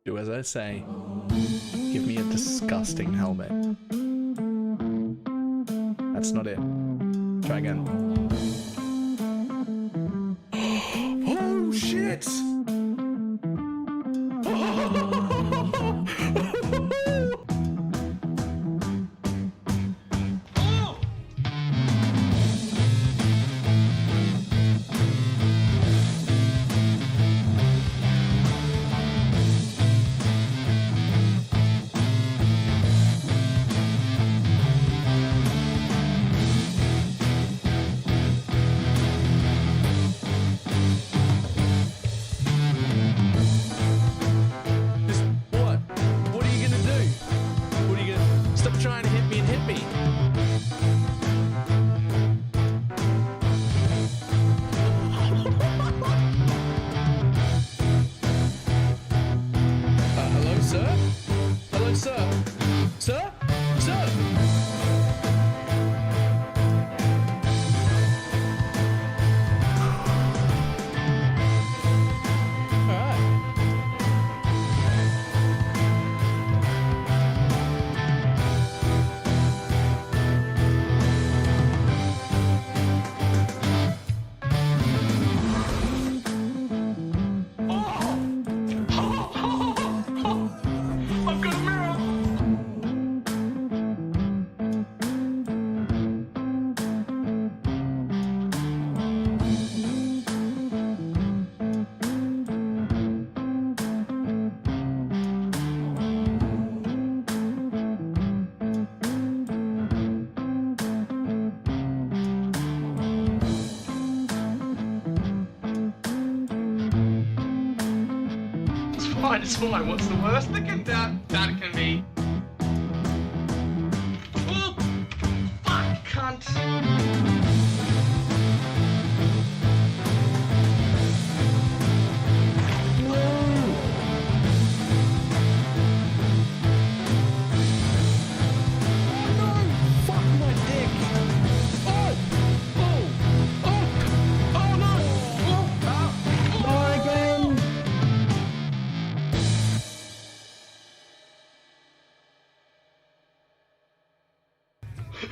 Do as I say. Give me a disgusting helmet. That's not it. Try again. Oh shit! Trying to hit me and hit me. Hello, sir? Hello, sir? Sir? Sir? It's fine. What's the worst that can be? Oh, fuck, cunt.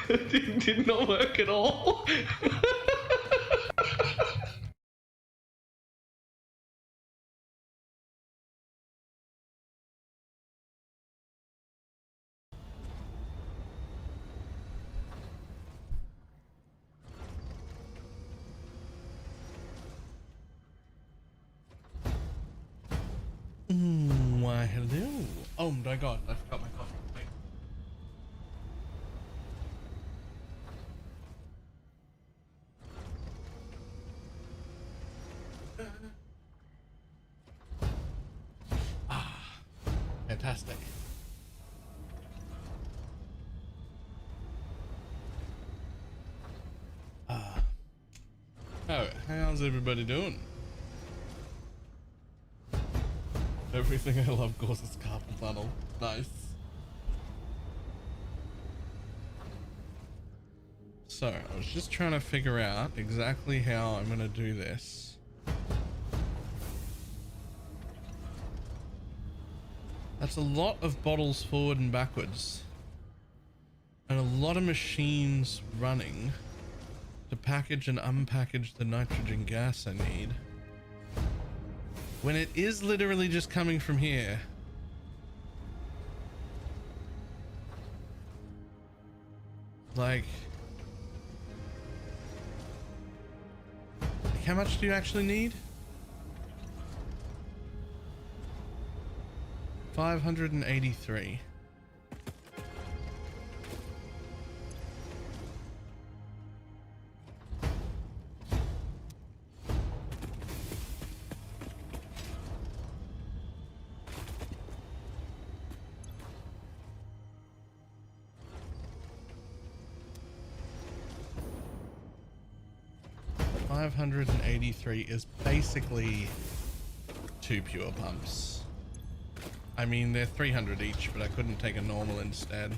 It did not work at all. Why, hello. Oh my god, I forgot my coffee. Fantastic. Oh, how's everybody doing? Everything I love causes carpal tunnel. Nice. So, I was just trying to figure out exactly how I'm gonna do this. That's a lot of bottles forward and backwards. And a lot of machines running to package and unpackage the nitrogen gas I need. When it is literally just coming from here. Like how much do you actually need? 583. $583 is basically 2 pure pumps. I mean, they're 300 each, but I couldn't take a normal instead.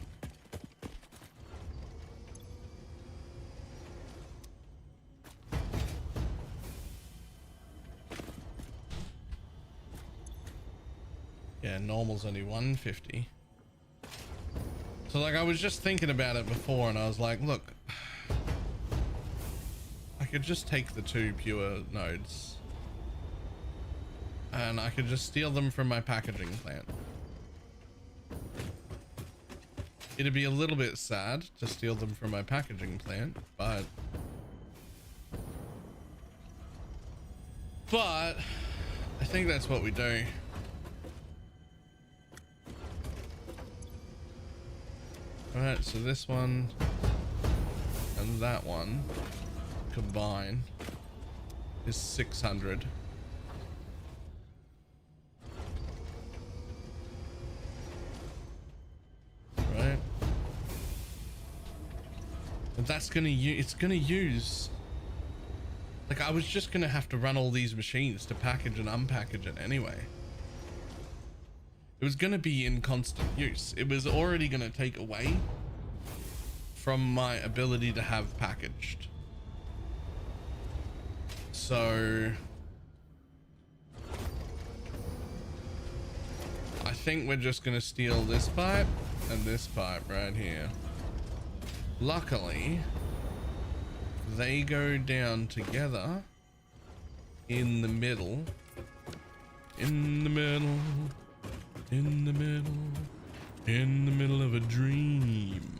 Yeah, normal's only 150. So like I was just thinking about it before and I was like, look, I could just take the 2 pure nodes and I could just steal them from my packaging plant. It'd be a little bit sad to steal them from my packaging plant, but I think that's what we do. Alright, so this one and that one combined is 600. Right? And that's gonna it's gonna use, like, I was just gonna have to run all these machines to package and unpackage it anyway. It was gonna be in constant use. It was already gonna take away from my ability to have packaged. So I think we're just gonna steal this pipe and this pipe right here. Luckily, they go down together in the middle. In the middle. In the middle. In the middle of a dream.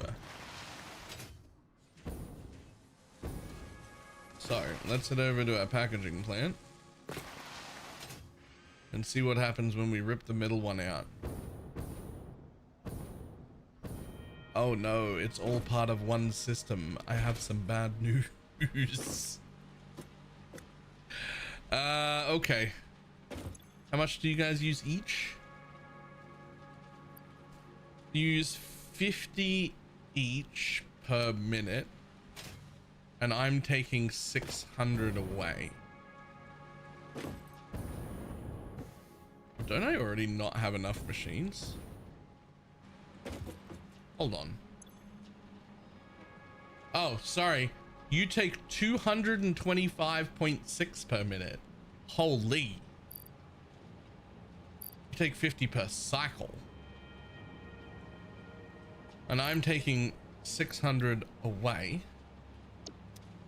So let's head over to our packaging plant and see what happens when we rip the middle one out. Oh no, it's all part of one system. I have some bad news. Okay. How much do you guys use each? You use 50 each per minute, and I'm taking 600 away. Don't I already not have enough machines? Hold on. Oh, sorry. You take 225.6 per minute. Holy. You take 50 per cycle. And I'm taking 600 away.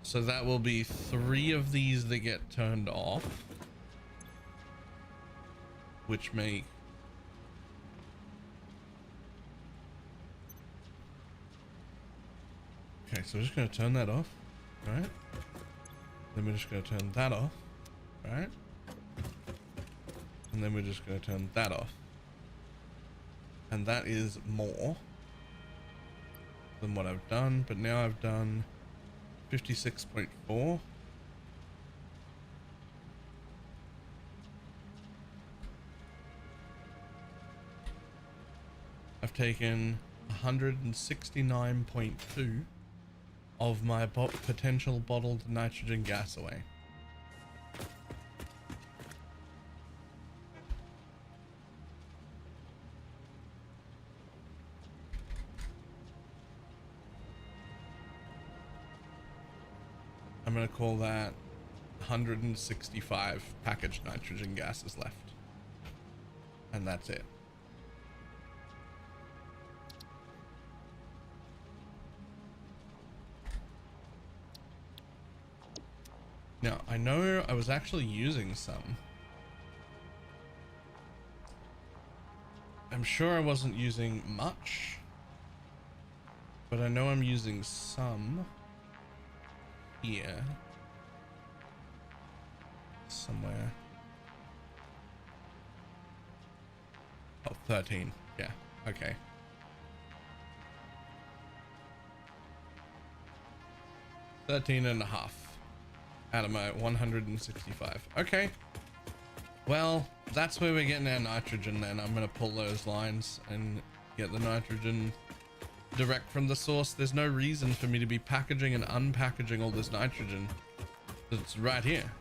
So that will be 3 of these that get turned off, which make okay, so we're just going to turn that off, right? Then we're just going to turn that off, right? And then we're just going to turn that off. And that is more than what I've done, but now I've done 56.4. I've taken 169.2 of my potential bottled nitrogen gas away. I'm going to call that 165 packaged nitrogen gases left. And that's it. Now, I know I was actually using some. I'm sure I wasn't using much, but I know I'm using some here somewhere. Oh, 13. Yeah, okay. 13.5 out of my 165. Okay, well, that's where we're getting our nitrogen then. I'm gonna pull those lines and get the nitrogen direct from the source. There's no reason for me to be packaging and unpackaging all this nitrogen that's right here.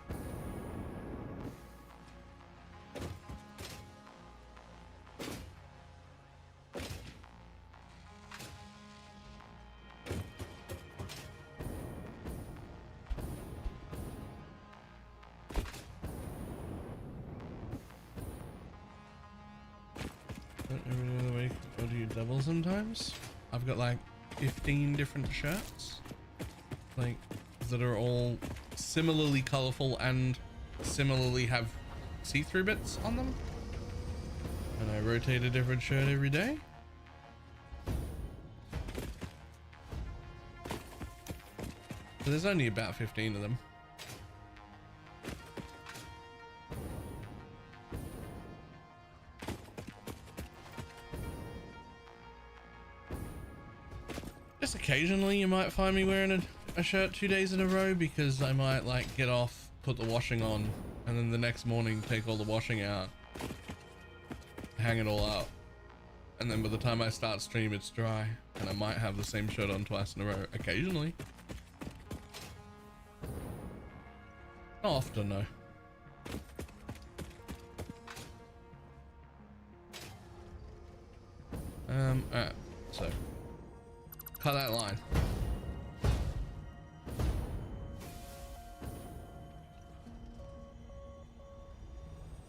Every other week, or do you double sometimes? I've got like 15 different shirts, like, that are all similarly colorful and similarly have see-through bits on them. And I rotate a different shirt every day. So there's only about 15 of them. Just occasionally you might find me wearing a shirt 2 days in a row, because I might like get off, put the washing on, and then the next morning take all the washing out, hang it all up, and then by the time I start stream it's dry, and I might have the same shirt on twice in a row occasionally. Not often though. Alright, so cut that line.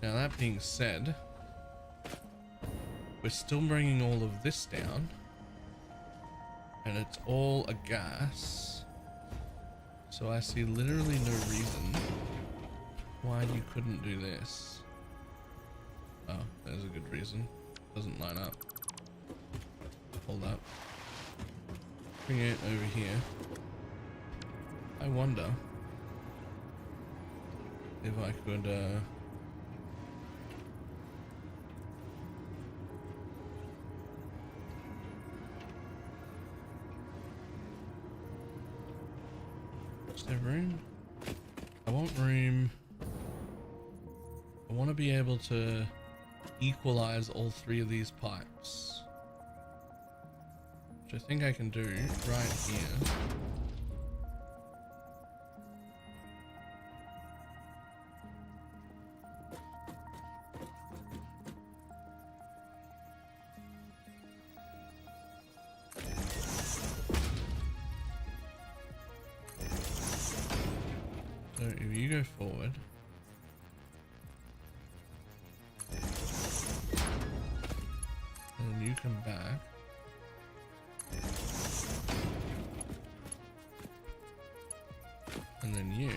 Now that being said, we're still bringing all of this down, and it's all a gas, so I see literally no reason why you couldn't do this. Oh, there's a good reason. Doesn't line up. Hold up. Bring it over here. I wonder if I could is there room? I want room. I want to be able to equalize all three of these pipes, which I think I can do right here. So if you go forward, and then you come back, and then you,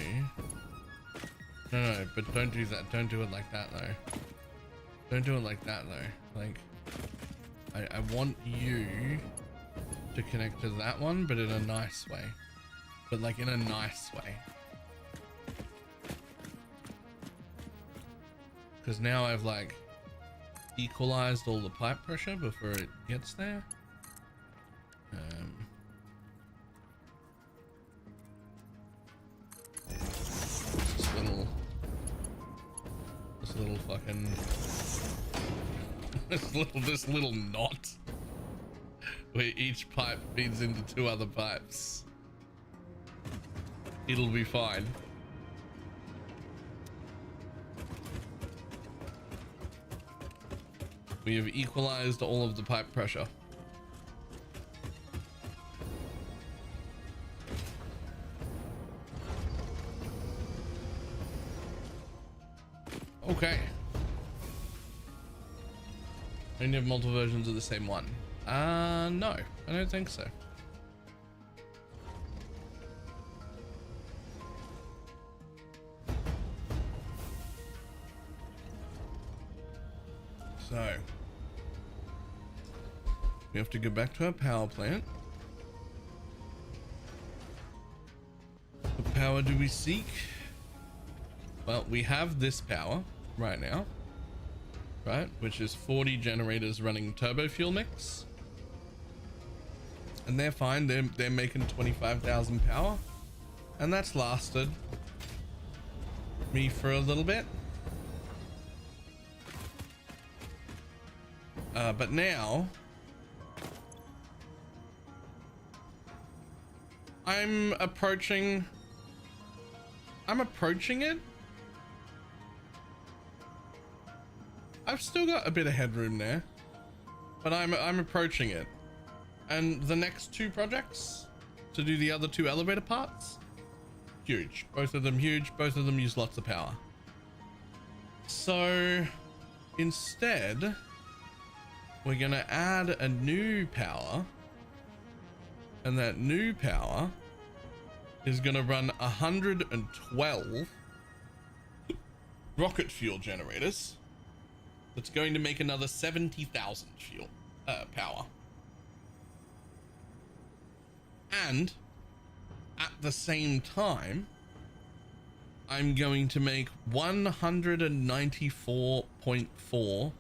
no, but don't do that. Don't do it like that though. Don't do it like that though. Like, I want you to connect to that one, but in a nice way. But like in a nice way. Because now I've like equalized all the pipe pressure before it gets there. This little fucking this little knot where each pipe feeds into two other pipes. It'll be fine. We have equalized all of the pipe pressure. Okay. I only have multiple versions of the same one. No, I don't think so. So we have to go back to our power plant. What power do we seek? Well, we have this power right now, right? Which is 40 generators running turbo fuel mix. And they're fine. They're making 25,000 power. And that's lasted me for a little bit. But now I'm approaching it. I've still got a bit of headroom there, but I'm approaching it. And the next two projects to do the other two elevator parts, huge. Both of them huge. Both of them use lots of power. So instead, we're gonna add a new power, and that new power is gonna run 112 rocket fuel generators. That's going to make another 70,000 fuel power. And at the same time, I'm going to make 194.4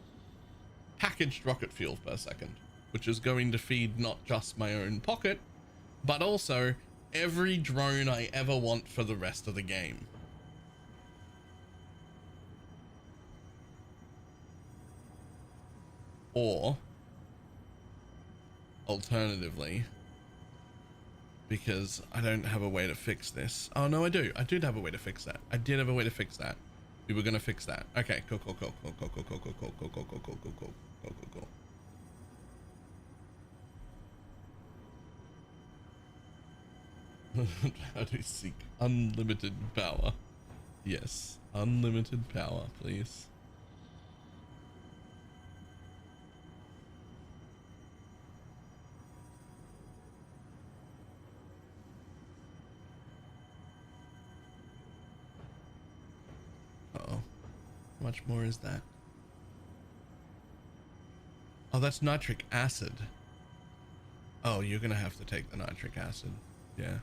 packaged rocket fuel per second, which is going to feed not just my own pocket, but also every drone I ever want for the rest of the game. Or alternatively, because I don't have a way to fix this. Oh no, I do. I did have a way to fix that. I did have a way to fix that. We were gonna fix that. Okay, cool. How do you seek unlimited power? Yes, unlimited power, please. Uh-oh. How much more is that? Oh, that's nitric acid. Oh, you're gonna have to take the nitric acid. Yeah.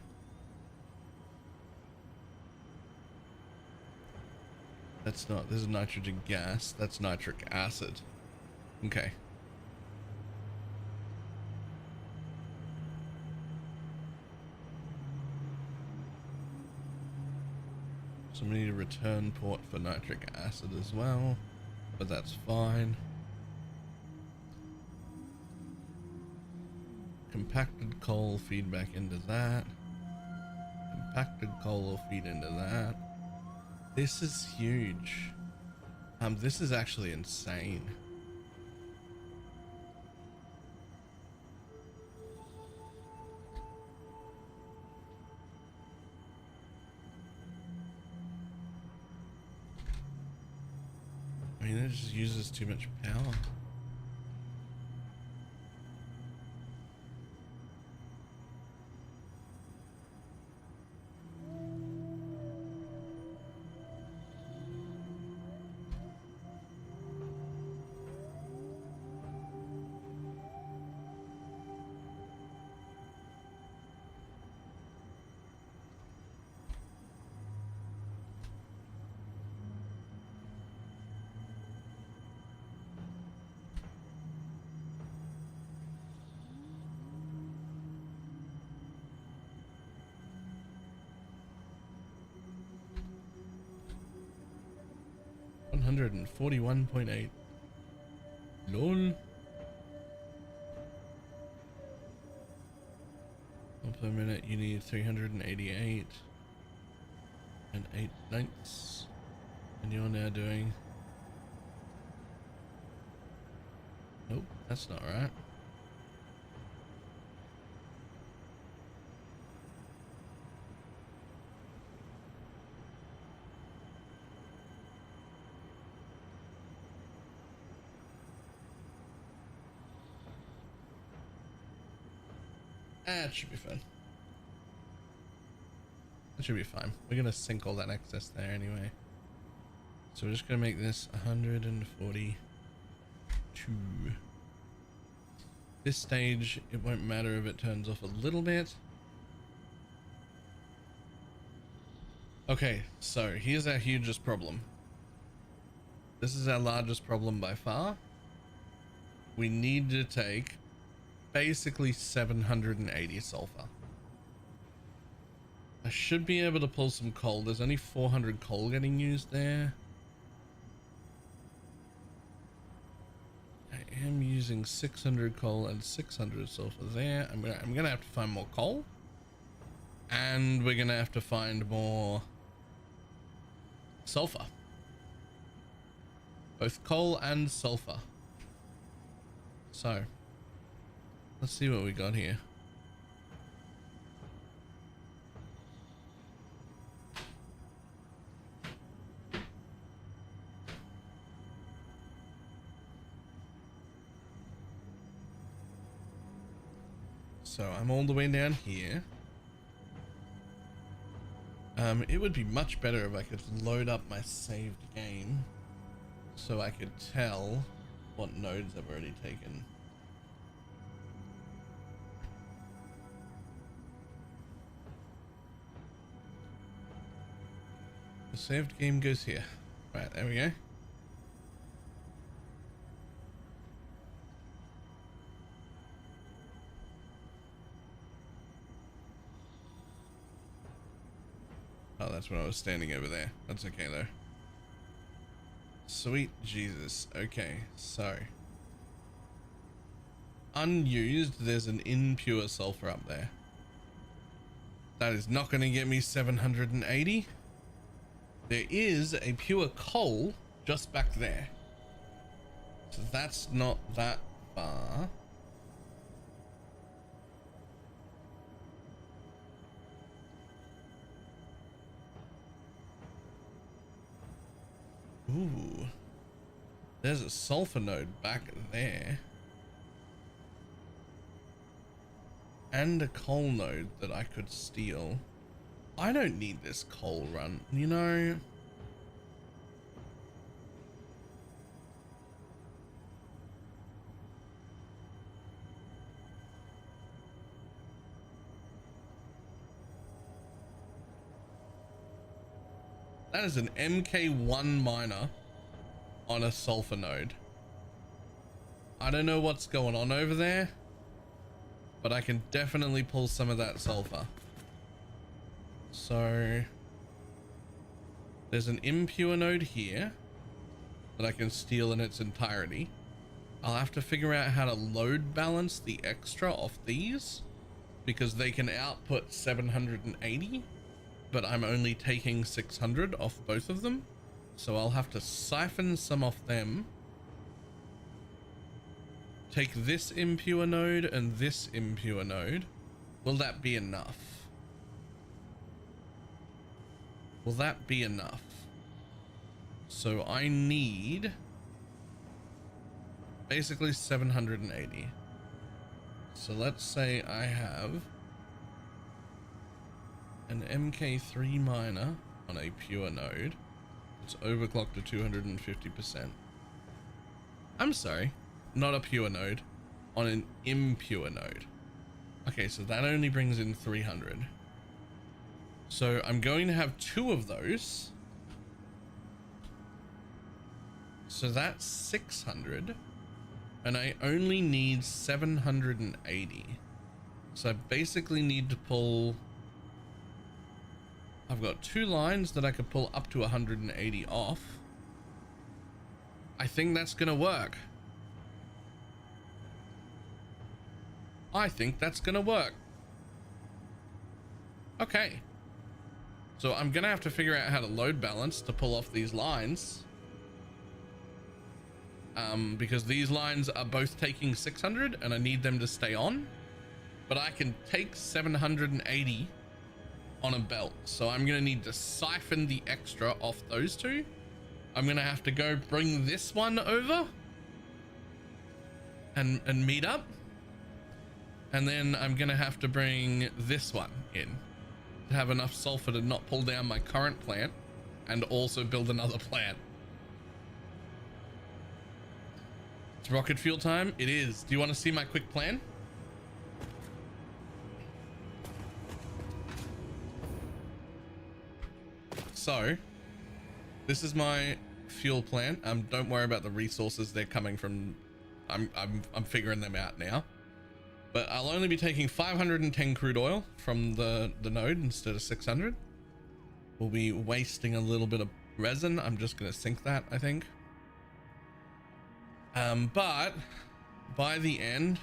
That's not, this is nitrogen gas. That's nitric acid. Okay. So we need a return port for nitric acid as well, but that's fine. Compacted coal feed back into that. Compacted coal will feed into that. This is huge. This is actually insane. I mean, it just uses too much power. $141.8. Lol. Per minute you need 388 and 8 ninths, and you're now doing, nope, that's not right. It should be fine. That should be fine. We're gonna sink all that excess there anyway. So we're just gonna make this 142. This stage, it won't matter if it turns off a little bit. Okay, so here's our hugest problem. This is our largest problem by far. We need to take basically 780 sulfur. I should be able to pull some coal. There's only 400 coal getting used there. I am using 600 coal and 600 sulfur there. I'm gonna have to find more coal, and we're gonna have to find more sulfur. Both coal and sulfur. So let's see what we got here. So I'm all the way down here. It would be much better if I could load up my saved game so I could tell what nodes I've already taken. The saved game goes here. Right, there we go. Oh, that's when I was standing over there. That's okay though. Sweet Jesus. Okay, so unused, there's an impure sulfur up there. That is not going to get me 780. There is a pure coal just back there. So that's not that far. Ooh. There's a sulfur node back there. And a coal node that I could steal. I don't need this coal run, you know. That is an MK1 miner on a sulfur node. I don't know what's going on over there, but I can definitely pull some of that sulfur. So there's an impure node here that I can steal in its entirety. I'll have to figure out how to load balance the extra off these because they can output 780, but I'm only taking 600 off both of them. So I'll have to siphon some off them. Take this impure node and this impure node. Will that be enough? Will that be enough? So I need basically 780. So let's say I have an MK3 miner on a pure node. It's overclocked to 250%. I'm sorry, not a pure node, on an impure node. Okay, so that only brings in 300. So I'm going to have 2 of those. So that's 600. And I only need 780. So I basically need to pull... I've got 2 lines that I could pull up to 180 off. I think that's gonna work. I think that's gonna work. Okay. So I'm gonna have to figure out how to load balance to pull off these lines. Because these lines are both taking 600 and I need them to stay on. But I can take 780 on a belt. So I'm gonna need to siphon the extra off those 2. I'm gonna have to go bring this one over and meet up. And then I'm gonna have to bring this one in to have enough sulfur to not pull down my current plant and also build another plant. It's rocket fuel time. It is. Do you want to see my quick plan? So this is my fuel plant. Don't worry about the resources they're coming from. I'm figuring them out now. But I'll only be taking 510 crude oil from the node instead of 600. We'll be wasting a little bit of resin. I'm just going to sink that, I think. But by the end,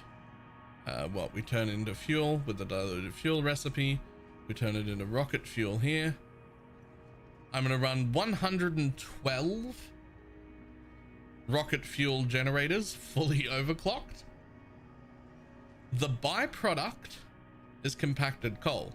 what we turn into fuel with the diluted fuel recipe. We turn it into rocket fuel here. I'm going to run 112 rocket fuel generators fully overclocked. The byproduct is compacted coal,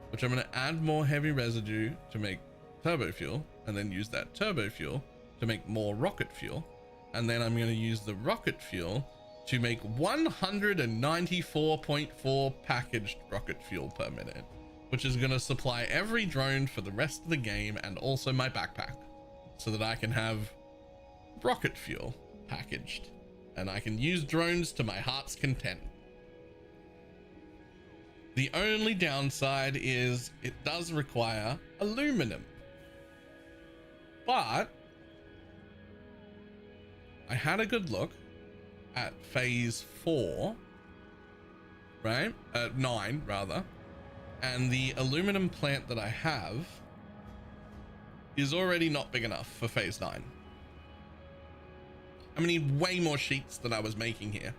which I'm going to add more heavy residue to make turbo fuel, and then use that turbo fuel to make more rocket fuel. And then I'm going to use the rocket fuel to make 194.4 packaged rocket fuel per minute, which is going to supply every drone for the rest of the game and also my backpack, so that I can have rocket fuel packaged and I can use drones to my heart's content. The only downside is it does require aluminum, but I had a good look at phase 4, right? 9 rather. And the aluminum plant that I have is already not big enough for phase 9. I'm gonna need way more sheets than I was making here.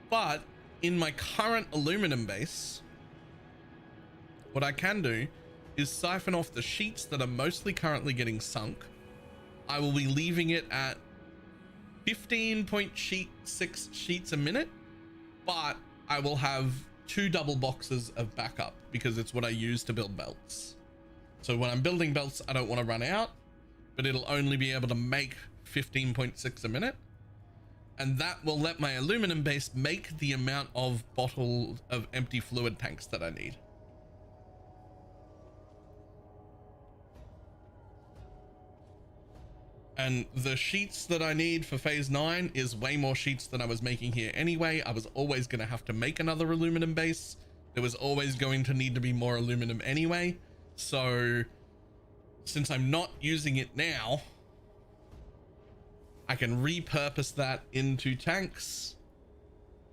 But in my current aluminum base, what I can do is siphon off the sheets that are mostly currently getting sunk. I will be leaving it at 15.6 sheets a minute, but I will have 2 double boxes of backup because it's what I use to build belts. So when I'm building belts, I don't want to run out, but it'll only be able to make 15.6 a minute. And that will let my aluminum base make the amount of bottle of empty fluid tanks that I need. And the sheets that I need for phase 9 is way more sheets than I was making here anyway. I was always going to have to make another aluminum base. There was always going to need to be more aluminum anyway. So since I'm not using it now, I can repurpose that into tanks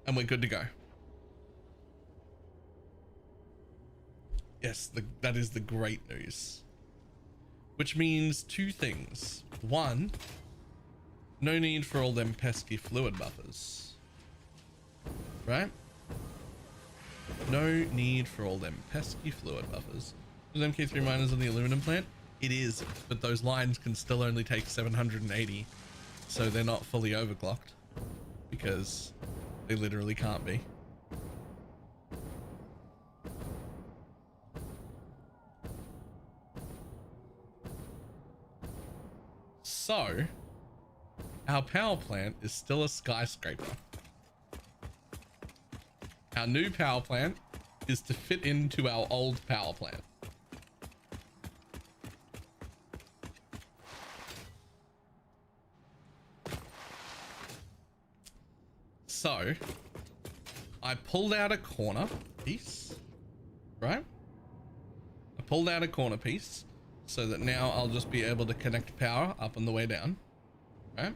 and we're good to go. Yes, that is the great news. Which means 2 things. 1, no need for all them pesky fluid buffers. Right? No need for all them pesky fluid buffers. Is MK3 miners on the aluminum plant? It is, but those lines can still only take 780. So they're not fully overclocked because they literally can't be. So our power plant is still a skyscraper. Our new power plant is to fit into our old power plant. So I pulled out a corner piece, right? I pulled out a corner piece so that now I'll just be able to connect power up on the way down, right?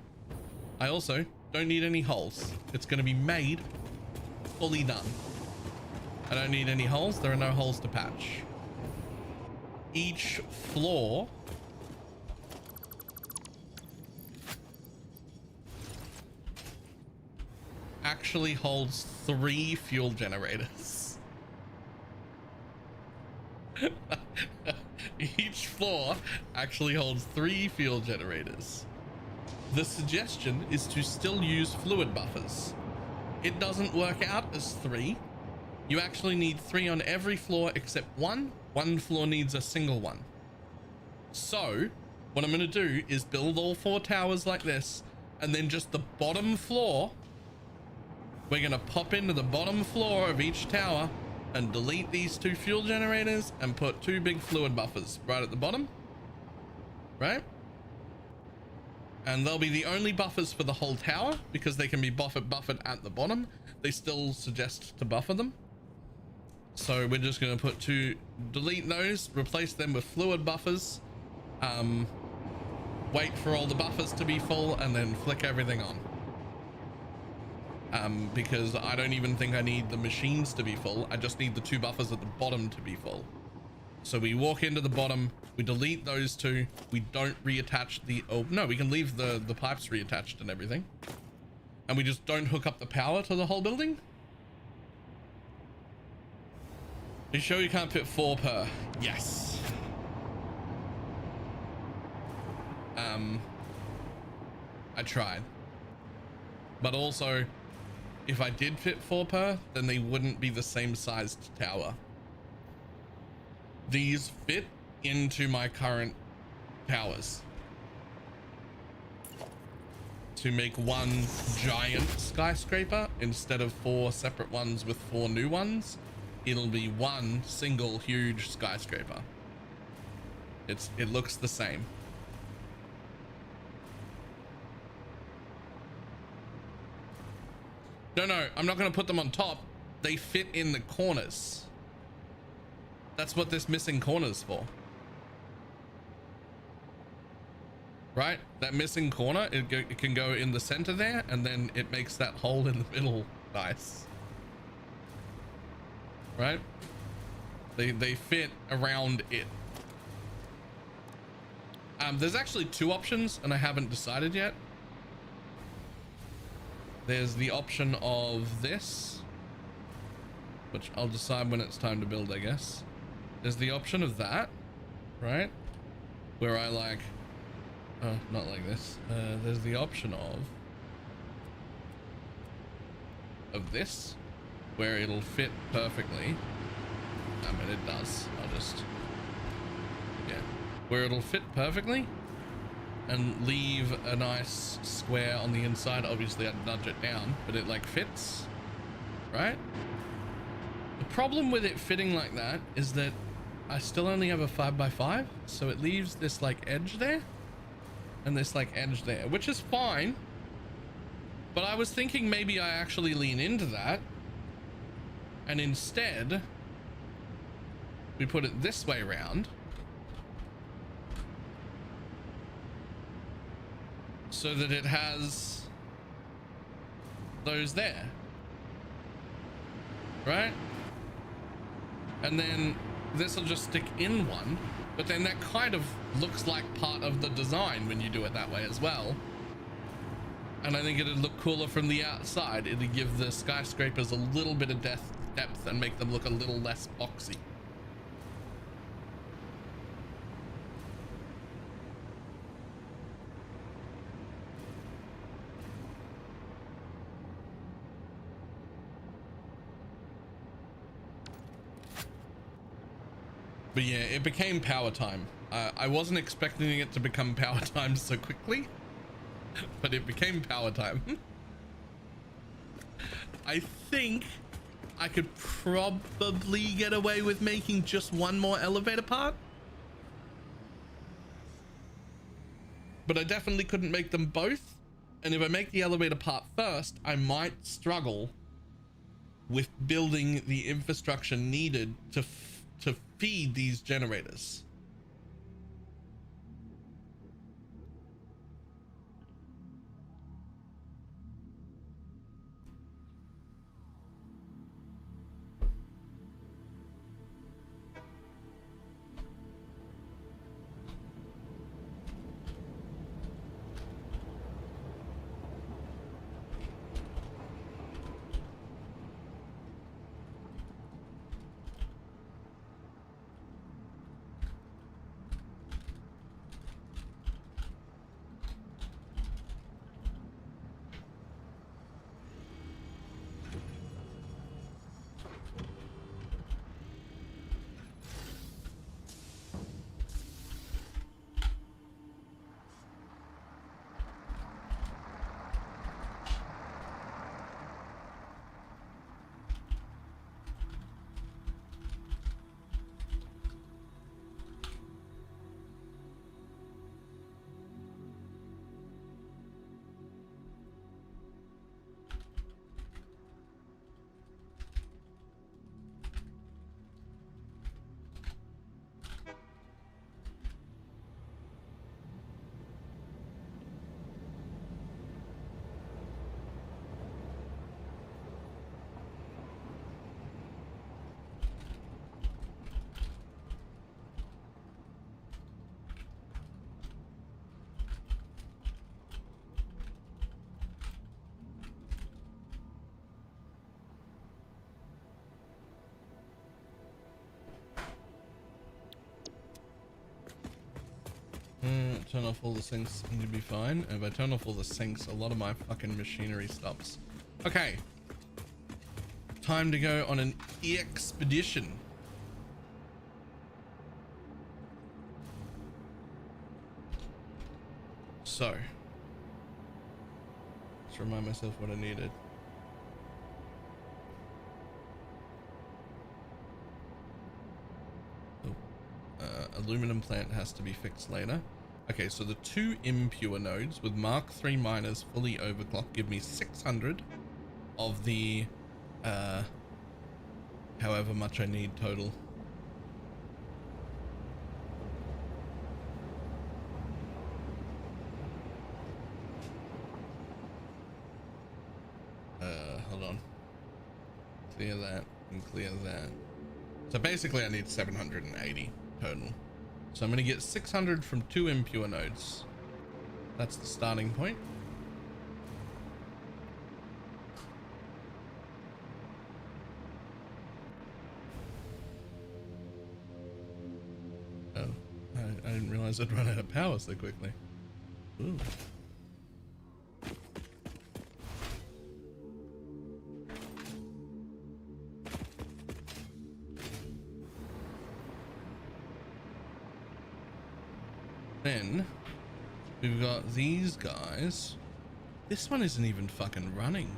I also don't need any holes. It's going to be made fully done. I don't need any holes. There are no holes to patch. Each floor actually holds 3 fuel generators. Each floor actually holds 3 fuel generators. The suggestion is to still use fluid buffers. It doesn't work out as 3. You actually need 3 on every floor except 1. One floor needs a single one. So what I'm going to do is build all 4 towers like this, and then just the bottom floor, we're going to pop into the bottom floor of each tower and delete these 2 fuel generators and put 2 big fluid buffers right at the bottom, right? And they'll be the only buffers for the whole tower because they can be buffered at the bottom. They still suggest to buffer them. So we're just going to put 2, delete those, replace them with fluid buffers, wait for all the buffers to be full, and then flick everything on. Because I don't even think I need the machines to be full. I just need the 2 buffers at the bottom to be full. So we walk into the bottom, we delete those 2, we don't reattach the, oh no, we can leave the pipes reattached and everything. And we just don't hook up the power to the whole building. Are you sure you can't fit 4 per? Yes. I tried. But also, if I did fit 4 per, then they wouldn't be the same sized tower. These fit into my current towers. to make one giant skyscraper instead of 4 separate ones with 4 new ones. It'll be one single huge skyscraper. It looks the same. No, I'm not going to put them on top. They fit in the corners. That's what this missing corner's for. Right? That missing corner, it can go in the center there, and then it makes that hole in the middle nice. Right? They fit around it. There's actually 2 options, and I haven't decided yet. There's the option of this, which I'll decide when it's time to build, I guess. There's the option of that, right? Where I like, oh, not like this. There's the option of this, where it'll fit perfectly. I mean, it does. I'll just, yeah, where it'll fit perfectly and leave a nice square on the inside. Obviously I'd nudge it down, but it like fits, right? The problem with it fitting like that is that I still only have a 5x5, so it leaves this like edge there and this like edge there, which is fine, but I was thinking maybe I actually lean into that, and instead we put it this way around, so that it has those there, right? And then this will just stick in one, but then that kind of looks like part of the design when you do it that way as well. And I think it'd look cooler from the outside. It'd give the skyscrapers a little bit of depth and make them look a little less boxy. But yeah, it became power time. I wasn't expecting it to become power time so quickly, but it became power time. I think I could probably get away with making just one more elevator part, but I definitely couldn't make them both. And if I make the elevator part first, I might struggle with building the infrastructure needed to feed these generators. Turn off all the sinks and you'll be fine. And if I turn off all the sinks, a lot of my fucking machinery stops. Okay. Time to go on an expedition. So. Let's remind myself what I needed. Aluminum plant has to be fixed later. Okay, so the 2 impure nodes with Mark III miners fully overclocked give me 600 of the however much I need total. Hold on. Clear that and clear that. So basically I need 780 total. So I'm going to get 600 from 2 impure nodes. That's the starting point. Oh, I didn't realize I'd run out of power so quickly. Ooh. Then we've got these guys. This one isn't even fucking running.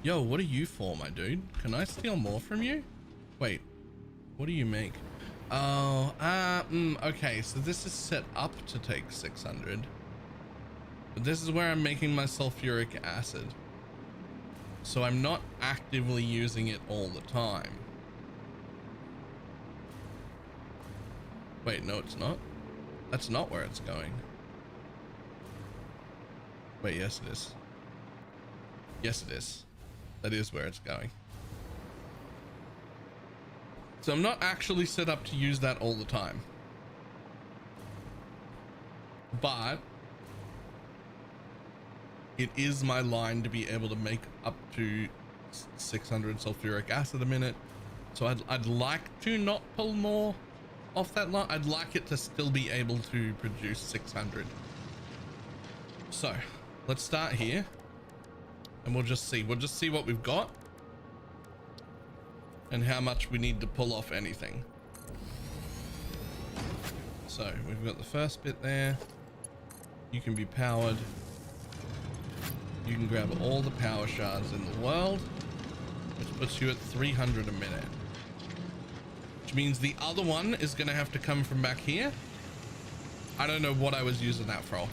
Yo, what are you for, my dude? Can I steal more from you? Wait, what do you make? Oh, okay, so this is set up to take 600. But this is where I'm making my sulfuric acid. So I'm not actively using it all the time. Wait, no, it's not. That's not where it's going. Wait, yes it is. Yes it is. That is where it's going. So I'm not actually set up to use that all the time. But it is my line to be able to make up to 600 sulfuric acid a minute. So I'd like to not pull more off that line. I'd like it to still be able to produce 600. So let's start here and we'll just see what we've got and how much we need to pull off anything. So we've got the first bit there. You can be powered. You can grab all the power shards in the world, which puts you at 300 a minute. Which means the other one is going to have to come from back here. I don't know what I was using that for.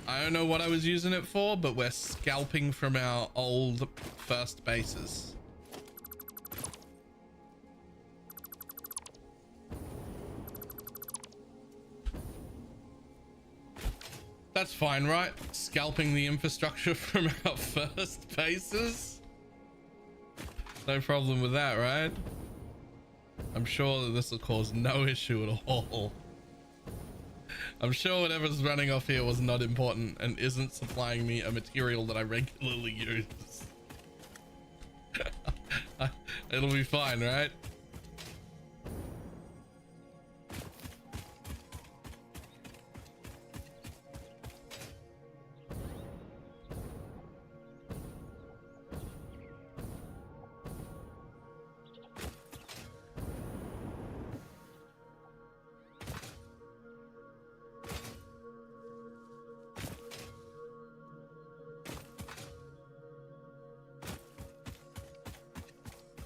I don't know what I was using it for, but we're scalping from our old first bases. That's fine, right? Scalping the infrastructure from our first bases. No problem with that, right? I'm sure that this will cause no issue at all. I'm sure whatever's running off here was not important and isn't supplying me a material that I regularly use. It'll be fine, right?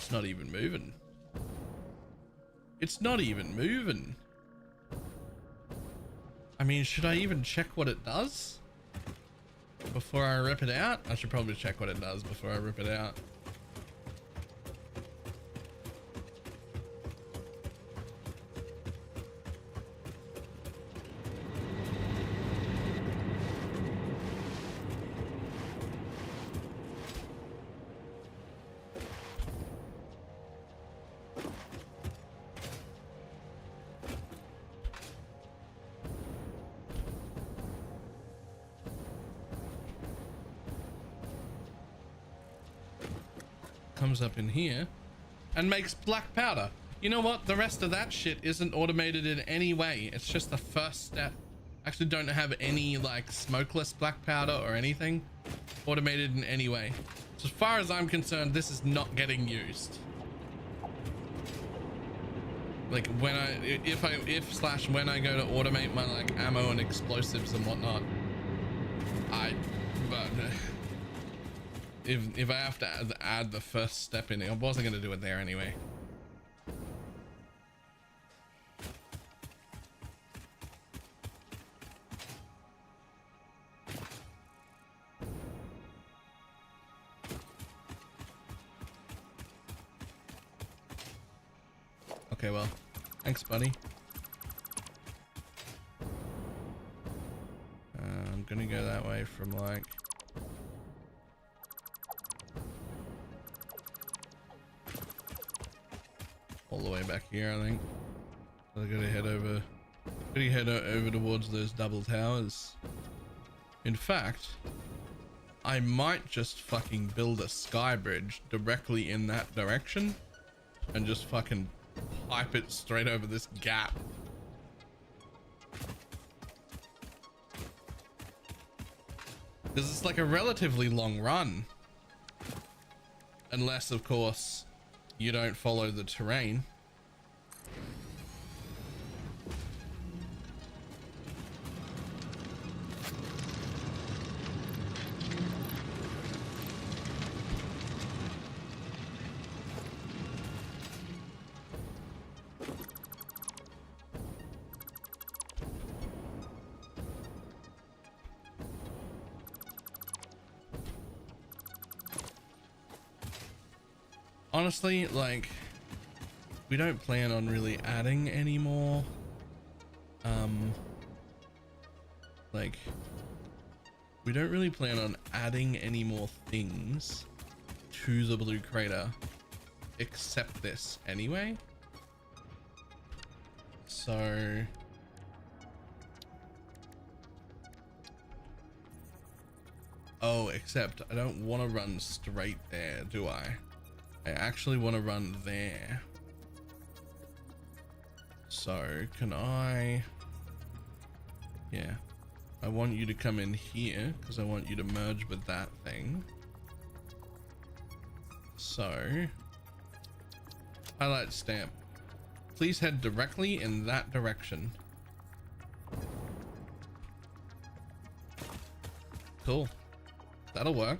It's not even moving. It's not even moving. I mean, should I even check what it does before I rip it out? I should probably check what it does before I rip it out. Comes up in here and makes black powder. You know what? The rest of that shit isn't automated in any way. It's just the first step. Actually don't have any like smokeless black powder or anything automated in any way. So as far as I'm concerned, this is not getting used. Like when when I go to automate my like ammo and explosives and whatnot, But if I have to add the first step in it, I wasn't going to do it there anyway. Okay, well, thanks, buddy. I'm gonna go that way from like all the way back here, I think. So I gotta head over towards those double towers. In fact, I might just fucking build a sky bridge directly in that direction and just fucking pipe it straight over this gap. Because it's like a relatively long run. Unless, of course, you don't follow the terrain. Honestly, like, we don't plan on really adding any more, like, we don't really plan on adding any more things to the blue crater except this anyway. So oh, except I don't want to run straight there, do I? I actually want to run there. So can I? Yeah, I want you to come in here because I want you to merge with that thing. So highlight stamp. Please head directly in that direction. Cool. That'll work.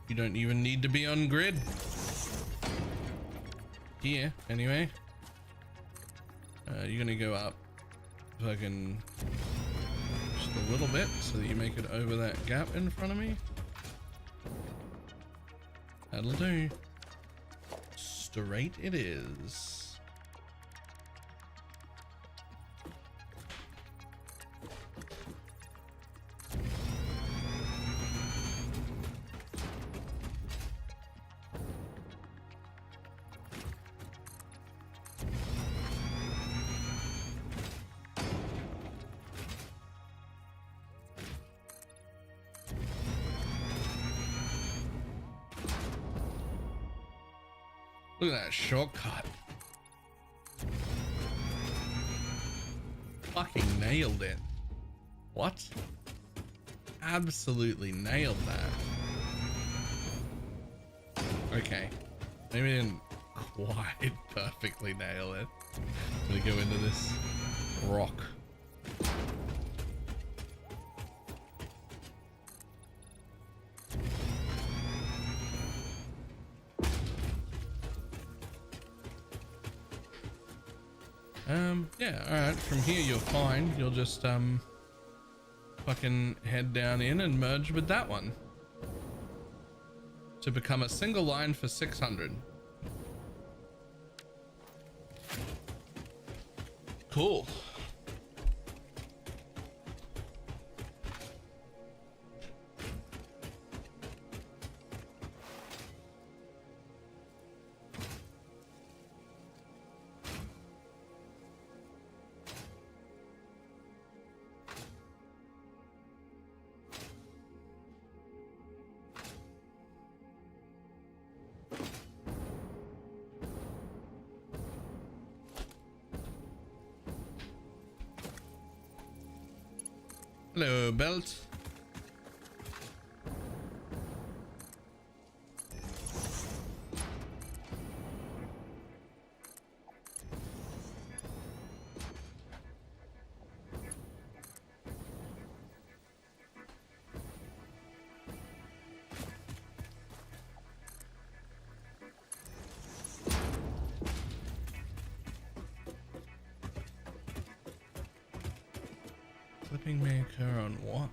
You don't even need to be on grid. Here, anyway. You're gonna go up fucking just a little bit so that you make it over that gap in front of me. That'll do. Straight it is. Look at that shortcut. Fucking nailed it. What? Absolutely nailed that. Okay. Maybe I didn't quite perfectly nail it. I'm gonna go into this rock. Yeah, alright, from here you're fine. You'll just, fucking head down in and merge with that one to become a single line for 600. Cool. Hello, belt. Clipping may occur on what?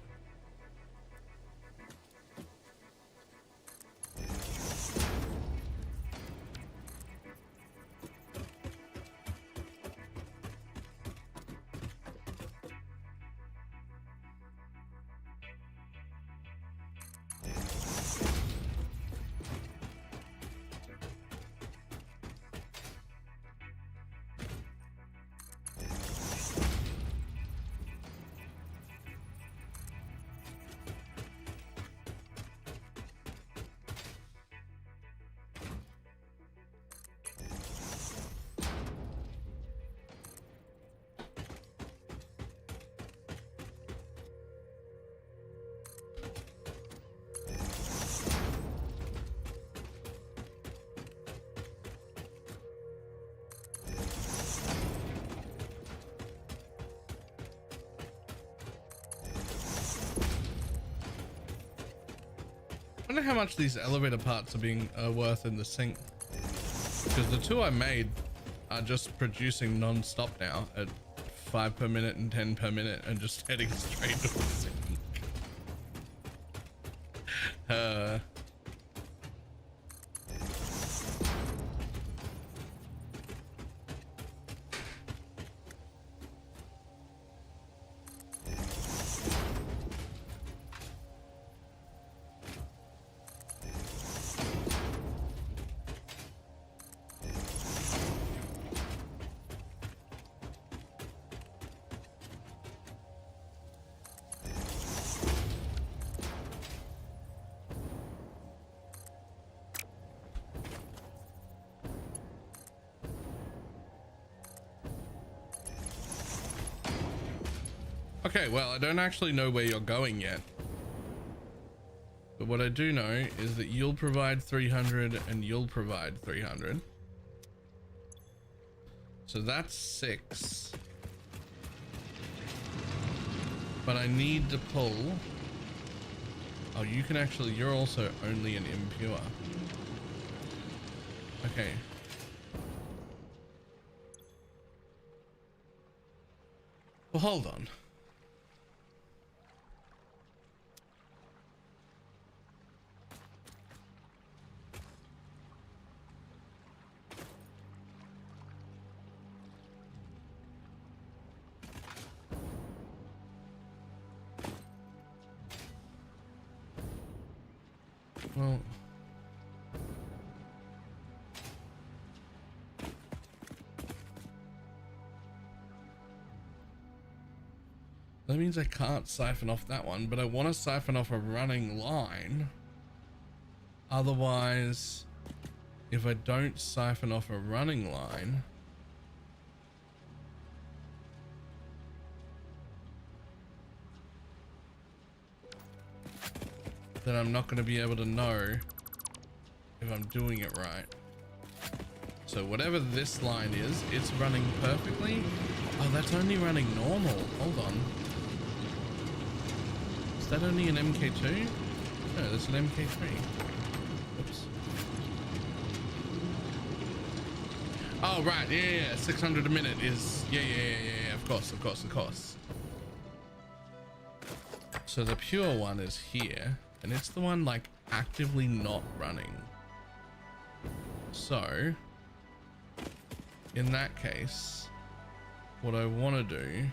I wonder how much these elevator parts are being worth in the sink, because the two I made are just producing non-stop now at 5 per minute and 10 per minute and just heading straight to the sink. Okay, well, I don't actually know where you're going yet. But what I do know is that you'll provide 300 and you'll provide 300. So that's 6. But I need to pull... Oh, you can actually... You're also only an impure. Okay. Well, hold on. Well, that means I can't siphon off that one, but I want to siphon off a running line. Otherwise, if I don't siphon off a running line, then I'm not going to be able to know if I'm doing it right. So whatever this line is, it's running perfectly. Oh, that's only running normal. Hold on. Is that only an MK2? No, that's an MK3. Oops. Oh, right. Yeah. 600 a minute is... Yeah. Of course. So the pure one is here. And it's the one like actively not running. So in that case, what I want to do,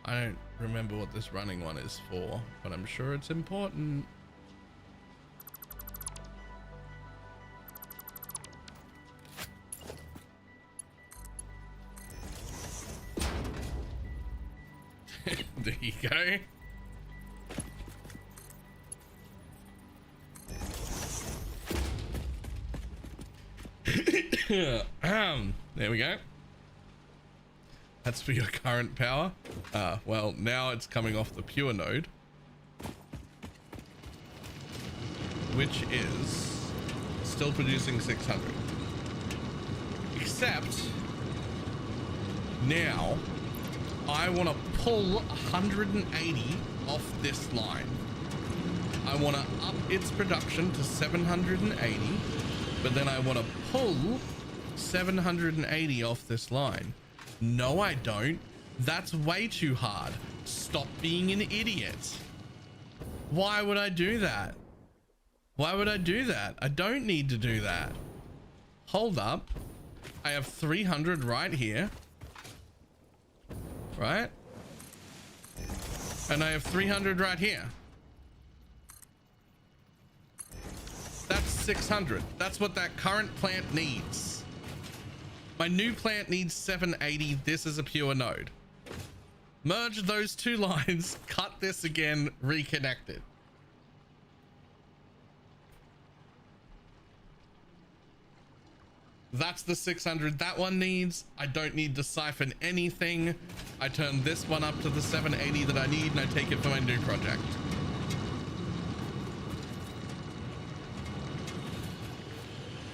I don't remember what this running one is for, but I'm sure it's important. There you go. There we go. That's for your current power. Well, now it's coming off the pure node, which is still producing 600. Except now I want to pull 180 off this line. I want to up its production to 780, but then I want to pull 780 off this line. No, I don't. That's way too hard. Stop being an idiot. Why would I do that? Why would I do that? I don't need to do that. Hold up. I have 300 right here. Right? And I have 300 right here. That's 600. That's what that current plant needs. My new plant needs 780. This is a pure node. Merge those two lines, cut this again, reconnect it. That's the 600 that one needs. I don't need to siphon anything. I turn this one up to the 780 that I need, and I take it for my new project.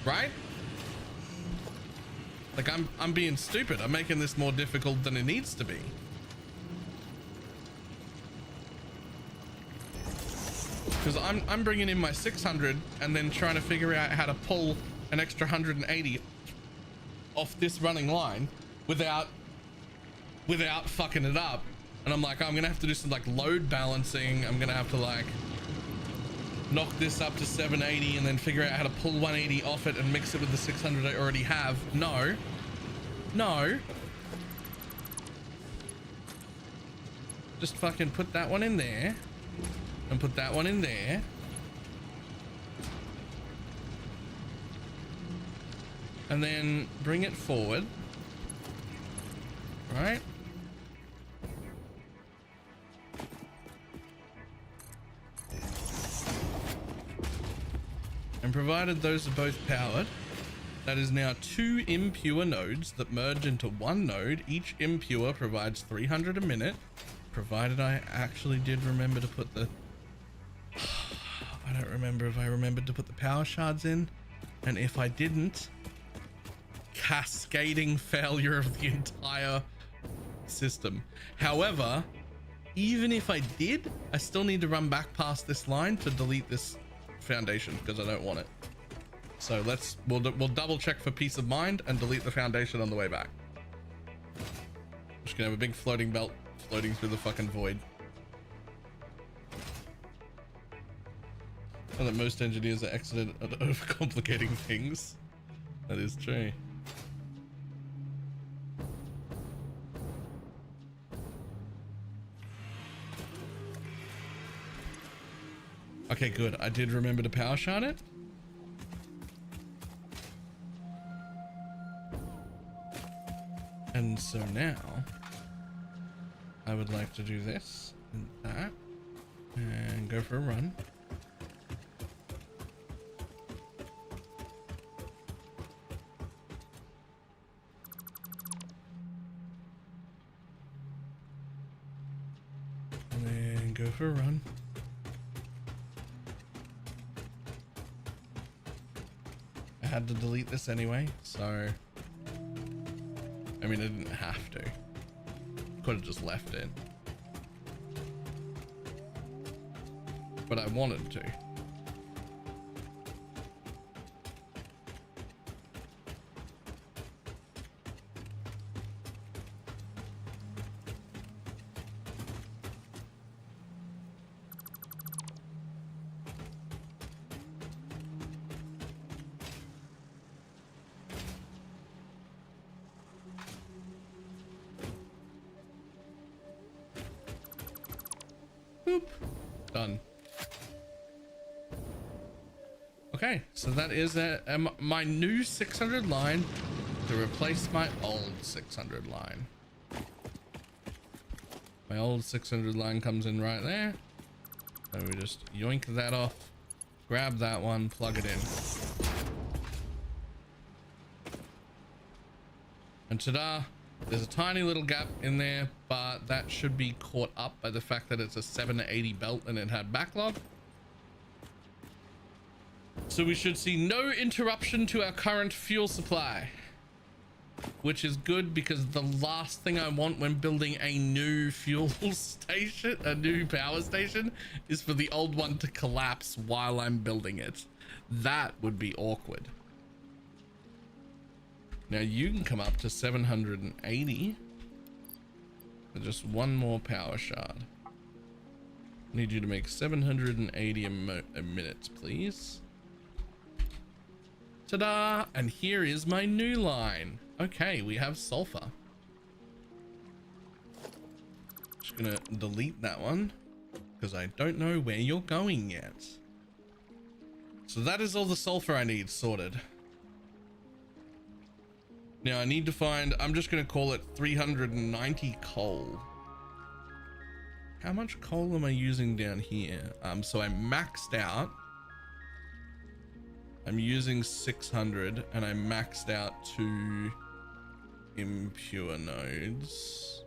Right? Like I'm being stupid. I'm making this more difficult than it needs to be. Because I'm bringing in my 600 and then trying to figure out how to pull an extra 180 off this running line without fucking it up. And I'm like, I'm gonna have to do some like load balancing. I'm gonna have to like knock this up to 780 and then figure out how to pull 180 off it and mix it with the 600 I already have. No. Just fucking put that one in there and put that one in there. And then bring it forward. Right? And provided those are both powered, that is now 2 impure nodes that merge into one node. Each impure provides 300 a minute, provided I actually did remember to put the... I don't remember if I remembered to put the power shards in, and if I didn't, cascading failure of the entire system. However, even if I did, I still need to run back past this line to delete this foundation because I don't want it. So we'll double check for peace of mind and delete the foundation on the way back. Just gonna have a big floating belt floating through the fucking void. And that most engineers are excellent at overcomplicating things. That is true. Okay, good. I did remember to power shard it. And so now I would like to do this and that and go for a run. And then go for a run. I had to delete this anyway, so I mean, I didn't have to. Could have just left it. But I wanted to. Boop. Done. Okay, so that is my new 600 line to replace my old 600 line. My old 600 line comes in right there. So we just yoink that off, grab that one, plug it in. And ta-da! There's a tiny little gap in there, but that should be caught up by the fact that it's a 780 belt and it had backlog. So we should see no interruption to our current fuel supply, which is good because the last thing I want when building a new fuel station, a new power station, is for the old one to collapse while I'm building it. That would be awkward. Now you can come up to 780. So just one more power shard. Need you to make 780 minutes, please. Ta-da! And here is my new line. Okay, we have sulfur. Just gonna delete that one because I don't know where you're going yet. So that is all the sulfur I need sorted. Now I need to find, I'm just gonna call it 390 coal. How much coal am I using down here? So I maxed out. I'm using 600 and I maxed out 2 impure nodes.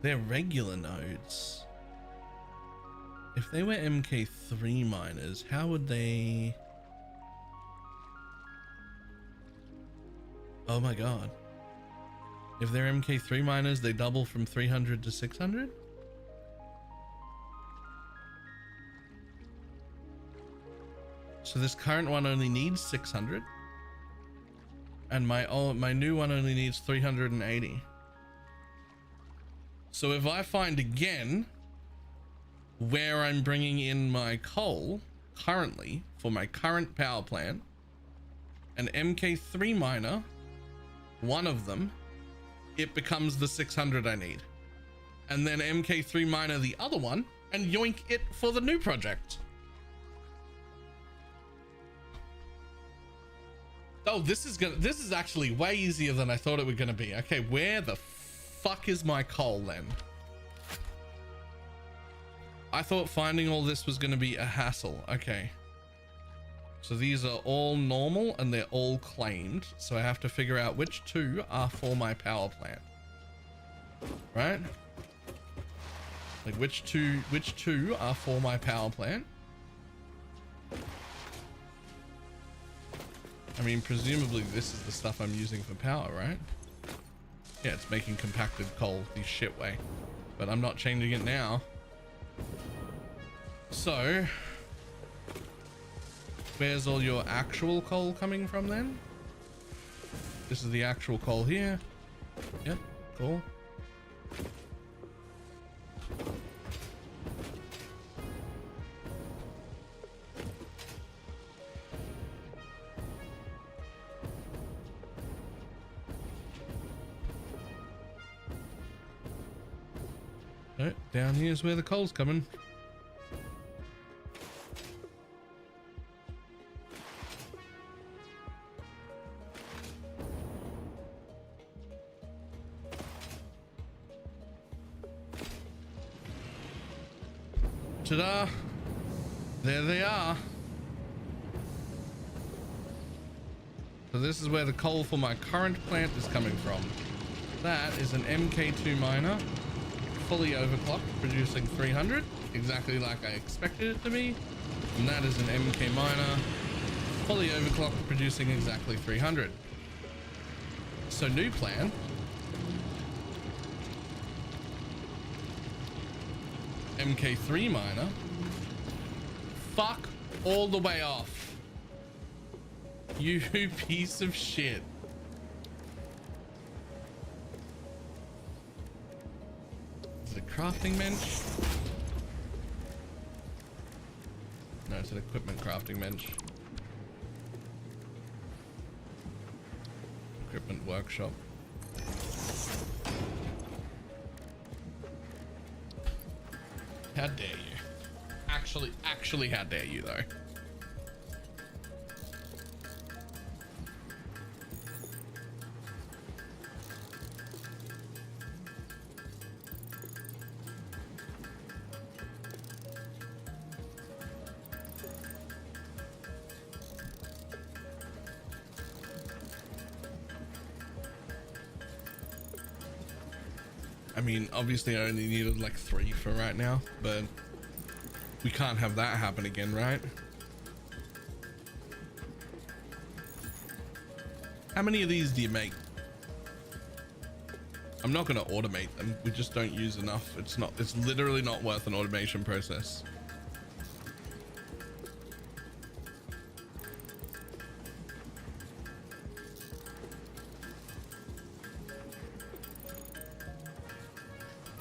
They're regular nodes. If they were MK3 miners, how would they... Oh my god. If they're MK3 miners, they double from 300 to 600? So this current one only needs 600. And my new one only needs 380. So if I find again where I'm bringing in my coal currently for my current power plant, an MK3 miner, one of them, it becomes the 600 I need. And then MK3 miner the other one and yoink it for the new project. Oh, this is actually way easier than I thought it was gonna be. Okay, where the fuck is my coal then? I thought finding all this was gonna be a hassle. Okay. So these are all normal and they're all claimed. So I have to figure out which 2 are for my power plant. Right? Like which two are for my power plant? I mean, presumably this is the stuff I'm using for power, right? Yeah, it's making compacted coal the shit way, but I'm not changing it now. So, where's all your actual coal coming from then? This is the actual coal here. Yep, cool. Oh, down here's where the coal's coming. Ta-da! There they are. So this is where the coal for my current plant is coming from. That is an MK2 miner, fully overclocked, producing 300, exactly like I expected it to be. And that is an MK miner, fully overclocked, producing exactly 300. So new plan. MK3 miner. Fuck all the way off. You piece of shit. Is it a crafting bench? No, it's an equipment crafting bench. Equipment workshop. How dare you? Actually, how dare you though? I mean, obviously I only needed like 3 for right now, but we can't have that happen again, right? How many of these do you make? I'm not going to automate them. We just don't use enough. It's literally not worth an automation process.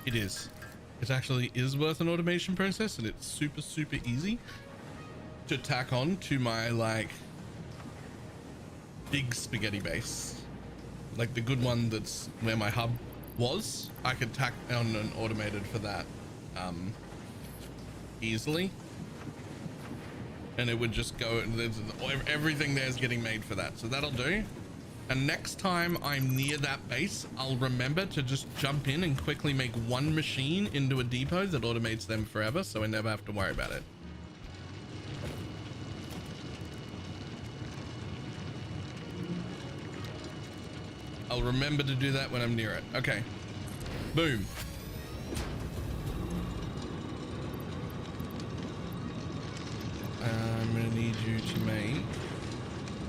It is. It actually is worth an automation process, and it's super, super easy to tack on to my like big spaghetti base. Like the good one that's where my hub was, I could tack on an automated for that easily. And it would just go, everything there's getting made for that. So that'll do. And next time I'm near that base, I'll remember to just jump in and quickly make one machine into a depot that automates them forever, so I never have to worry about it. I'll remember to do that when I'm near it. Okay. Boom. I'm gonna need you to make,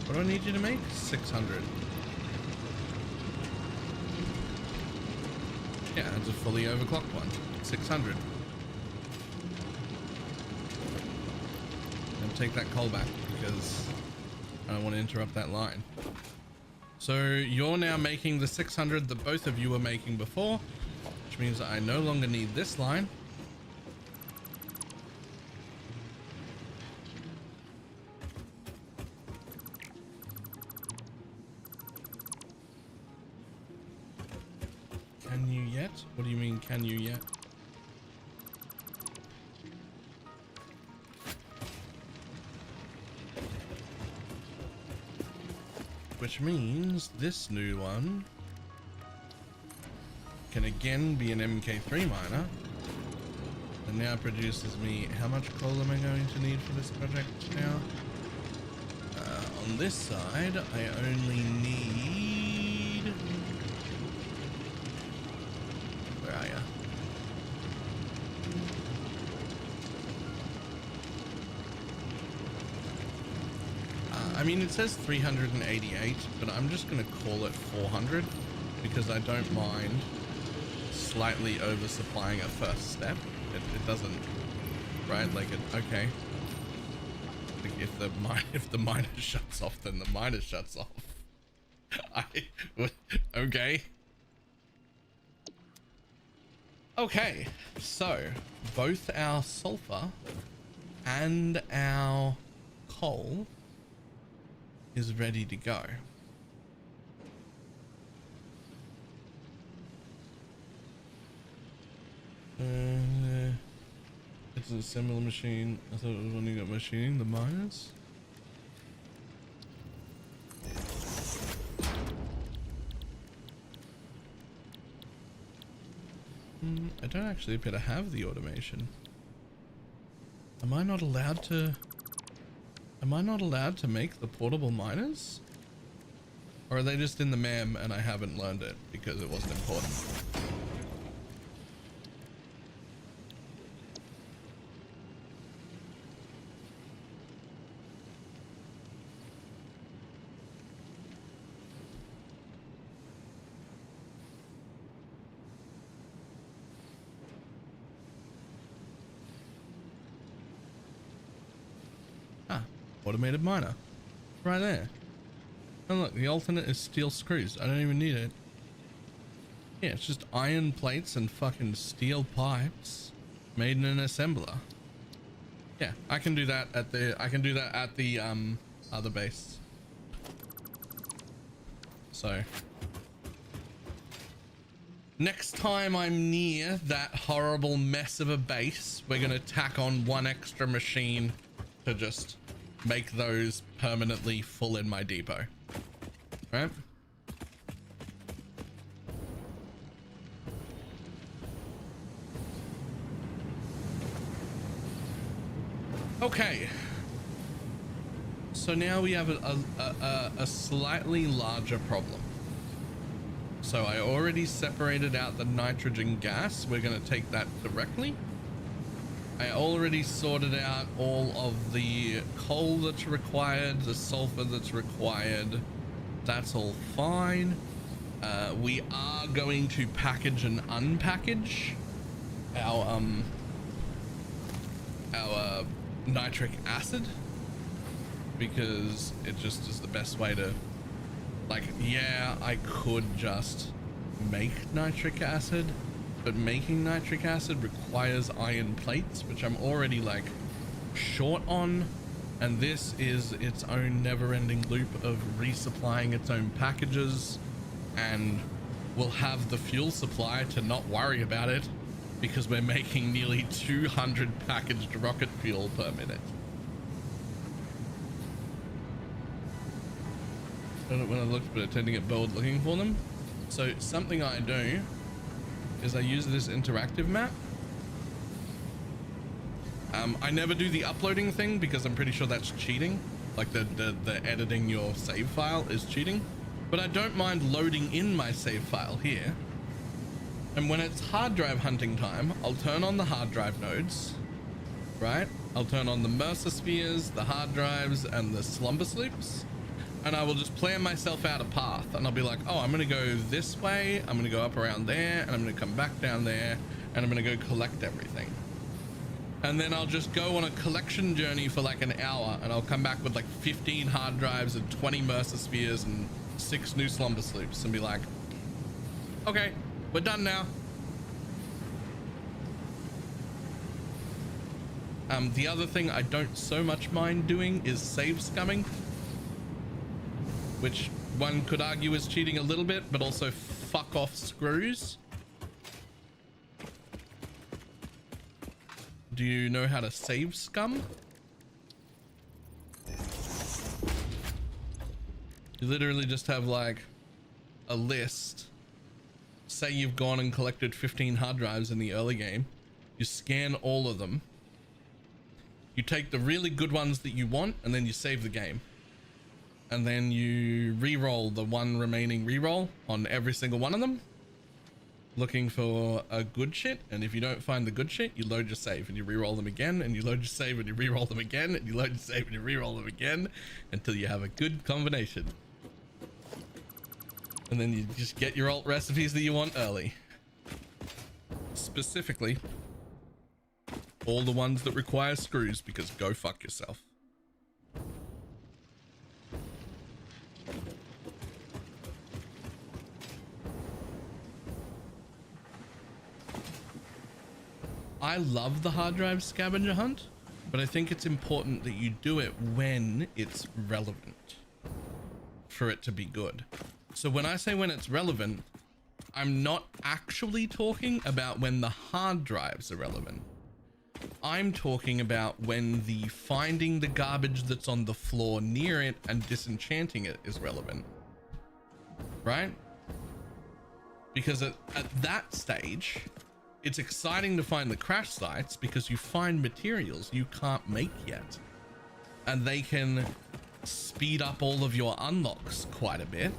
what do I need you to make? 600. Yeah, it's a fully overclocked one. 600. And take that coal back because I don't want to interrupt that line. So you're now making the 600 that both of you were making before, which means that I no longer need this line. Can you yet? What do you mean, can you yet? Which means this new one can again be an MK3 miner. And now produces me, how much coal am I going to need for this project now? On this side, I only need, where are ya? I mean, it says 388, but I'm just going to call it 400 because I don't mind slightly oversupplying a first step. It doesn't, right? Like, okay. Like if the miner shuts off, then the miner shuts off. Okay. Okay, so both our sulfur and our coal is ready to go. It's a similar machine. I thought it was when you got machining the miners. I don't actually appear to have the automation. Am I not allowed to make the portable miners? Or are they just in the MAM and I haven't learned it because it wasn't important? Automated miner right there. And look, the alternate is steel screws. I don't even need it. Yeah, it's just iron plates and fucking steel pipes made in an assembler. Yeah, I can do that at the other base. So next time I'm near that horrible mess of a base, we're gonna tack on one extra machine to just make those permanently full in my depot, right? Okay, so now we have a slightly larger problem. So I already separated out the nitrogen gas. We're going to take that directly. I already sorted out all of the coal that's required, the sulfur that's required. That's all fine. We are going to package and unpackage our nitric acid because it just is the best way to, like, yeah, I could just make nitric acid, but making nitric acid requires iron plates, which I'm already like short on, and this is its own never-ending loop of resupplying its own packages, and we'll have the fuel supply to not worry about it because we're making nearly 200 packaged rocket fuel per minute. I don't know when I looked, but I tend to get bored looking for them. So something I do is I use this interactive map. I never do the uploading thing because I'm pretty sure that's cheating. Like the editing your save file is cheating, but I don't mind loading in my save file here. And when it's hard drive hunting time, I'll turn on the hard drive nodes, right? I'll turn on the Mercer spheres, the hard drives, and the slumber sloops, and I will just plan myself out a path. And I'll be like, oh, I'm gonna go this way, I'm gonna go up around there, and I'm gonna come back down there, and I'm gonna go collect everything. And then I'll just go on a collection journey for like an hour, and I'll come back with like 15 hard drives and 20 Mercer spheres and 6 new slumber sloops and be like, okay, we're done now. The other thing I don't so much mind doing is save scumming, which one could argue is cheating a little bit, but also fuck off screws. Do you know how to save scum? You literally just have like a list. Say you've gone and collected 15 hard drives in the early game. You scan all of them. You take the really good ones that you want, and then you save the game. And then you re-roll the one remaining re-roll on every single one of them, looking for a good shit. And if you don't find the good shit, you load your save and you re-roll them again, and you load your save and you re-roll them again, and you load your save and you re-roll them again until you have a good combination. And then you just get your alt recipes that you want early. Specifically, all the ones that require screws, because go fuck yourself. I love the hard drive scavenger hunt, but I think it's important that you do it when it's relevant for it to be good. So when I say when it's relevant, I'm not actually talking about when the hard drives are relevant. I'm talking about when the finding the garbage that's on the floor near it and disenchanting it is relevant, right? Because at that stage, it's exciting to find the crash sites because you find materials you can't make yet, and they can speed up all of your unlocks quite a bit.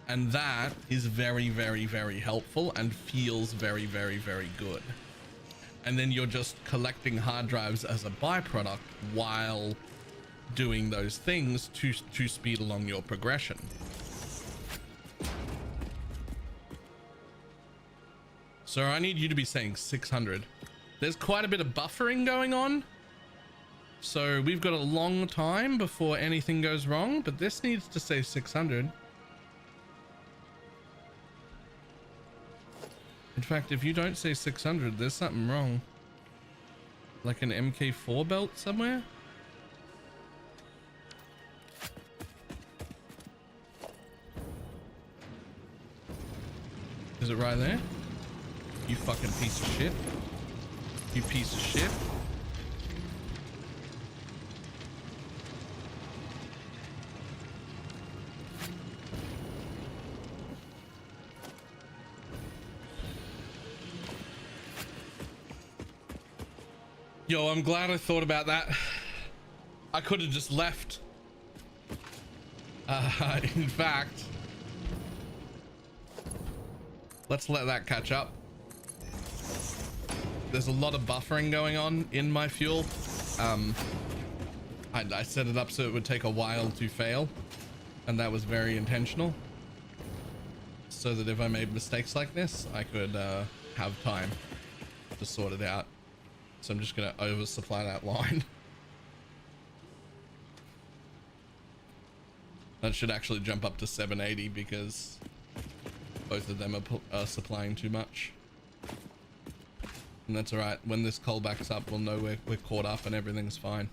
And that is very, very, very helpful and feels very, very, very good. And then you're just collecting hard drives as a byproduct while doing those things to speed along your progression. So I need you to be saying 600. There's quite a bit of buffering going on, so we've got a long time before anything goes wrong, but this needs to say 600. In fact, if you don't say 600, there's something wrong. Like an MK4 belt somewhere? Is it right there? You fucking piece of shit. You piece of shit. Yo, I'm glad I thought about that. I could have just left. In fact, let's let that catch up. There's a lot of buffering going on in my fuel. I set it up so it would take a while to fail, and that was very intentional, so that if I made mistakes like this, I could have time to sort it out. So I'm just gonna oversupply that line. That should actually jump up to 780 because both of them are supplying too much. And that's alright. When this coal backs up, we'll know we're caught up and everything's fine.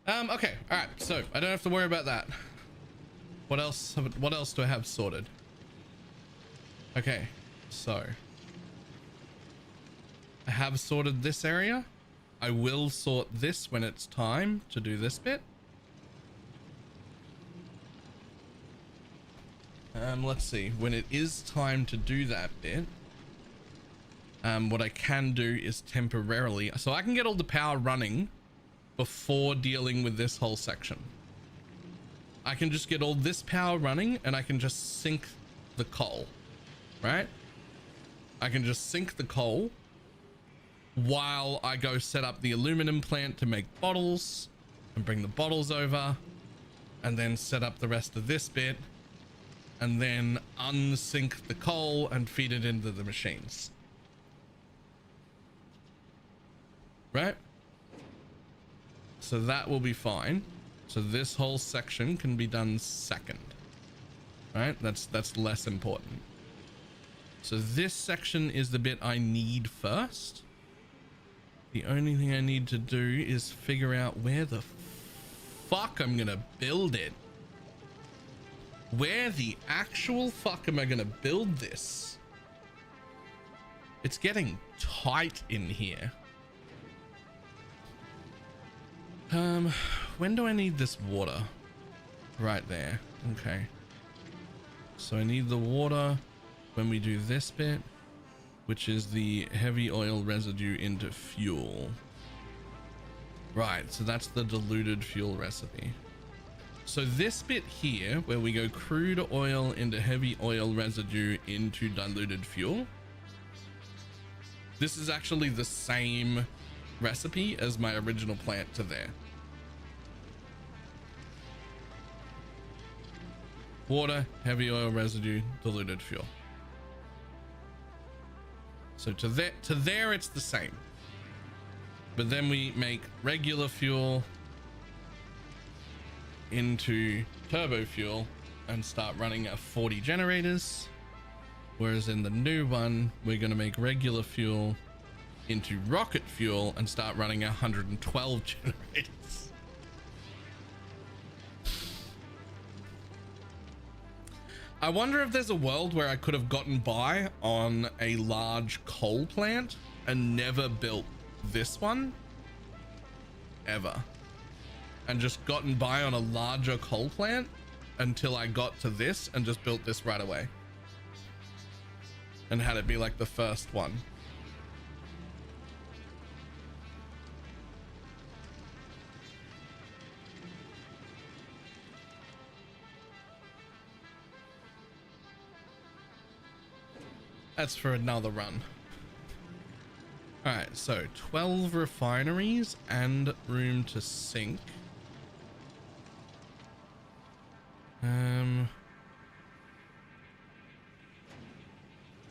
Okay, alright, so I don't have to worry about that. What else do I have sorted? Okay, so I have sorted this area. I will sort this when it's time to do this bit. Let's see, when it is time to do that bit, what I can do is temporarily, so I can get all the power running before dealing with this whole section. I can just get all this power running and I can just sink the coal, right? I can just sink the coal while I go set up the aluminum plant to make bottles and bring the bottles over, and then set up the rest of this bit, and then unsink the coal and feed it into the machines. Right? So that will be fine. So this whole section can be done second. Right? That's less important. So this section is the bit I need first. The only thing I need to do is figure out where the fuck I'm gonna build it. Where the actual fuck am I gonna build this? It's getting tight in here. When do I need this water? Right there. Okay. So I need the water when we do this bit, which is the heavy oil residue into fuel. Right, so that's the diluted fuel recipe. So this bit here, where we go crude oil into heavy oil residue into diluted fuel, this is actually the same recipe as my original plant to there. Water, heavy oil residue, diluted fuel. So to there it's the same. But then we make regular fuel into turbo fuel and start running at 40 generators. Whereas in the new one, we're going to make regular fuel into rocket fuel and start running at 112 generators. I wonder if there's a world where I could have gotten by on a large coal plant and never built this one ever, and just gotten by on a larger coal plant until I got to this and just built this right away and had it be like the first one. That's for another run. All right, so 12 refineries and room to sink.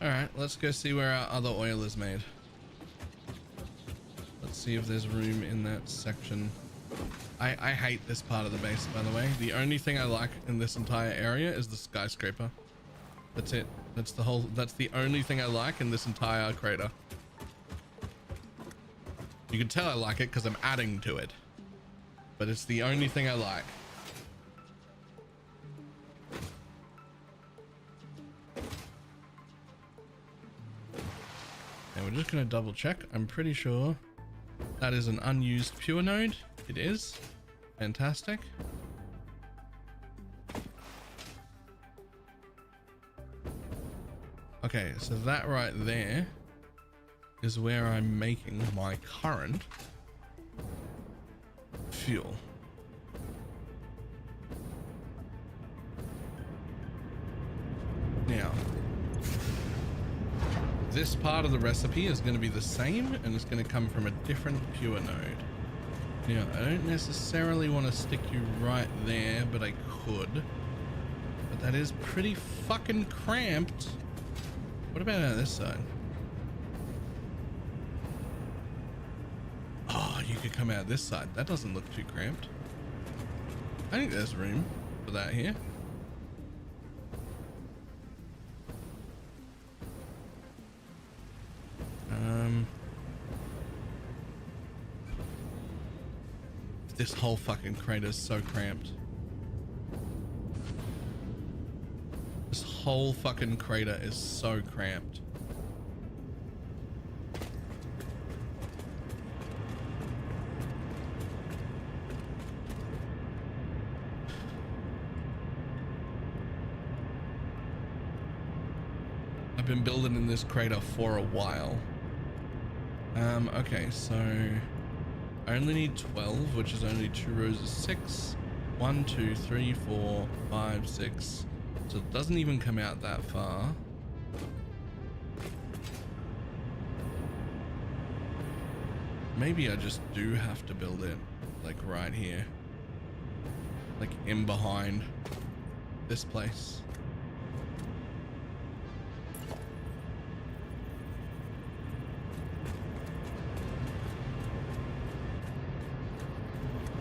All right, let's go see where our other oil is made. Let's see if there's room in that section. I hate this part of the base, by the way. The only thing I like in this entire area is the skyscraper. That's it. That's the only thing I like in this entire crater. You can tell I like it because I'm adding to it, but it's the only thing I like. And we're just going to double check. I'm pretty sure that is an unused pure node. It is. Fantastic. Okay, so that right there is where I'm making my current fuel. Now, this part of the recipe is going to be the same, and it's going to come from a different pure node. Now, I don't necessarily want to stick you right there, but I could. But that is pretty fucking cramped. What about on this side? Oh, you could come out this side. That doesn't look too cramped. I think there's room for that here. This whole fucking crater is so cramped. This whole fucking crater is so cramped. I've been building in this crater for a while. Okay, so I only need 12, which is only 2 rows of 6. 1, 2, 3, 4, 5, 6. So it doesn't even come out that far. Maybe I just do have to build it like right here. Like in behind this place.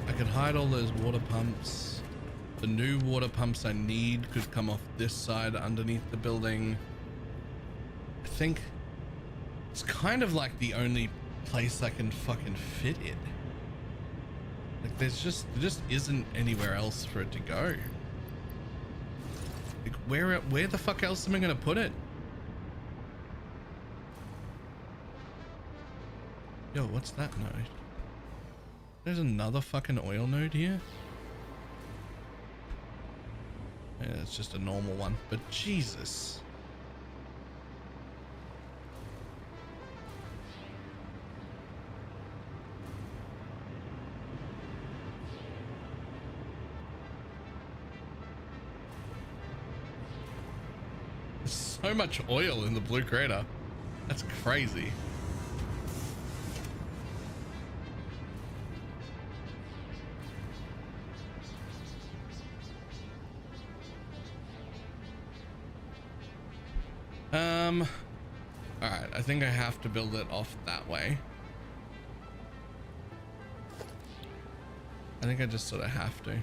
I could hide all those water pumps. The new water pumps I need could come off this side underneath the building. I think it's kind of like the only place I can fucking fit it. Like there just isn't anywhere else for it to go. Like where the fuck else am I gonna put it? Yo, what's that node? There's another fucking oil node here. Yeah, it's just a normal one, but Jesus. There's so much oil in the blue crater. That's crazy. All right, I think I have to build it off that way. I think I just sort of have to.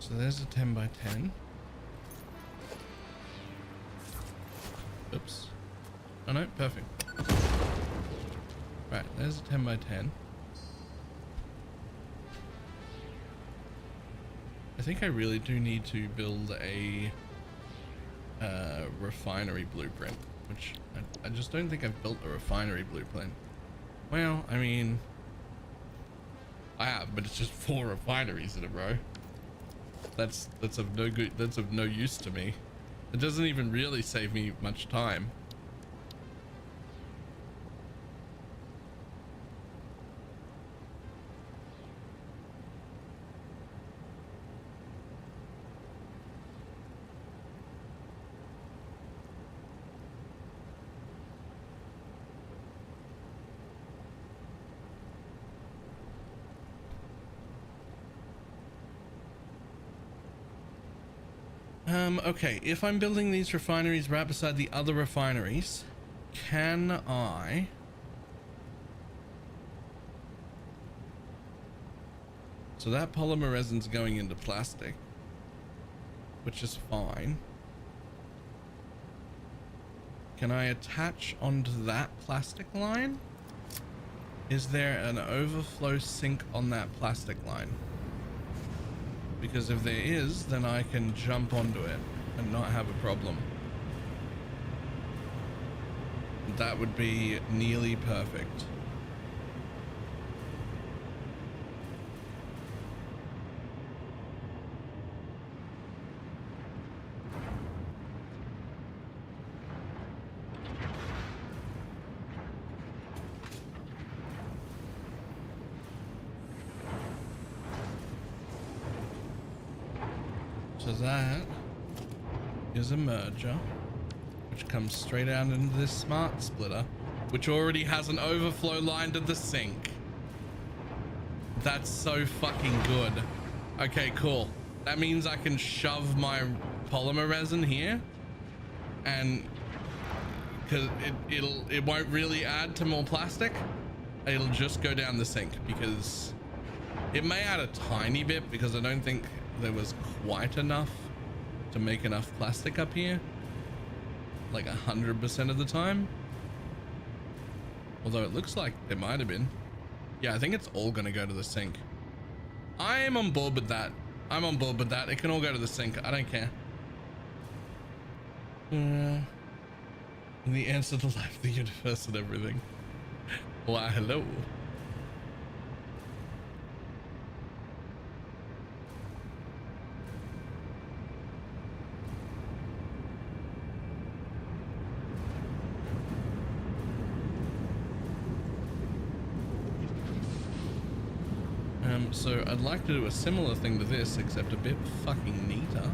So there's a 10 by 10. Oops. Oh no, perfect. Right, there's a 10 by 10. I think I really do need to build a refinery blueprint, which I just don't think I've built a refinery blueprint. Well, I mean, I have, but it's just 4 refineries in a row. That's of no good. That's of no use to me. It doesn't even really save me much time. Okay, if I'm building these refineries right beside the other refineries, can I... So that polymer resin's going into plastic, which is fine. Can I attach onto that plastic line? Is there an overflow sink on that plastic line? Because if there is, then I can jump onto it and not have a problem. That would be nearly perfect. So that is a merger, which which comes straight out into this smart splitter, which already has an overflow line to the sink. That's so fucking good. Okay, cool. That means I can shove my polymer resin here, and because it won't really add to more plastic. It'll just go down the sink, because it may add a tiny bit, because I don't think there was quite enough to make enough plastic up here, like 100% of the time. Although it looks like there might have been. Yeah, I think it's all gonna go to the sink. I am on board with that. I'm on board with that. It can all go to the sink. I don't care. The answer to life, the universe, and everything. Why, hello. So I'd like to do a similar thing to this, except a bit fucking neater.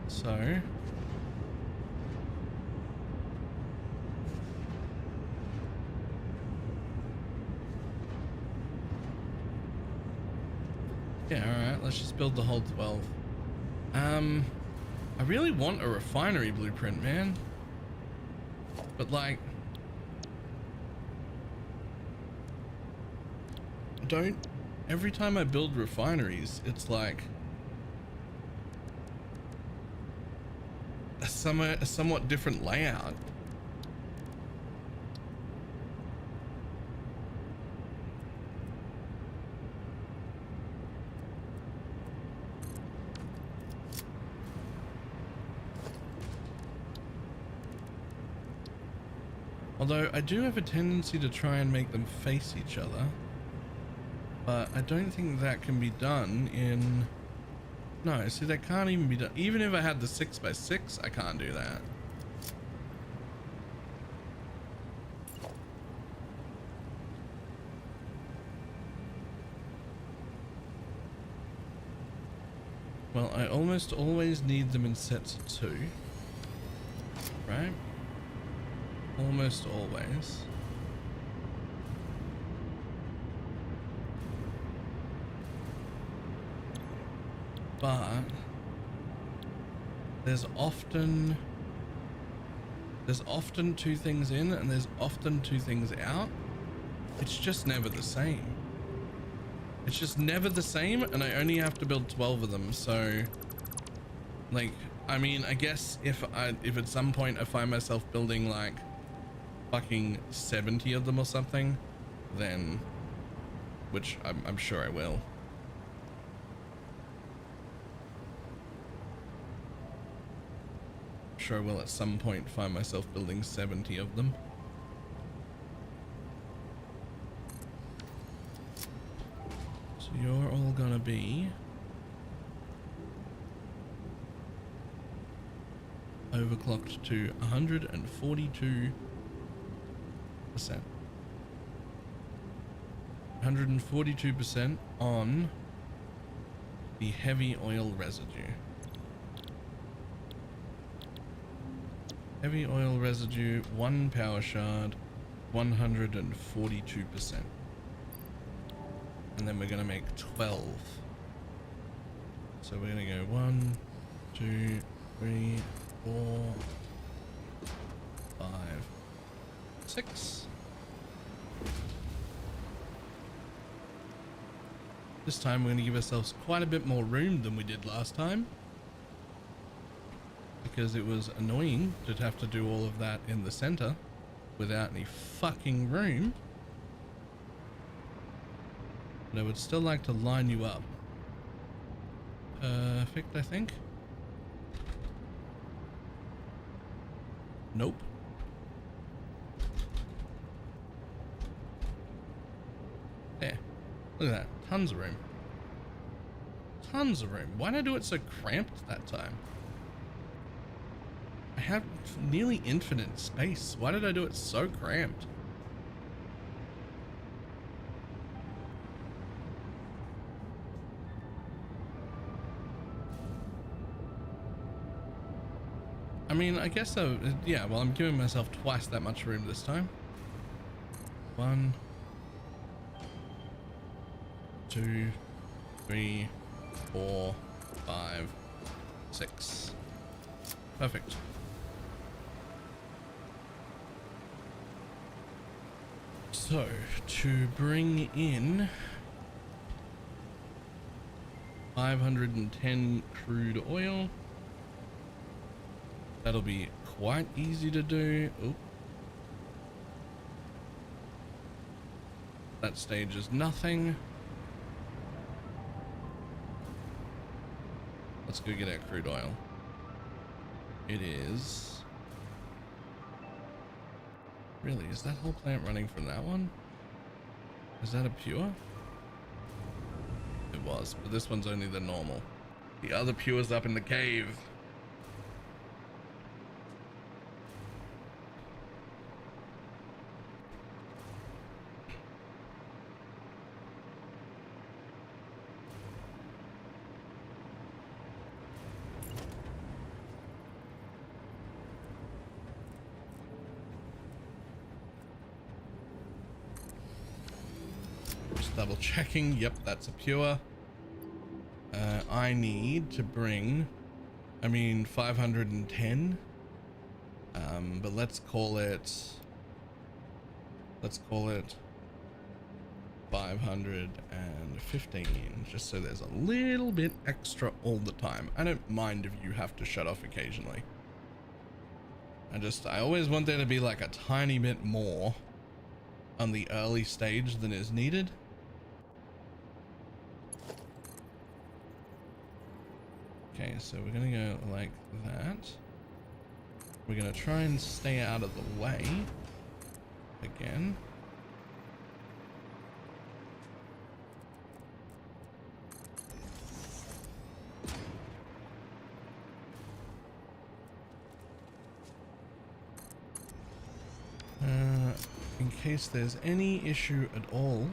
So yeah, alright, let's just build the whole 12. I really want a refinery blueprint, man. But like, every time I build refineries, it's like a somewhat different layout. Although I do have a tendency to try and make them face each other. But I don't think that can be done in... No, see, that can't even be done. Even if I had the 6x6, I can't do that. Well, I almost always need them in sets of 2. Right? Almost always. But there's often 2 things in and there's often 2 things out. It's just never the same. It's just never the same, and I only have to build 12 of them. So like, I mean, I guess if at some point I find myself building like fucking 70 of them or something, then, which I'm sure I will. Sure I will at some point find myself building 70 of them. So you're all gonna be overclocked to 142%. 142% on the heavy oil residue. Heavy oil residue, 1 power shard, 142%. And then we're gonna make 12. So we're gonna go 1, 2, 3, 4, 5, 6. This time we're gonna give ourselves quite a bit more room than we did last time, because it was annoying to have to do all of that in the center without any fucking room. But I would still like to line you up. Perfect, I think. Nope. There. Look at that. Tons of room. Tons of room. Why did I do it so cramped that time? I have nearly infinite space. Why did I do it so cramped? I mean, I guess so. Yeah, well, I'm giving myself twice that much room this time. 1, 2, 3, 4, 5, 6. Perfect. So, to bring in 510 crude oil, that'll be quite easy to do. Oop. That stage is nothing. Let's go get our crude oil. It is... Really, is that whole plant running from that one? Is that a pure? It was, but this one's only the normal. The other pure's up in the cave. Double checking. Yep, that's a pure. I need to bring, 510. But let's call it 515, just so there's a little bit extra all the time. I don't mind if you have to shut off occasionally. I always want there to be like a tiny bit more on the early stage than is needed. Okay, so we're gonna go like that. We're gonna try and stay out of the way again. In case there's any issue at all,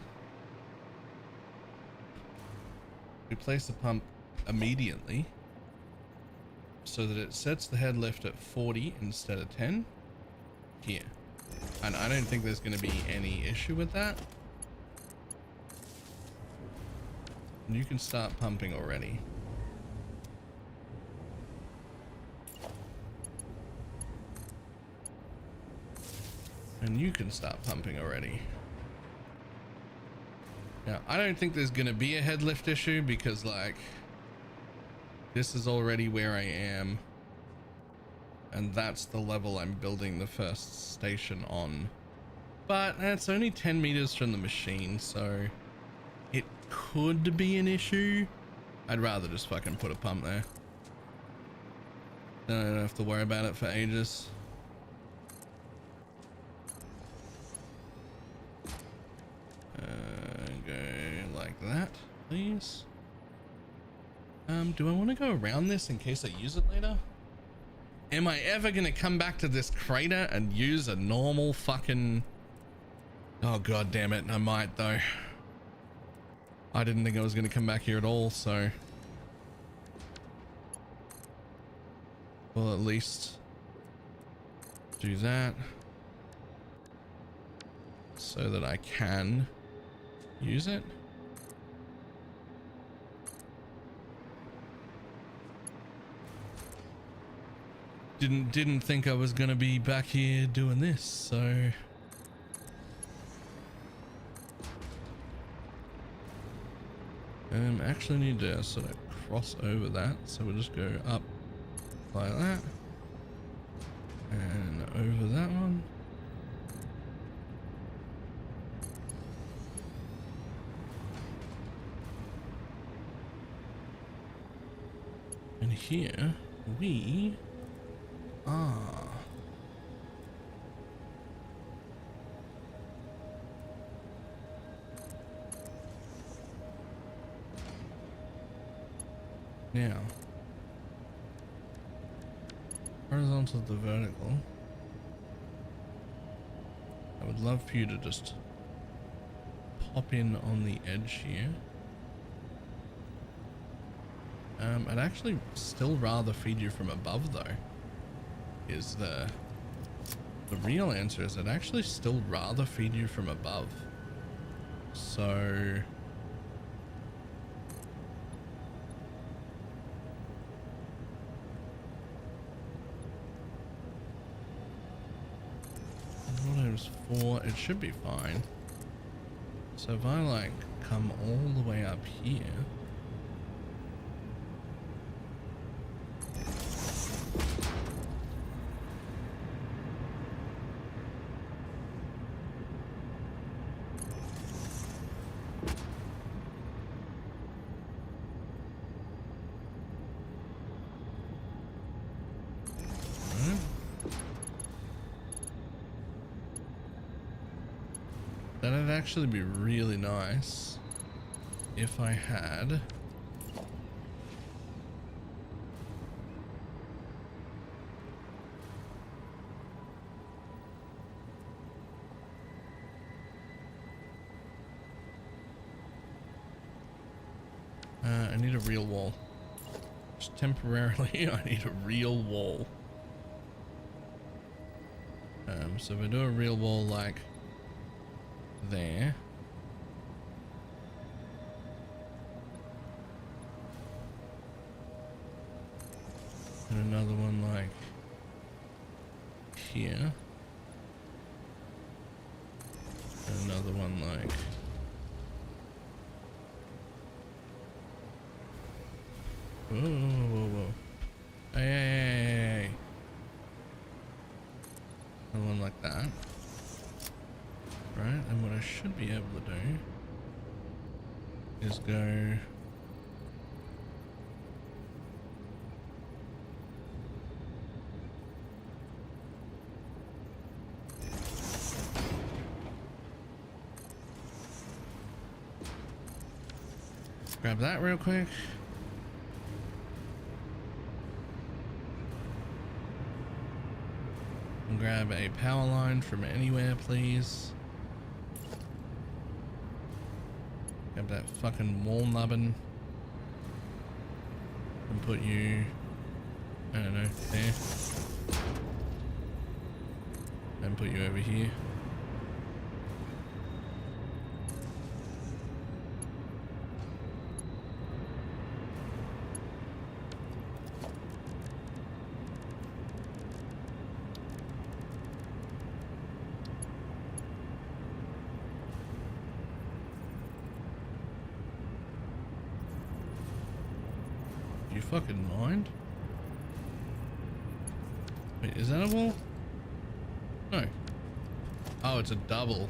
we place the pump immediately, so that it sets the head lift at 40 instead of 10 here. And I don't think there's going to be any issue with that. And you can start pumping already. And you can start pumping already. Now, I don't think there's going to be a head lift issue because, like, this is already where I am, and that's the level I'm building the first station on. But it's only 10 meters from the machine, so it could be an issue. I'd rather just fucking put a pump there. Then I don't have to worry about it for ages. Go like that, please. Do I want to go around this in case I use it later? Am I ever going to come back to this crater and use a normal fucking... Oh, god damn it. I might, though. I didn't think I was going to come back here at all, so... We'll at least do that so that I can use it. Didn't think I was gonna be back here doing this, so actually need to sort of cross over that, so we'll just go up like that and over that one. And here we are. Now, horizontal to vertical. I would love for you to just pop in on the edge here. I'd actually still rather feed you from above though. is the real answer is I'd actually still rather feed you from above. So times 4, it should be fine. So if I like come all the way up here, that'd actually be really nice if I had I need a real wall. Just temporarily, I need a real wall. So if I do a real wall like there, and another one like here, and another one like whoa, whoa, whoa, whoa. Hey, hey, hey, hey. Another one like that. Right, and what I should be able to do is go grab that real quick. And grab a power line from anywhere, please. Grab that fucking wall nubbin and put you, I don't know, there. And put you over here. You fucking mind? Wait, is that a wall? No. Oh, it's a double.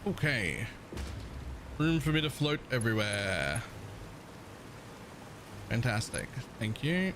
Okay. Room for me to float everywhere. Fantastic. Thank you.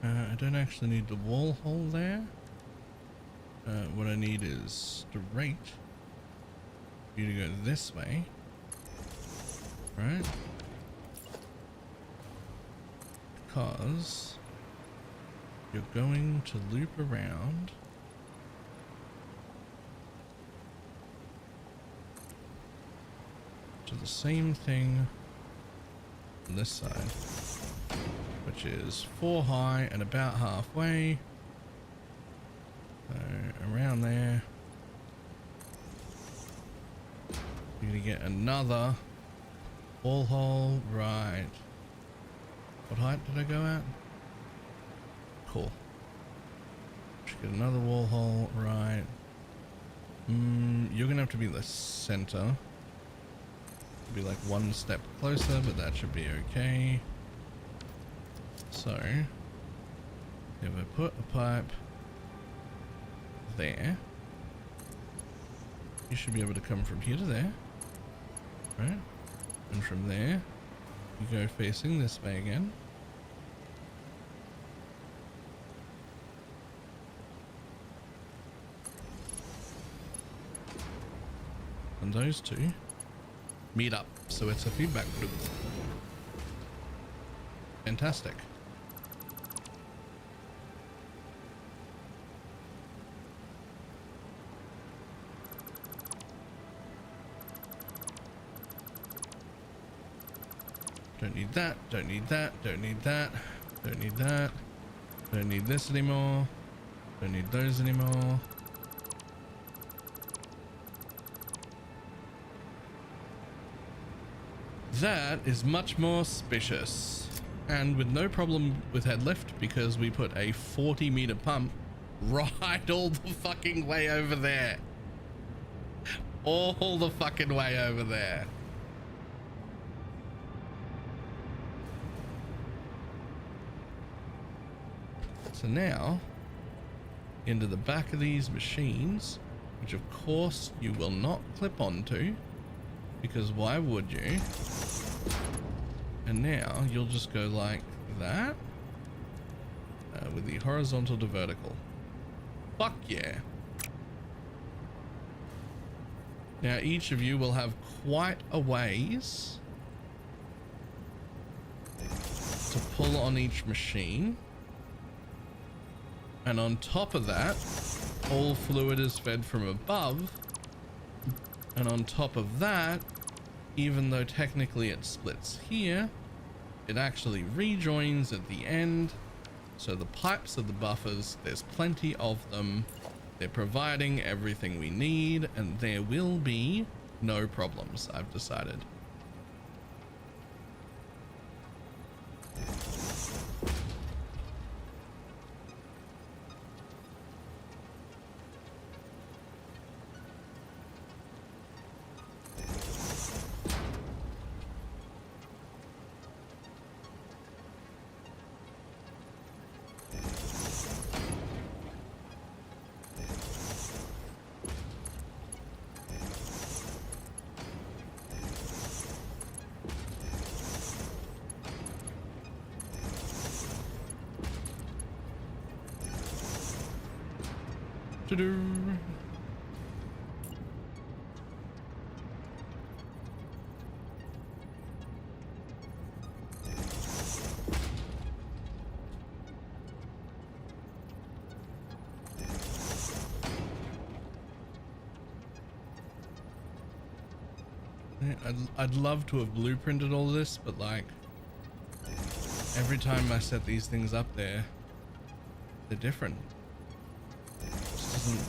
I don't actually need the wall hole there. What I need is straight for you to go this way, right? Because you're going to loop around to the same thing on this side, which is 4 high and about halfway. So around there, you're gonna get another wall hole, right? What height did I go at? Get another wall hole, right. You're gonna have to be the center. Be like one step closer, but that should be okay. So, if I put a pipe there, you should be able to come from here to there, right? And from there, you go facing this way again. And those two meet up, so it's a feedback loop. Fantastic. Don't need that, don't need that, don't need that, don't need that, don't need this anymore, don't need those anymore. That is much more spacious, and with no problem with head lift because we put a 40-meter pump right all the fucking way over there. All the fucking way over there. So now, into the back of these machines, which of course you will not clip onto, because why would you? And now you'll just go like that, with the horizontal to vertical. Fuck yeah. Now each of you will have quite a ways to pull on each machine. And on top of that, all fluid is fed from above. And on top of that, even though technically it splits here, it actually rejoins at the end. So the pipes are the buffers, there's plenty of them. They're providing everything we need, and there will be no problems, I've decided. I'd love to have blueprinted all this, but like every time I set these things up there, they're different. It just doesn't...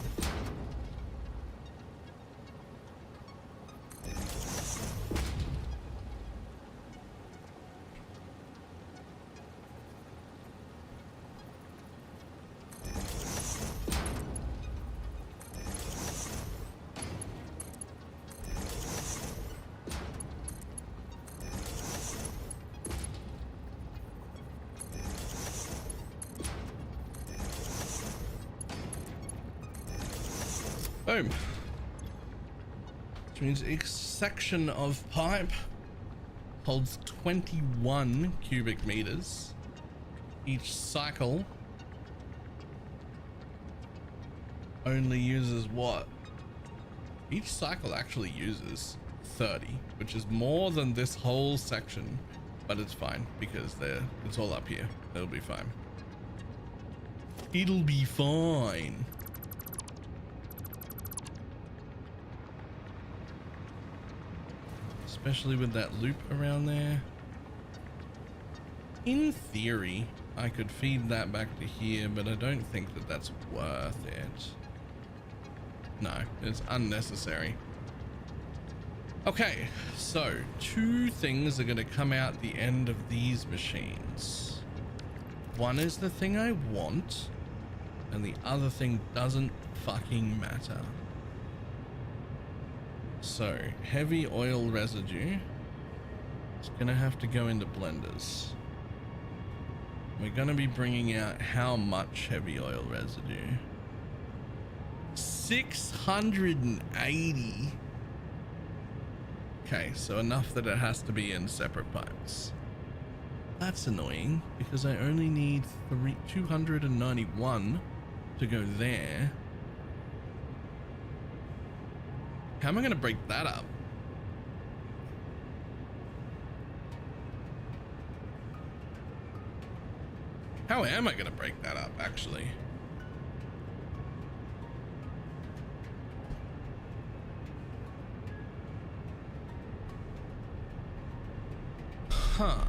Boom. Which means each section of pipe holds 21 cubic meters. Each cycle only uses what? Each cycle actually uses 30, which is more than this whole section, but it's fine because it's all up here. It'll be fine. It'll be fine. Especially with that loop around there. In theory, I could feed that back to here, but I don't think that that's worth it. No, it's unnecessary. Okay, so 2 things are going to come out the end of these machines. One is the thing I want, and the other thing doesn't fucking matter. So heavy oil residue is gonna have to go into blenders. We're gonna be bringing out how much heavy oil residue? 680. Okay, so enough that it has to be in separate pipes. That's annoying because I only need 291 to go there. How am I going to break that up? How am I going to break that up, actually? Huh.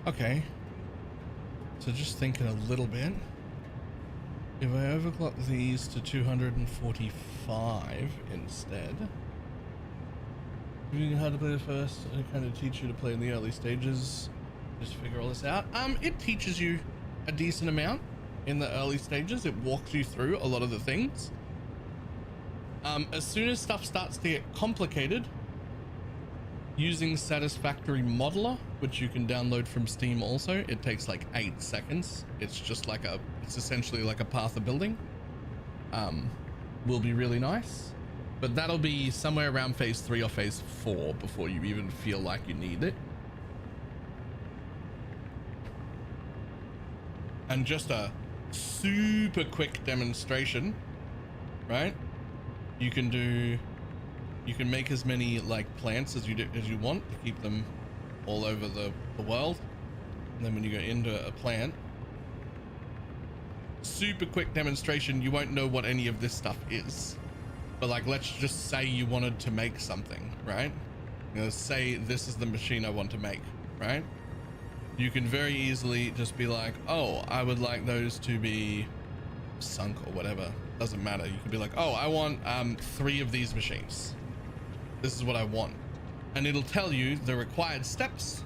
Okay. So just thinking a little bit. If I overclock these to 245 instead. You know how to play it first, I kind of teach you to play in the early stages. Just figure all this out. It teaches you a decent amount in the early stages. It walks you through a lot of the things. As soon as stuff starts to get complicated, using Satisfactory Modeler, which you can download from Steam also, it takes like 8 seconds. It's just like it's essentially like a path of building. Will be really nice. But that'll be somewhere around phase 3 or phase 4 before you even feel like you need it. And just a super quick demonstration, right? You can make as many like plants as you want to keep them all over the world. And then when you go into a plant, super quick demonstration, you won't know what any of this stuff is. But like, let's just say you wanted to make something, right? You know, say this is the machine I want to make, right? You can very easily just be like, oh, I would like those to be sunk or whatever. Doesn't matter. You could be like, oh, I want 3 of these machines. This is what I want. And it'll tell you the required steps.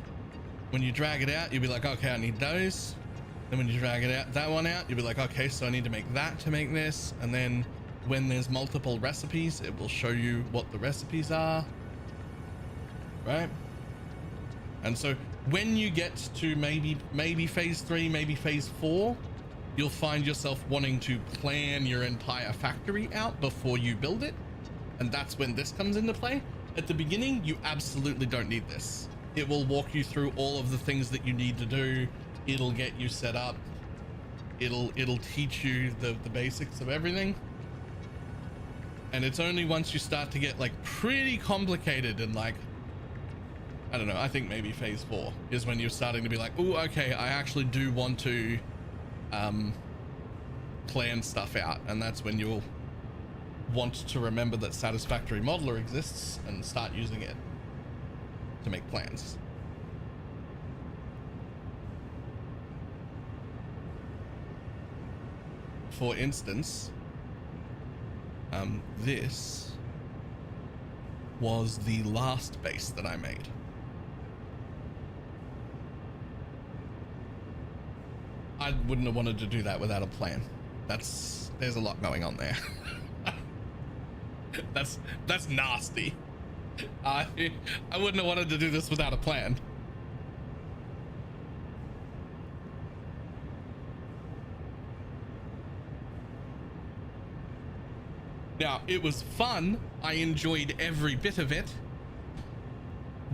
When you drag it out, you'll be like, okay, I need those. Then when you drag it out, that one out, you'll be like, okay, so I need to make that to make this. And then when there's multiple recipes, it will show you what the recipes are, right? And so when you get to maybe phase 3, maybe phase 4, you'll find yourself wanting to plan your entire factory out before you build it. And that's when this comes into play. At the beginning, you absolutely don't need this. It will walk you through all of the things that you need to do. It'll get you set up. It'll teach you the basics of everything. And it's only once you start to get like pretty complicated and like, I don't know, I think maybe phase 4 is when you're starting to be like, oh, okay, I actually do want to plan stuff out. And that's when you'll want to remember that Satisfactory Modeler exists and start using it to make plans. For instance, this was the last base that I made. I wouldn't have wanted to do that without a plan. There's a lot going on there. That's nasty. I wouldn't have wanted to do this without a plan. Now, it was fun. I enjoyed every bit of it,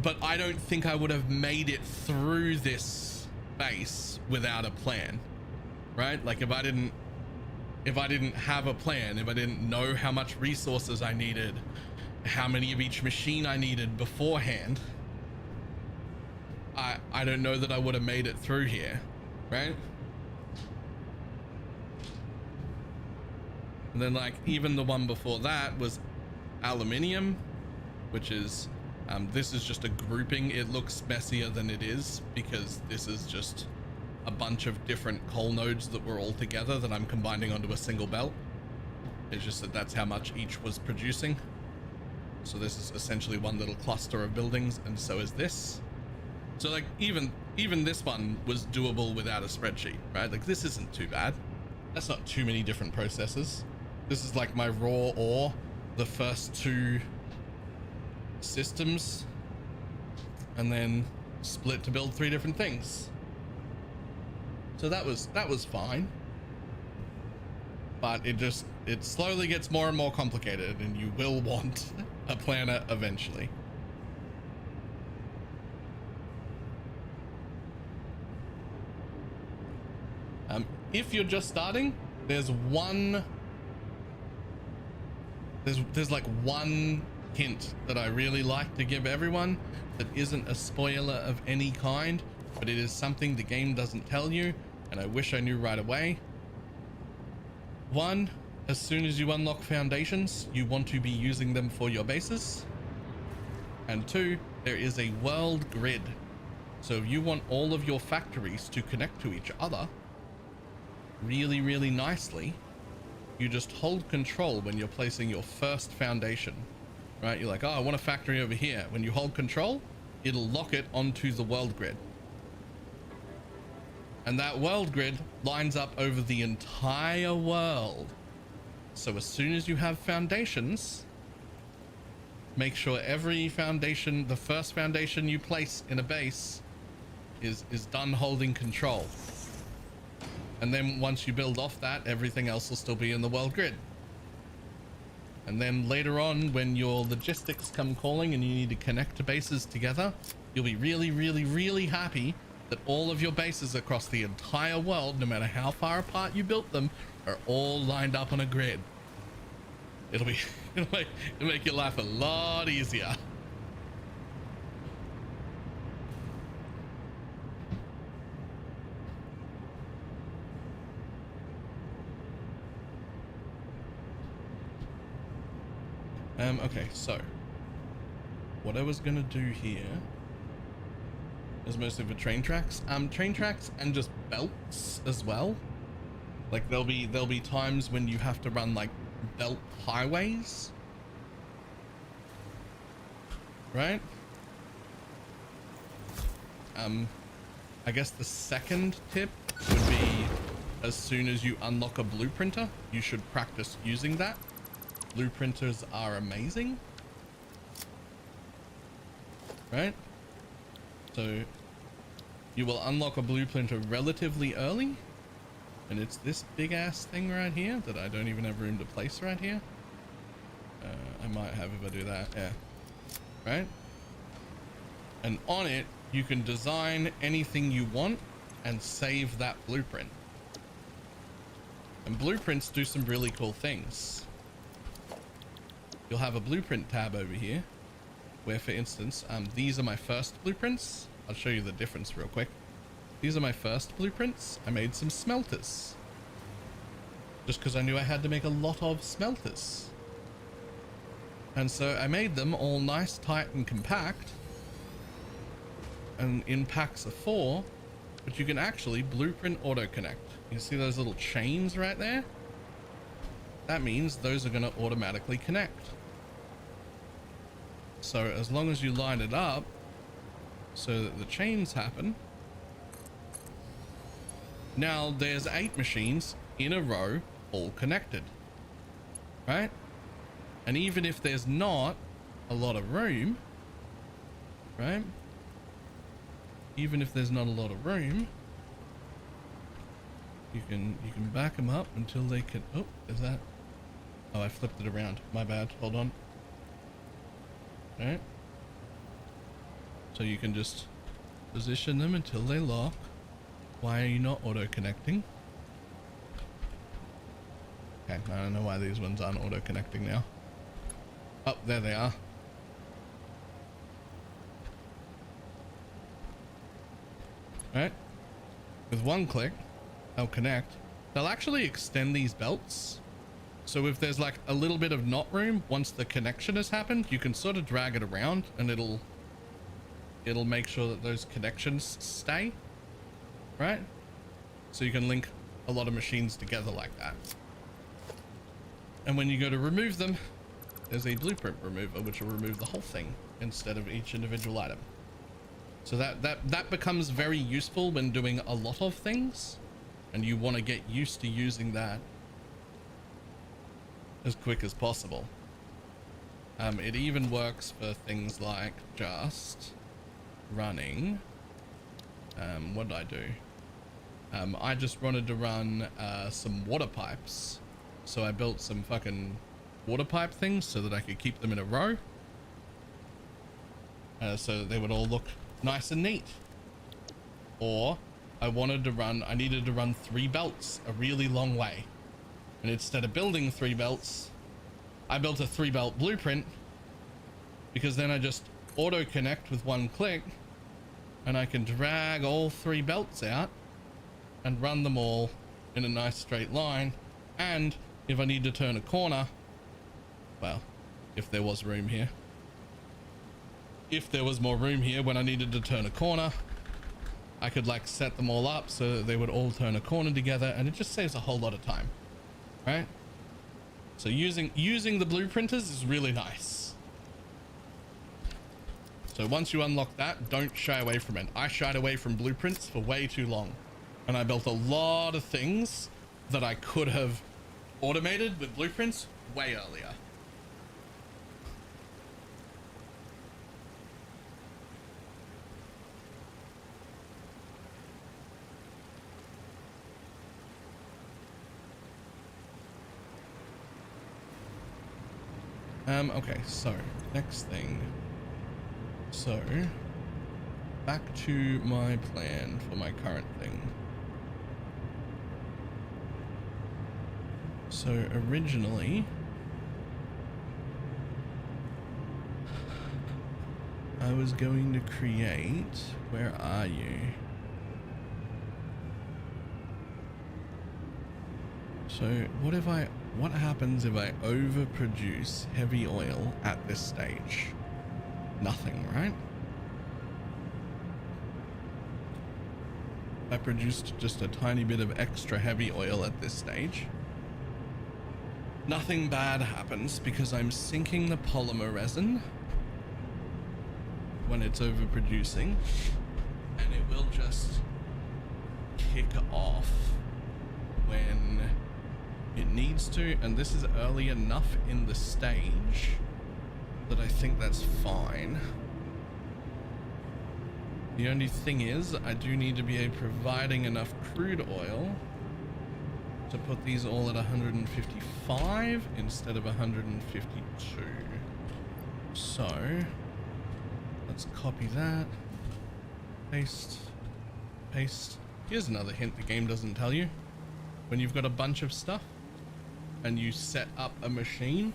but I don't think I would have made it through this base without a plan, right? Like if I didn't have a plan, if I didn't know how much resources I needed, how many of each machine I needed beforehand, I don't know that I would have made it through here, right? And then like even the one before that was aluminium, which is this is just a grouping. It looks messier than it is because this is just a bunch of different coal nodes that were all together that I'm combining onto a single belt. It's just that that's how much each was producing. So this is essentially one little cluster of buildings, and so is this. So like even this one was doable without a spreadsheet, right? Like this isn't too bad. That's not too many different processes. This is like my raw ore, the first two systems, and then split to build 3 different things. So that was fine. But it slowly gets more and more complicated, and you will want a planner eventually. If you're just starting, there's like one hint that I really like to give everyone that isn't a spoiler of any kind, but it is something the game doesn't tell you, and I wish I knew right away. 1, as soon as you unlock foundations, you want to be using them for your bases. And 2, there is a world grid. So if you want all of your factories to connect to each other really, really nicely, you just hold control when you're placing your first foundation, right? You're like, oh, I want a factory over here. When you hold control, it'll lock it onto the world grid. And that world grid lines up over the entire world. So as soon as you have foundations, make sure every foundation, the first foundation you place in a base is done holding control. And then once you build off that, everything else will still be in the world grid. And then later on, when your logistics come calling and you need to connect to bases together, you'll be really, really, really happy that all of your bases across the entire world, no matter how far apart you built them, are all lined up on a grid. It'll make your life a lot easier. Okay, so what I was gonna do here is mostly for train tracks and just belts as well. Like there'll be times when you have to run like belt highways, right? I guess the second tip would be, as soon as you unlock a blueprinter, you should practice using that. Blueprinters are amazing, right? So you will unlock a blueprinter relatively early, and it's this big ass thing right here that I don't even have room to place right here. I might have if I do that, yeah, right? And on it you can design anything you want and save that blueprint. And blueprints do some really cool things. You'll have a blueprint tab over here where, for instance, these are my first blueprints. I'll show you the difference real quick. These are my first blueprints. I made some smelters just because I knew I had to make a lot of smelters. And so I made them all nice, tight and compact and in packs of 4, but you can actually blueprint auto connect. You see those little chains right there? That means those are going to automatically connect. So as long as you line it up so that the chains happen. Now there's 8 machines in a row, all connected, right? And even if there's not a lot of room, right? Even if there's not a lot of room, you can back them up until they can. Oh, is that? Oh, I flipped it around. My bad. Hold on. All right. So you can just position them until they lock. Why are you not auto connecting? Okay, I don't know why these ones aren't auto connecting now. Oh, there they are. All right. With one click, they'll connect. They'll actually extend these belts So if there's like a little bit of knot room, once the connection has happened, you can sort of drag it around and it'll make sure that those connections stay, right? So you can link a lot of machines together like that. And when you go to remove them, there's a blueprint remover, which will remove the whole thing instead of each individual item. So that becomes very useful when doing a lot of things, and you want to get used to using that as quick as possible. It even works for things like just running. What did I do? I just wanted to run some water pipes, so I built some fucking water pipe things so that I could keep them in a row, so that they would all look nice and neat. Or I needed to run 3 belts a really long way, and instead of building 3 belts, I built a 3-belt blueprint, because then I just auto connect with 1 click and I can drag all 3 belts out and run them all in a nice straight line. And if I need to turn a corner, well, if there was room here, if there was more room here when I needed to turn a corner, I could like set them all up so that they would all turn a corner together, and it just saves a whole lot of time, right? So using the blueprinters is really nice. So once you unlock that, don't shy away from it. I shied away from blueprints for way too long, and I built a lot of things that I could have automated with blueprints way earlier. Okay, so next thing. So back to my plan for my current thing. So originally I was going to create, where are you? So what happens if I overproduce heavy oil at this stage? Nothing, right? I produced just a tiny bit of extra heavy oil at this stage. Nothing bad happens because I'm sinking the polymer resin when it's overproducing, and it will just kick off when it needs to, and this is early enough in the stage that I think that's fine. The only thing is, I do need to be providing enough crude oil to put these all at 155 instead of 152. So let's copy that, paste, paste. Here's another hint the game doesn't tell you. When you've got a bunch of stuff and you set up a machine,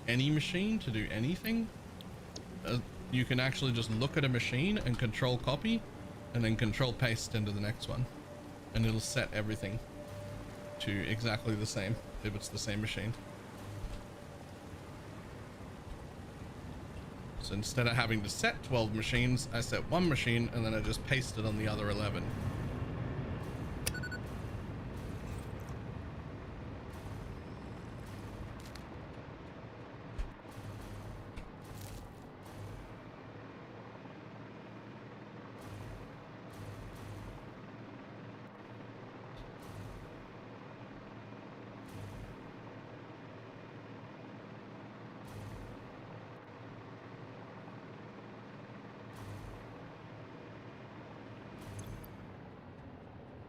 any machine, to do anything, you can actually just look at a machine and control copy and then control paste into the next one, and it'll set everything to exactly the same if it's the same machine. So instead of having to set 12 machines, I set 1 machine and then I just paste it on the other 11.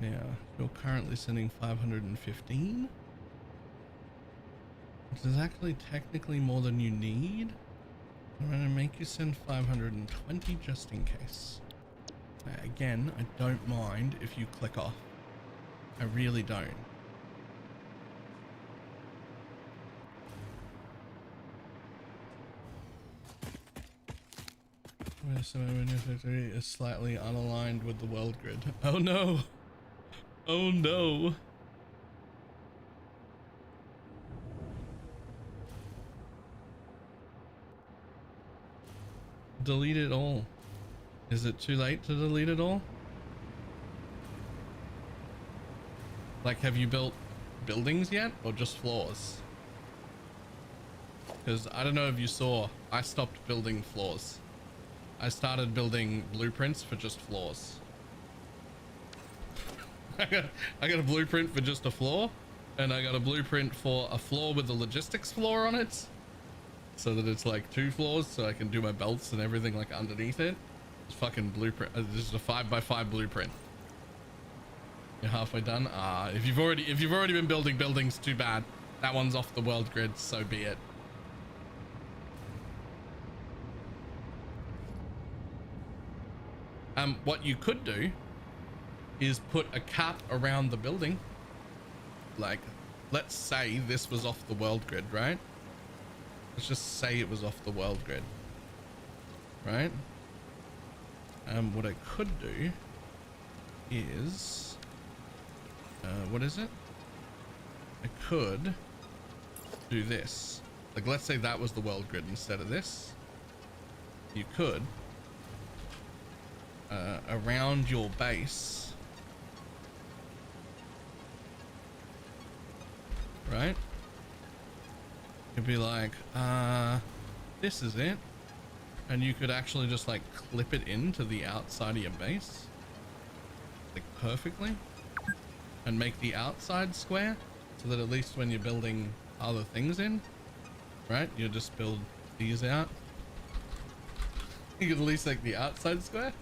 Now, you're currently sending 515, which is actually technically more than you need. I'm going to make you send 520 just in case. Now, again, I don't mind if you click off. I really don't. Is slightly unaligned with the world grid. Oh no! Oh no! delete it all? Is it too late to delete it all? Like, have you built buildings yet or just floors? Because I don't know if you saw, I stopped building floors. I started building blueprints for just floors. I got a blueprint for just a floor, and I got a blueprint for a floor with the logistics floor on it, so that it's like 2 floors, so I can do my belts and everything like underneath it. It's fucking blueprint. This is a 5x5 blueprint. You're halfway done. If you've already been building buildings, too bad. That one's off the world grid. So be it. What you could do is put a cap around the building. Like, let's say this was off the world grid, right? Let's just say it was off the world grid, right? What I could do is, what is it? I could do this. Like, let's say that was the world grid instead of this. You could, around your base, right? You'd be like, this is it. And you could actually just like clip it into the outside of your base, like perfectly, and make the outside square, so that at least when you're building other things in, right, you just build these out. You could at least make the outside square.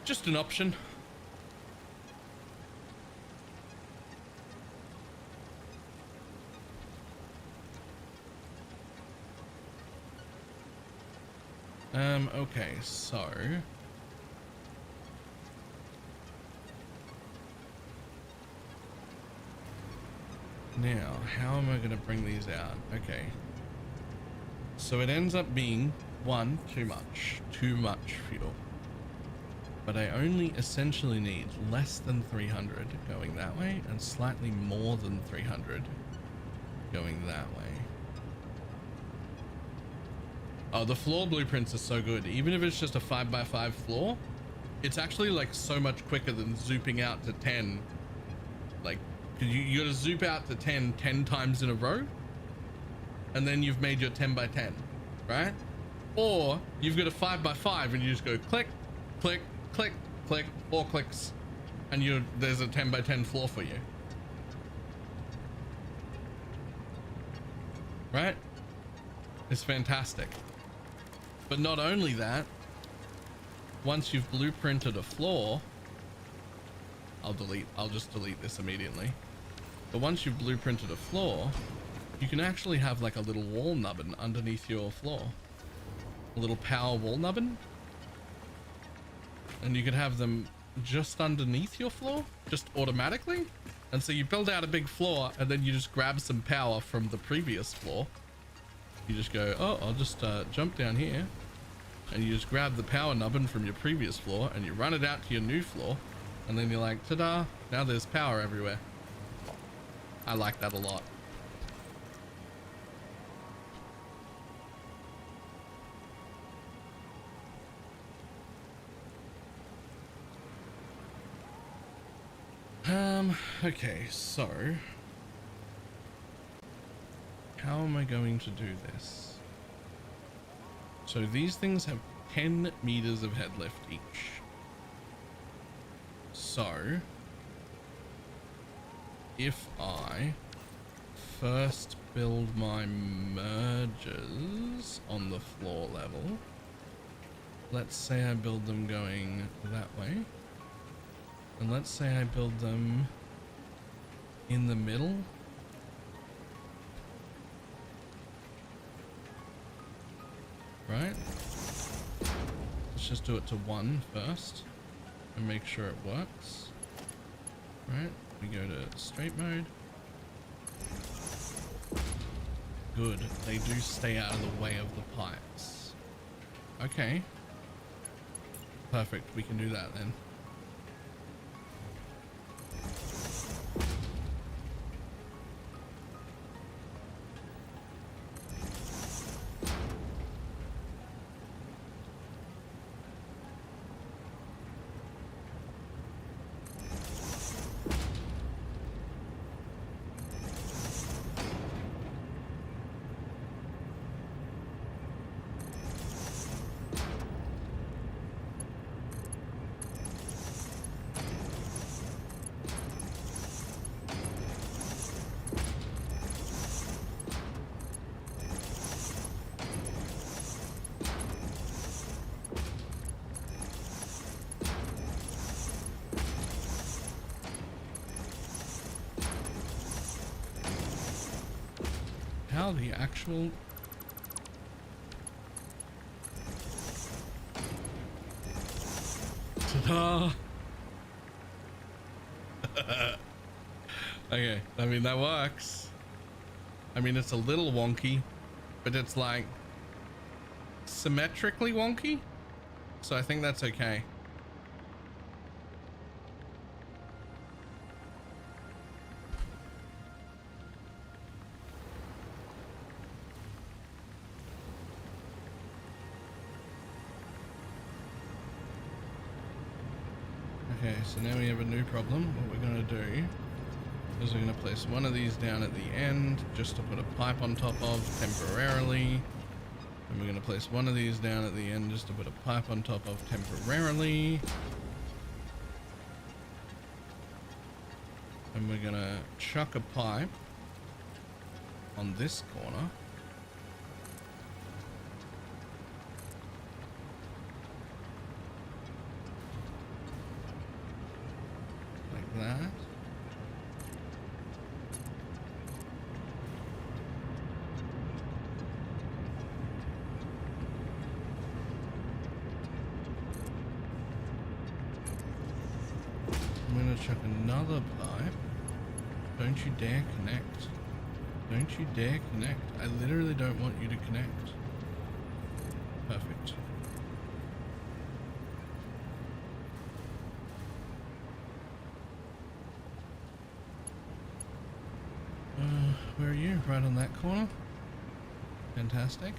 Just an option. Okay, so now how am I going to bring these out? Okay, so it ends up being too much fuel, but I only essentially need less than 300 going that way and slightly more than 300 going that way. Oh, the floor blueprints are so good. Even if it's just a 5x5 floor, it's actually like so much quicker than zooping out to 10. Like, you gotta zoop out to 10 times in a row, and then you've made your 10x10, right? Or you've got a 5x5 and you just go click, click, click, click, 4 clicks, and there's a 10x10 floor for you. Right? It's fantastic. But not only that, once you've blueprinted a floor, I'll just delete this immediately. But once you've blueprinted a floor, you can actually have like a little wall nubbin underneath your floor. A little power wall nubbin. And you can have them just underneath your floor, just automatically. And so you build out a big floor, and then you just grab some power from the previous floor. You just go, oh, I'll just jump down here, and you just grab the power nubbin from your previous floor and you run it out to your new floor, and then you're like, ta-da, now there's power everywhere. I like that a lot. Okay, so how am I going to do this? So these things have 10 meters of head lift each. So if I first build my mergers on the floor level, let's say I build them going that way, and let's say I build them in the middle. Right? Let's just do it to 1 first and make sure it works. Right? We go to straight mode. Good. They do stay out of the way of the pipes. Okay. Perfect. We can do that then. wow, the actual... Ta-da! Okay, I mean, that works. I mean, it's a little wonky, but it's like symmetrically wonky. So I think that's okay. Okay, so now we have a new problem. What we're going to do is we're going to place one of these down at the end just to put a pipe on top of temporarily. And we're going to place one of these down at the end just to put a pipe on top of temporarily. And we're going to chuck a pipe on this corner. Like that. I'm gonna chuck another pipe. Don't you dare connect. Don't you dare connect. I literally don't want you to connect. Perfect. Where are you? Right on that corner. Fantastic.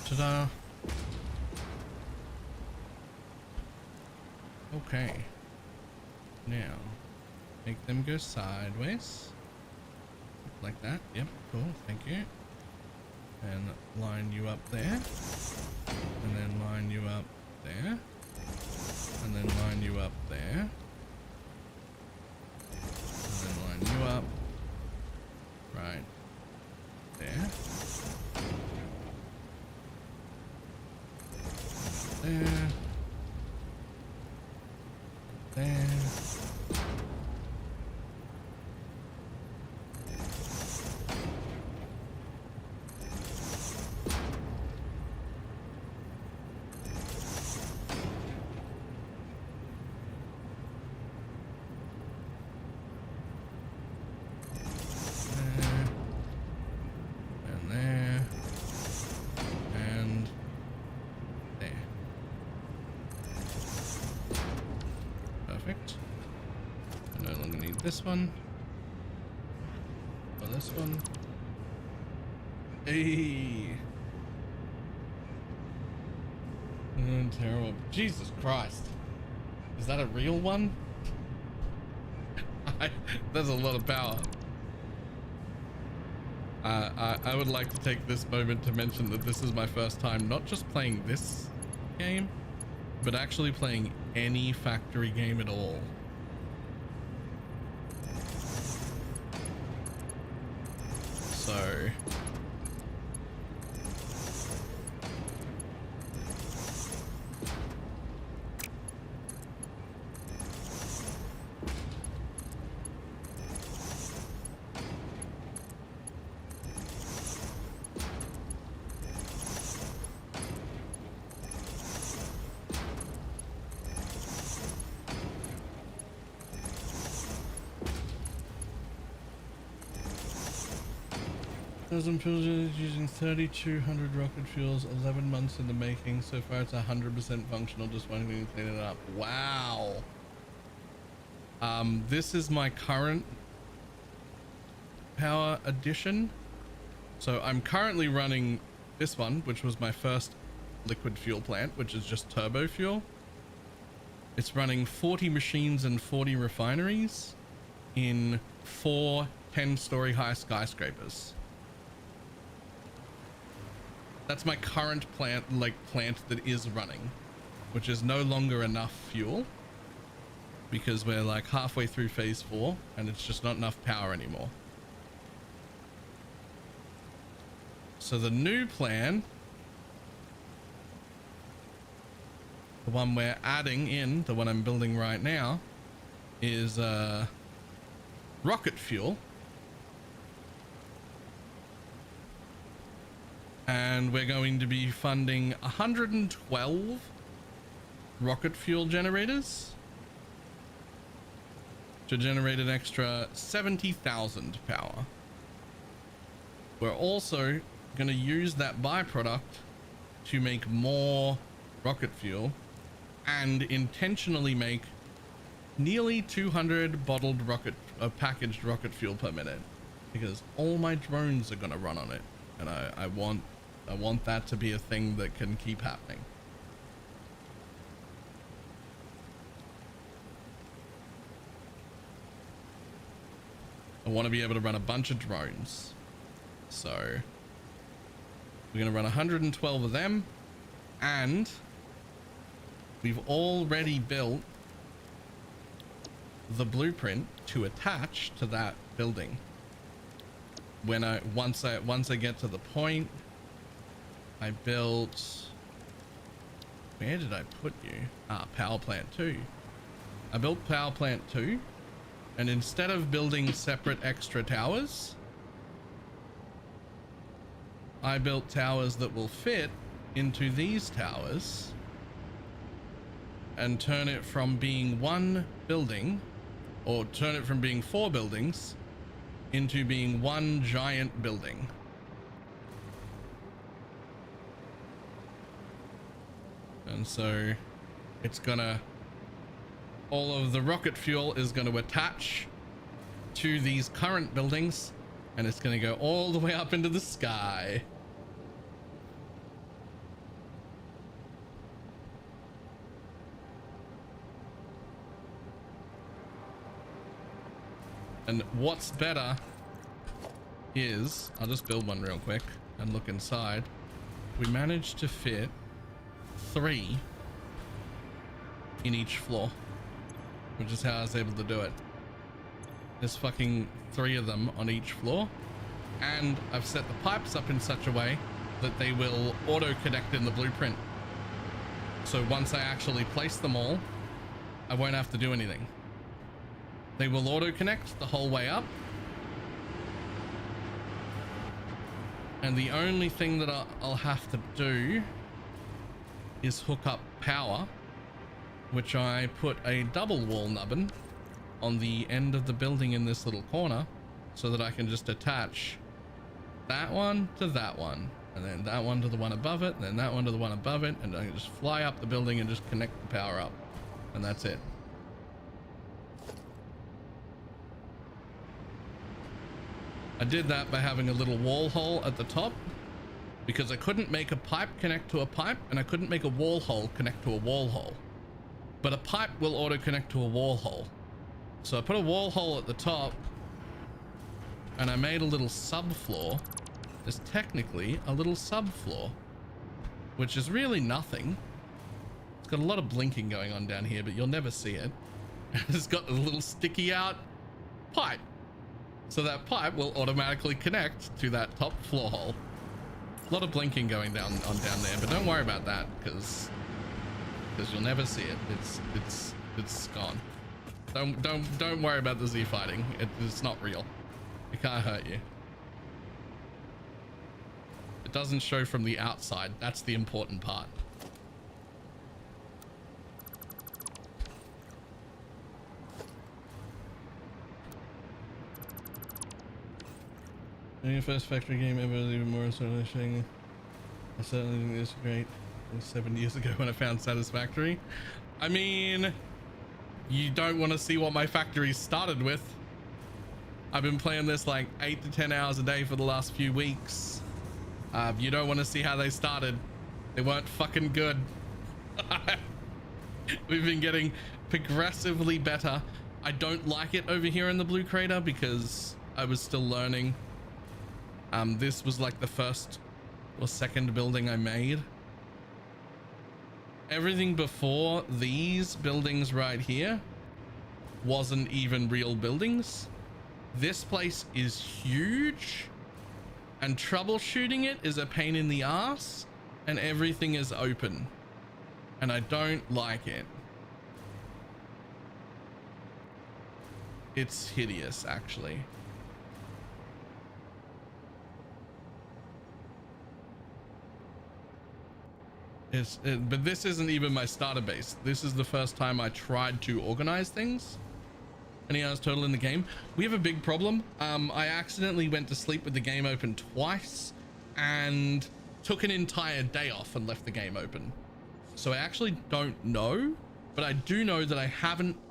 Ta-da. Okay. Now, make them go sideways. Like that. Yep, cool. Thank you. And line you up there. And then line you up there. And then line you up there. And then line you up right there. There. There. This one or this one. Hey, terrible. Jesus Christ, is that a real one? That's a lot of power. I would like to take this moment to mention that this is my first time not just playing this game, but actually playing any factory game at all. So Dozen fuels using 3,200 rocket fuels, 11 months in the making. So far it's 100% functional, just wanting to clean it up. Wow. This is my current power addition. So I'm currently running this one, which was my first liquid fuel plant, which is just turbo fuel. It's running 40 machines and 40 refineries in 4 10-story high skyscrapers. That's my current plant that is running, which is no longer enough fuel. because we're like halfway through phase 4 and it's just not enough power anymore. So the new plan, the one we're adding in, the one I'm building right now, is rocket fuel. And we're going to be funding 112 rocket fuel generators to generate an extra 70,000 power. We're also going to use that byproduct to make more rocket fuel and intentionally make nearly 200 bottled packaged rocket fuel per minute, because all my drones are going to run on it, and I want that to be a thing that can keep happening. I want to be able to run a bunch of drones, so we're going to run 112 of them, and we've already built the blueprint to attach to that building. When once I get to the point, I built, where did I put you? Power plant 2. I built power plant 2, and instead of building separate extra towers, I built towers that will fit into these towers and turn it from being one building, or turn it from being 4 buildings into being one giant building. And so it's gonna, all of the rocket fuel is going to attach to these current buildings, and it's going to go all the way up into the sky. And what's better is, I'll just build one real quick and look inside. We managed to fit 3 in each floor, which is how I was able to do it. There's fucking 3 of them on each floor, and I've set the pipes up in such a way that they will auto connect in the blueprint. So once I actually place them all, I won't have to do anything. They will auto connect the whole way up, and the only thing that I'll have to do is hook up power, which I put a double wall nubbin on the end of the building in this little corner, so that I can just attach that one to that one, and then that one to the one above it, and then that one to the one above it, and I can just fly up the building and just connect the power up, and that's it. I did that by having a little wall hole at the top, because I couldn't make a pipe connect to a pipe, and I couldn't make a wall hole connect to a wall hole. But a pipe will auto connect to a wall hole. So I put a wall hole at the top, and I made a little subfloor. There's technically a little subfloor, which is really nothing. It's got a lot of blinking going on down here, but you'll never see it. It's got a little sticky out pipe. So that pipe will automatically connect to that top floor hole. A lot of blinking going down there, but don't worry about that, because you'll never see it. It's gone. Don't worry about the Z fighting. It's not real. It can't hurt you. It doesn't show from the outside. That's the important part. Your first factory game ever is even more astonishing. I certainly think this is great. It was 7 years ago when I found Satisfactory. I mean, you don't want to see what my factory started with. I've been playing this like 8 to 10 hours a day for the last few weeks. You don't want to see how they started. They weren't fucking good. We've been getting progressively better. I don't like it over here in the Blue Crater because I was still learning. This was like the first or second building I made. Everything before these buildings right here wasn't even real buildings. This place is huge, and troubleshooting it is a pain in the ass, and everything is open, and I don't like it. It's hideous, actually. But this isn't even my starter base. This is the first time I tried to organize things. Any hours total in the game? We have a big problem. I accidentally went to sleep with the game open twice and took an entire day off and left the game open. So I actually don't know, but I do know that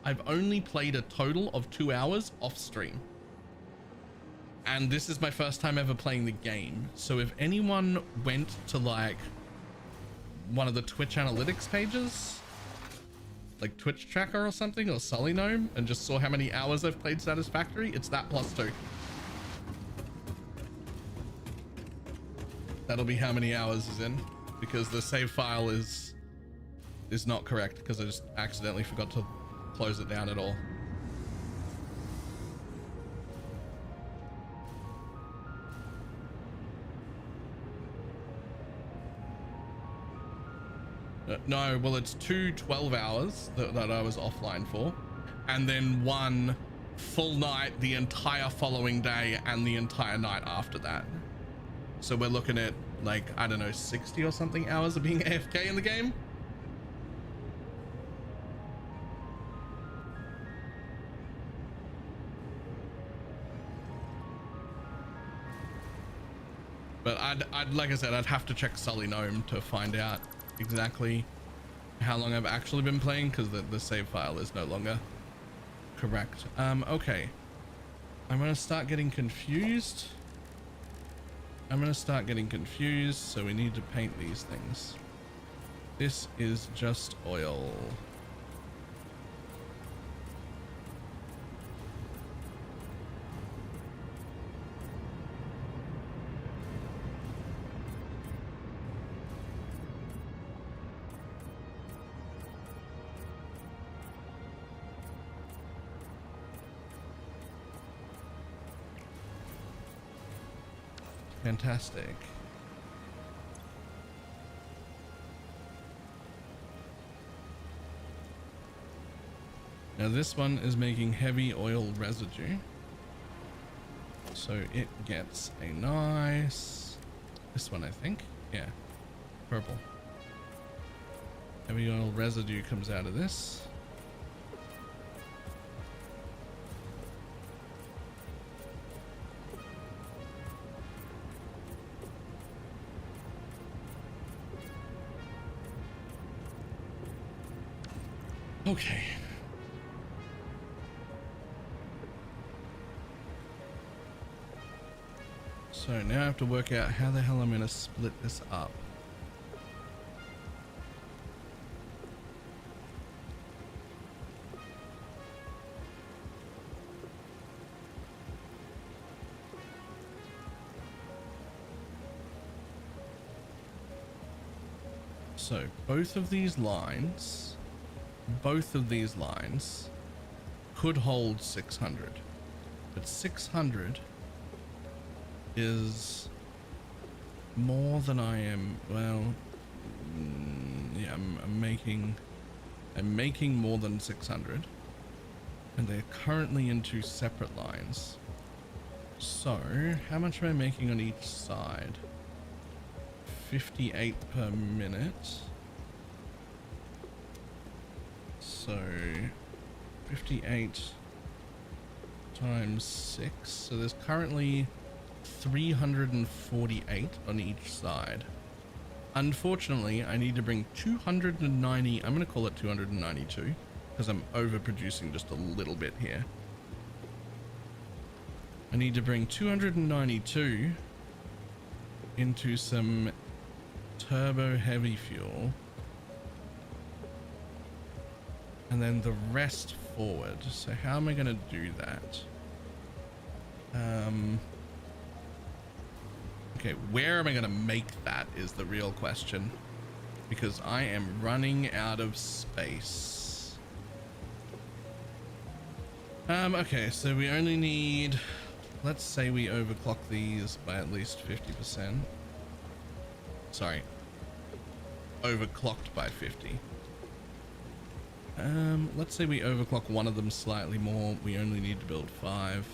I've only played a total of 2 hours off stream. And this is my first time ever playing the game. So if anyone went to like one of the Twitch analytics pages, like Twitch Tracker or something, or Sully Gnome, and just saw how many hours I've played Satisfactory, it's that +2. That'll be how many hours is in, because the save file is not correct because I just accidentally forgot to close it down at all. No, well, it's 2 12 hours that I was offline for, and then 1 full night the entire following day and the entire night after that. So we're looking at like, I don't know, 60 or something hours of being AFK in the game. But I'd like I said, I'd have to check Sully Gnome to find out exactly how long I've actually been playing, because the save file is no longer correct. Okay, I'm gonna start getting confused. So we need to paint these things. This is just oil. Fantastic. Now this one is making heavy oil residue, so it gets a nice, this one I think, yeah, purple. Heavy oil residue comes out of this. Okay. So now I have to work out how the hell I'm going to split this up. So both of these lines could hold 600, but 600 is more than I am. Well, yeah, I'm making more than 600, and they're currently in 2 separate lines. So how much am I making on each side? 58 per minute. So 58 times 6. So there's currently 348 on each side. Unfortunately, I need to bring 290. I'm going to call it 292 because I'm overproducing just a little bit here. I need to bring 292 into some turbo heavy fuel, and then the rest forward. So how am I going to do that? Okay, where am I going to make that is the real question, because I am running out of space. Okay, so we only need, let's say we overclock these by at least 50%. Sorry, overclocked by 50. Let's say we overclock one of them slightly more. We only need to build 5,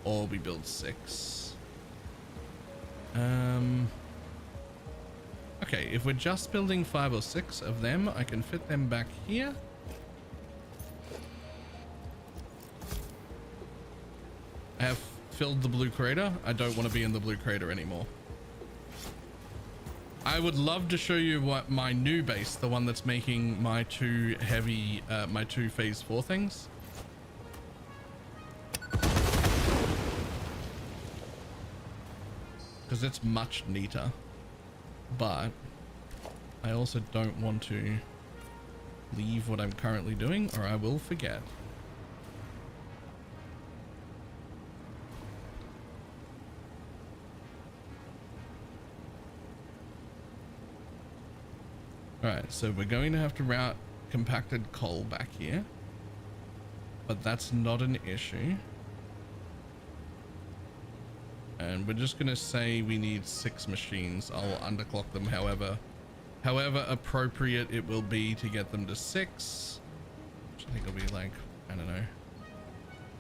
or we build 6. Okay, if we're just building 5 or 6 of them, I can fit them back here. I have filled the blue crater. I don't want to be in the blue crater anymore. I would love to show you what my new base, the one that's making my two heavy, my two phase 4 things. Because it's much neater. But I also don't want to leave what I'm currently doing, or I will forget. Alright, so we're going to have to route compacted coal back here, but that's not an issue. And we're just going to say we need 6 machines. I'll underclock them however appropriate it will be to get them to 6, which I think will be like, I don't know,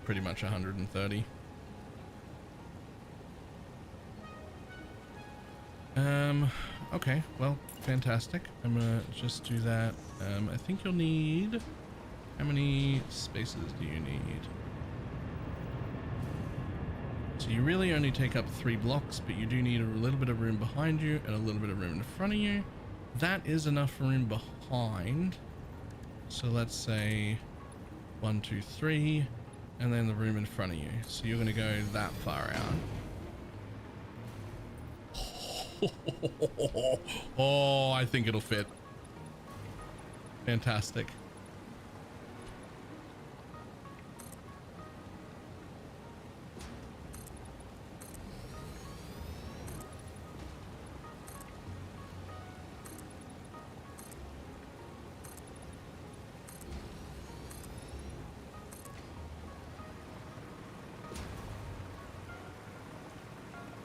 pretty much 130. Okay, well, fantastic. I'm gonna just do that. I think you'll need, how many spaces do you need? So you really only take up 3 blocks, but you do need a little bit of room behind you and a little bit of room in front of you. That is enough room behind. So let's say 1, 2, 3, and then the room in front of you. So you're gonna go that far out. Oh, I think it'll fit. Fantastic.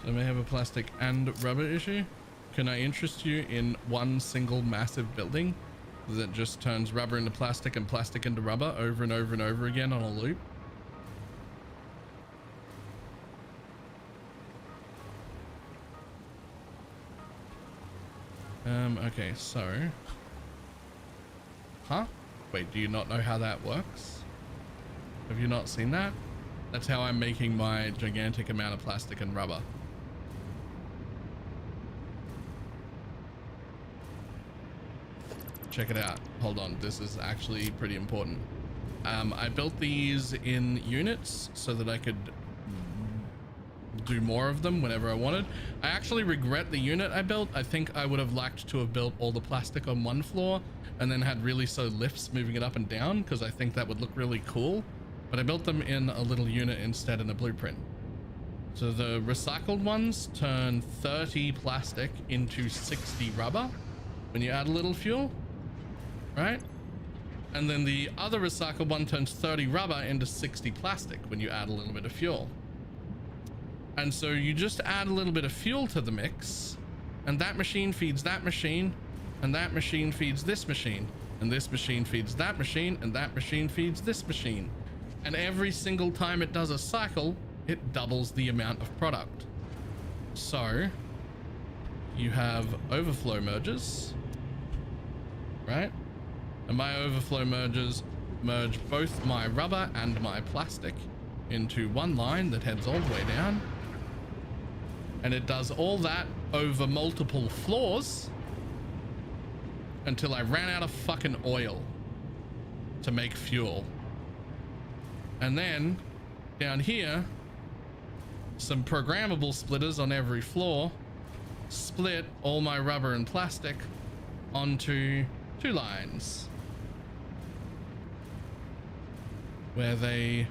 So I may have a plastic and rubber issue. Can I interest you in one single massive building that just turns rubber into plastic and plastic into rubber over and over and over again on a loop? Okay, so... Huh? Wait, do you not know how that works? Have you not seen that? That's how I'm making my gigantic amount of plastic and rubber. Check it out. Hold on. This is actually pretty important. I built these in units so that I could do more of them whenever I wanted. I actually regret the unit I built. I think I would have liked to have built all the plastic on one floor and then had really slow lifts moving it up and down, because I think that would look really cool. But I built them in a little unit instead in a blueprint. So the recycled ones turn 30 plastic into 60 rubber when you add a little fuel, right? And then the other recycled one turns 30 rubber into 60 plastic when you add a little bit of fuel. And so you just add a little bit of fuel to the mix, and that machine feeds that machine, and that machine feeds this machine, and this machine feeds that machine, and that machine feeds this machine. And every single time it does a cycle, it doubles the amount of product. So you have overflow merges, right? And my overflow merges merge both my rubber and my plastic into one line that heads all the way down. And it does all that over multiple floors until I ran out of fucking oil to make fuel. And then down here, some programmable splitters on every floor split all my rubber and plastic onto 2 lines where they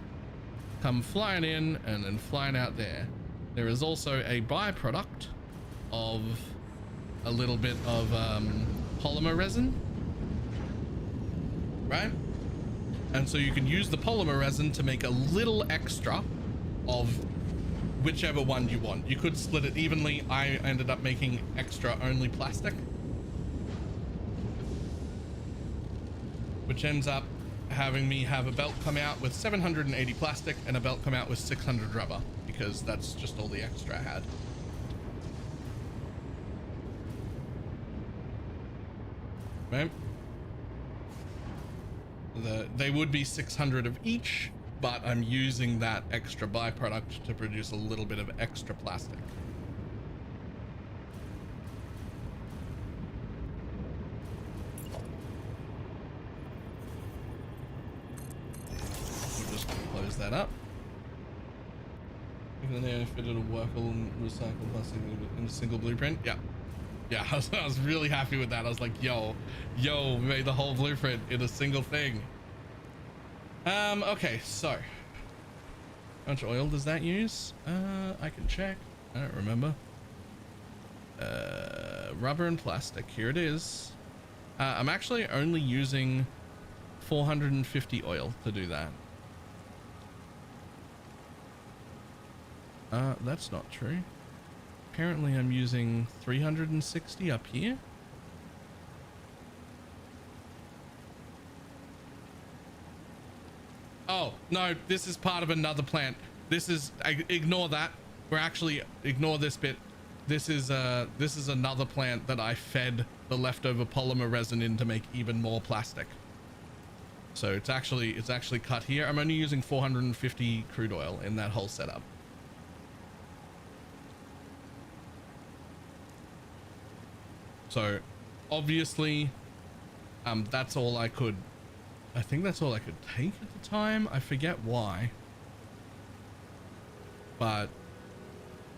come flying in and then flying out there. There is also a byproduct of a little bit of polymer resin, right? And so you can use the polymer resin to make a little extra of whichever one you want. You could split it evenly. I ended up making extra only plastic, which ends up having me have a belt come out with 780 plastic and a belt come out with 600 rubber, because that's just all the extra I had. Right? They would be 600 of each, but I'm using that extra byproduct to produce a little bit of extra plastic. We'll just close that up. If it'll work all recycled plastic in a single blueprint. Yeah. Yeah, I was really happy with that. I was like, yo, we made the whole blueprint in a single thing. Okay, so how much oil does that use? I can check. I don't remember. Rubber and plastic. Here it is. I'm actually only using 450 oil to do that. That's not true. Apparently I'm using 360 up here. Oh, no, this is part of another plant. This is, ignore that. We're actually, ignore this bit. This is another plant that I fed the leftover polymer resin in to make even more plastic. So it's actually cut here. I'm only using 450 crude oil in that whole setup. So obviously, that's all I could, I think that's all I could take at the time. I forget why. But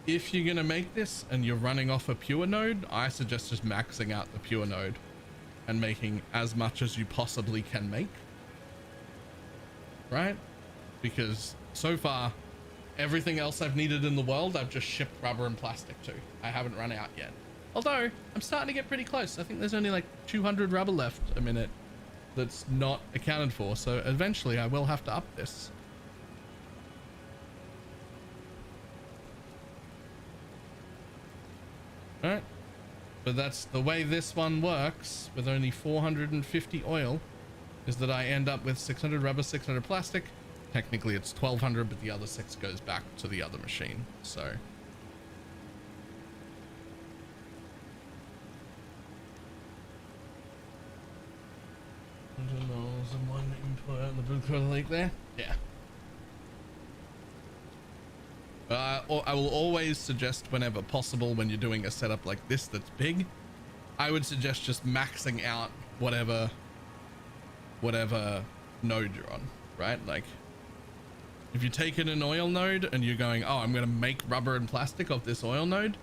if you're going to make this and you're running off a pure node, I suggest just maxing out the pure node and making as much as you possibly can make. Right? Because so far, everything else I've needed in the world, I've just shipped rubber and plastic to. I haven't run out yet. Although, I'm starting to get pretty close. I think there's only like 200 rubber left a minute that's not accounted for. So eventually I will have to up this. Alright. But that's the way this one works with only 450 oil, is that I end up with 600 rubber, 600 plastic. Technically it's 1200, but the other 6 goes back to the other machine. So... and one input out in the blue color lake there. Yeah. I will always suggest, whenever possible, when you're doing a setup like this that's big, I would suggest just maxing out whatever node you're on, right? Like, if you're taking an oil node and you're going, oh, I'm going to make rubber and plastic off this oil node,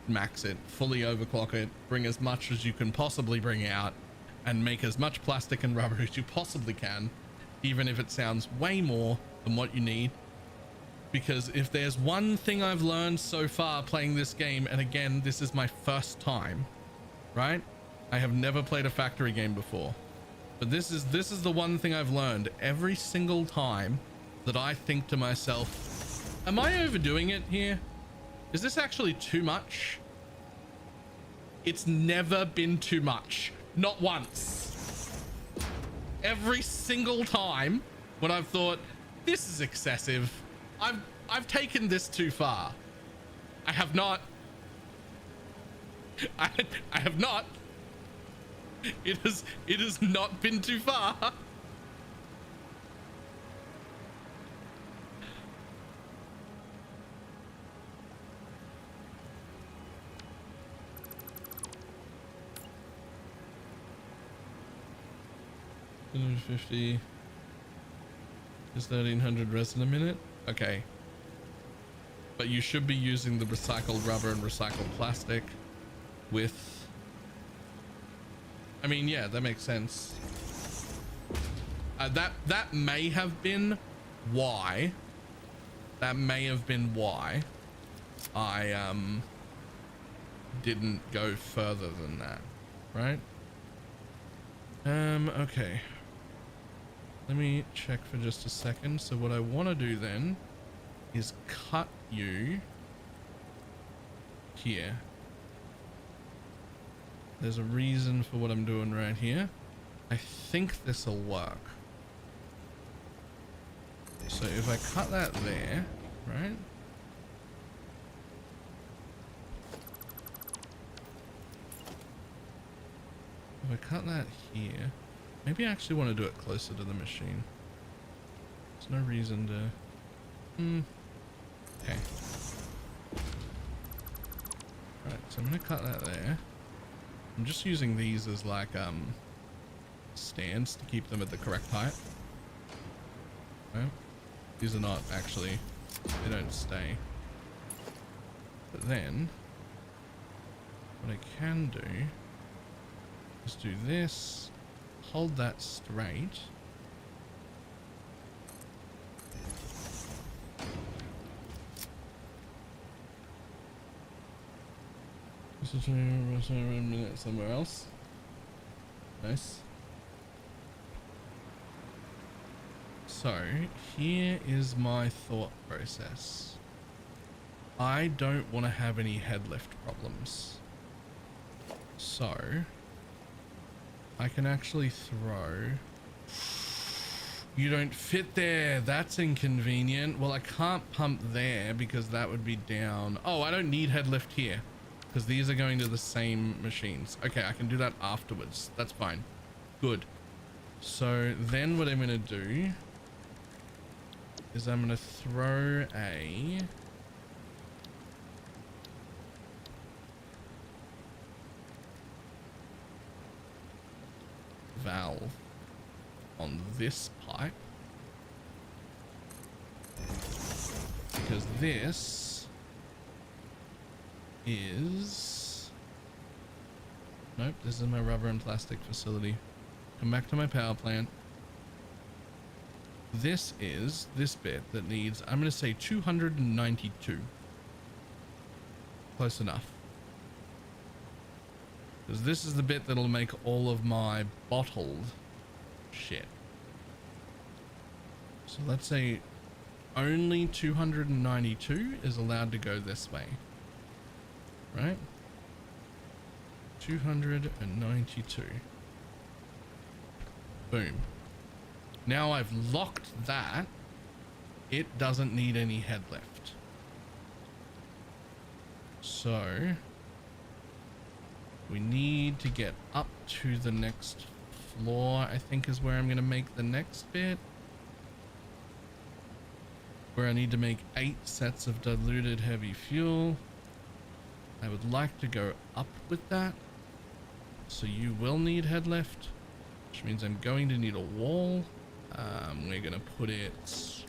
max it, fully overclock it, bring as much as you can possibly bring out, and make as much plastic and rubber as you possibly can, even if it sounds way more than what you need. Because if there's one thing I've learned so far playing this game, and again, this is my first time, right? I have never played a factory game before, but this is the one thing I've learned every single time that I think to myself, am I overdoing it here? Is this actually too much? It's never been too much. Not once. Every single time when I've thought, this is excessive, I've taken this too far. I have not. I have not. It has not been too far. $150 is 1300 resin a minute. Okay, but you should be using the recycled rubber and recycled plastic with, I mean, yeah, that makes sense. That may have been why I didn't go further than that, right? Okay. let me check for just a second. So what I want to do then is cut you here. There's a reason for what I'm doing right here. I think this will work. So if I cut that there, right? If I cut that here, maybe I actually want to do it closer to the machine. There's no reason to... Okay. Right, so I'm going to cut that there. I'm just using these as like stands to keep them at the correct height. Right? These are not actually, they don't stay. But then, what I can do is do this, hold that straight. This is a minute somewhere else. Nice. So here is my thought process. I don't want to have any head lift problems. So I can actually throw... You don't fit there. That's inconvenient. Well, I can't pump there because that would be down. Oh, I don't need head lift here because these are going to the same machines. Okay, I can do that afterwards. That's fine. Good. So then what I'm going to do is I'm going to throw a... valve on this pipe because this is... Nope, this is my rubber and plastic facility. Come back to my power plant. This is this bit that needs, I'm going to say 292. Close enough. Because this is the bit that'll make all of my bottled shit. So let's say only 292 is allowed to go this way. Right? 292. Boom. Now I've locked that. It doesn't need any head lift. So we need to get up to the next floor, I think is where I'm going to make the next bit. Where I need to make 8 sets of diluted heavy fuel. I would like to go up with that. So you will need head lift, which means I'm going to need a wall. We're going to put it...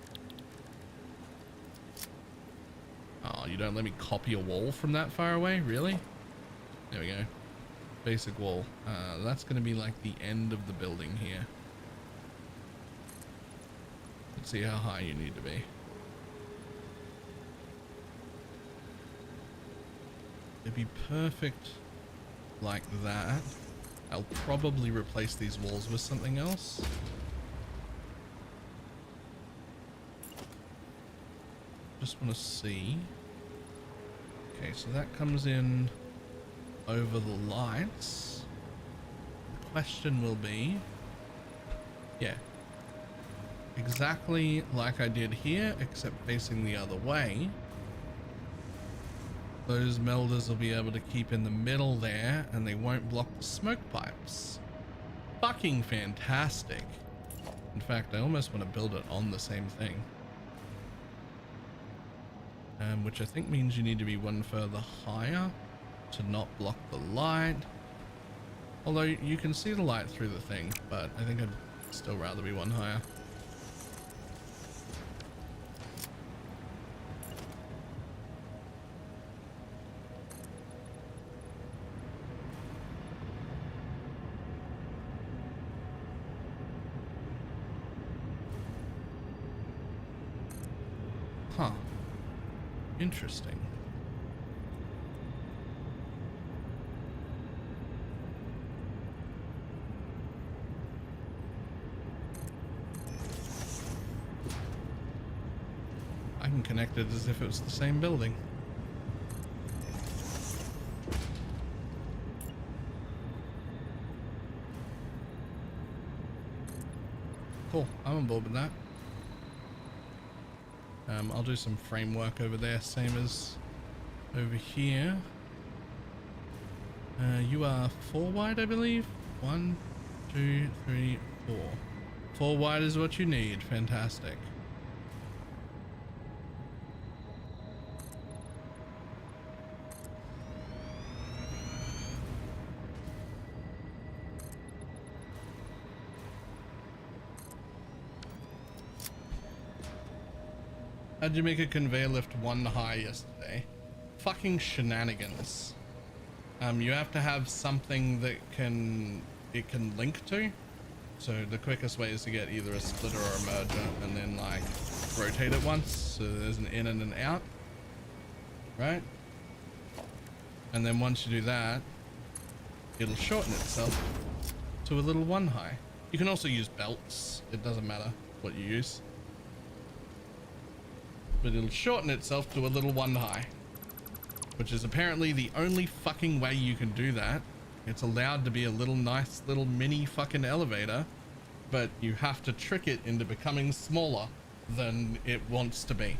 Oh, you don't let me copy a wall from that far away? Really? There we go. Basic wall. That's going to be like the end of the building here. Let's see how high you need to be. It'd be perfect like that. I'll probably replace these walls with something else. Just want to see. Okay, so that comes in over the lights. The question will be, yeah, exactly like I did here, except facing the other way. Those melders will be able to keep in the middle there and they won't block the smoke pipes. Fucking fantastic. In fact, I almost want to build it on the same thing. Which I think means you need to be one further higher to not block the light. Although you can see the light through the thing, but I think I'd still rather be one higher. Huh. Interesting. can connect it as if it was the same building. Cool, I'm on board with that. I'll do some framework over there, same as over here. You are 4 wide, I believe. 1, 2, 3, 4. 4 wide is what you need. Fantastic. How'd you make a conveyor lift 1 high yesterday? Fucking shenanigans. You have to have something that it can link to. So the quickest way is to get either a splitter or a merger and then like rotate it once so there's an in and an out, right? And then once you do that, it'll shorten itself to a little 1 high. You can also use belts, it doesn't matter what you use, but it'll shorten itself to a little 1 high, which is apparently the only fucking way you can do that. It's allowed to be a little nice little mini fucking elevator, but you have to trick it into becoming smaller than it wants to be.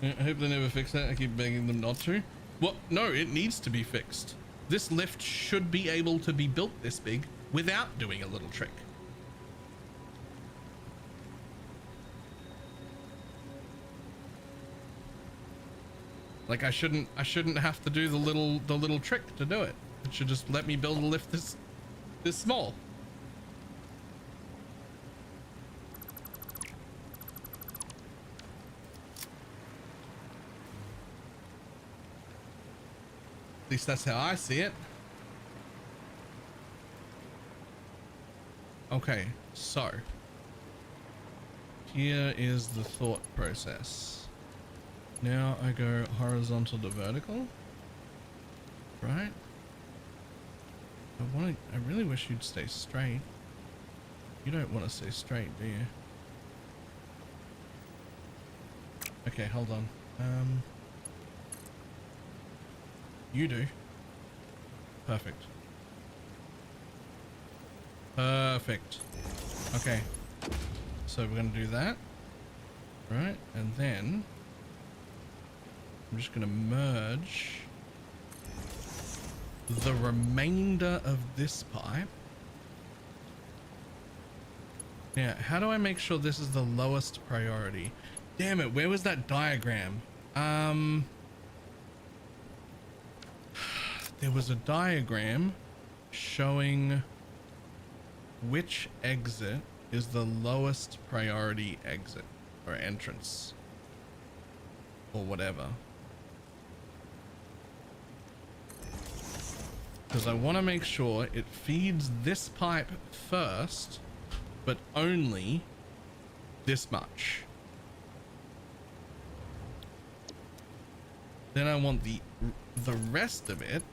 I hope they never fix that. I keep begging them not to. Well, no, it needs to be fixed. This lift should be able to be built this big without doing a little trick. Like I shouldn't have to do the little trick to do it. It should just let me build a lift this small. At least that's how I see it. Okay, so here is the thought process. Now I go horizontal to vertical, right? I really wish you'd stay straight. You don't want to stay straight, do you? Okay, hold on. You do. Perfect. Perfect. Okay. So we're gonna do that. Right, and then I'm just gonna merge the remainder of this pipe. Now, how do I make sure this is the lowest priority? Damn it, where was that diagram? There was a diagram showing which exit is the lowest priority exit or entrance or whatever. Because I want to make sure it feeds this pipe first, but only this much. Then I want the rest of it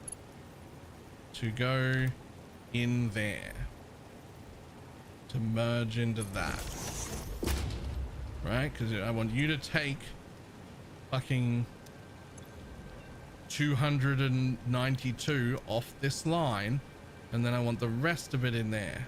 to go in there to merge into that, right? Because I want you to take fucking 292 off this line, and then I want the rest of it in there.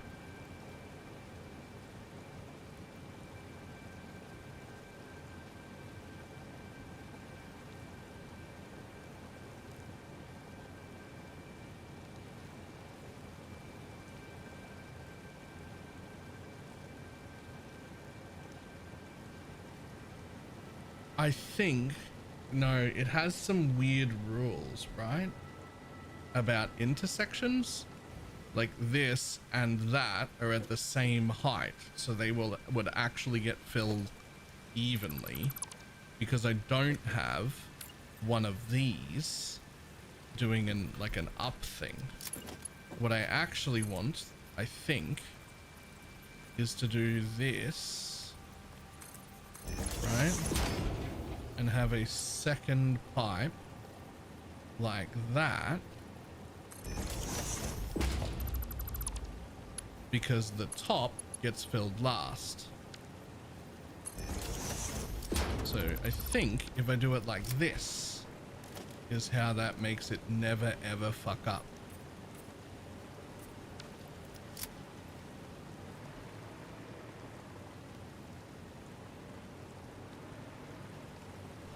I think, no, it has some weird rules, right? About intersections. Like this and that are at the same height, so they would actually get filled evenly, because I don't have one of these doing like an up thing. What I actually want, I think, is to do this, right? And have a second pipe like that, because the top gets filled last. So I think if I do it like this is how that makes it never ever fuck up.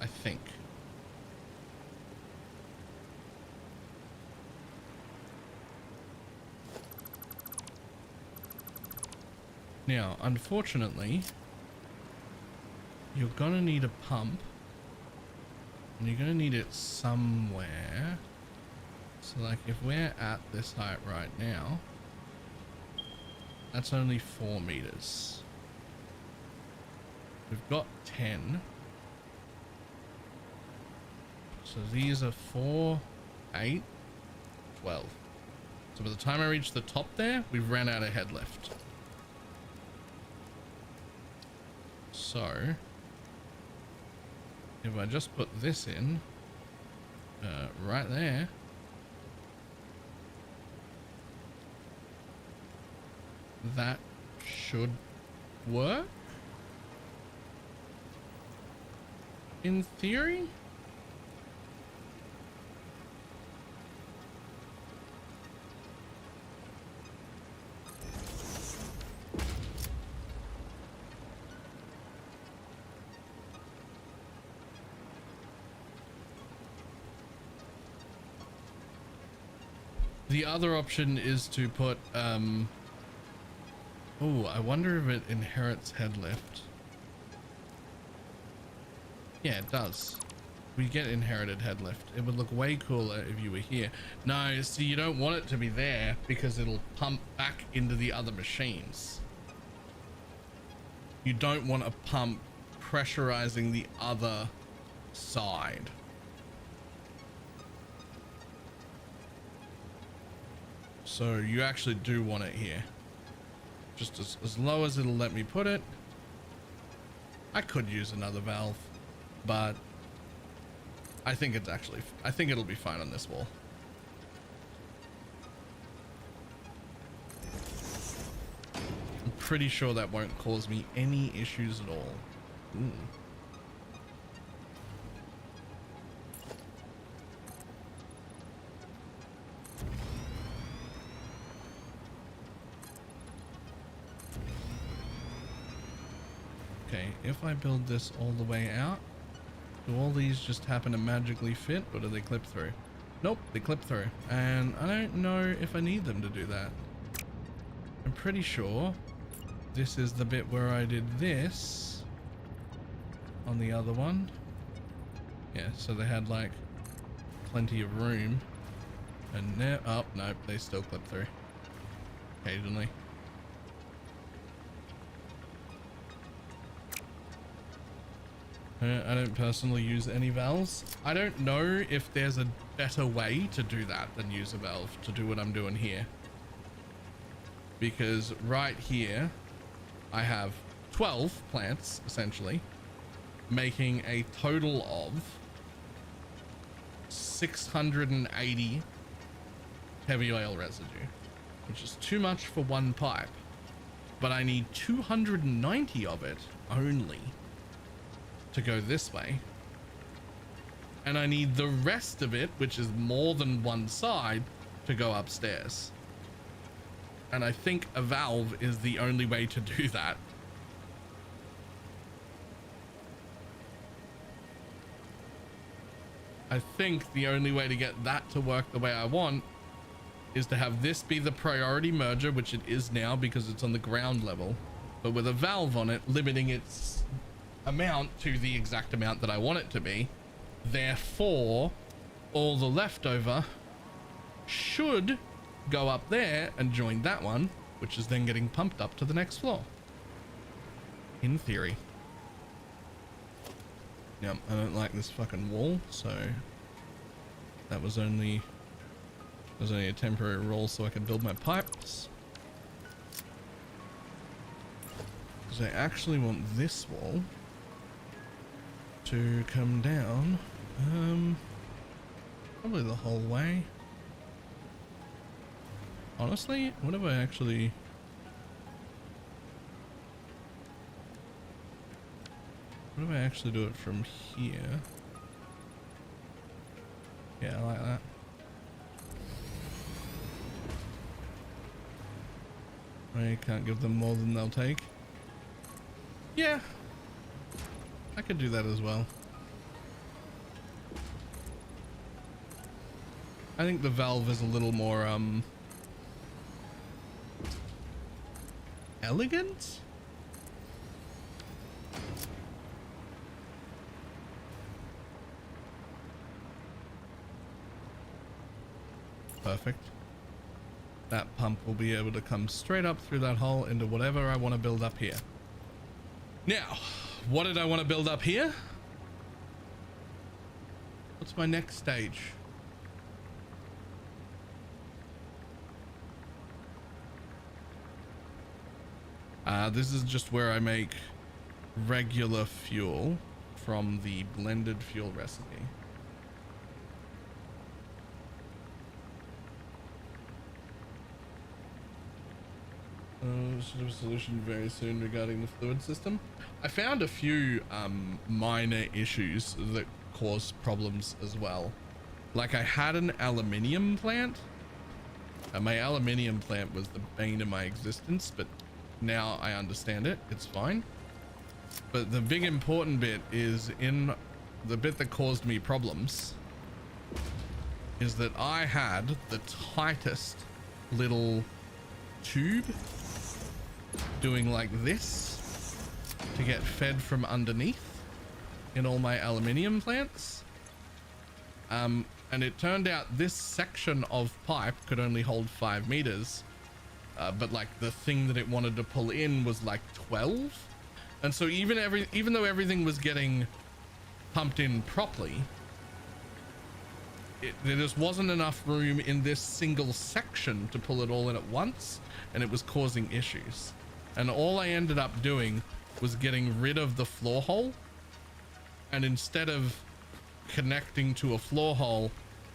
I think. Now, unfortunately, you're gonna need a pump, and you're gonna need it somewhere. So like if we're at this height right now, that's only 4 meters. We've got 10. So these are 4, 8, 12. So by the time I reach the top there, we've ran out of head lift. So if I just put this in right there, that should work in theory. The other option is to put, oh, I wonder if it inherits head lift. Yeah, it does. We get inherited head lift. It would look way cooler if you were here. No, see, you don't want it to be there because it'll pump back into the other machines. You don't want a pump pressurizing the other side. So you actually do want it here. Just as low as it'll let me put it. I could use another valve, but I think it'll be fine on this wall. I'm pretty sure that won't cause me any issues at all. Ooh. Okay, if I build this all the way out, do all these just happen to magically fit, or do they clip through? Nope, they clip through. And I don't know if I need them to do that. I'm pretty sure this is the bit where I did this on the other one. Yeah, so they had like plenty of room. And now, oh, nope, they still clip through occasionally. I don't personally use any valves. I don't know if there's a better way to do that than use a valve to do what I'm doing here. Because right here, I have 12 plants, essentially, making a total of 680 heavy oil residue, which is too much for one pipe. But I need 290 of it only to go this way, and I need the rest of it, which is more than one side, to go upstairs. And I think a valve is the only way to do that. I think the only way to get that to work the way I want is to have this be the priority merger, which it is now because it's on the ground level, but with a valve on it limiting its amount to the exact amount that I want it to be. Therefore, all the leftover should go up there and join that one, which is then getting pumped up to the next floor. In theory. Now, I don't like this fucking wall, so that was only a temporary roll so I could build my pipes. Because I actually want this wall to come down Probably the whole way. Honestly, what if I actually... What if I actually do it from here? Yeah, I like that. I can't give them more than they'll take. Yeah, I could do that as well. I think the valve is a little more elegant. Perfect. That pump will be able to come straight up through that hole into whatever I want to build up here. Now, what did I want to build up here? What's my next stage? This is just where I make regular fuel from the blended fuel recipe. Should have a solution very soon regarding the fluid system. I found a few minor issues that cause problems as well. Like I had an aluminium plant. My aluminium plant was the bane of my existence, but now I understand it. It's fine. But the big important bit is in the bit that caused me problems is that I had the tightest little tube doing like this to get fed from underneath in all my aluminium plants. And it turned out this section of pipe could only hold 5 meters. But like the thing that it wanted to pull in was like 12. And so even though everything was getting pumped in properly, there just wasn't enough room in this single section to pull it all in at once, and it was causing issues. And all I ended up doing was getting rid of the floor hole, and instead of connecting to a floor hole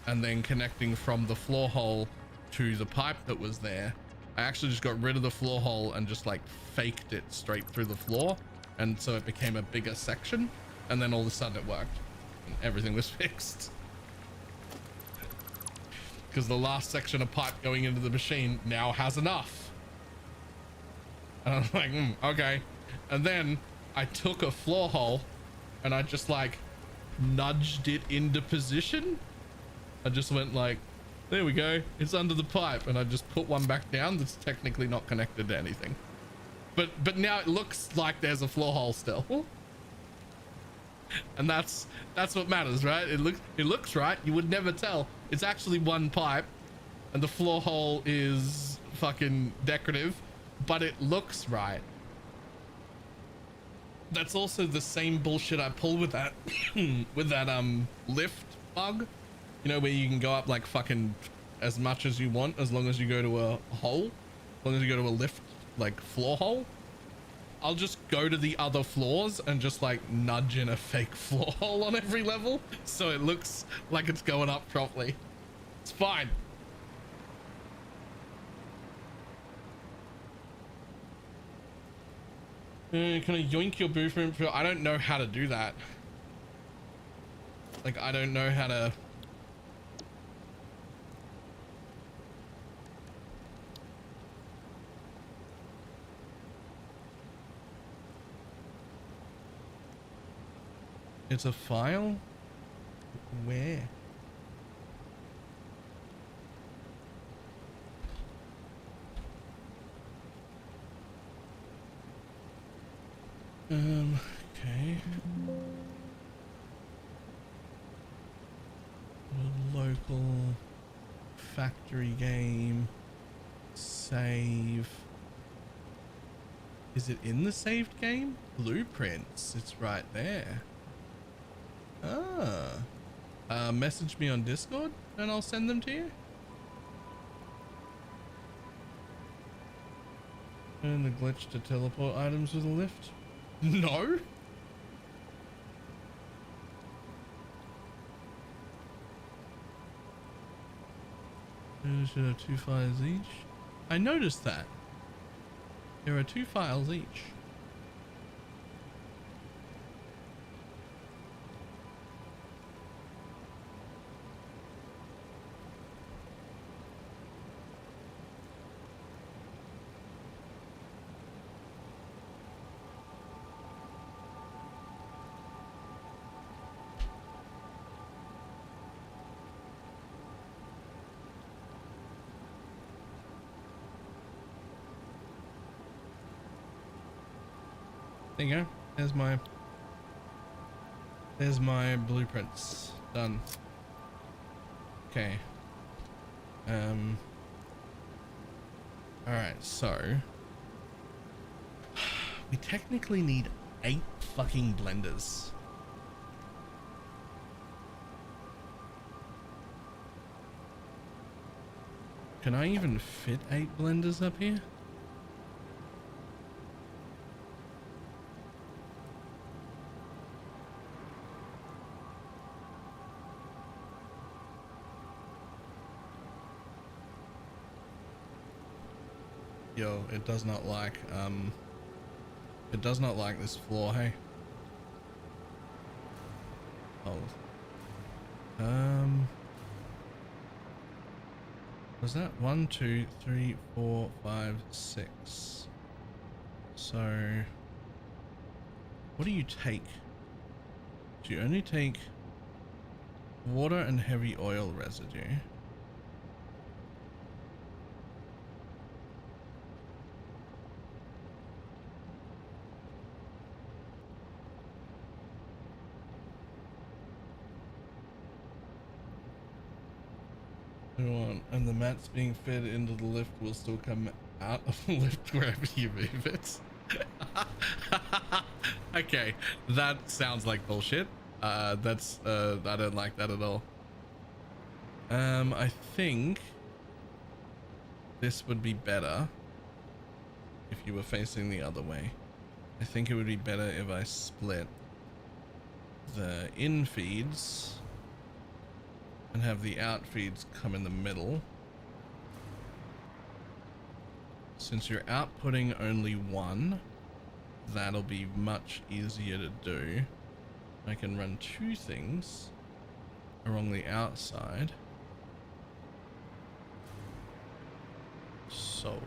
and then connecting from the floor hole to the pipe that was there, I actually just got rid of the floor hole and just like faked it straight through the floor, and so it became a bigger section, and then all of a sudden it worked and everything was fixed. Because the last section of pipe going into the machine now has enough. And I was like, okay. And then I took a floor hole and I just like nudged it into position. I just went like, there we go, it's under the pipe, and I just put one back down that's technically not connected to anything. But now it looks like there's a floor hole still. And that's what matters, right? It looks right. You would never tell. It's actually one pipe and the floor hole is fucking decorative, but it looks right. That's also the same bullshit I pull with that with that lift bug. You know, where you can go up like fucking as much as you want as long as you go to a hole, as long as you go to a lift like floor hole. I'll just go to the other floors and just like nudge in a fake floor hole on every level so it looks like it's going up properly. It's fine. Can I yoink your blueprint? I don't know how to do that. Like, I don't know how to... It's a file? Where? Okay. Local factory game save. Is it in the saved game? Blueprints, it's right there. Message me on Discord and I'll send them to you. And the glitch to teleport items with a lift. No. should have 2 files each. I noticed that. There are 2 files each. There you go. There's my blueprints done. Okay. All right. So we technically need 8 fucking blenders. Can I even fit 8 blenders up here? Yo, it does not like this floor, hey? Hold. Was that 1, 2, 3, 4, 5, 6? So what do you take? Do you only take water and heavy oil residue? And the mats being fed into the lift will still come out of the lift wherever you move it. Okay, that sounds like bullshit. I don't like that at all. I think this would be better if you were facing the other way. I think it would be better if I split the in feeds and have the out feeds come in the middle. Since you're outputting only 1, that'll be much easier to do. I can run 2 things along the outside. So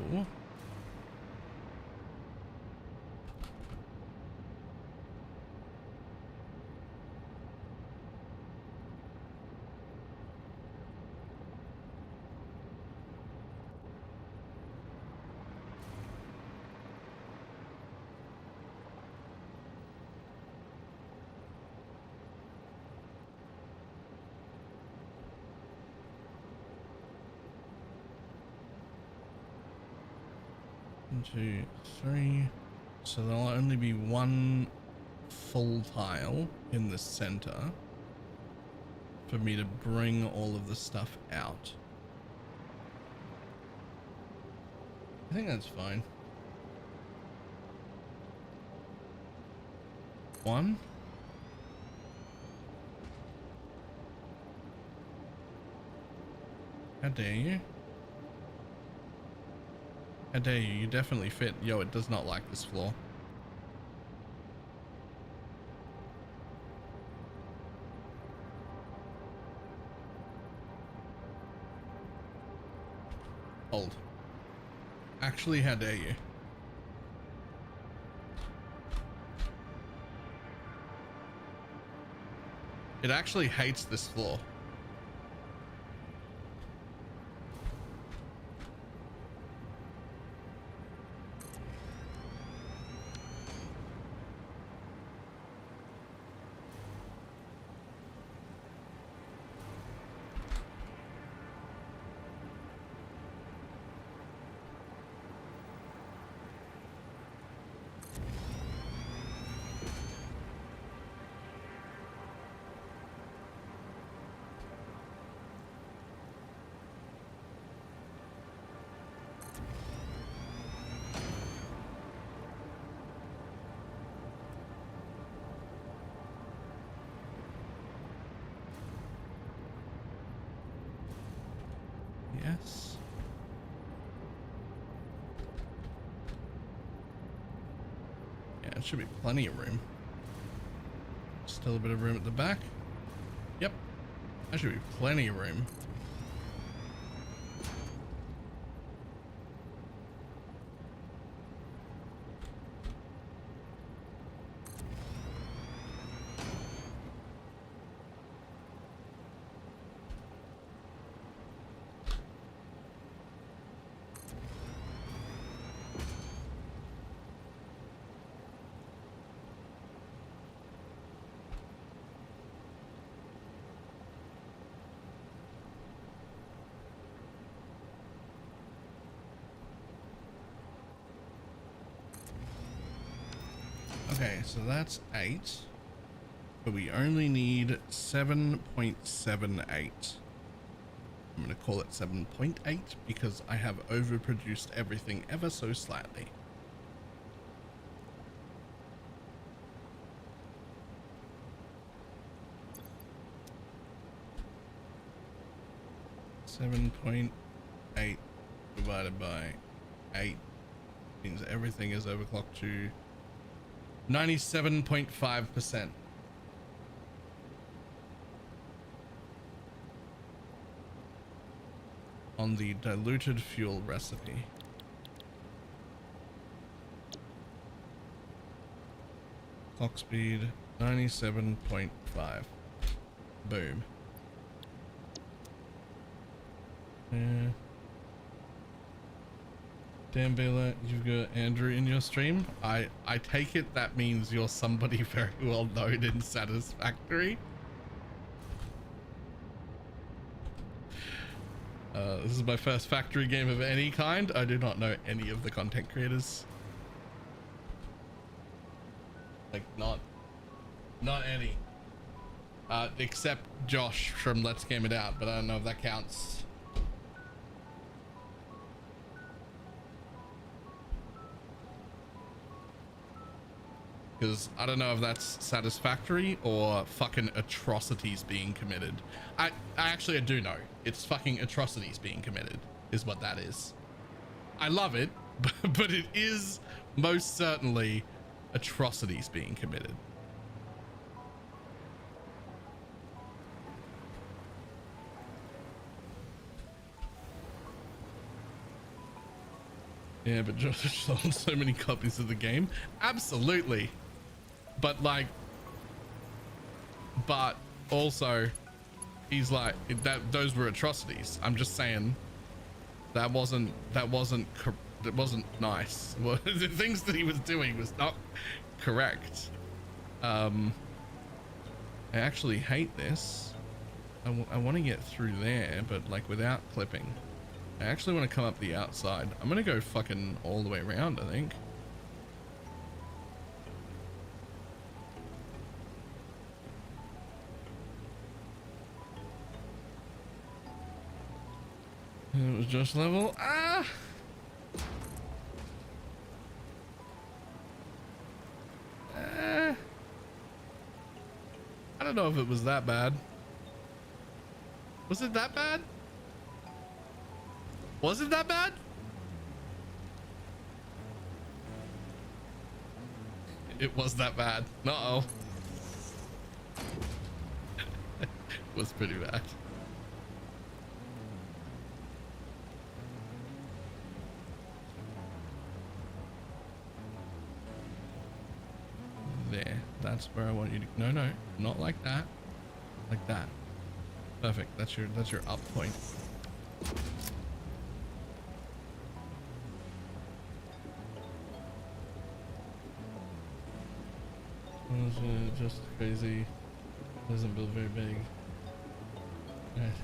two, 3. So there'll only be 1 full tile in the center for me to bring all of the stuff out. I think that's fine. 1. How dare you? How dare you? You definitely fit. Yo, it does not like this floor. Hold. Actually, how dare you? It actually hates this floor. Yeah, it should be plenty of room. Still a bit of room at the back. Yep, that should be plenty of room. Okay, so that's 8, but we only need 7.78. I'm going to call it 7.8 because I have overproduced everything ever so slightly. .8 divided by 8 means everything is overclocked to 97.5%. On the diluted fuel recipe. Clock speed 97.5. Boom. Yeah. Damn, Baylor, you've got Andrew in your stream. I take it that means you're somebody very well known in Satisfactory. This is my first factory game of any kind. I do not know any of the content creators. Like, not any. Except Josh from Let's Game It Out, but I don't know if that counts. Because I don't know if that's satisfactory or fucking atrocities being committed. I do know. It's fucking atrocities being committed is what that is. I love it, but it is most certainly atrocities being committed. Yeah, but Josh sold so many copies of the game. Absolutely. But like, but also he's like that. Those were atrocities. I'm just saying that wasn't nice. Well, the things that he was doing was not correct. I actually hate this. I want to get through there, but like without clipping. I actually want to come up the outside. I'm gonna go fucking all the way around, I think. It was just level. Ah! I don't know if it was that bad. Was it that bad? Was it that bad? It was that bad. Uh-oh. It was pretty bad. There. That's where I want you to... No, not like that. Like that. Perfect. That's your up point. Just crazy. Doesn't build very big.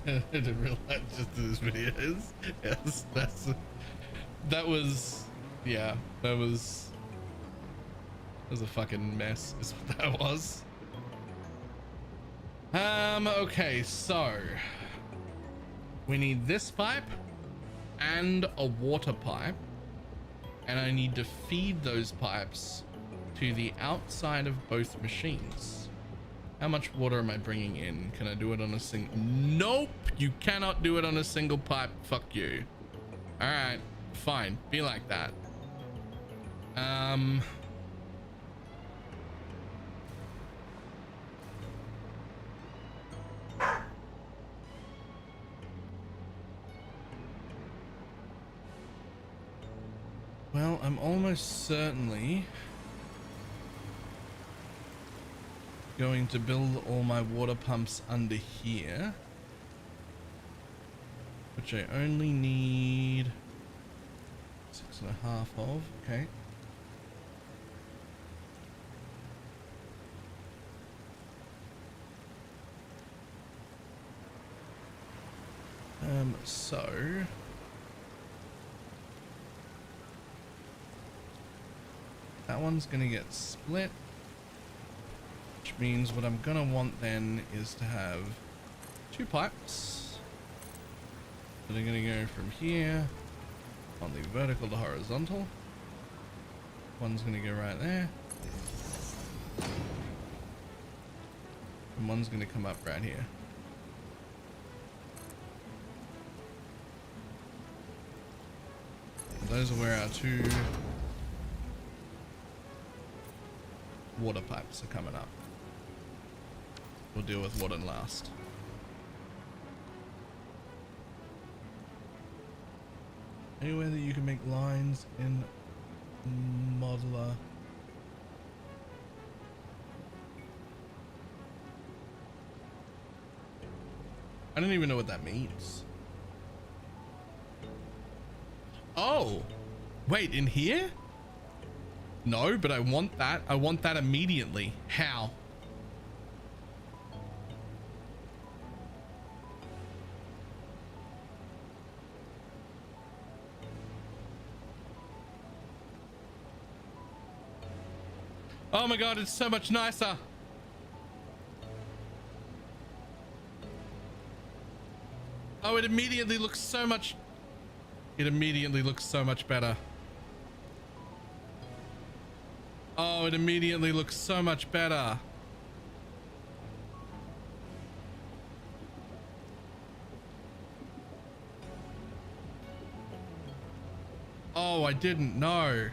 I didn't realize just this video is. Yes, that was a fucking mess is what that was. Okay, so we need this pipe and a water pipe, and I need to feed those pipes to the outside of both machines. How much water am I bringing in? Can I do it on a single? Nope, you cannot do it on a single pipe. Fuck you. All right, fine, be like that. I'm almost certainly going to build all my water pumps under here, which I only need 6.5 of. Okay. So that one's gonna get split, which means what I'm gonna want then is to have 2 pipes that are gonna go from here on the vertical to horizontal. One's gonna go right there, and one's gonna come up right here. Those are where our 2 water pipes are coming up. We'll deal with water last. Anywhere that you can make lines in modeler. I don't even know what that means. Oh, wait, in here? No, but I want that. I want that immediately. How? Oh my God, it's so much nicer. Oh, it immediately looks so much... It immediately looks so much better. Oh, it immediately looks so much better. Oh, I didn't know.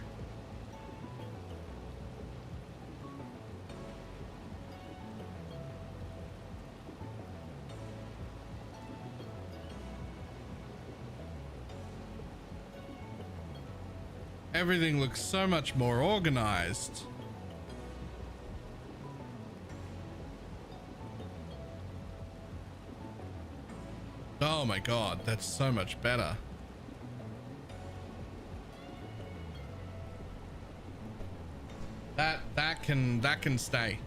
Everything looks so much more organized. Oh my God, that's so much better. That can stay.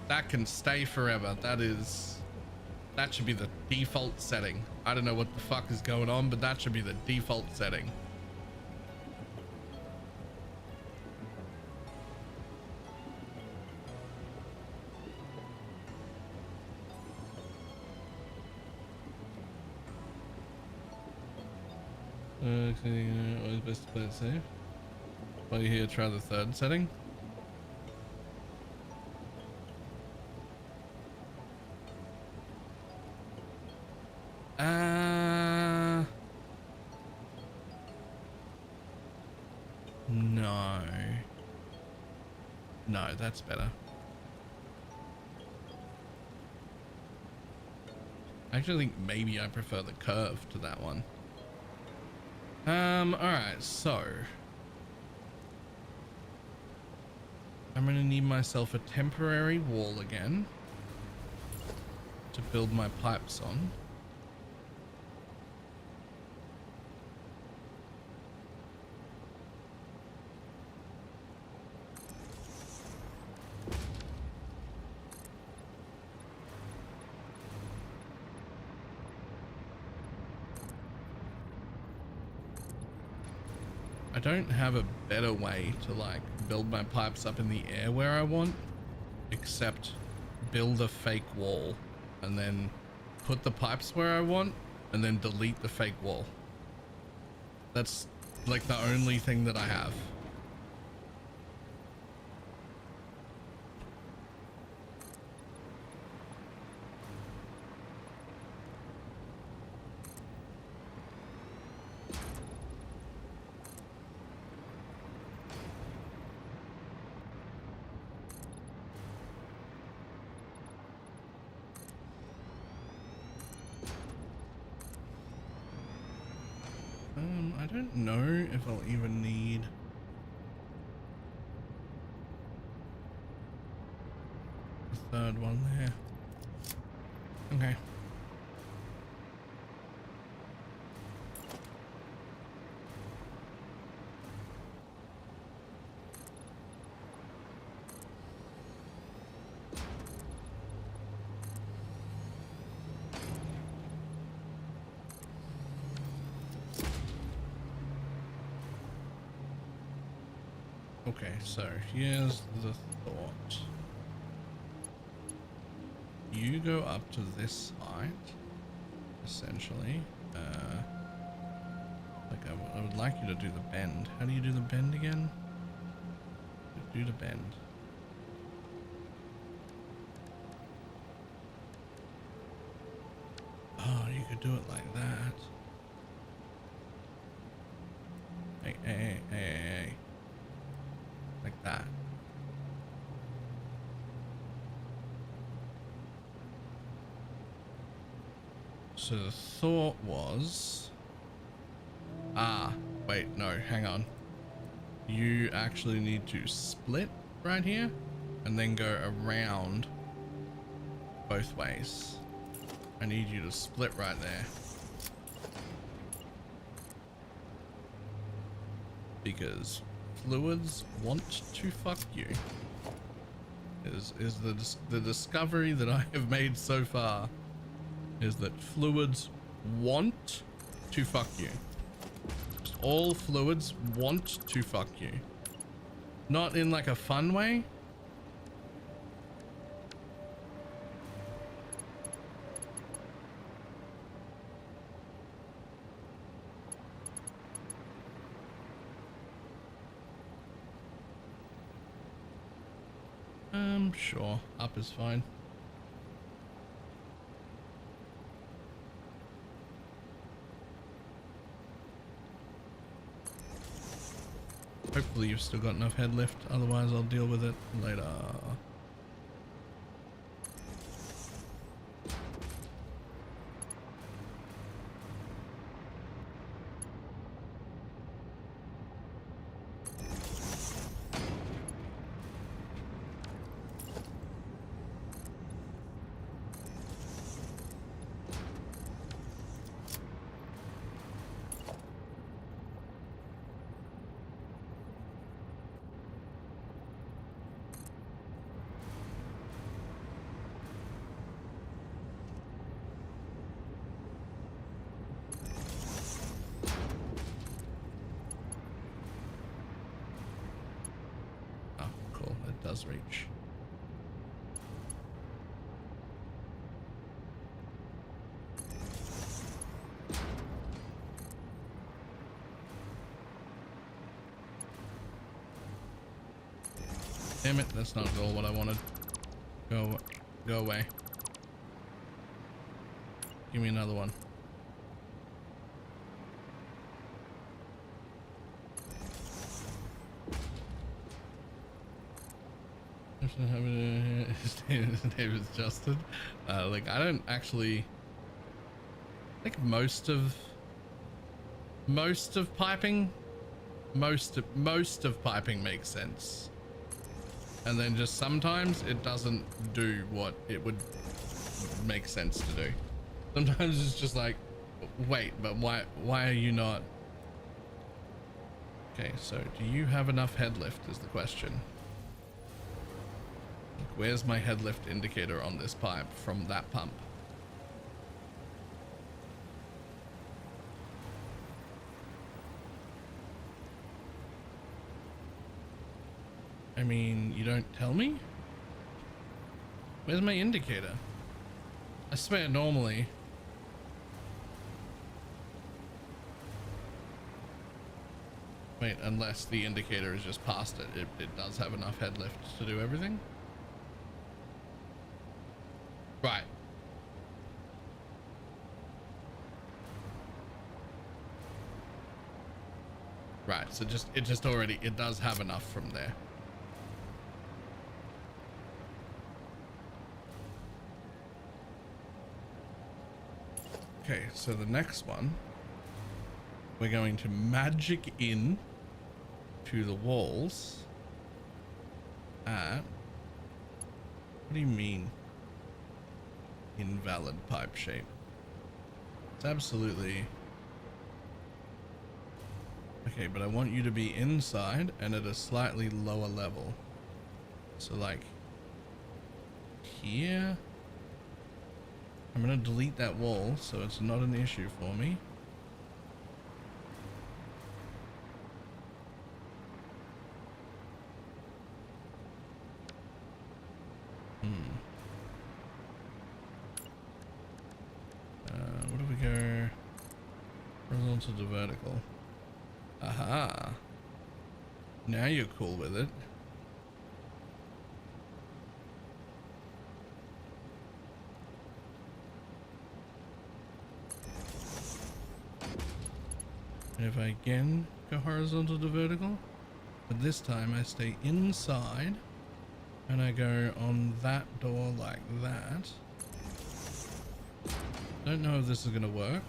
That can stay forever. That should be the default setting. I don't know what the fuck is going on, but that should be the default setting. Always best to play it safe. While you're here, try the 3rd setting. No. No, that's better. I actually think maybe I prefer the curve to that one. Alright, so I'm gonna need myself a temporary wall again to build my pipes on. I don't have a better way to like build my pipes up in the air where I want, except build a fake wall and then put the pipes where I want and then delete the fake wall. That's like the only thing that I have. I don't know if I'll even need the third one there. Okay. Okay, so here's the thought. You go up to this height, essentially. Like I would like you to do the bend. How do you do the bend again? Do the bend. Oh, you could do it like that. Hey. Like that. So the thought was, wait, no, hang on. You actually need to split right here and then go around both ways. I need you to split right there. Because fluids want to fuck you. Is the discovery that I have made so far is that fluids want to fuck you. Just all fluids want to fuck you. Not in like a fun way. Sure, up is fine. Hopefully you've still got enough head lift, otherwise I'll deal with it later. Does reach. Damn it, that's not at all what I wanted. Go away. Give me another one. His name is Justin. Like I don't actually think most of piping makes sense, and then just sometimes it doesn't do what it would make sense to do. Sometimes it's just like, wait, but why are you not? Okay, so do you have enough head lift is the question. Where's my head lift indicator on this pipe from that pump? I mean, you don't tell me? Where's my indicator? I swear normally. Wait, unless the indicator is just past it, it does have enough head lift to do everything? Right. Right, so it does have enough from there. Okay, so the next one we're going to magic in to the walls at, what do you mean invalid pipe shape? It's absolutely okay, but I want you to be inside and at a slightly lower level. So like here, I'm gonna delete that wall so it's not an issue for me. What do we go? Horizontal to vertical. Aha. Now you're cool with it. And if I again go horizontal to vertical, but this time I stay inside and I go on that door like that. Don't know if this is gonna work.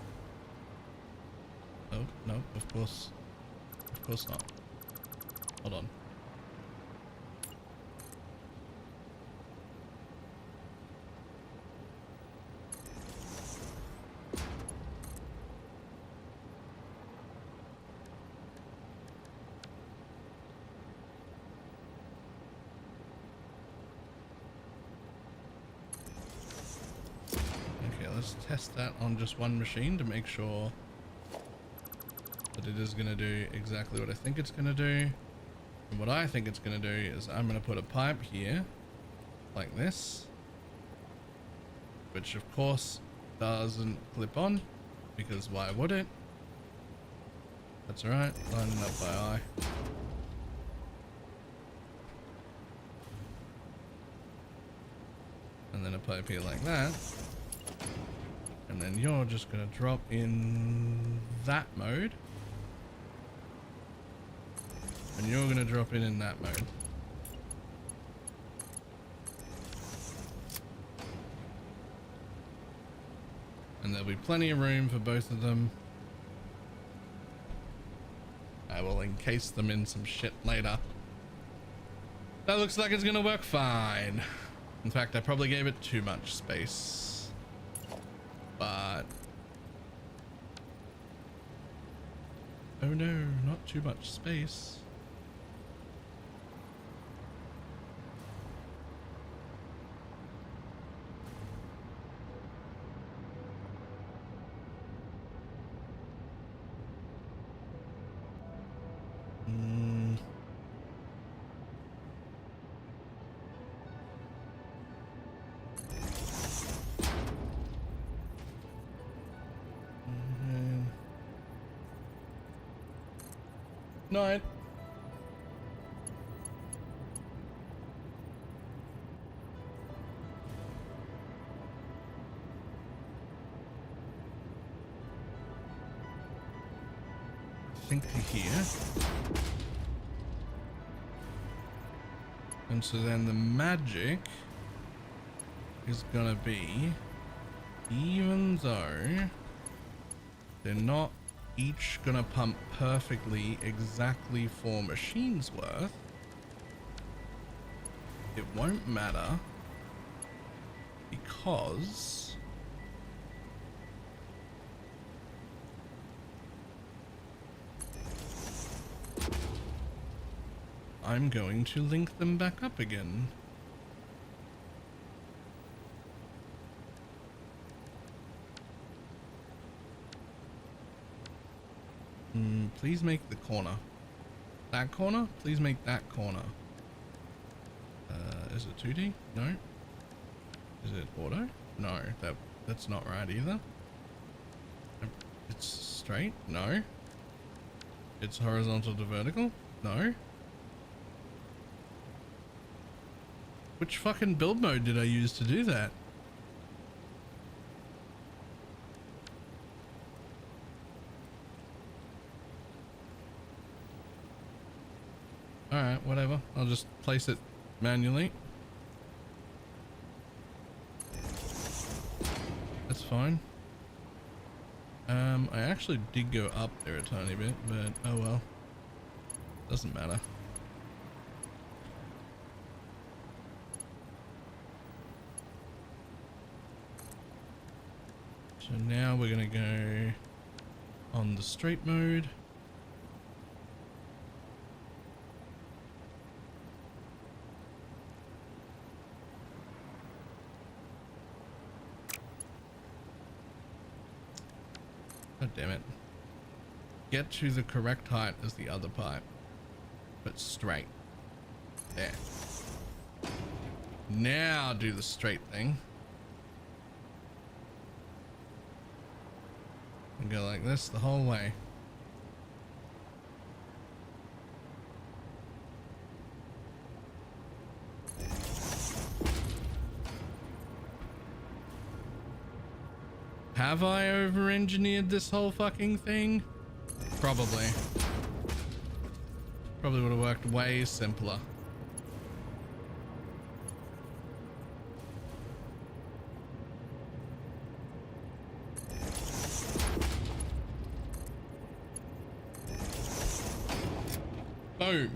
Oh, no, of course not. Hold on. Okay, let's test that on just one machine to make sure that it is going to do exactly what I think it's going to do. And what I think it's going to do is I'm going to put a pipe here like this, which of course doesn't clip on because why would it? That's all right, lining up by eye. And then a pipe here like that. And then you're just going to drop in that mode. And you're going to drop in that mode. And there'll be plenty of room for both of them. I will encase them in some shit later. That looks like it's going to work fine. In fact, I probably gave it too much space. But... oh no, not too much space. Nine. I think to here. And so then the magic is gonna be, even though they're not each gonna pump perfectly exactly 4 machines worth, it won't matter because I'm going to link them back up again. Please make the corner. That corner? Please make that corner. Is it 2D? No. Is it auto? No, that's not right either. It's straight? No. It's horizontal to vertical? No. Which fucking build mode did I use to do that? Alright, whatever. I'll just place it manually. That's fine. I actually did go up there a tiny bit, but oh well. Doesn't matter. So now we're gonna go on the straight mode. God damn it. Get to the correct height as the other pipe, but straight. There. Now do the straight thing. And go like this the whole way. Have I over-engineered this whole fucking thing? Probably. Probably would have worked way simpler. Boom.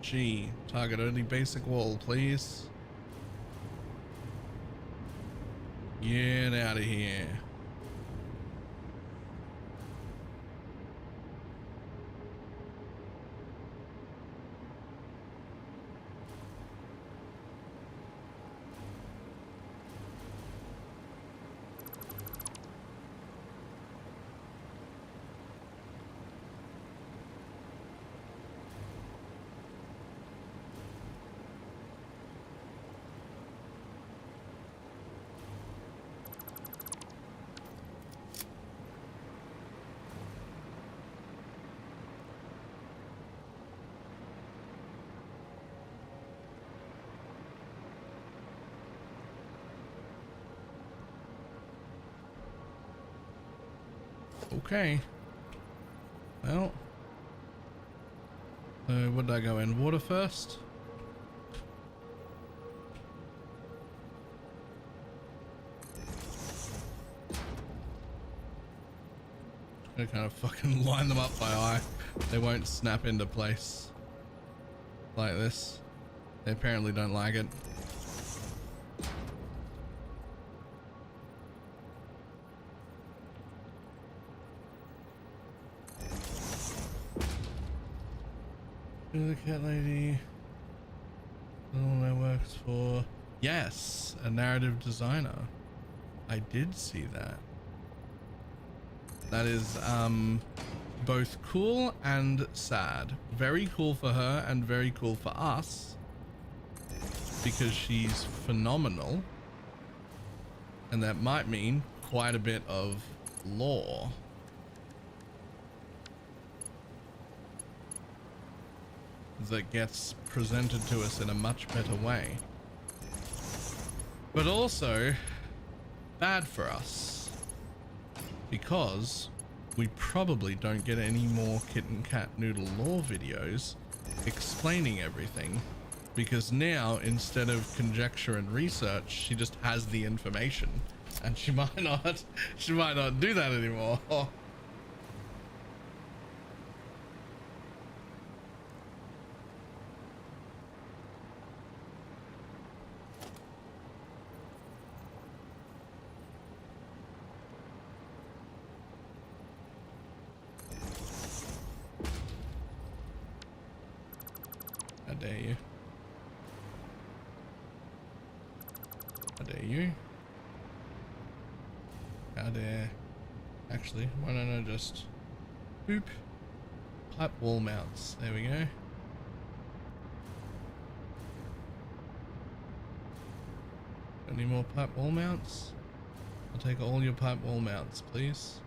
G. Target only basic wall, please. Get out of here. Okay. Well. So what did I go in? Water first? Gonna kind of fucking line them up by eye. They won't snap into place like this. They apparently don't like it. The cat lady. All that works for. Yes, a narrative designer. I did see that. That is both cool and sad. Very cool for her and very cool for us because she's phenomenal, and that might mean quite a bit of lore. That gets presented to us in a much better way, but also bad for us because we probably don't get any more kitten cat noodle lore videos explaining everything, because now instead of conjecture and research, she just has the information, and she might not do that anymore. How dare you? How dare you? How dare... Actually, why don't I just... Boop. Pipe wall mounts. There we go. Any more pipe wall mounts? I'll take all your pipe wall mounts, please.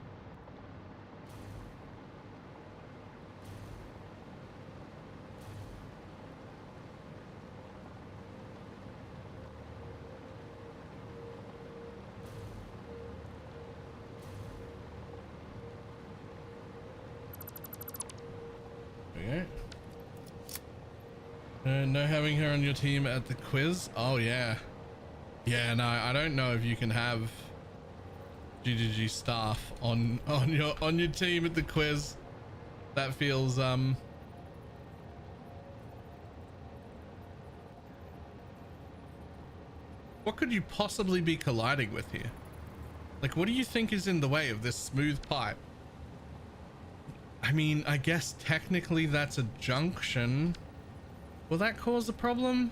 No having her on your team at the quiz. Oh yeah. Yeah, no, I don't know if you can have GGG staff on your team at the quiz. That feels what could you possibly be colliding with here? Like, what do you think is in the way of this smooth pipe? I mean, I guess technically that's a junction. Will that cause a problem?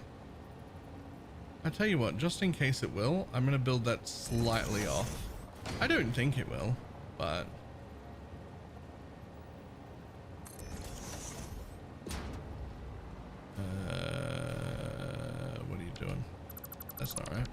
I tell you what, just in case it will, I'm gonna build that slightly off. I don't think it will, but what are you doing? That's not right.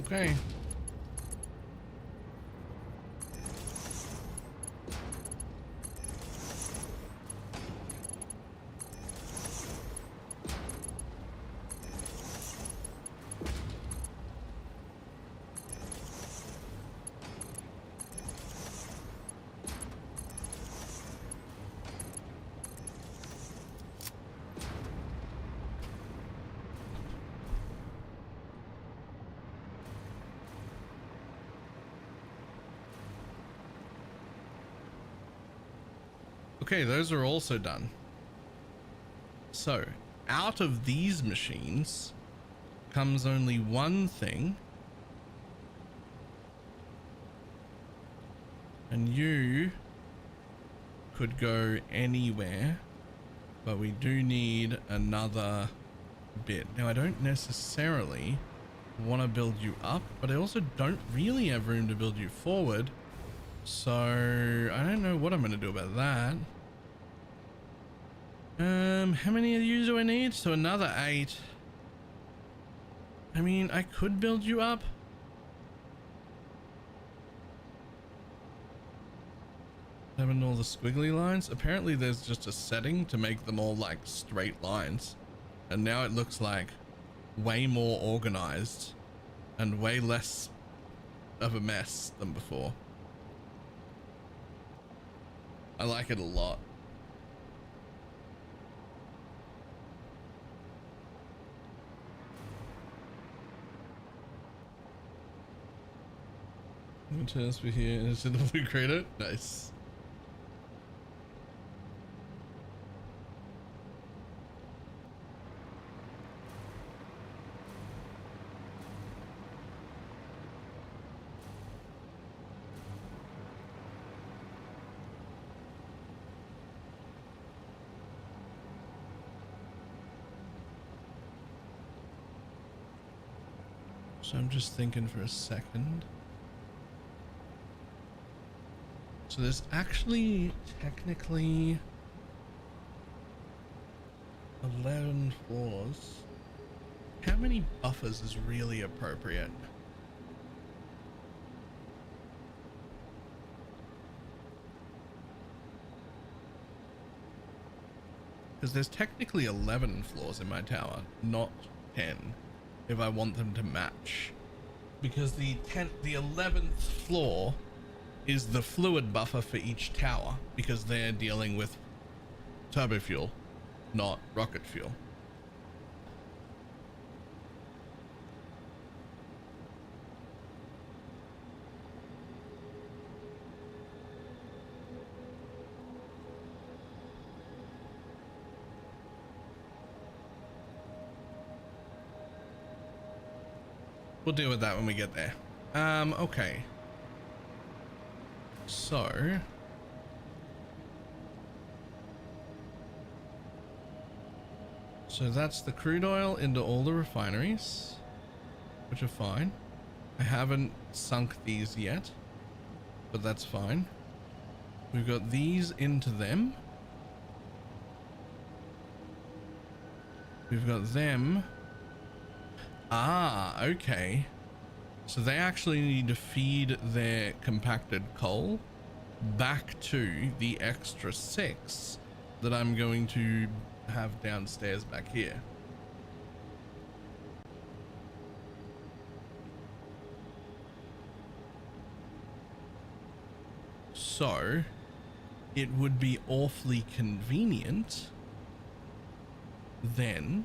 Okay. Okay, those are also done. So, out of these machines comes only one thing. And you could go anywhere, but we do need another bit. Now, I don't necessarily want to build you up, but I also don't really have room to build you forward. So, I don't know what I'm going to do about that. How many of you do I need? So another 8. I mean, I could build you up. Having all the squiggly lines. Apparently there's just a setting to make them all like straight lines. And now it looks like way more organized and way less of a mess than before. I like it a lot. Chance for here is in the blue crater. Nice. So I'm just thinking for a second. So there's actually technically 11 floors. How many buffers is really appropriate? Because there's technically 11 floors in my tower, not 10, if I want them to match. Because the 11th floor is the fluid buffer for each tower, because they're dealing with turbo fuel, not rocket fuel. We'll deal with that when we get there. Okay. So that's the crude oil into all the refineries, which are fine. I haven't sunk these yet, but that's fine. We've got these into them. We've got them. Ah, okay. So they actually need to feed their compacted coal back to the extra 6 that I'm going to have downstairs back here. So it would be awfully convenient then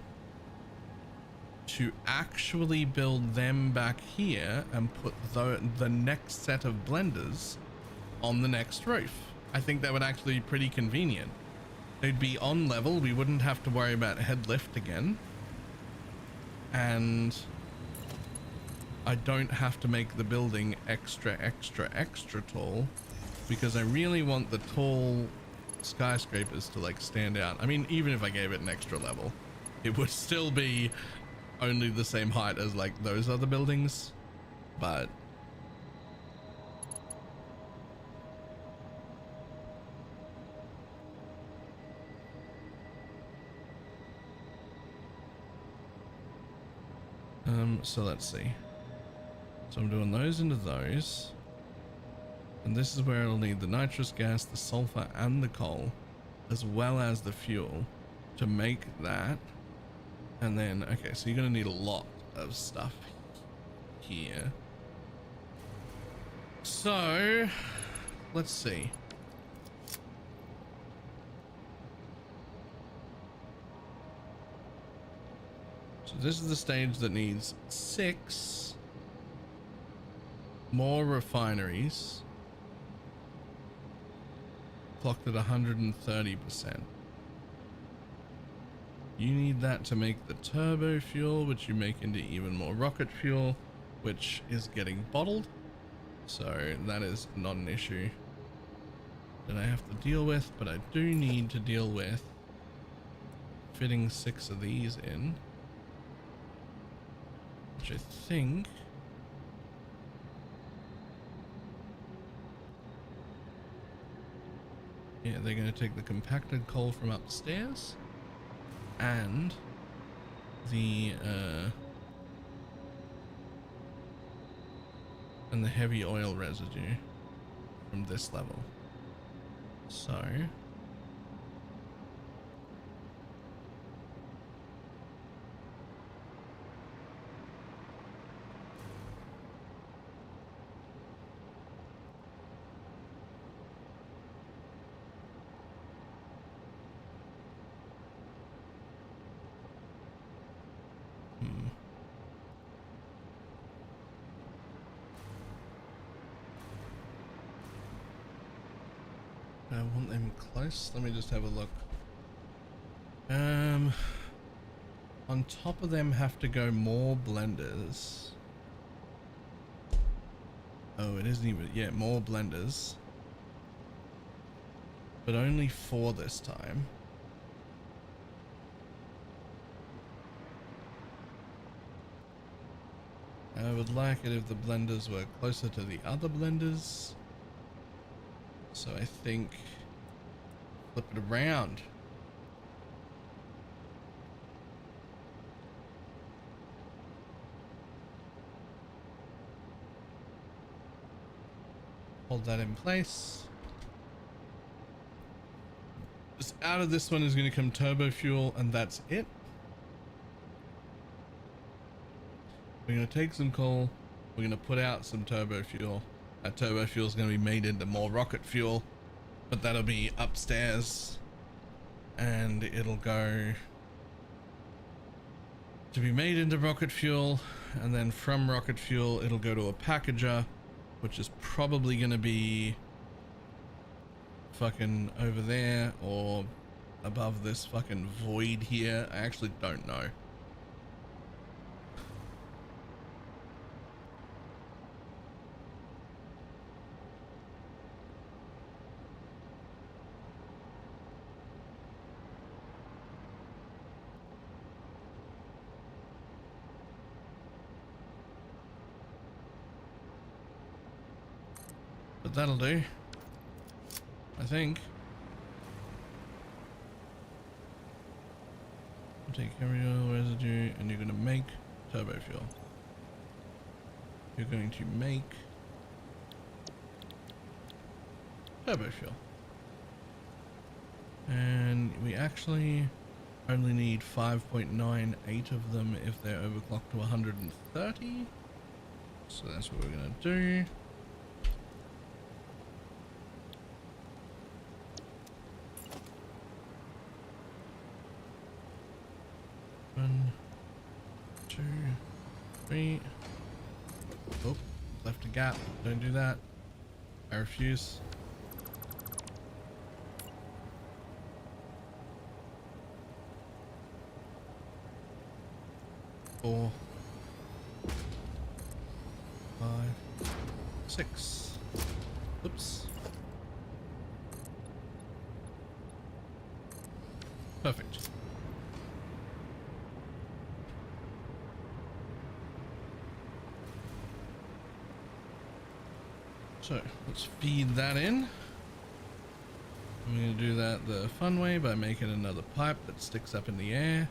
to actually build them back here and put the next set of blenders on the next roof. I think that would actually be pretty convenient. They'd be on level. We wouldn't have to worry about head lift again. And I don't have to make the building extra tall, because I really want the tall skyscrapers to like stand out. I mean, even if I gave it an extra level, it would still be only the same height as like those other buildings, but so let's see. So I'm doing those into those, and this is where it'll need the nitrous gas, the sulfur, and the coal, as well as the fuel to make that. And then, okay, so you're gonna need a lot of stuff here. So let's see. So this is the stage that needs 6 more refineries, clocked at 130%. You need that to make the turbo fuel, which you make into even more rocket fuel, which is getting bottled. So that is not an issue that I have to deal with, but I do need to deal with fitting 6 of these in, which I think yeah, they're going to take the compacted coal from upstairs and the heavy oil residue from this level. So I want them close. Let me just have a look. On top of them have to go more blenders. Oh, it isn't even, yeah, more blenders, but only 4 this time. I would like it if the blenders were closer to the other blenders. So I think flip it around. Hold that in place. Just out of this one is going to come turbo fuel, and that's it. We're going to take some coal. We're going to put out some turbo fuel. That turbo fuel is going to be made into more rocket fuel, but that'll be upstairs, and it'll go to be made into rocket fuel, and then from rocket fuel it'll go to a packager, which is probably going to be fucking over there or above this fucking void here. I actually don't know. but that'll do. I think. Take chemical residue and you're going to make turbo fuel. You're going to make turbo fuel. And we actually only need 5.98 of them if they're overclocked to 130. So that's what we're going to do. One, two, three. Oh, left a gap. Don't do that. I refuse. Four, five, six. Oops. Perfect. So let's feed that in. I'm going to do that the fun way by making another pipe that sticks up in the air.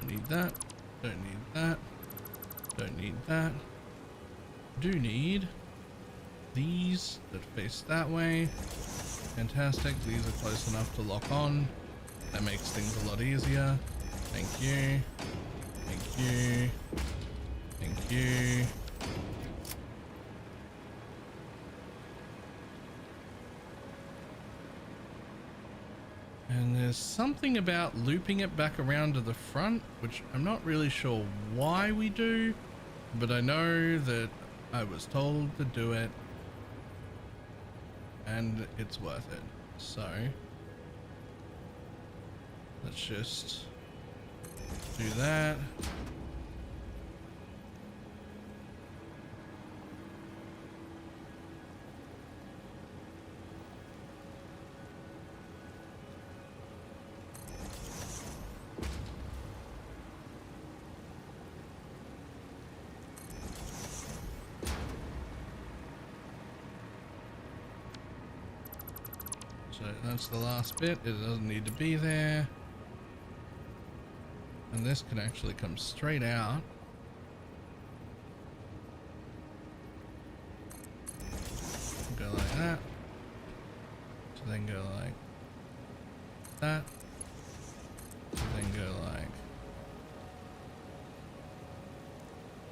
Need that, don't need that, don't need that. Do need these that face that way. Fantastic, these are close enough to lock on. That makes things a lot easier. Thank you, thank you, thank you. And there's something about looping it back around to the front, which I'm not really sure why we do, but I know that I was told to do it and it's worth it. So let's just do that. So that's the last bit. It doesn't need to be there. And this can actually come straight out. Go like that. So then go like that. So then go like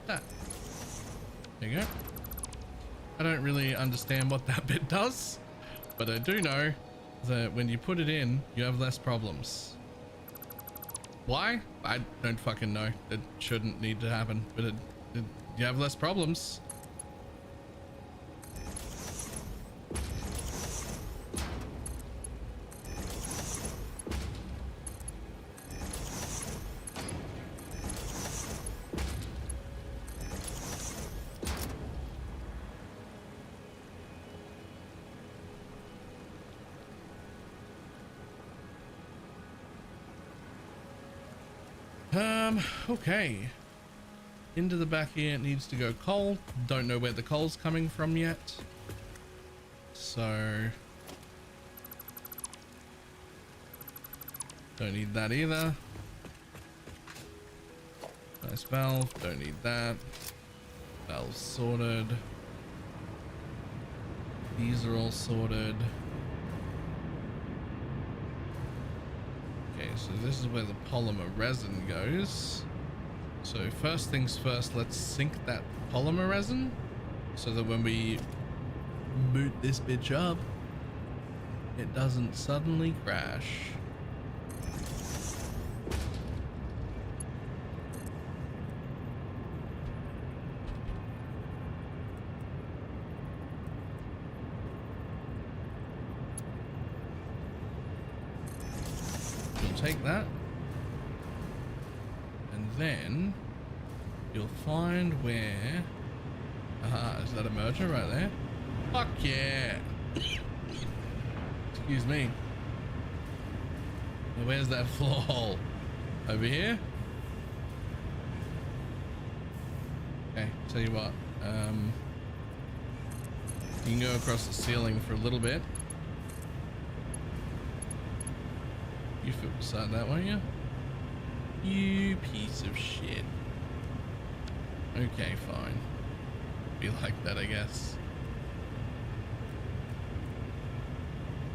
that. There you go. I don't really understand what that bit does, but I do know that when you put it in, you have less problems. Why? I don't fucking know. It shouldn't need to happen, but you have less problems. Okay. Into the back here, it needs to go coal. Don't know where the coal's coming from yet. So don't need that either. Nice valve, don't need that. Valve sorted. These are all sorted. Okay, so this is where the polymer resin goes. So first things first, let's sink that polymer resin so that when we boot this bitch up, it doesn't suddenly crash. You'll take that, and then you'll find where... Aha, is that a merger right there? Fuck yeah! Excuse me. Now where's that floor hole? Over here? Okay, tell you what. You can go across the ceiling for a little bit. You fit beside that, won't you? You piece of shit. Okay, fine. Be like that, I guess.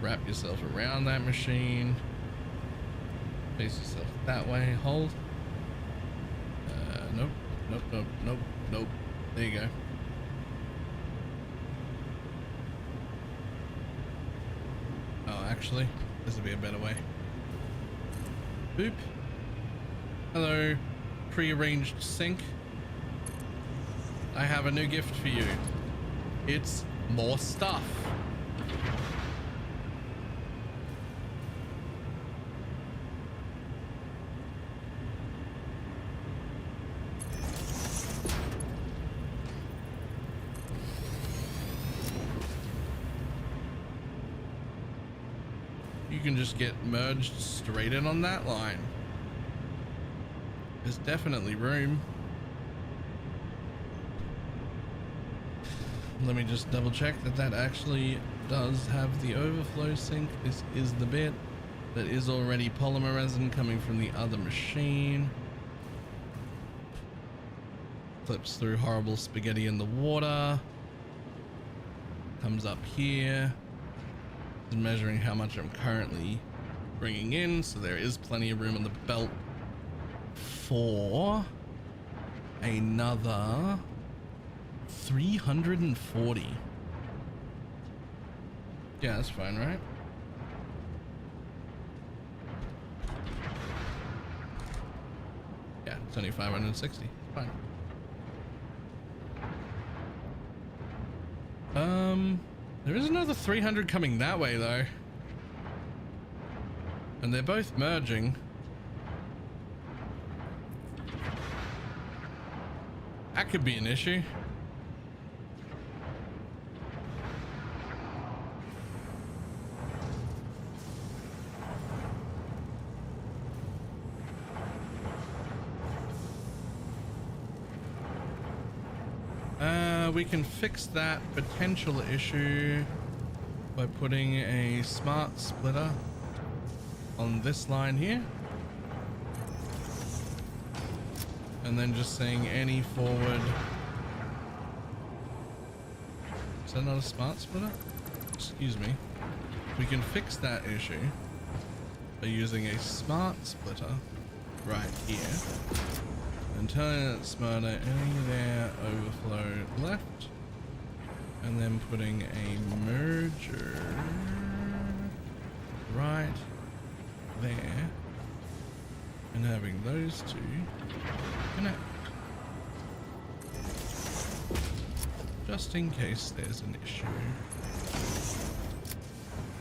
Wrap yourself around that machine. Face yourself that way. Hold. Nope. Nope, nope, nope, nope. There you go. Oh, actually, this would be a better way. Boop. Hello, pre-arranged sink. I have a new gift for you. It's more stuff. You can just get merged straight in on that line. There's definitely room. Let me just double check that that actually does have the overflow sink. This is the bit that is already polymer resin coming from the other machine. Flips through horrible spaghetti in the water. Comes up here. Is measuring how much I'm currently bringing in, so there is plenty of room on the belt for another 340. Yeah, that's fine, right? Yeah, it's only 560. Fine. There is another 300 coming that way though. And they're both merging. That could be an issue. We can fix that potential issue by putting a smart splitter on this line here. And then just saying any forward. Is that not a smart splitter? Excuse me. We can fix that issue by using a smart splitter right here. And telling it smarter, any there, overflow left, and then putting a merger right there, and having those two connect, just in case there's an issue.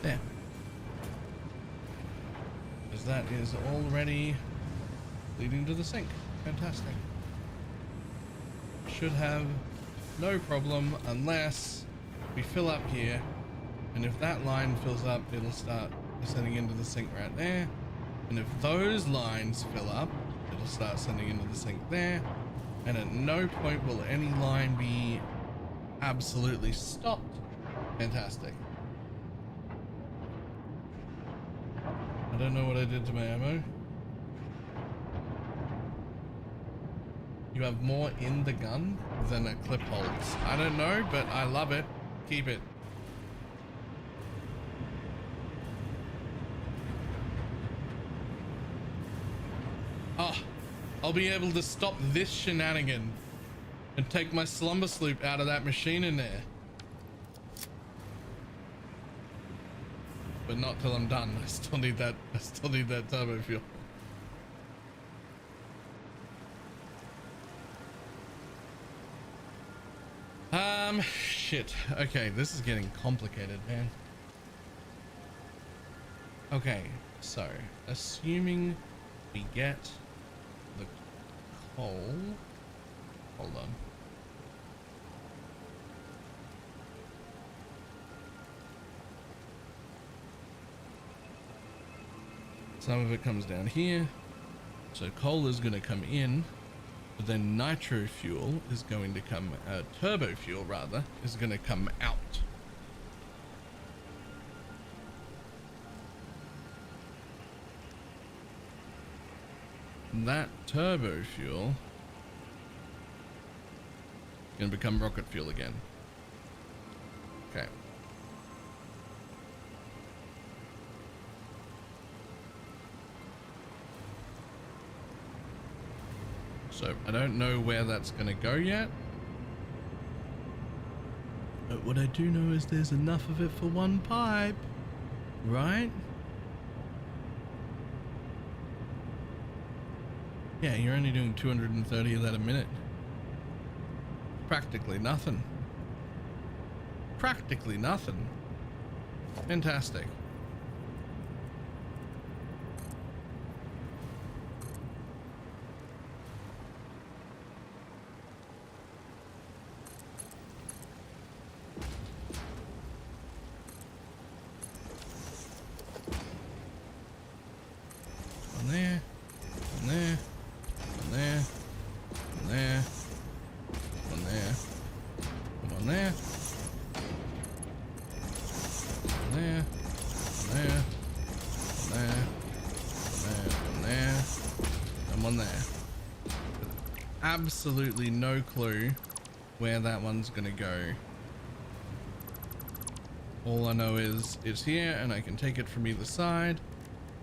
There, because that is already leading to the sink. Fantastic. Should have no problem unless we fill up here, and if that line fills up, it'll start sending into the sink right there, and if those lines fill up, it'll start sending into the sink there, and at no point will any line be absolutely stopped. Fantastic. I don't know what I did to my ammo. You have more in the gun than a clip holds. I don't know, but I love it. Keep it. Oh, I'll be able to stop this shenanigan and take my slumber sloop out of that machine in there. But not till I'm done. I still need that turbo fuel. Shit. Okay, this is getting complicated, man. Okay, so assuming we get the coal. Hold on. Some of it comes down here. So coal is going to come in. But then nitro fuel is going to come, turbo fuel rather, is going to come out. And that turbo fuel is going to become rocket fuel again. Okay. So I don't know where that's going to go yet. But what I do know is there's enough of it for one pipe, right? Yeah, you're only doing 230 of that a minute. Practically nothing. Practically nothing. Fantastic. Absolutely no clue where that one's gonna go. All I know is it's here and I can take it from either side,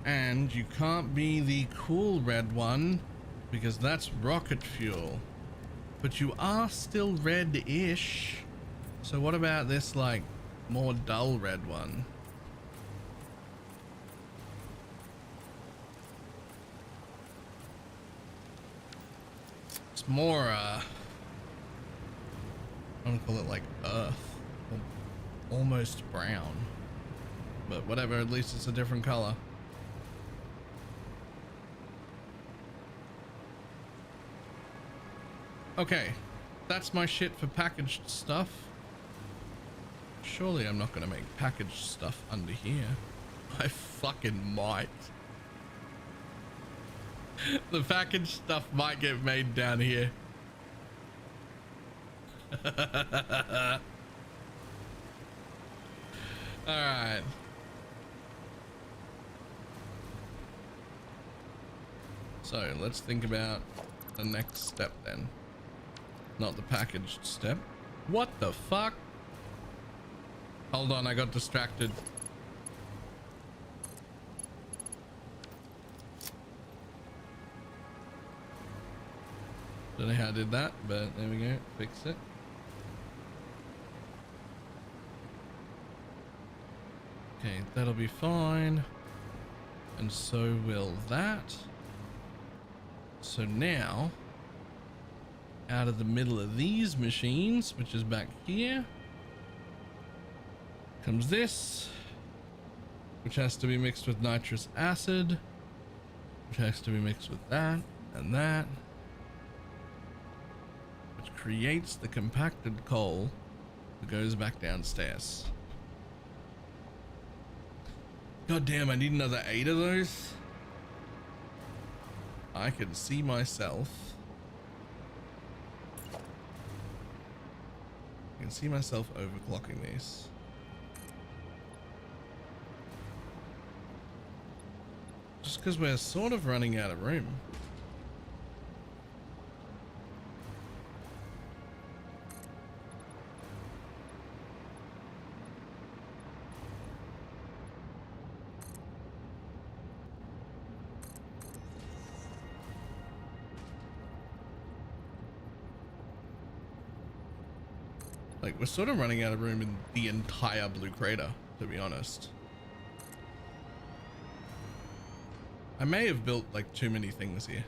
and you can't be the cool red one because that's rocket fuel, but you are still red-ish. So what about this like more dull red one? It's more I want to call it like earth, or almost brown, but whatever, at least it's a different color. Okay, that's my shit for packaged stuff. Surely I'm not gonna make packaged stuff under here. I fucking might. The packaged stuff might get made down here. Alright. So let's think about the next step then. Not the packaged step. What the fuck? Hold on, I got distracted. Don't know how I did that, but there we go. Fix it. Okay, that'll be fine. And so will that. So now, out of the middle of these machines, which is back here, comes this, which has to be mixed with nitrous acid, which has to be mixed with that and that, which creates the compacted coal that goes back downstairs. God damn, I need another 8 of those. I can see myself. I can see myself overclocking these. Just because we're sort of running out of room. Like, we're sort of running out of room in the entire blue crater, to be honest. I may have built like too many things here.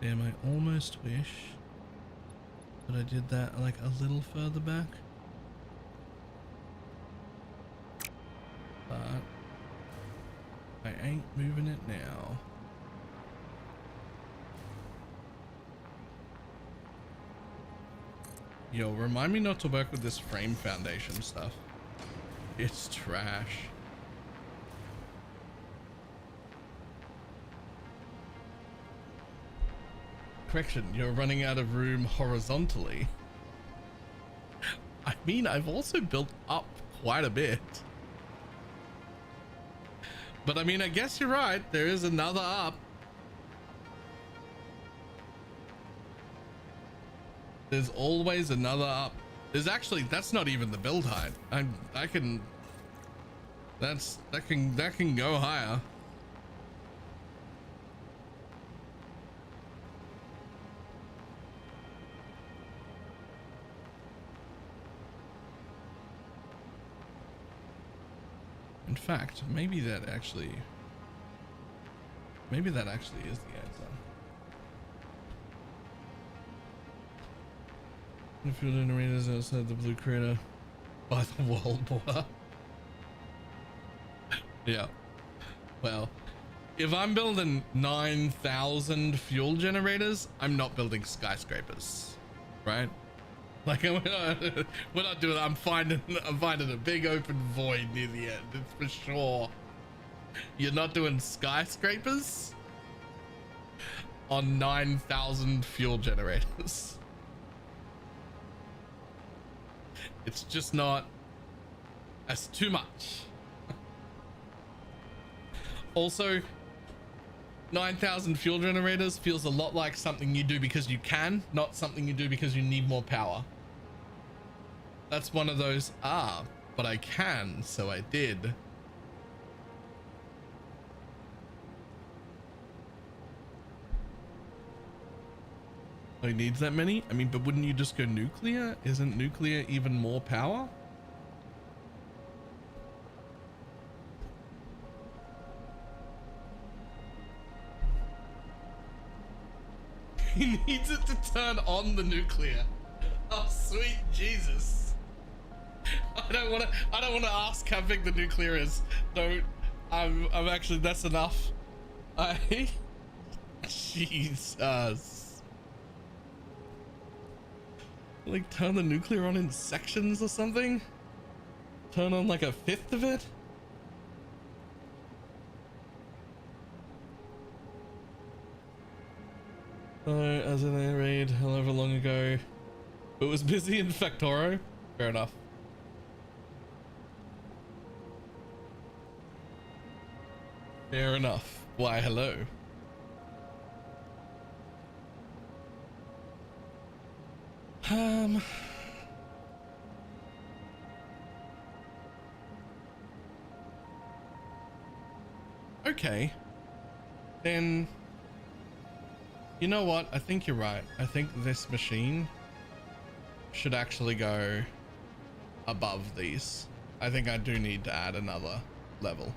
Damn, I almost wish that I did that like a little further back. But I ain't moving it now. Yo, remind me not to work with this frame foundation stuff. It's trash. Correction, you're running out of room horizontally. I mean, I've also built up quite a bit. But I mean, I guess you're right. There is another up. There's always another up. There's actually, that's not even the build height. That can go higher. In fact, maybe that actually is the answer. The fuel generators outside the blue crater by the world border. Yeah. Well, if I'm building 9,000 fuel generators, I'm not building skyscrapers, right? Like we're not doing that. I'm finding a big open void near the end. It's for sure. You're not doing skyscrapers on 9,000 fuel generators. It's just not. That's too much. Also, 9,000 fuel generators feels a lot like something you do because you can, not something you do because you need more power. That's one of those, but I can, so I did. Oh, he needs that many? I mean, but wouldn't you just go nuclear? Isn't nuclear even more power? He needs it to turn on the nuclear. Oh, sweet Jesus. I don't want to ask how big the nuclear is. Don't. I'm actually, that's enough. Jesus. Like, turn the nuclear on in sections or something? Turn on like a fifth of it? Oh, as in a raid however long ago, but was busy in Factoro. Fair enough. Fair enough. Why, hello. Okay. Then, you know what? I think you're right. I think this machine should actually go above these. I think I do need to add another level.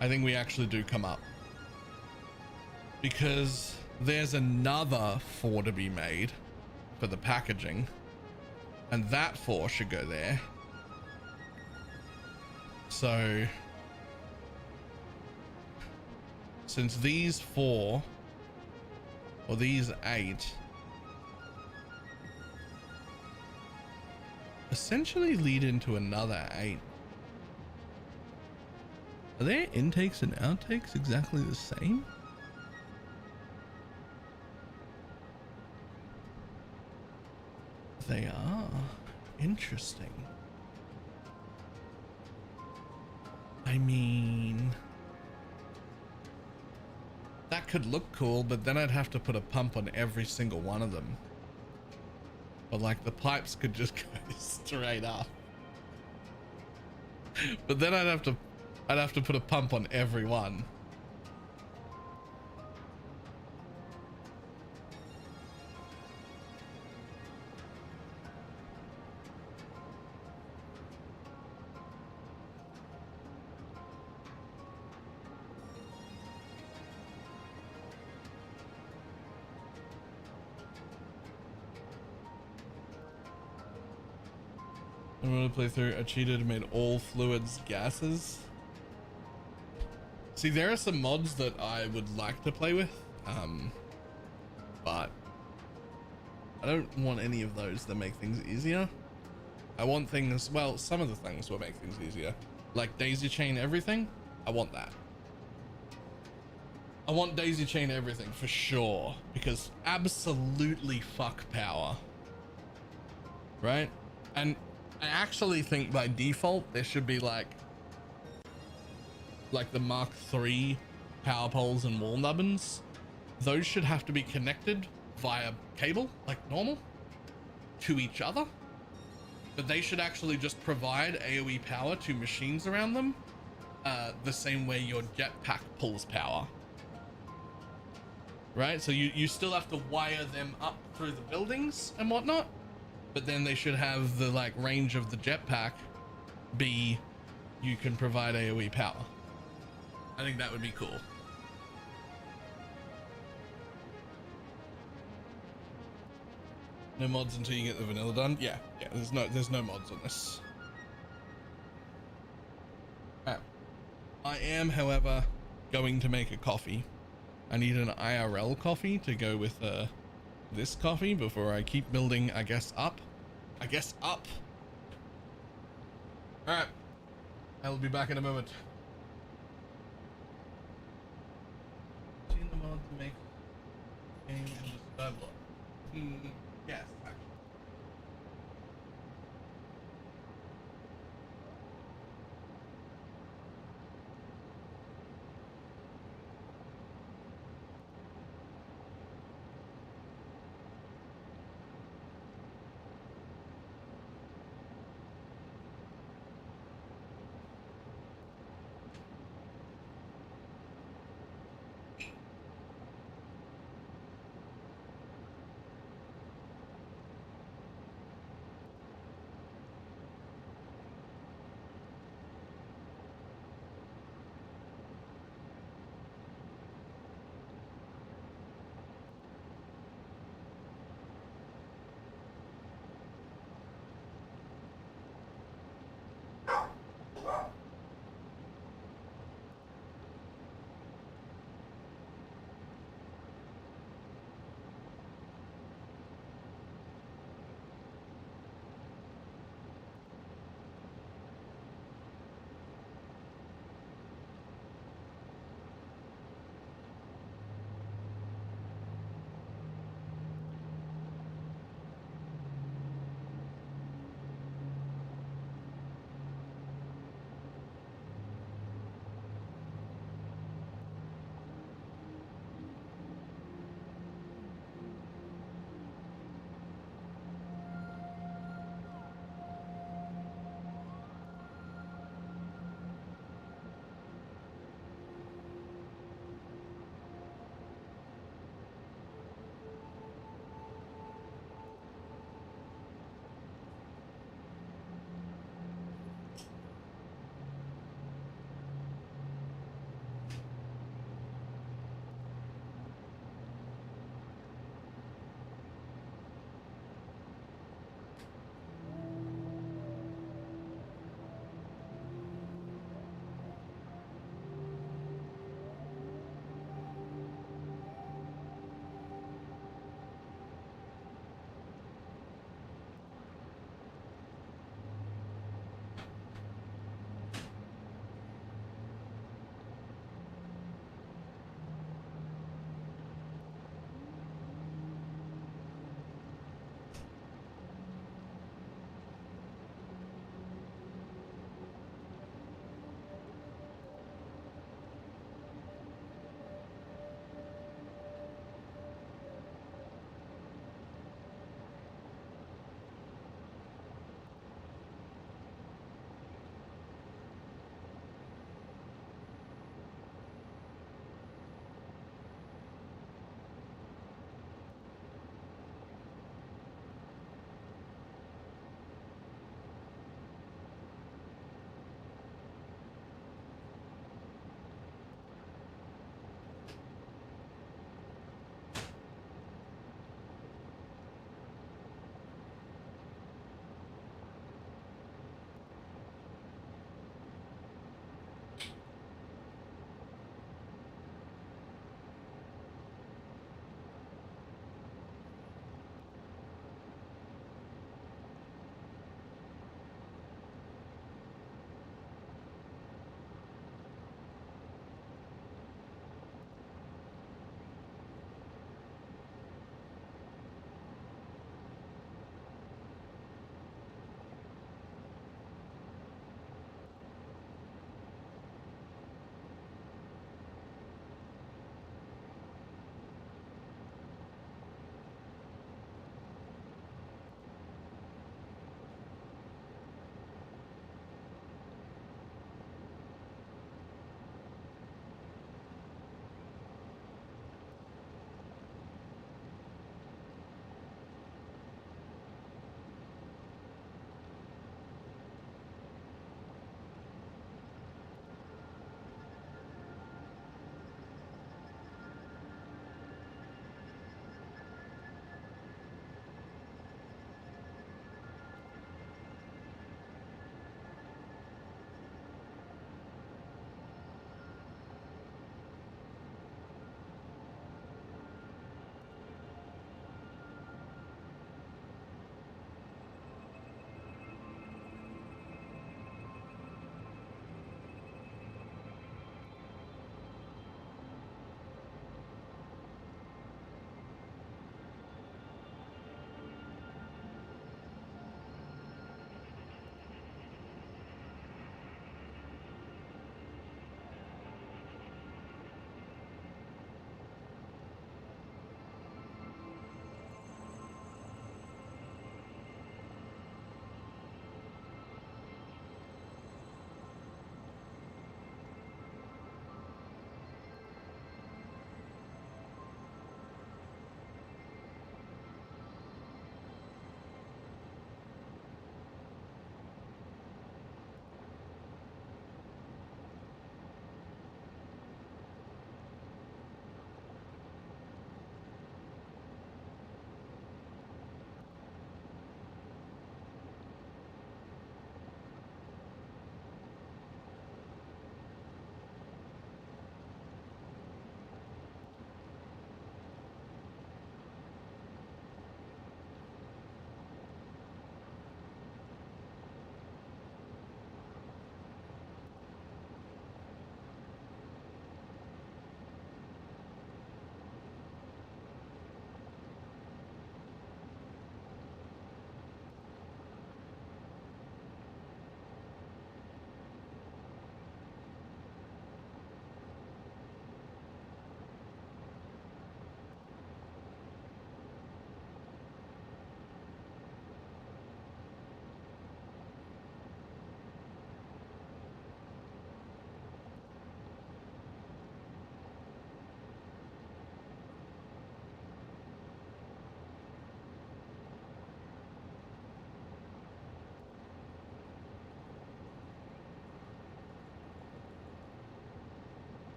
I think we actually do come up, because there's another 4 to be made for the packaging, and that 4 should go there. So since these 4 or these 8 essentially lead into another 8. Are their intakes and outtakes exactly the same? They are. Interesting. I mean, that could look cool, but then I'd have to put a pump on every single one of them. But like, the pipes could just go straight up. But then I'd have to put a pump on every one. I'm gonna play through. I cheated and made all fluids gases. See, there are some mods that I would like to play with, but I don't want any of those that make things easier. I want things, well, some of the things will make things easier. Like daisy chain everything, I want that. I want daisy chain everything for sure, because absolutely fuck power. Right? And I actually think by default, there should be like the Mark III power poles and wall nubbins. Those should have to be connected via cable, like normal, to each other. But they should actually just provide AoE power to machines around them, the same way your jetpack pulls power. Right? So you still have to wire them up through the buildings and whatnot, but then they should have the like range of the jetpack be you can provide AoE power. I think that would be cool. No mods until you get the vanilla done. Yeah, there's no mods on this. I am, however, going to make a coffee. I need an IRL coffee to go with this coffee before I keep building, I guess up. All right, I'll be back in a moment. Seen the mod to make game in the Skyblock. Yes, actually.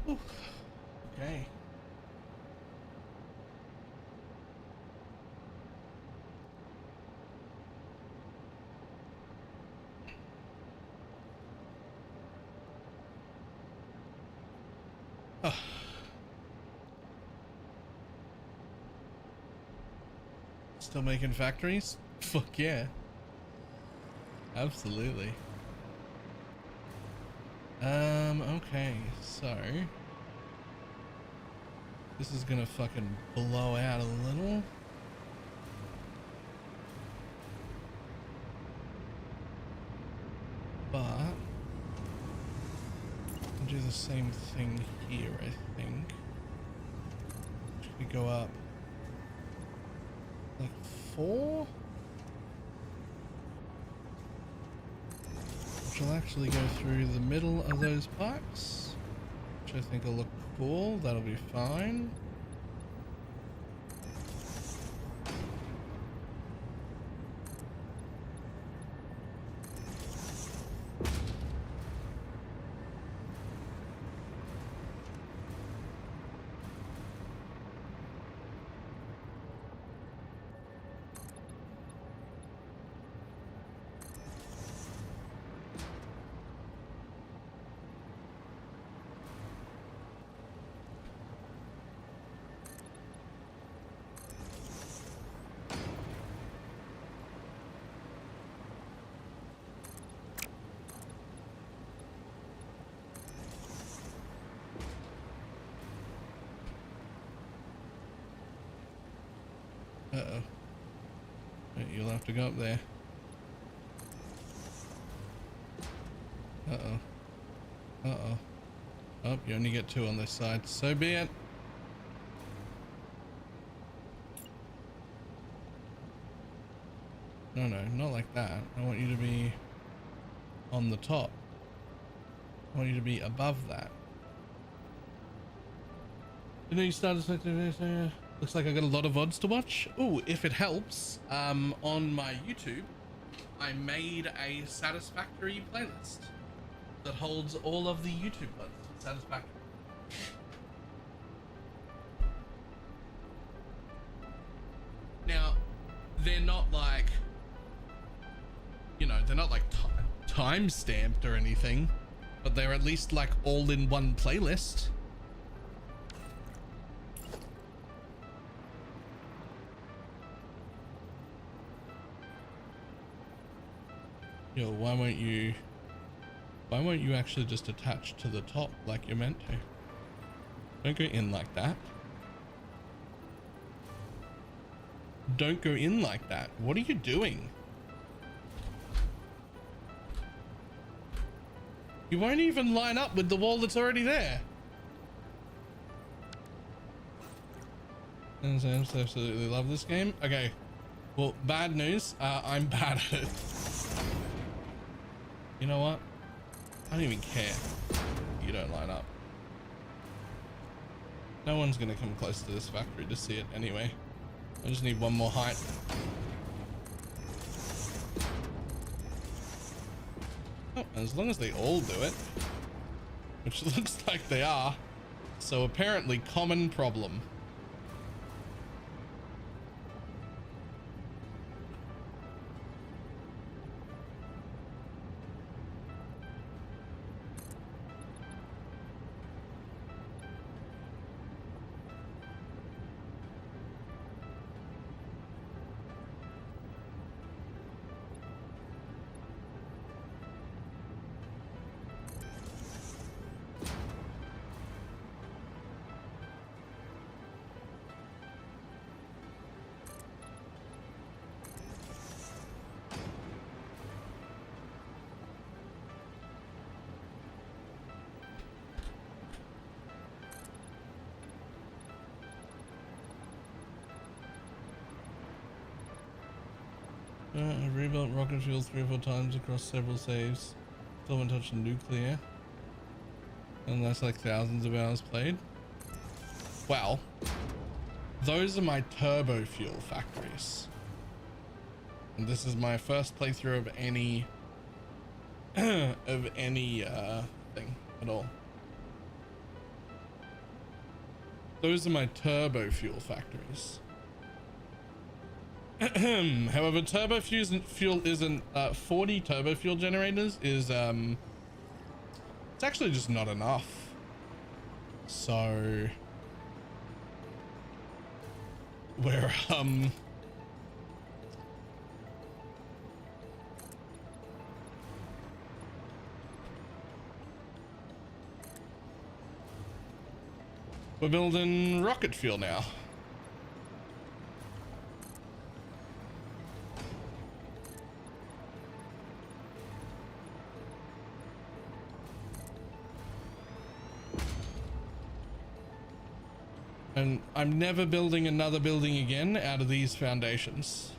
Oof. Okay. Oh. Still making factories? Fuck yeah. Absolutely. Okay, so this is gonna fucking blow out a little. But I'll do the same thing here, I think. Should we go up like 4? Which will actually go through the middle of those pipes, which I think will look cool. That'll be fine. Uh-oh. Wait, you'll have to go up there. Uh-oh. Uh-oh. Oh, you only get 2 on this side. So be it. No, no, not like that. I want you to be on the top. I want you to be above that. You know, you started selecting. Looks like I got a lot of VODs to watch. Oh, if it helps, on my YouTube, I made a Satisfactory playlist that holds all of the YouTube VODs. Satisfactory. Now, they're not like, you know, they're not like time stamped or anything, but they're at least like all in one playlist. Yo, why won't you actually just attach to the top like you're meant to? Don't go in like that. Don't go in like that. What are you doing? You won't even line up with the wall that's already there. I absolutely love this game. Okay, well, bad news. I'm bad at it. You know what? I don't even care. You don't line up. No one's gonna come close to this factory to see it anyway. I just need one more height. Oh, as long as they all do it, which looks like they are. So apparently common problem. I rebuilt rocket fuel 3 or 4 times across several saves. Still haven't touched nuclear. And that's like thousands of hours played. Well, those are my turbo fuel factories. And this is my first playthrough of any thing at all. Those are my turbo fuel factories. However, turbo fuel isn't 40 turbo fuel generators is it's actually just not enough. So we're we're building rocket fuel now. And I'm never building another building again out of these foundations.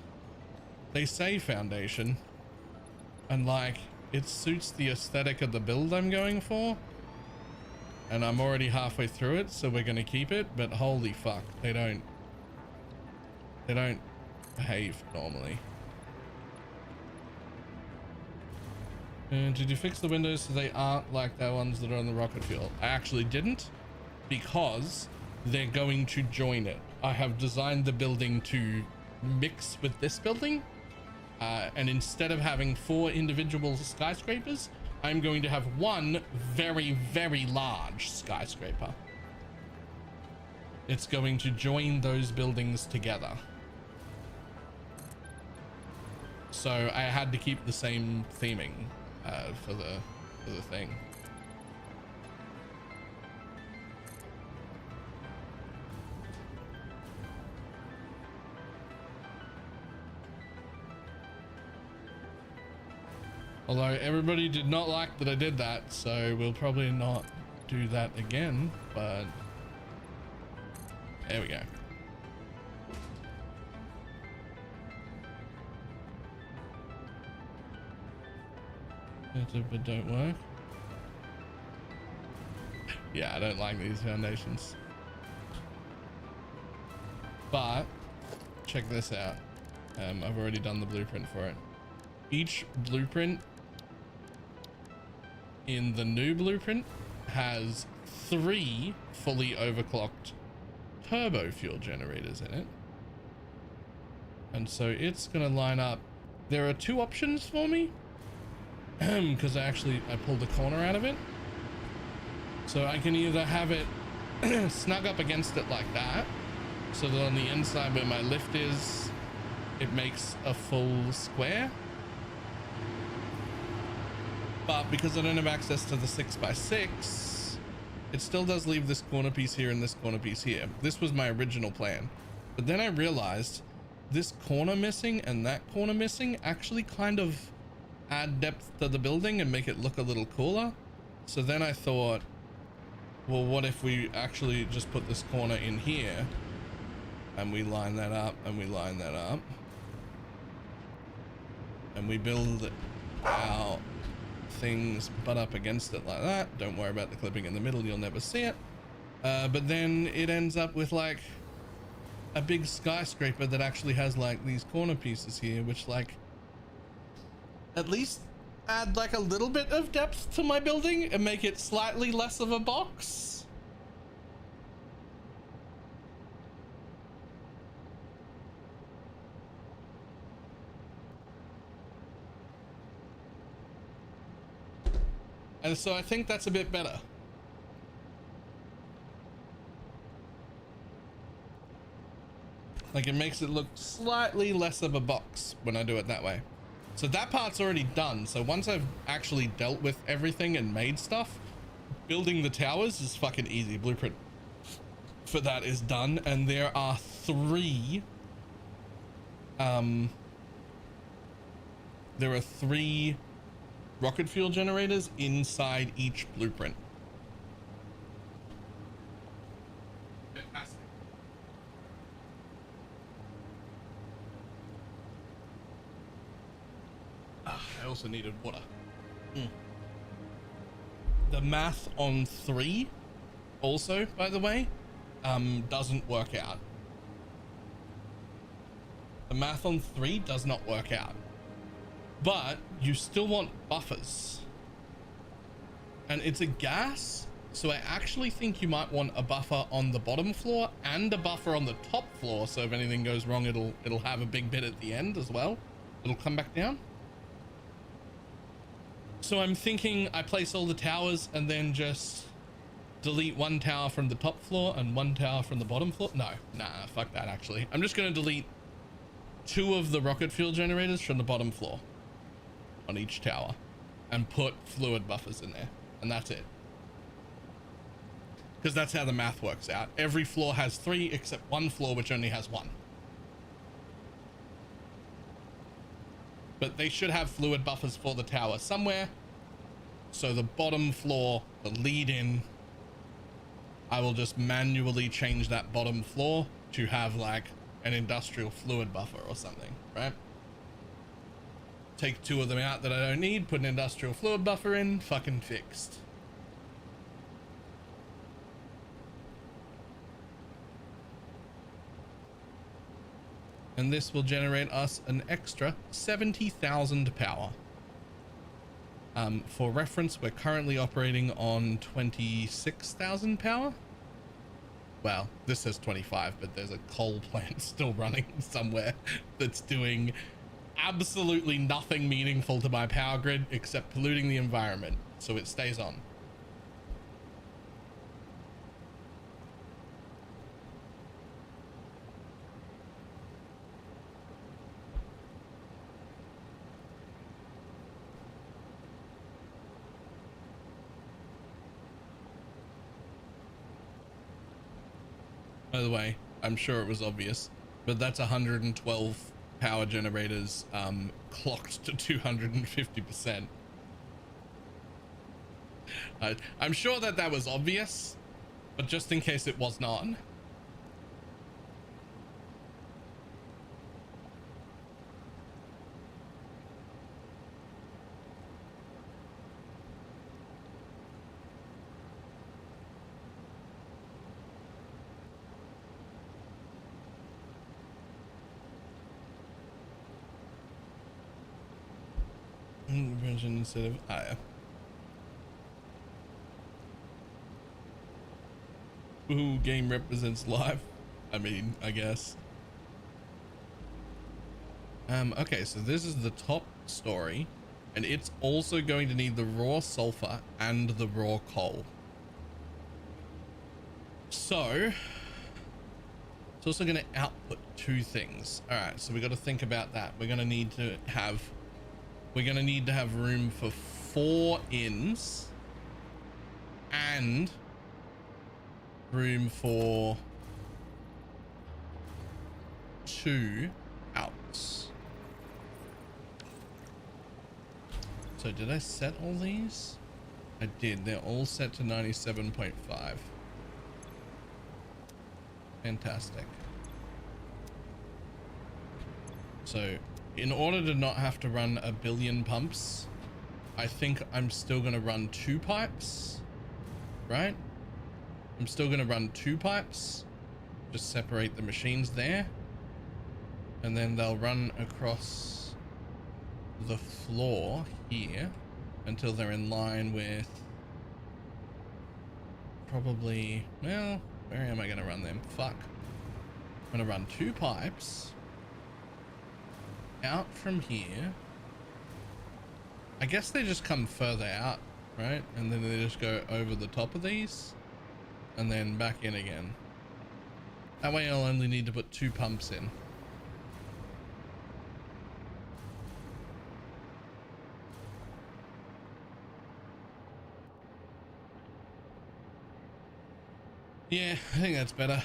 They say foundation, and like it suits the aesthetic of the build I'm going for, and I'm already halfway through it, so we're gonna keep it. But holy fuck, they don't behave normally. And did you fix the windows so they aren't like the ones that are on the rocket fuel? I actually didn't, because they're going to join it. I have designed the building to mix with this building, and instead of having 4 individual skyscrapers, I'm going to have one very, very large skyscraper. It's going to join those buildings together. So I had to keep the same theming for the thing. Although everybody did not like that I did that, so we'll probably not do that again, but there we go. But don't work. Yeah, I don't like these foundations. But check this out. I've already done the blueprint for it. Each blueprint in the new blueprint has 3 fully overclocked turbo fuel generators in it. And so it's going to line up. There are 2 options for me because I pulled the corner out of it. So I can either have it snug up against it like that, so that on the inside where my lift is, it makes a full square. But because I don't have access to the 6x6, it still does leave this corner piece here and this corner piece here. This was my original plan. But then I realized this corner missing and that corner missing actually kind of add depth to the building and make it look a little cooler. So then I thought, well, what if we actually just put this corner in here and we line that up and we line that up and we build our things butt up against it like that. Don't worry about the clipping in the middle, you'll never see it. But then it ends up with like a big skyscraper that actually has like these corner pieces here, which like at least add like a little bit of depth to my building and make it slightly less of a box. And so I think that's a bit better. Like it makes it look slightly less of a box when I do it that way. So that part's already done. So once I've actually dealt with everything and made stuff, building the towers is fucking easy. Blueprint for that is done. And there are 3 rocket fuel generators inside each blueprint. Fantastic. I also needed water. The math on 3 also, by the way, doesn't work out. The math on 3 does not work out. But you still want buffers. And it's a gas, So I actually think you might want a buffer on the bottom floor and a buffer on the top floor. So if anything goes wrong, it'll have a big bit at the end as well. It'll come back down. So I'm thinking I place all the towers and then just delete one tower from the top floor and one tower from the bottom floor. No, nah, fuck that actually. I'm just going to delete 2 of the rocket fuel generators from the bottom floor on each tower and put fluid buffers in there. And that's it. Because that's how the math works out. Every floor has 3 except one floor which only has 1. But they should have fluid buffers for the tower somewhere. So the bottom floor, the lead in, I will just manually change that bottom floor to have like an industrial fluid buffer or something, right? Take 2 of them out that I don't need, put an industrial fluid buffer in, fucking fixed. And this will generate us an extra 70,000 power. For reference, we're currently operating on 26,000 power. Well, this says 25, but there's a coal plant still running somewhere that's doing absolutely nothing meaningful to my power grid except polluting the environment. So it stays on. By the way, I'm sure it was obvious, but that's 112 power generators clocked to 250%. I'm sure that was obvious, but just in case it was not. Version instead of higher. Ooh, game represents life. I mean, I guess. Okay, so this is the top story, and it's also going to need the raw sulfur and the raw coal. So it's also going to output 2 things. All right, so we got to think about that. We're going to need to have room for 4 ins and room for 2 outs. So did I set all these? I did. They're all set to 97.5. Fantastic. So in order to not have to run a billion pumps, I think I'm still going to run 2 pipes, right? I'm still going to run 2 pipes, just separate the machines there, and then they'll run across the floor here until they're in line with probably, well, where am I going to run them? Fuck. I'm going to run 2 pipes out from here. I guess they just come further out, right? And then they just go over the top of these and then back in again. That way I'll only need to put 2 pumps in. Yeah, I think that's better.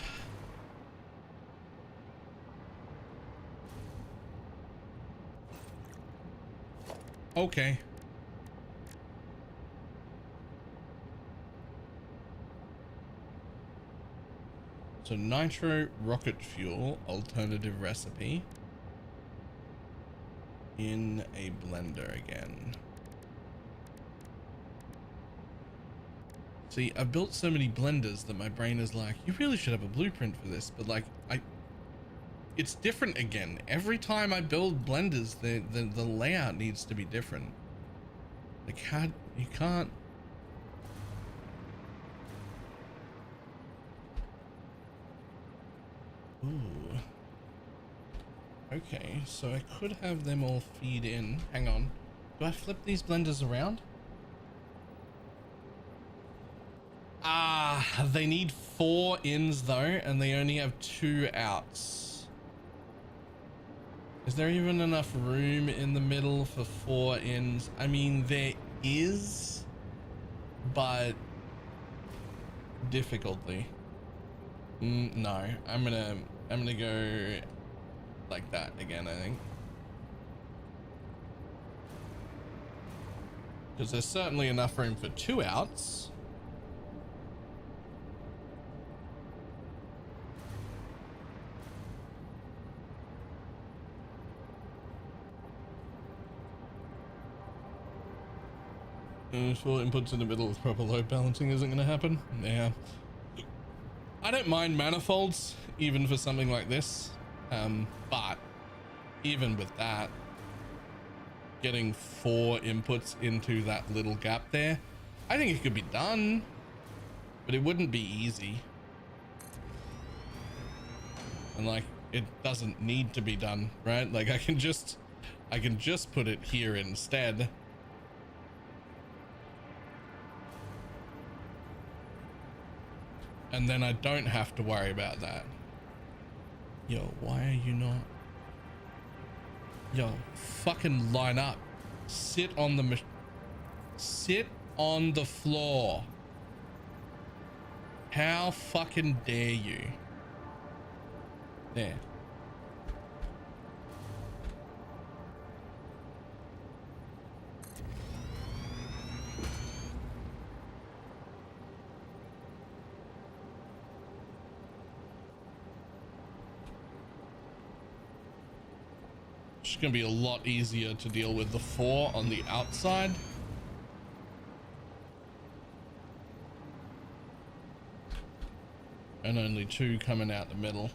Okay. So nitro rocket fuel alternative recipe in a blender again. See, I've built so many blenders that my brain is like, you really should have a blueprint for this, but like it's different again. Every time I build blenders, the layout needs to be different. Like how you can't. Ooh. Okay, so I could have them all feed in. Hang on. Do I flip these blenders around? Ah, they need 4 ins though, and they only have 2 outs. Is there even enough room in the middle for 4 ins? I mean, there is, but difficulty. No, I'm gonna go like that again, I think. Because there's certainly enough room for 2 outs. Four inputs in the middle with proper load balancing isn't going to happen. Yeah. I don't mind manifolds, even for something like this. But even with that, getting 4 inputs into that little gap there, I think it could be done, but it wouldn't be easy. And like, it doesn't need to be done, right? Like I can just put it here instead. And then I don't have to worry about that. Yo, why are you not? Yo, fucking line up. Sit on the floor. How fucking dare you? There. It's going to be a lot easier to deal with the 4 on the outside. And only 2 coming out the middle.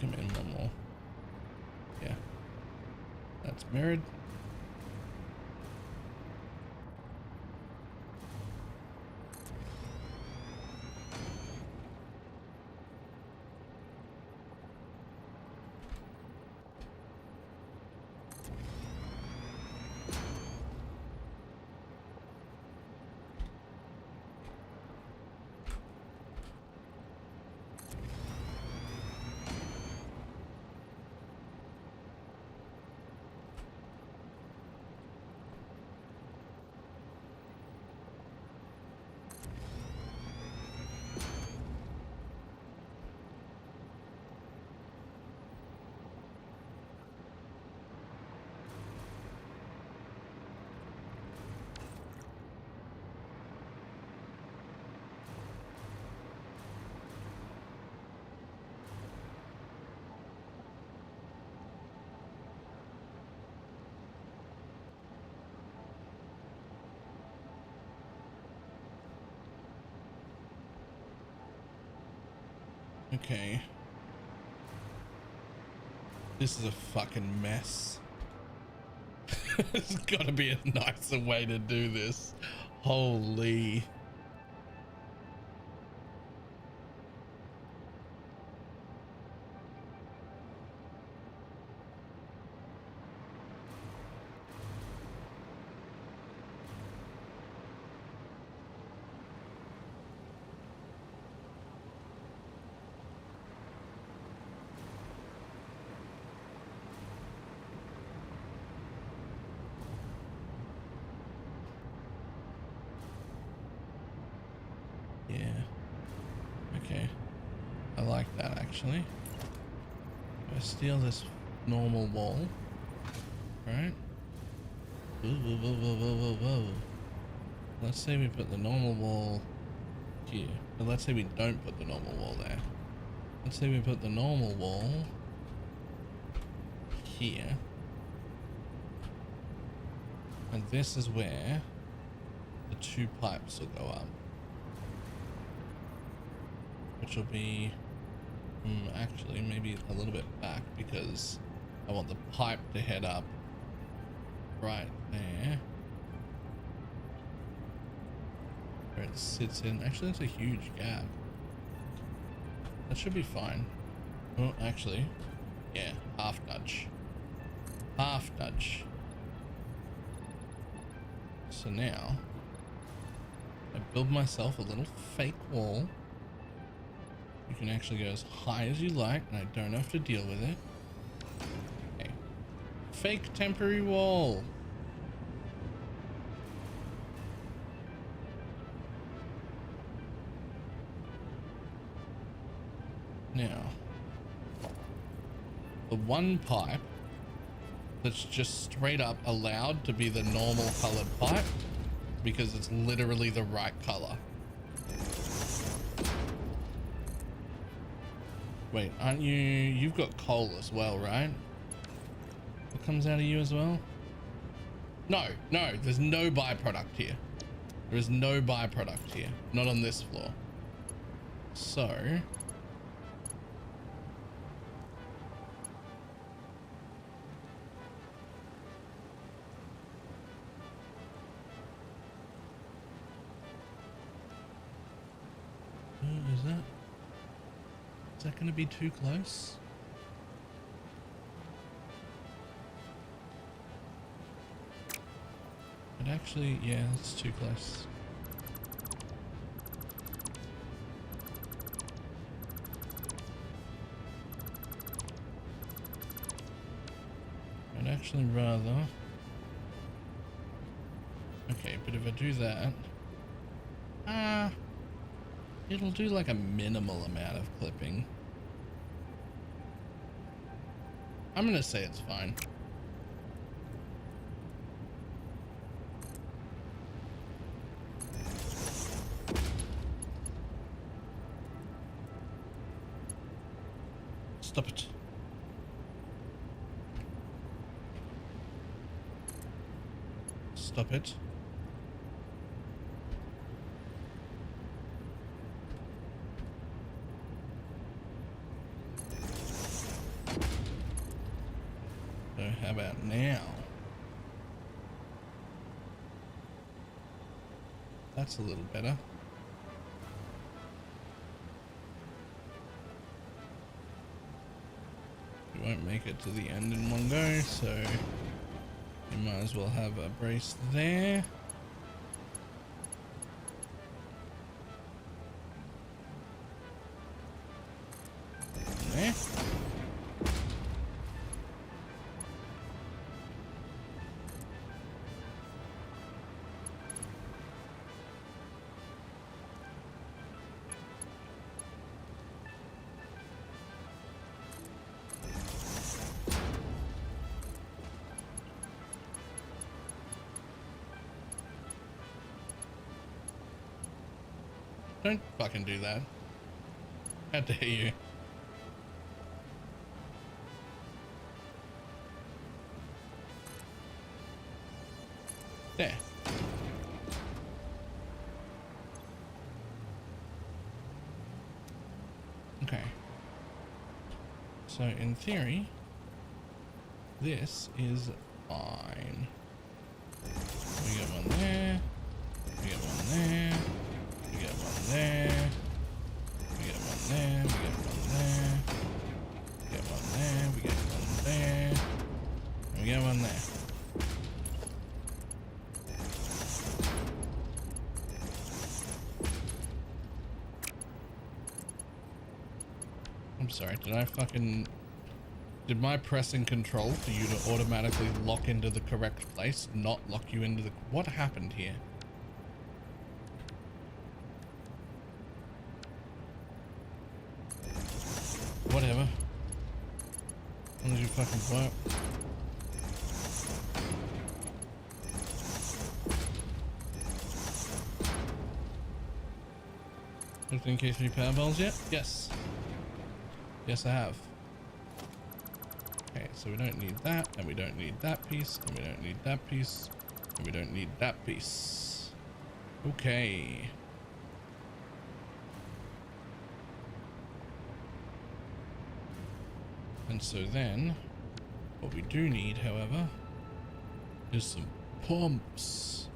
Come in one more. Yeah, that's mirrored. Okay. This is a fucking mess. There's gotta be a nicer way to do this. Holy. I like that actually. I steal this normal wall, right? Whoa. Let's say we put the normal wall here. But let's say we don't put the normal wall there. Let's say we put the normal wall here. And this is where the 2 pipes will go up. Which will be actually maybe a little bit back, because I want the pipe to head up right there. Where it sits in. Actually, that's a huge gap. That should be fine. Oh, actually, yeah, half nudge. Half nudge. So now, I build myself a little fake wall. You can actually go as high as you like, and I don't have to deal with it. Okay. Fake temporary wall. Now, the one pipe that's just straight up allowed to be the normal colored pipe, because it's literally the right color. Wait, aren't you? You've got coal as well, right? What comes out of you as well? No, no, there's no byproduct here. There is no byproduct here. Not on this floor. So... Is that going to be too close? But actually, yeah, it's too close. I'd actually rather... Okay, but if I do that... it'll do like a minimal amount of clipping. I'm gonna say it's fine. Stop it. Stop it. How about now? That's a little better. You won't make it to the end in one go, so you might as well have a brace there. There. Don't fucking do that. How dare you? There. Okay. So in theory, this is fine. We got one there. We got one there. We got one there. We got one there. We got one there. We got one there. We got one there. And we got one there. I'm sorry, did my pressing control for you to automatically lock into the correct place not lock you into the... What happened here? Whatever. As long as you fucking work. Looked in K3 power balls yet? Yes. Yes, I have. Okay, so we don't need that, and we don't need that piece, and we don't need that piece, and we don't need that piece. Okay. And so then, what we do need, however, is some pumps.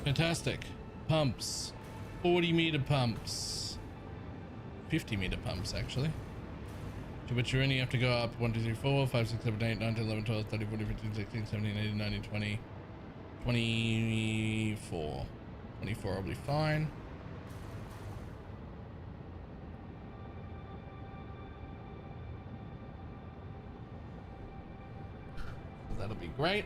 Fantastic. Pumps. 40-meter pumps. 50-meter pumps, actually. To which you only have to go up 1, 2, 3, 4, 5, 6, 7, 8, 9, 10, 11, 12, 13, 14, 15, 16, 17, 18, 19, 20, 24. 24 will be fine. That'll be great.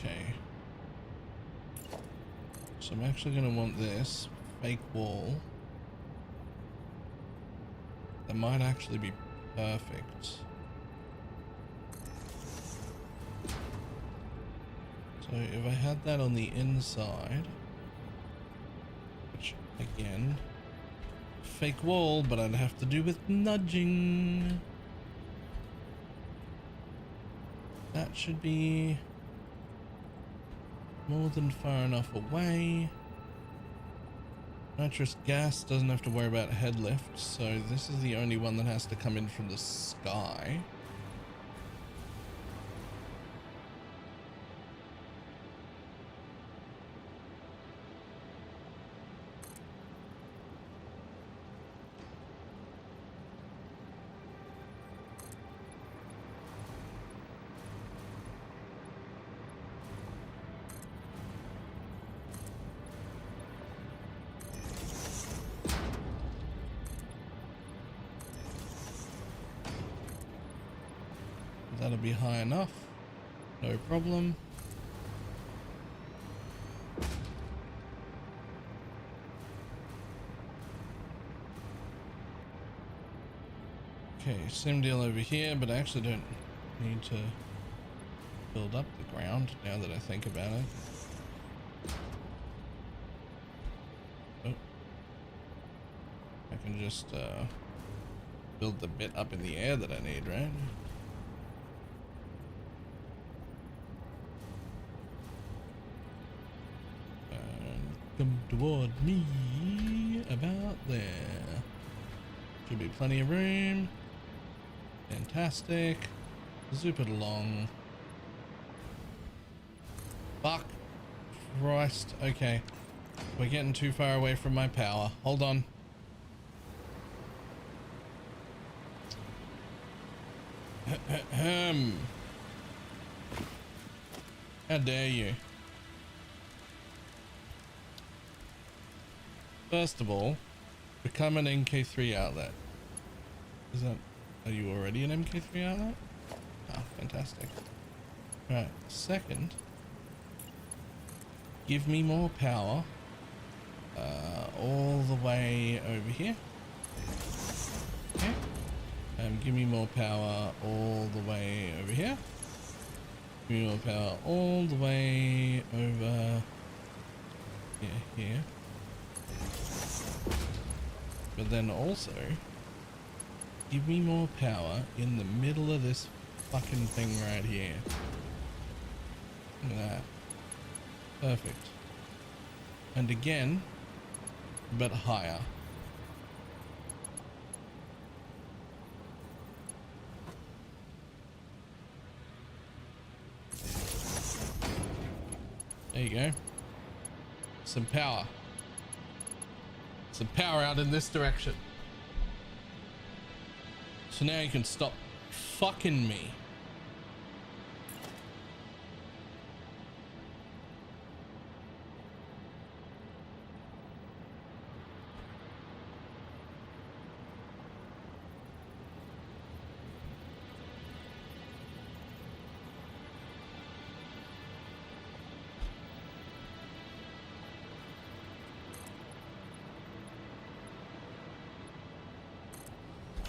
Okay. So I'm actually going to want this fake wall. That might actually be perfect. So if I had that on the inside, which again, fake wall, but I'd have to do with nudging. That should be more than far enough away. Nitrous gas doesn't have to worry about head lift, so this is the only one that has to come in from the sky. That'll be high enough, no problem. Okay, same deal over here, but I actually don't need to build up the ground now that I think about it. Oh. I can just build the bit up in the air that I need, right? Come toward me about there. Should be plenty of room. Fantastic. Zoop it along. Fuck Christ. Okay. We're getting too far away from my power. Hold on. How dare you? First of all, become an MK3 outlet. Is that... Are you already an MK3 outlet? Ah, fantastic. Right, second, give me more power all the way over here. Okay. Give me more power all the way over here. Give me more power all the way over here. But then also, give me more power in the middle of this fucking thing right here. Look at that. Perfect. And again, but higher. There you go. Some power. Some power out in this direction. So now you can stop fucking me.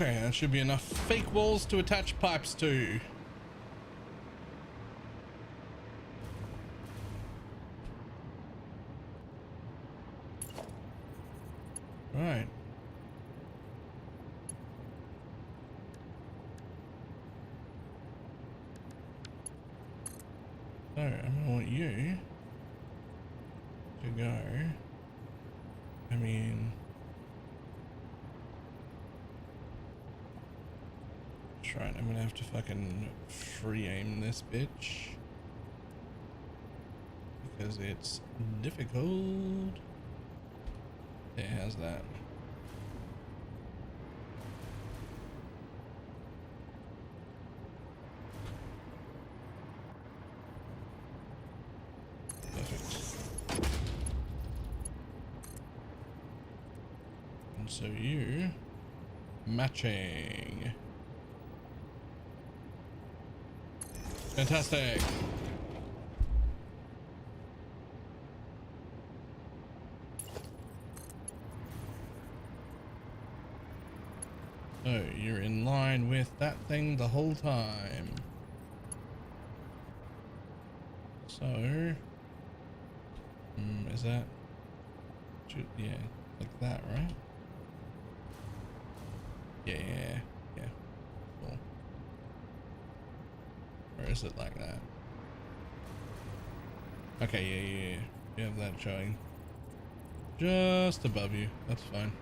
Okay, that should be enough fake walls to attach pipes to. Right. So, I'm gonna want you to go. I mean... Right, I'm gonna have to fucking free aim this bitch because it's difficult. Yeah, how's that? Perfect. And so you matching. Fantastic. So you're in line with that thing the whole time. So, is that, yeah, like that, right? Yeah. Cool. Or is it like that? Okay, yeah. You have that showing just above you. That's fine.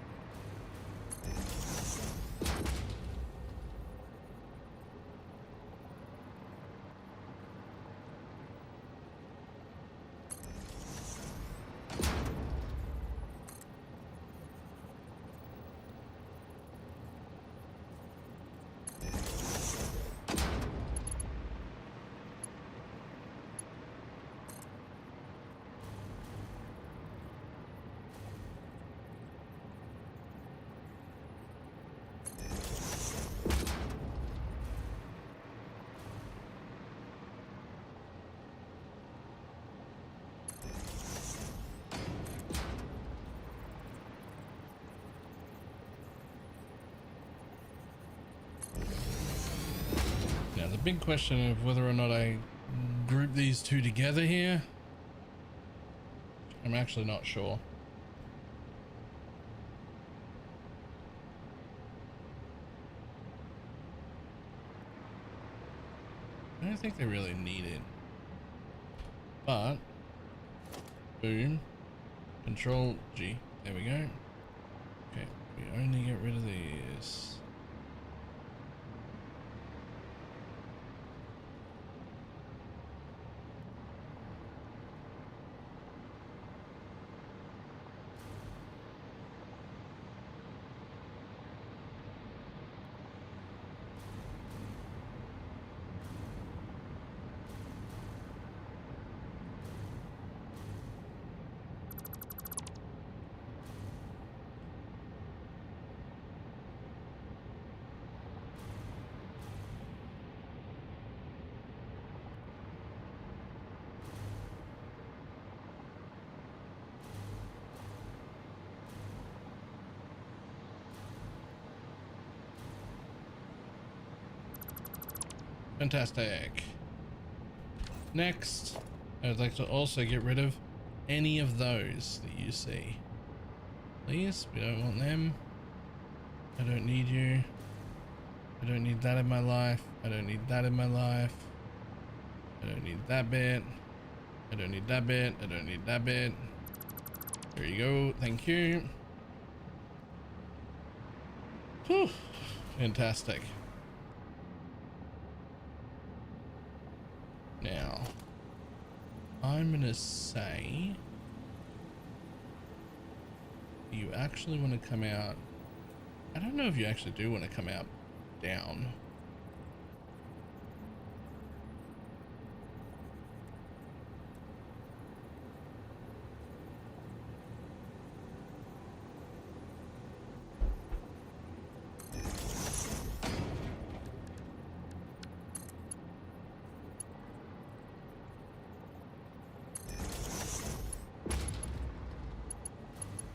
Now the big question of whether or not I group these two together here, I'm actually not sure. I don't think they really need it, but boom, control G, there we go. Okay, we only get rid of these. Fantastic. Next, I'd like to also get rid of any of those that you see. Please, we don't want them. I don't need you. I don't need that in my life. I don't need that in my life. I don't need that bit. I don't need that bit. I don't need that bit. There you go. Thank you. Whew. Fantastic. Now, I'm gonna say you actually want to come out. I don't know if you actually do want to come out down.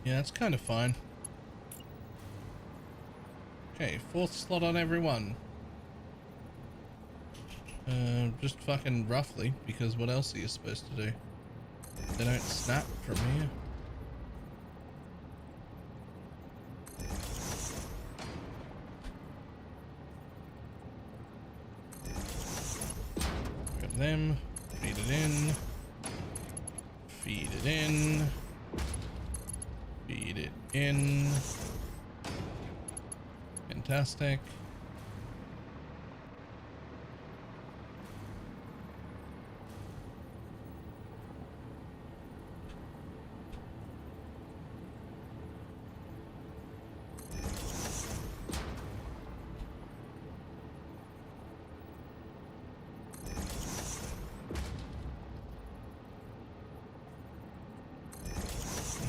Yeah, that's kind of fine. Okay, 4th slot on everyone. Just fucking roughly, because what else are you supposed to do? They don't snap from here. Grab them, feed it in, feed it in, feed it in. Fantastic.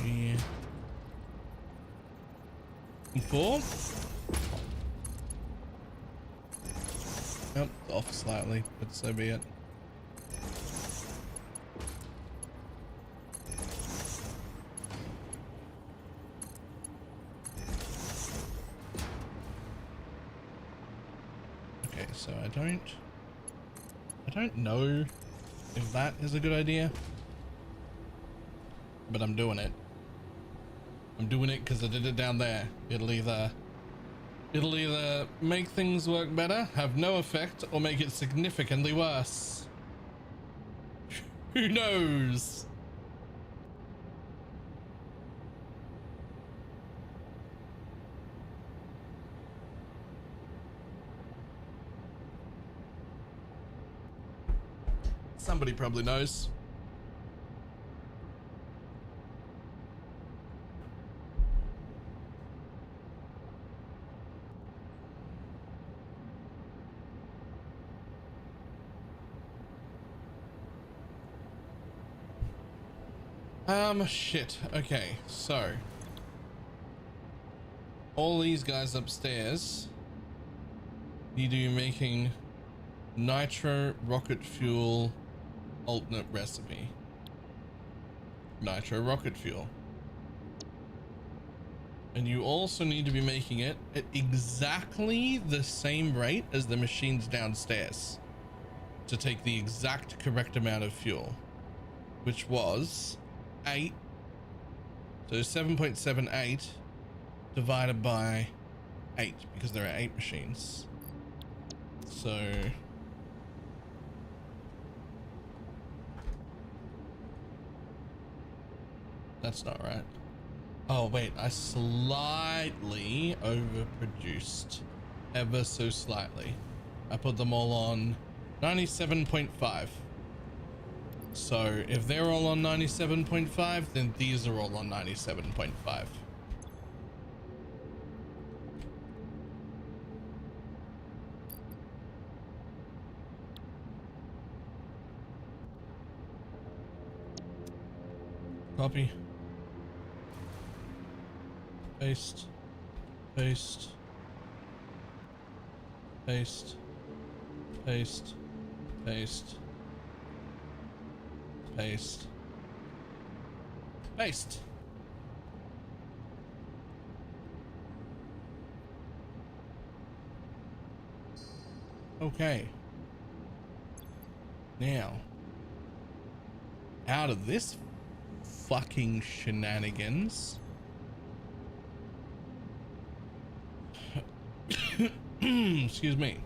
Yeah. 4. Yep, off slightly, but so be it. Okay, so I don't know if that is a good idea, but I'm doing it. I'm doing it because I did it down there. It'll either make things work better, have no effect, or make it significantly worse. Who knows? Somebody probably knows. Shit. Okay, so all these guys upstairs need to be making nitro rocket fuel alternate recipe. Nitro rocket fuel. And you also need to be making it at exactly the same rate as the machines downstairs to take the exact correct amount of fuel, which was 8. So 7.78 divided by 8, because there are 8 machines. So that's not right. Oh wait, I slightly overproduced, ever so slightly. I put them all on 97.5. So if they're all on 97.5, then these are all on 97.5. Copy. Paste. Paste. Paste. Paste. Paste. Paste. Paste. Okay. Now, out of this fucking shenanigans, excuse me,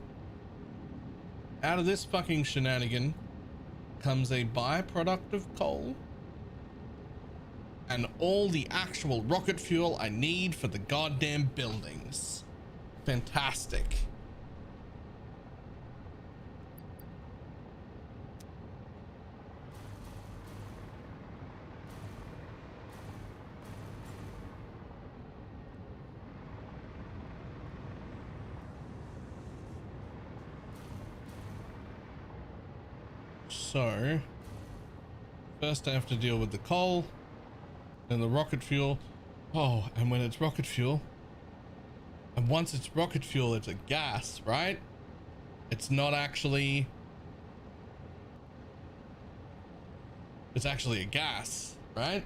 out of this fucking shenanigan comes a byproduct of coal and all the actual rocket fuel I need for the goddamn buildings. Fantastic. So first I have to deal with the coal, then the rocket fuel. Oh, and when it's rocket fuel, and once it's rocket fuel, it's a gas, right? It's not actually, it's actually a gas, right?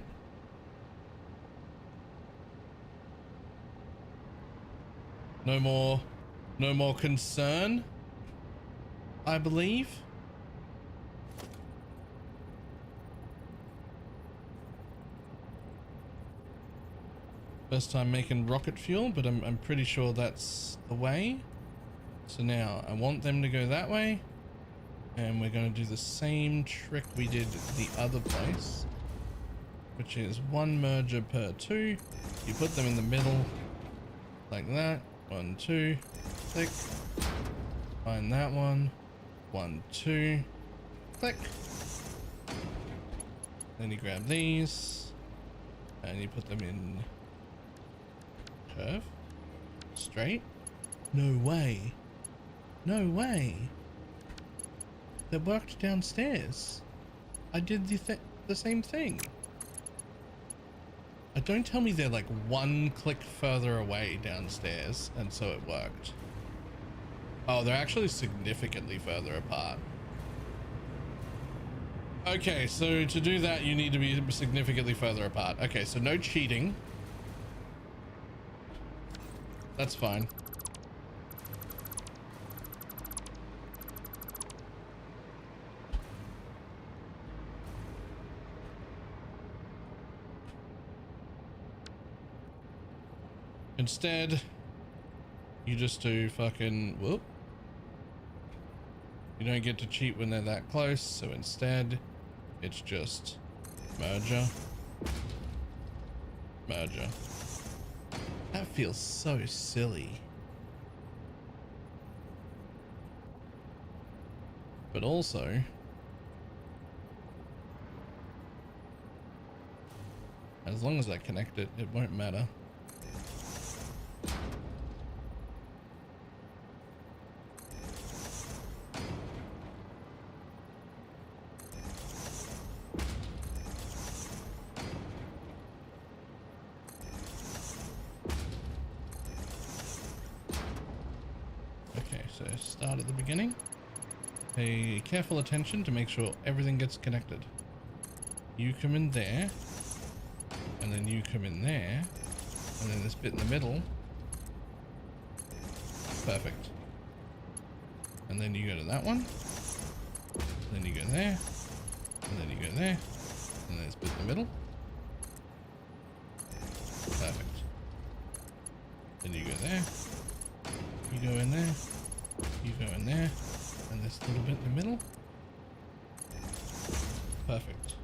No more concern, I believe. First time making rocket fuel, but I'm pretty sure that's the way. So now I want them to go that way, and we're going to do the same trick we did the other place, which is one merger per two. You put them in the middle like that. 1, 2, click. Find that one. 1, 2, click. Then you grab these and you put them in curve, straight. No way. No way. They worked downstairs. I did the same thing. Don't tell me they're like one click further away downstairs and so it worked. Oh, they're actually significantly further apart. Okay, so to do that you need to be significantly further apart. Okay, so no cheating. That's fine. Instead, you just do fucking whoop. You don't get to cheat when they're that close, so instead, it's just merger. Merger. That feels so silly. But also, as long as I connect it, it won't matter. Start at the beginning. Pay careful attention to make sure everything gets connected. You come in there, and then you come in there, and then this bit in the middle. Perfect. And then you go to that one, then you go there, and then you go there, and then this bit in the middle. Perfect. Then you go there, you go in there, you go in there, and this little bit in the middle. Perfect.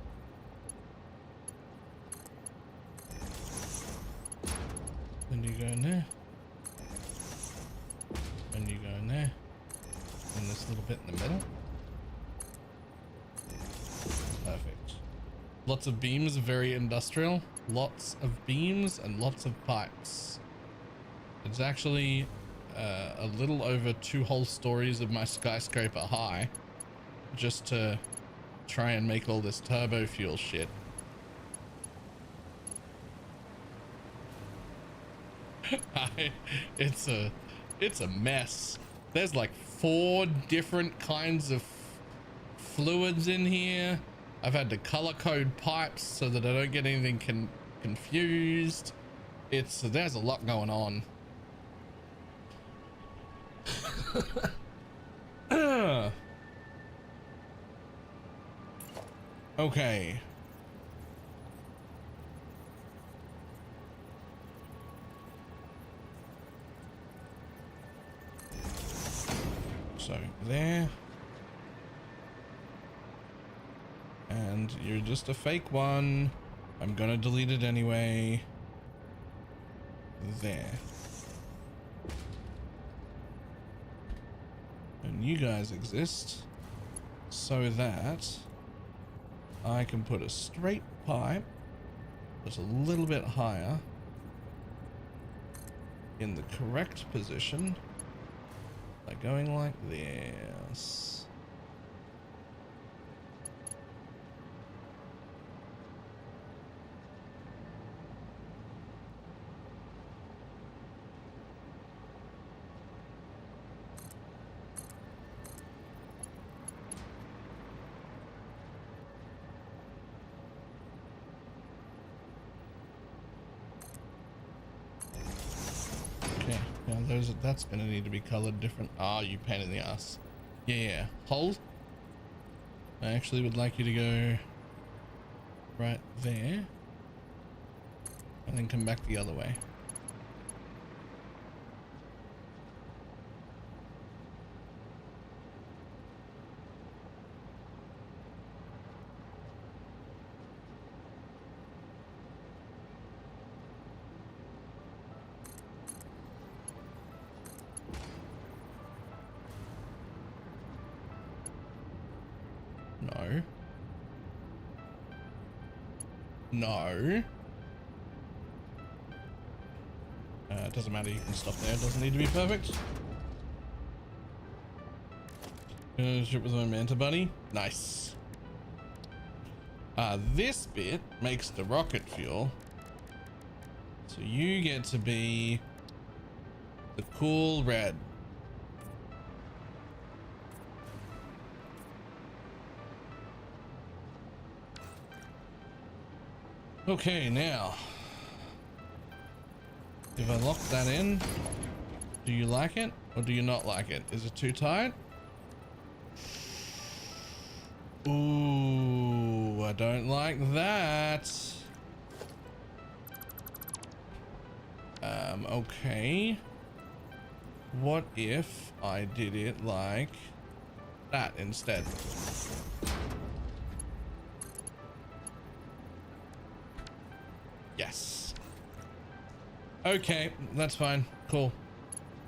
Then you go in there, and you go in there, and this little bit in the middle. Perfect. Lots of beams, very industrial. Lots of beams and lots of pipes. It's actually a little over 2 whole stories of my skyscraper high, just to try and make all this turbo fuel shit. It's a mess. There's like 4 different kinds of fluids in here. I've had to color code pipes so that I don't get anything confused. There's a lot going on. Okay. So there. And you're just a fake one. I'm gonna delete it anyway. There. And you guys exist so that I can put a straight pipe that's a little bit higher in the correct position by going like this. that's gonna need to be colored different. Ah, you pain in the ass. Yeah, hold. I actually would like you to go right there and then come back the other way. No. No. It doesn't matter, you can stop there. It doesn't need to be perfect. Ship with my Manta Bunny. Nice. This bit makes the rocket fuel. So you get to be the cool red. Okay, now, if I lock that in, do you like it or do you not like it? Is it too tight? Ooh, I don't like that. Okay. What if I did it like that instead? Yes. Okay, that's fine. Cool.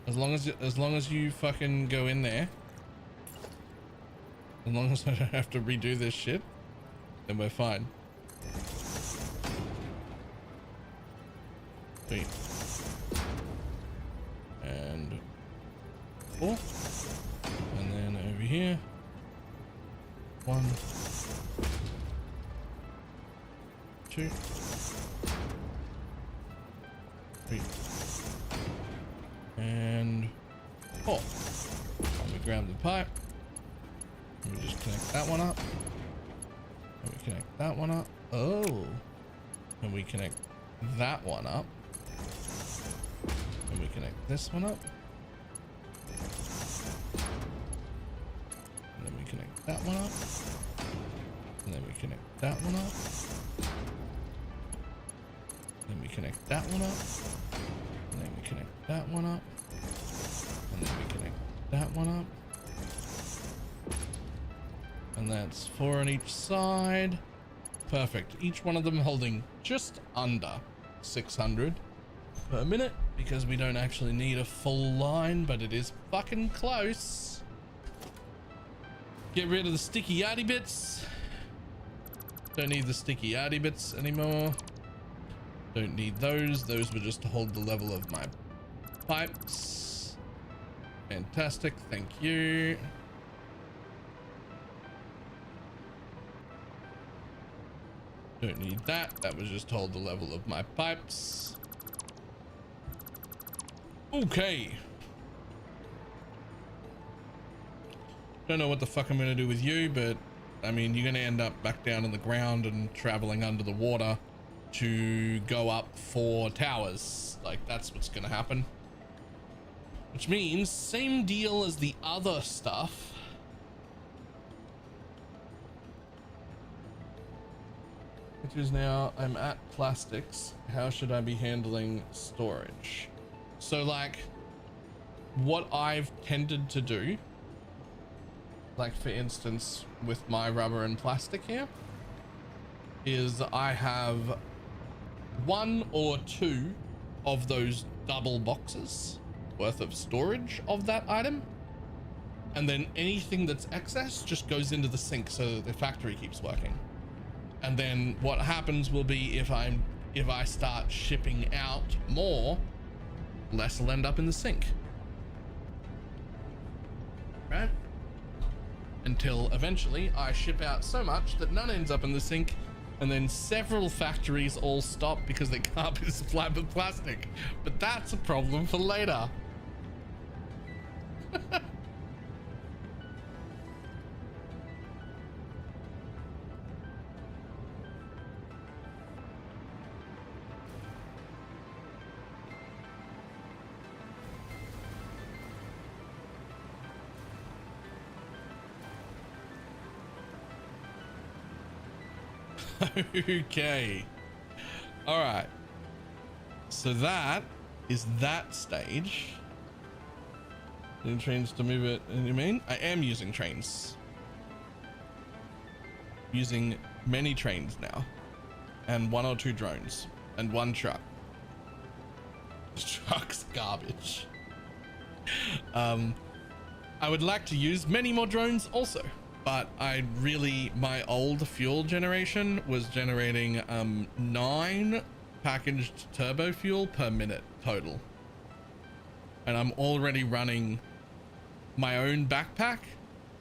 As long as you fucking go in there. As long as I don't have to redo this shit, then we're fine. Sweet. And 4. And then over here. 1, 2, 3. And 4. Let me grab the pipe. Let me just connect that one up. Let me connect that one up. Oh. And we connect that one up. And we connect this one up. And then we connect that one up. And then we connect that one up. Then we connect that one up. And then we connect that one up. And then we connect that one up. And that's 4 on each side. Perfect. Each one of them holding just under 600 per minute because we don't actually need a full line, but it is fucking close. Get rid of the sticky yardy bits. Don't need the sticky yardy bits anymore. Don't need those. Those were just to hold the level of my pipes. Fantastic. Thank you. Don't need that. That was just to hold the level of my pipes. Okay. Don't know what the fuck I'm gonna do with you, but I mean, you're gonna end up back down in the ground and traveling under the water to go up 4 towers. Like, that's what's gonna happen. Which means same deal as the other stuff. Which is now I'm at plastics. How should I be handling storage? So like what I've tended to do, like for instance with my rubber and plastic here, is I have 1 or 2 of those double boxes worth of storage of that item, and then anything that's excess just goes into the sink so that the factory keeps working. And then what happens will be if I start shipping out more, less will end up in the sink, right? Until eventually I ship out so much that none ends up in the sink, and then several factories all stop because they can't be supplied with plastic. But that's a problem for later. Okay. All right. So that is that stage. Using trains to move it. You mean? I am using trains. Using many trains now. And 1 or 2 drones. And 1 truck. The truck's garbage. I would like to use many more drones also. But my old fuel generation was generating 9 packaged turbo fuel per minute total. And I'm already running my own backpack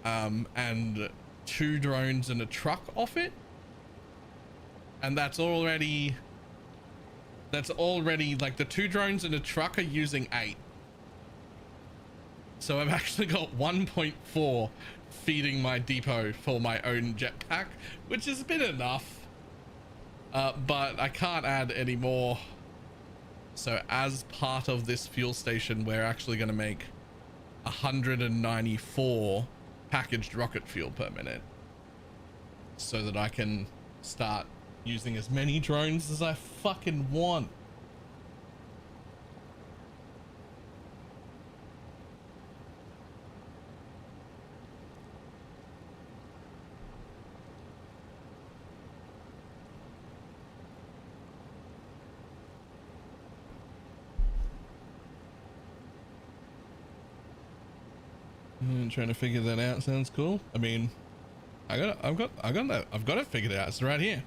and 2 drones and a truck off it. And that's already like the 2 drones and a truck are using 8. So I've actually got 1.4 feeding my depot for my own jetpack, which has been enough. But I can't add any more. So as part of this fuel station, we're actually going to make 194 packaged rocket fuel per minute so that I can start using as many drones as I fucking want. Trying to figure that out sounds cool. I mean, I've got it figured out. It's right here.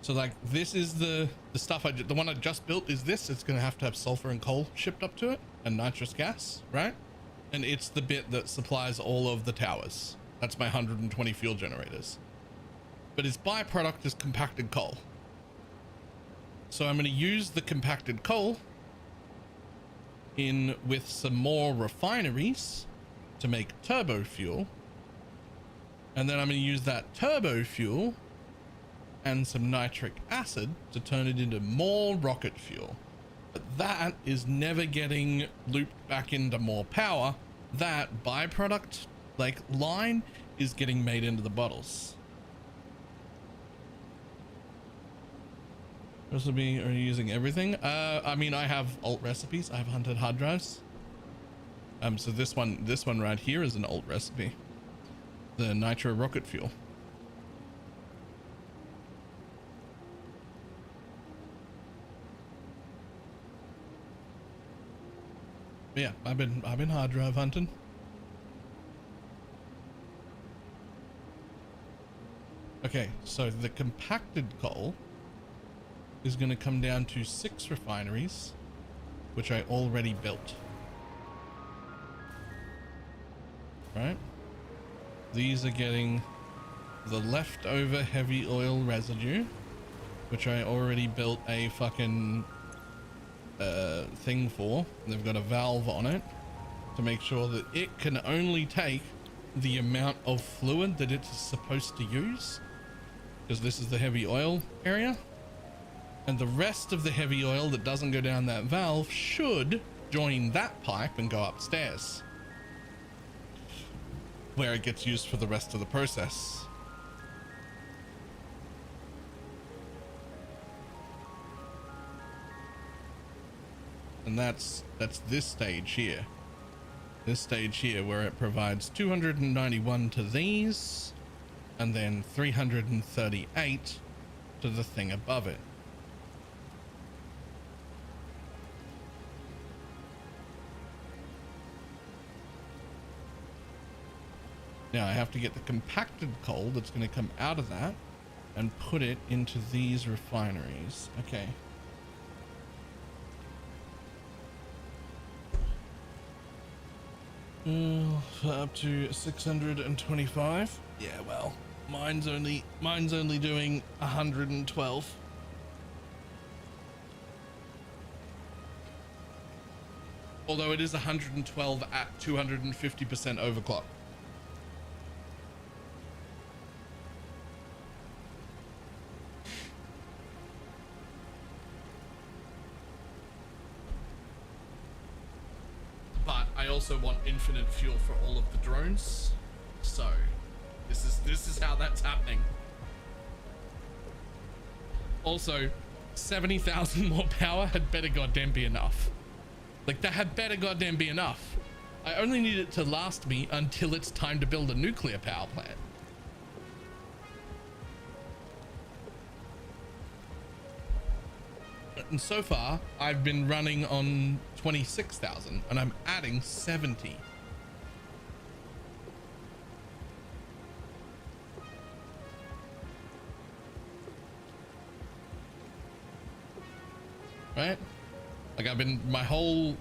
So like this is the stuff the one I just built is this. It's gonna have to have sulfur and coal shipped up to it and nitrous gas, right? And it's the bit that supplies all of the towers. That's my 120 fuel generators. But its byproduct is compacted coal. So I'm gonna use the compacted coal in with some more refineries to make turbo fuel, and then I'm going to use that turbo fuel and some nitric acid to turn it into more rocket fuel. But that is never getting looped back into more power. That byproduct like line is getting made into the bottles. Recipe, are you using everything? I mean, I have alt recipes. I have 100 hard drives. So this one right here is an alt recipe. The nitro rocket fuel. But yeah, I've been hard drive hunting. Okay, so the compacted coal is going to come down to 6 refineries, which I already built. Right? These are getting the leftover heavy oil residue, which I already built a fucking thing for. They've got a valve on it to make sure that it can only take the amount of fluid that it's supposed to use, because this is the heavy oil area. And the rest of the heavy oil that doesn't go down that valve should join that pipe and go upstairs, where it gets used for the rest of the process. And that's this stage here. This stage here where it provides 291 to these, and then 338 to the thing above it. Now I have to get the compacted coal that's going to come out of that and put it into these refineries. Okay. Up to 625. Yeah, well, mine's only doing 112. Although it is 112 at 250% overclock. I also want infinite fuel for all of the drones, so This is how that's happening. Also, 70,000 more power had better goddamn be enough. Like, that had better goddamn be enough. I only need it to last me until it's time to build a nuclear power plant. And so far, I've been running on 26,000 and I'm adding 70. Right? Like I've been, my whole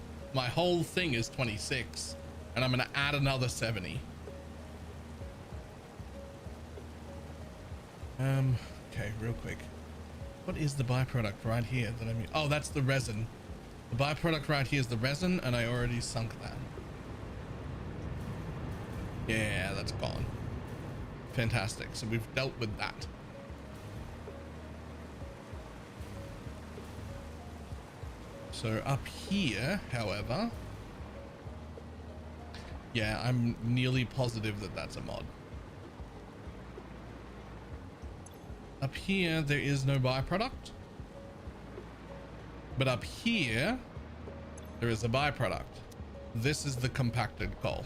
thing is 26 and I'm going to add another 70. Okay, real quick. What is the byproduct right here that I mean? Oh, that's the resin. The byproduct right here is the resin and I already sunk that. Yeah, that's gone. Fantastic. So we've dealt with that. So up here, however, yeah, I'm nearly positive that that's a mod. Up here, there is no byproduct. But up here, there is a byproduct. This is the compacted coal.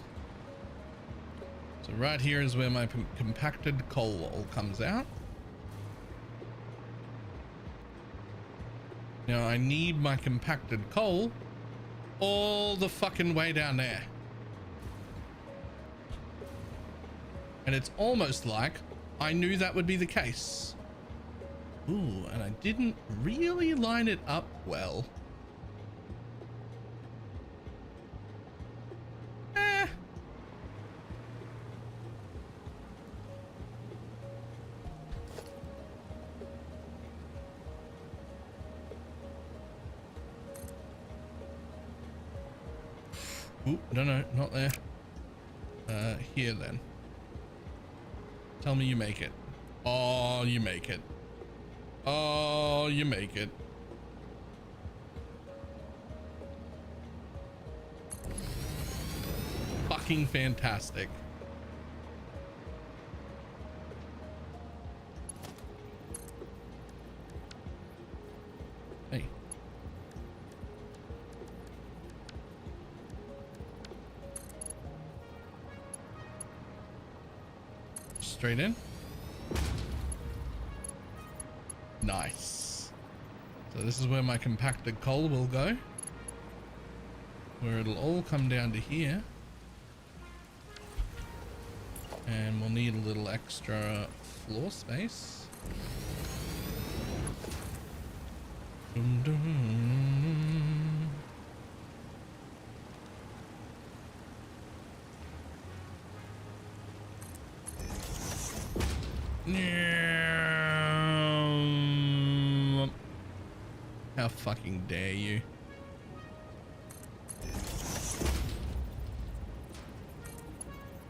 So right here is where my compacted coal all comes out. Now I need my compacted coal all the fucking way down there. And it's almost like I knew that would be the case. Ooh, and I didn't really line it up well. Ooh, no, not there. Here then. Tell me you make it. Oh, you make it. Oh, you make it. Fucking fantastic. Hey. Straight in. Nice. So this is where my compacted coal will go, where it'll all come down to here, and we'll need a little extra floor space. Dum, dum. How fucking dare you?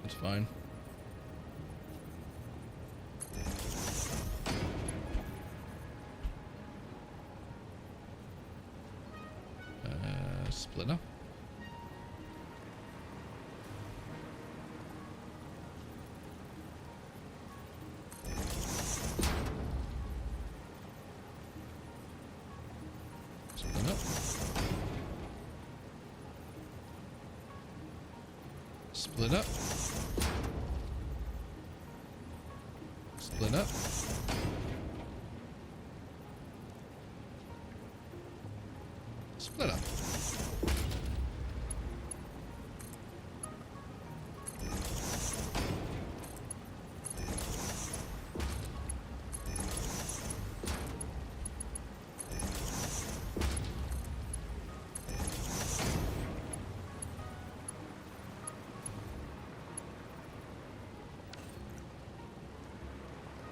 That's fine. Splitter. Split up. Split up. Split up.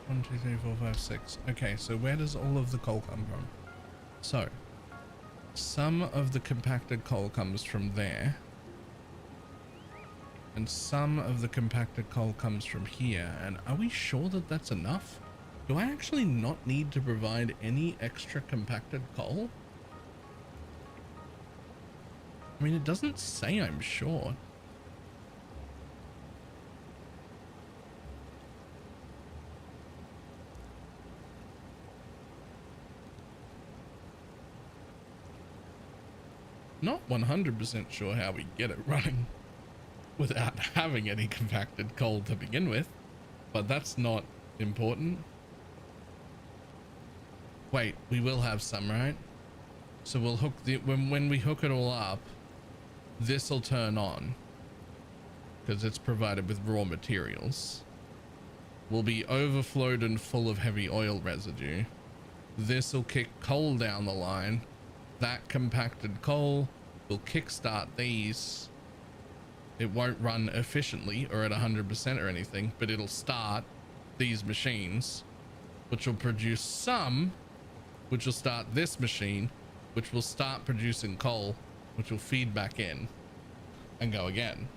One, two, three, four, five, six. Okay, so where does all of the coal come from? So, some of the compacted coal comes from there. And some of the compacted coal comes from here. And are we sure that that's enough? Do I actually not need to provide any extra compacted coal? I mean, it doesn't say I'm sure. Not 100% sure how we get it running without having any compacted coal to begin with, but that's not important. Wait, we will have some, right? So we'll hook the, when we hook it all up, this will turn on because it's provided with raw materials. Will be overflowed and full of heavy oil residue. This will kick coal down the line. That compacted coal will kickstart these. It won't run efficiently or at 100% or anything, but it'll start these machines, which will produce some, which will start this machine, which will start producing coal, which will feed back in and go again.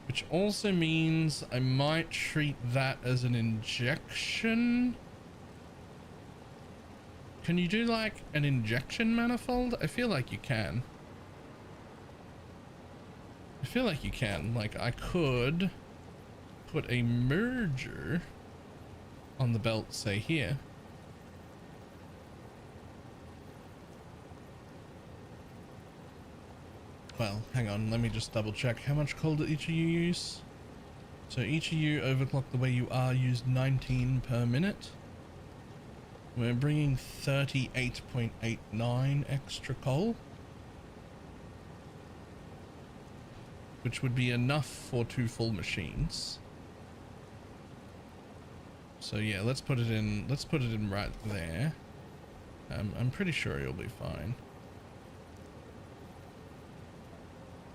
Which also means I might treat that as an injection. Can you do like an injection manifold? I feel like you can. I feel like you can. Like I could put a merger on the belt, say here. Well, hang on, let me just double check. How much coal did each of you use? So each of you overclock the way you are used 19 per minute. We're bringing 38.89 extra coal, which would be enough for 2 full machines. So yeah, let's put it in right there. I'm pretty sure you'll be fine.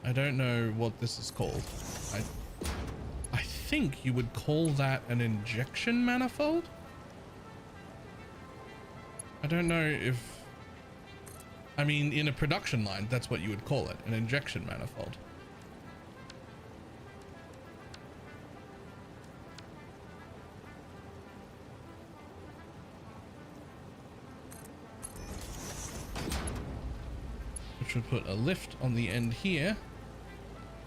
I don't know what this is called. I think you would call that an injection manifold. I don't know if, I mean, in a production line, that's what you would call it, an injection manifold. Which would put a lift on the end here,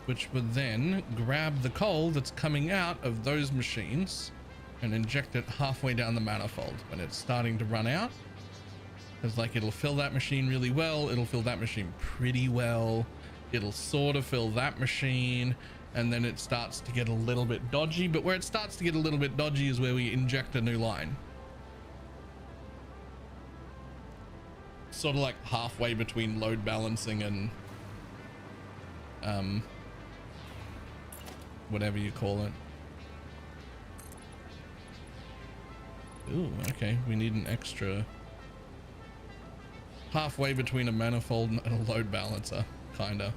which would then grab the coal that's coming out of those machines and inject it halfway down the manifold when it's starting to run out. Because like it'll fill that machine really well, it'll fill that machine pretty well, it'll sort of fill that machine, and then it starts to get a little bit dodgy. But where it starts to get a little bit dodgy is where we inject a new line. Sort of like halfway between load balancing and whatever you call it. Ooh, okay, we need an extra halfway between a manifold and a load balancer, kinda.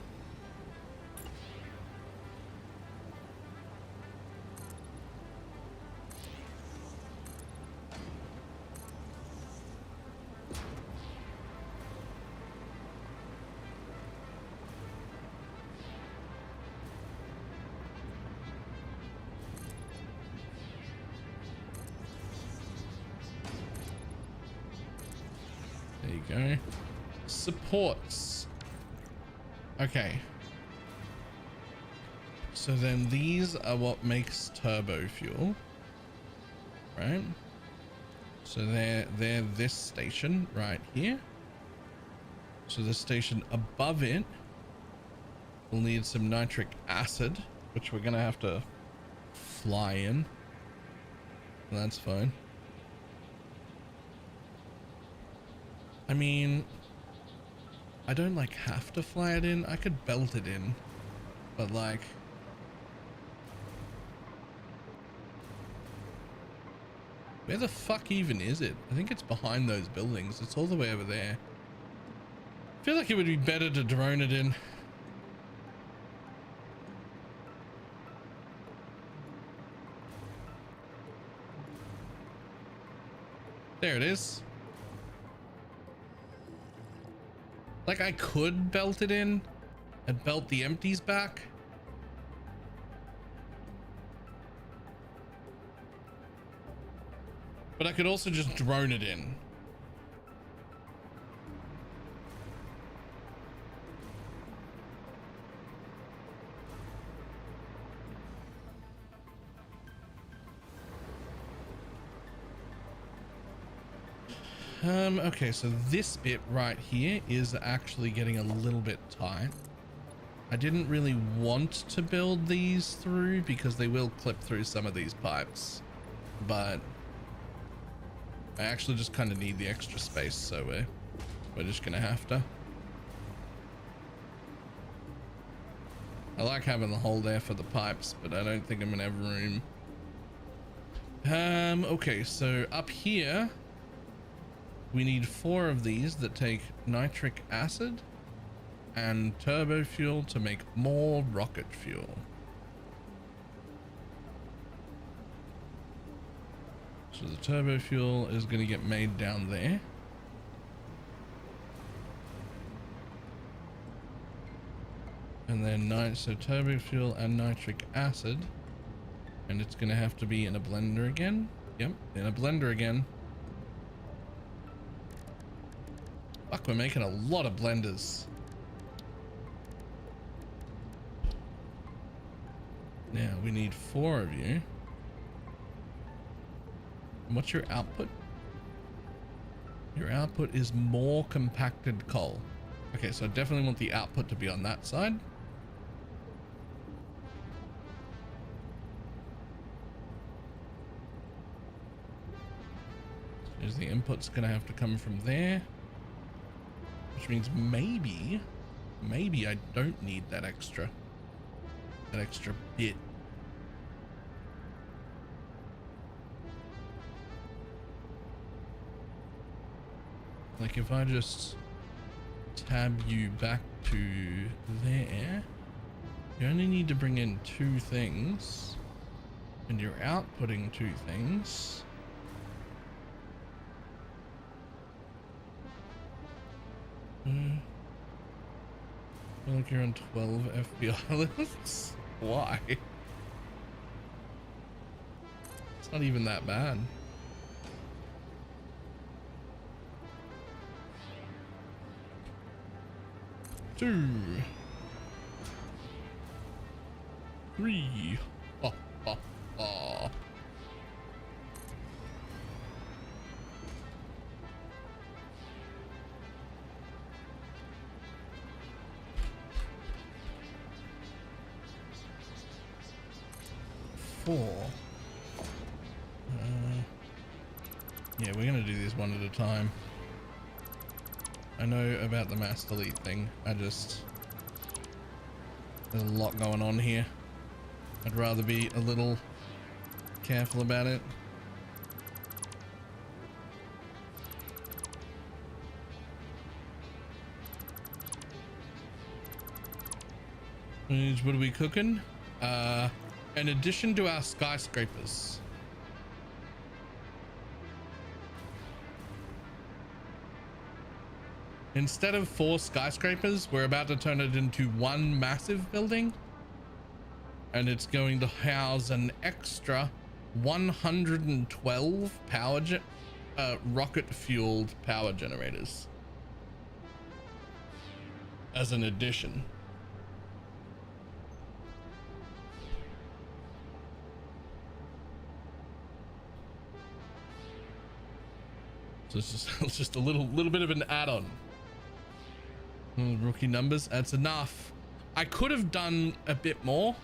Go. Supports. Okay. So then these are what makes turbo fuel, right? So they're this station right here. So the station above it will need some nitric acid, which we're gonna have to fly in. That's fine. I mean, I don't like have to fly it in. I could belt it in, but like, where the fuck even is it? I think it's behind those buildings. It's all the way over there. I feel like it would be better to drone it in. There it is. Like I could belt it in and belt the empties back. But I could also just drone it in. Okay, so this bit right here is actually getting a little bit tight. I didn't really want to build these through because they will clip through some of these pipes, but I actually just kind of need the extra space, so we're just gonna have to. I like having the hole there for the pipes, but I don't think I'm gonna have room. Okay, so up here we need 4 of these that take nitric acid and turbo fuel to make more rocket fuel. So the turbo fuel is going to get made down there. And then so turbo fuel and nitric acid, and it's going to have to be in a blender again. Yep, in a blender again. Fuck, we're making a lot of blenders. Now we need 4 of you. And what's your output? Your output is more compacted coal. Okay, so I definitely want the output to be on that side. Is the input's gonna have to come from there, which means maybe I don't need that extra bit. Like if I just tab you back to there, you only need to bring in 2 things and you're outputting 2 things. I feel like you're on 12 FBI lists. Why? It's not even that bad. 2, 3. Ha, ha, ha. 4. Yeah, we're gonna do these one at a time. I know about the mass delete thing. There's a lot going on here. I'd rather be a little careful about it. What are we cooking? In addition to our skyscrapers. Instead of 4 skyscrapers, we're about to turn it into 1 massive building. And it's going to house an extra 112 rocket fueled power generators as an addition. So it's just a little bit of an add-on. Rookie numbers, that's enough. I could have done a bit more.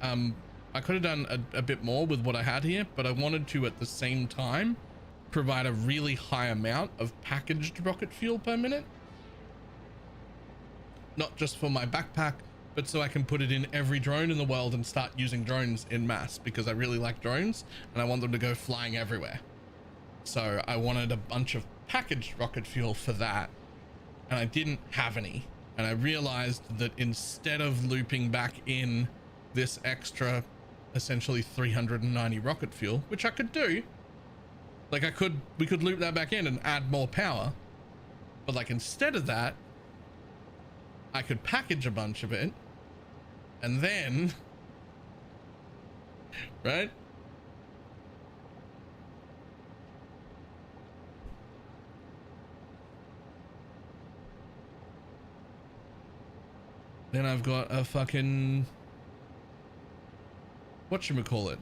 I could have done a bit more with what I had here, but I wanted to at the same time provide a really high amount of packaged rocket fuel per minute. Not just for my backpack, but so I can put it in every drone in the world and start using drones in mass, because I really like drones and I want them to go flying everywhere. So I wanted a bunch of packaged rocket fuel for that, and I didn't have any. And I realized that instead of looping back in this extra, essentially 390 rocket fuel, which I could do, like we could loop that back in and add more power, but like instead of that, I could package a bunch of it and then, right? Then I've got a fucking, whatchamacallit?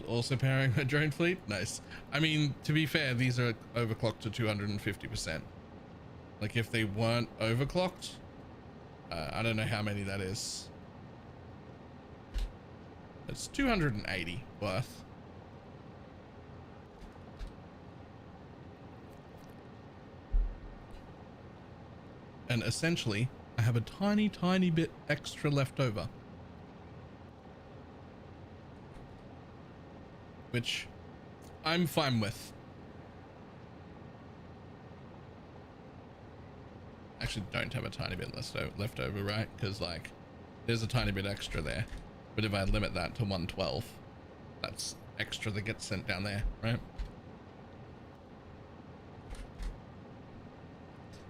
also powering my drone fleet. Nice. I mean, to be fair, these are overclocked to 250%. Like if they weren't overclocked, I don't know how many that is. It's 280 worth. And essentially, I have a tiny bit extra left over. Which I'm fine with. Actually don't have a tiny bit left over, right? Because like there's a tiny bit extra there. But if I limit that to 112, that's extra that gets sent down there, right?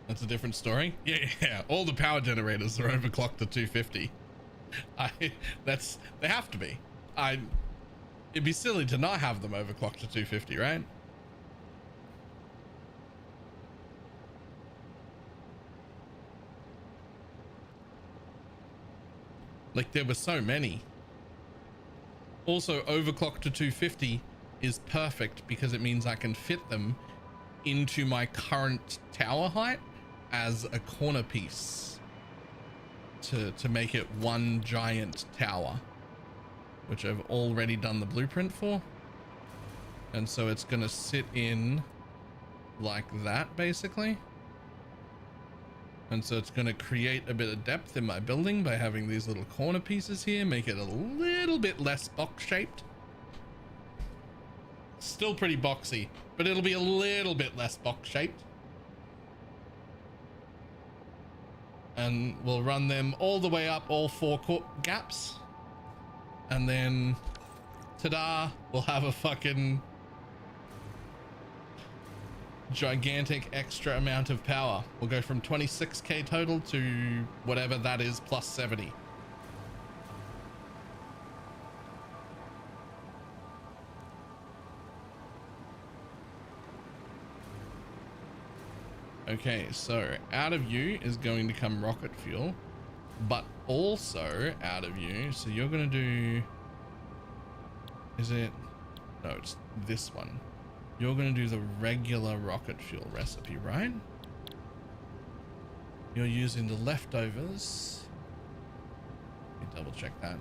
That's a different story. Yeah. All the power generators are overclocked to 250. They have to be. It'd be silly to not have them overclocked to 250, right? Like there were so many. Also, overclock to 250 is perfect because it means I can fit them into my current tower height as a corner piece to make it one giant tower, which I've already done the blueprint for. And so it's going to sit in like that basically. And so it's going to create a bit of depth in my building by having these little corner pieces here, make it a little bit less box shaped. Still pretty boxy, but it'll be a little bit less box shaped. And we'll run them all the way up all four gaps. And then, ta-da, we'll have a fucking gigantic extra amount of power. We'll go from 26k total to whatever that is plus 70. Okay, so out of you is going to come rocket fuel, but also out of you, so you're going to do, is it, no, it's this one. You're going to do the regular rocket fuel recipe, right? You're using the leftovers. Let me double check that.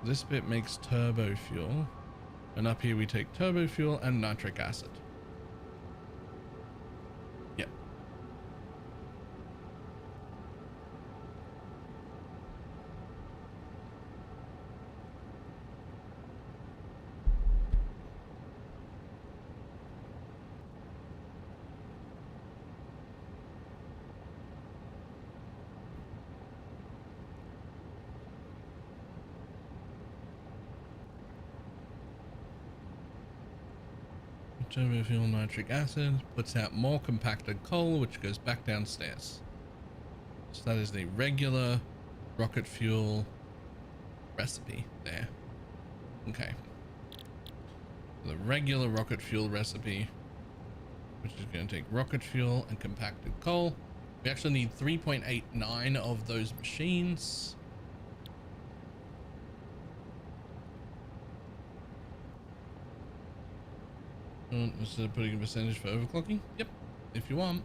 This bit makes turbo fuel, and up here we take turbo fuel and nitric acid. Yep. Turbo fuel, nitric acid puts out more compacted coal, which goes back downstairs. So that is the regular rocket fuel recipe there. Okay. The regular rocket fuel recipe, which is going to take rocket fuel and compacted coal. We actually need 3.89 of those machines. Instead of putting a percentage for overclocking? Yep, if you want.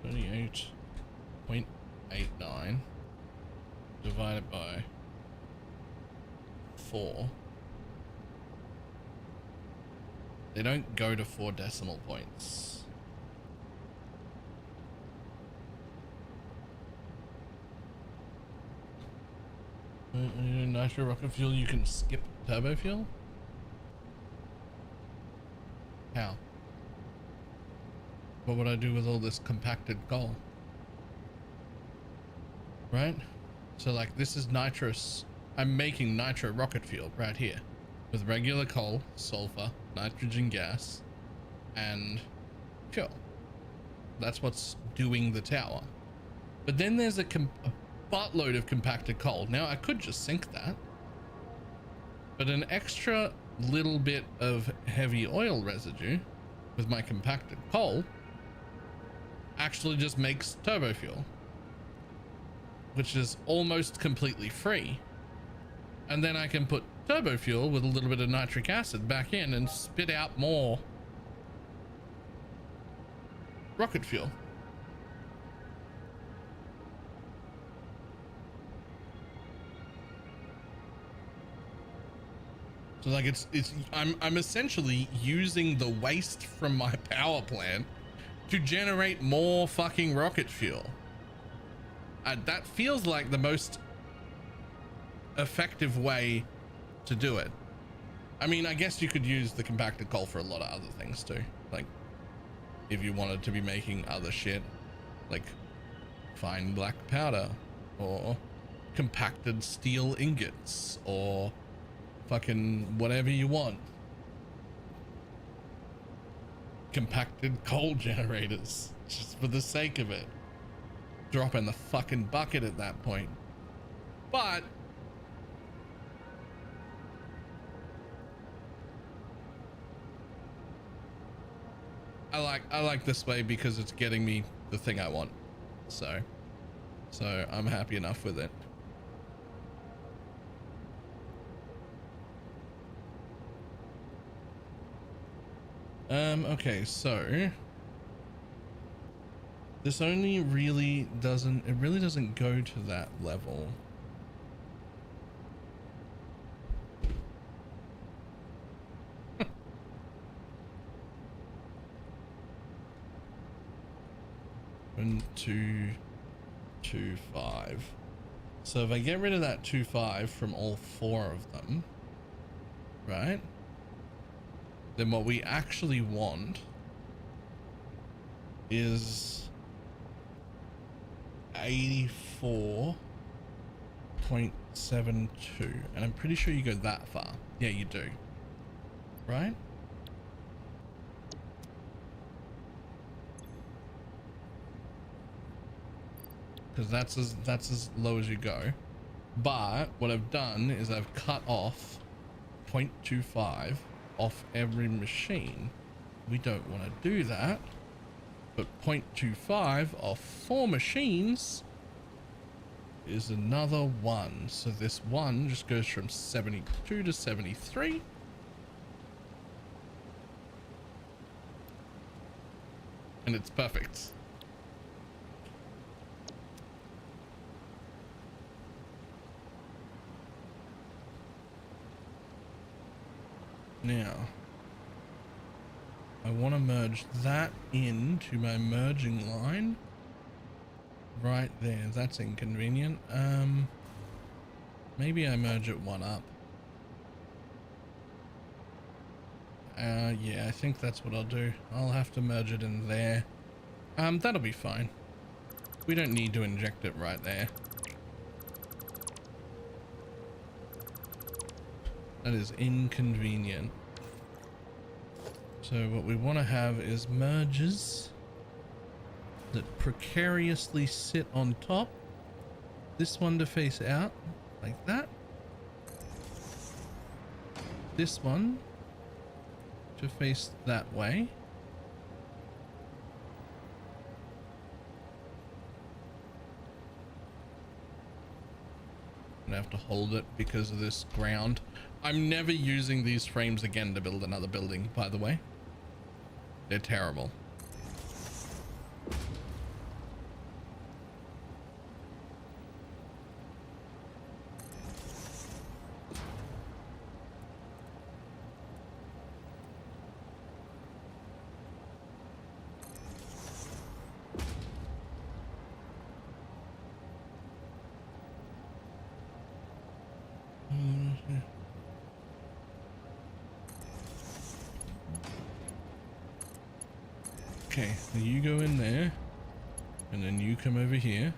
$38.89 divided by 4. They don't go to 4 decimal points. Nitro rocket fuel, you can skip turbo fuel? How? What would I do with all this compacted coal? Right? So like this is nitrous. I'm making nitro rocket fuel right here with regular coal, sulfur, nitrogen gas, and fuel. That's what's doing the tower. But then there's a buttload of compacted coal. Now I could just sink that, but an extra little bit of heavy oil residue with my compacted coal actually just makes turbo fuel, which is almost completely free. And then I can put turbo fuel with a little bit of nitric acid back in and spit out more rocket fuel. So like I'm essentially using the waste from my power plant to generate more fucking rocket fuel. That feels like the most effective way to do it. I mean, I guess you could use the compacted coal for a lot of other things too. Like if you wanted to be making other shit like fine black powder or compacted steel ingots or fucking whatever you want. Compacted coal generators, just for the sake of it. Drop in the fucking bucket at that point. But I like this way because it's getting me the thing I want. So I'm happy enough with it. Okay, so this only really doesn't go to that level. One, 2, 2, 5. So if I get rid of that 2, 5 from all 4 of them, right? Then what we actually want is 84.72, and I'm pretty sure you go that far. Yeah, you do, right? Because that's as low as you go. But what I've done is I've cut off 0.25 off every machine. We don't want to do that, but 0.25 off 4 machines is another 1. So this 1 just goes from 72 to 73. And it's perfect. Now, I want to merge that into my merging line right there. That's inconvenient. Maybe I merge it one up. Yeah, I think that's what I'll do. I'll have to merge it in there. That'll be fine. We don't need to inject it right there. That is inconvenient. So what we want to have is merges that precariously sit on top. This one to face out like that. This one to face that way. I have to hold it because of this ground. I'm never using these frames again to build another building, by the way. They're terrible. Okay, so you go in there, and then you come over here,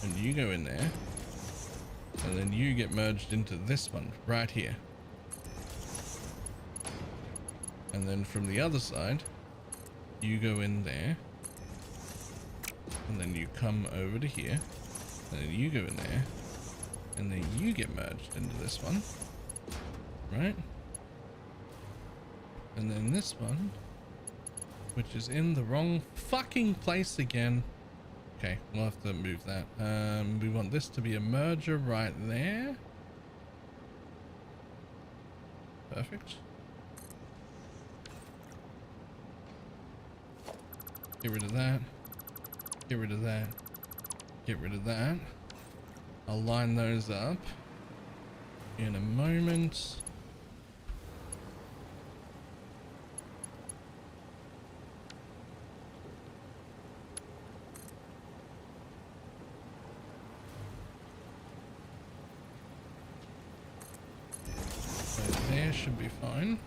and you go in there, and then you get merged into this one right here. And then from the other side, you go in there, and then you come over to here, and then you go in there, and then you get merged into this one right? And then this one, which is in the wrong fucking place again. Okay, we'll have to move that. We want this to be a merger right there. Perfect. Get rid of that. Get rid of that. Get rid of that. I'll line those up in a moment. There should be fine.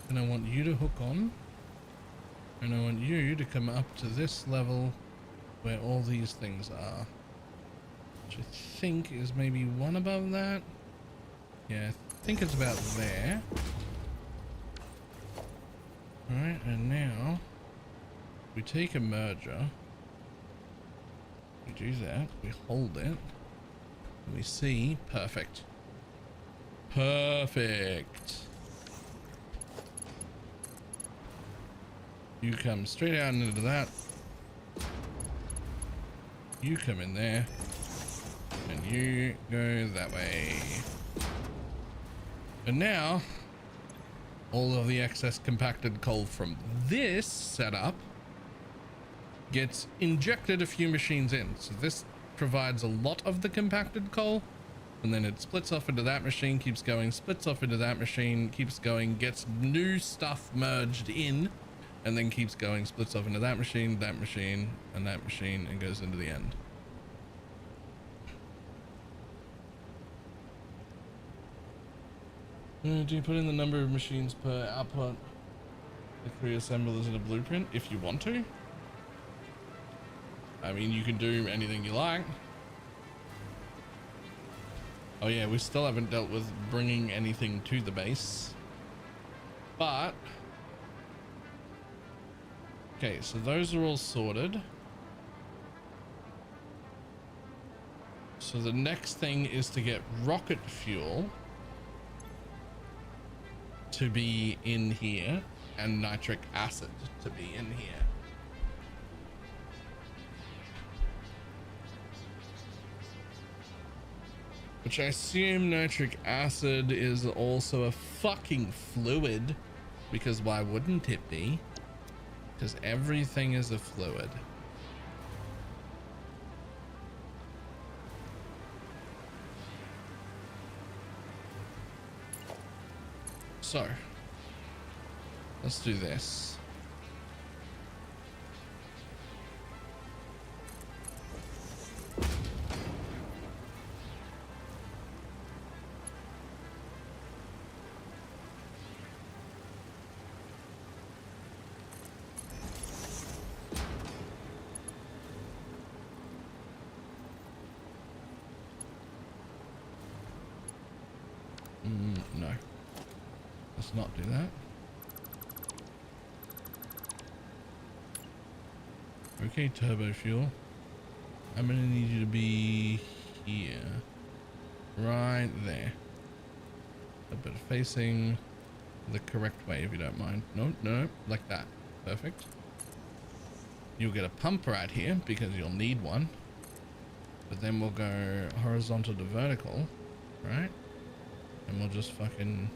And I want you to hook on. And I want you to come up to this level where all these things are. Which I think is maybe one above that. Yeah, I think it's about there. Alright, and now we take a merger. We do that, we hold it, and we see perfect. Perfect. You come straight out into that. You come in there. And you go that way. And now, all of the excess compacted coal from this setup gets injected a few machines in. So this provides a lot of the compacted coal. And then it splits off into that machine, keeps going, splits off into that machine, keeps going, gets new stuff merged in, and then keeps going, splits off into that machine, and that machine, and goes into the end. Do you put in the number of machines per output to reassemble as in a blueprint? If you want to. I mean, you can do anything you like. Oh yeah, we still haven't dealt with bringing anything to the base. But... okay, so those are all sorted. So the next thing is to get rocket fuel to be in here and nitric acid to be in here. Which I assume nitric acid is also a fucking fluid, because why wouldn't it be? Because everything is a fluid. So, let's do this. No. Let's not do that. Okay, turbo fuel. I'm gonna need you to be here. Right there. But facing the correct way, if you don't mind. No, no, like that. Perfect. You'll get a pump right here because you'll need one. But then we'll go horizontal to vertical, right? And we'll just fucking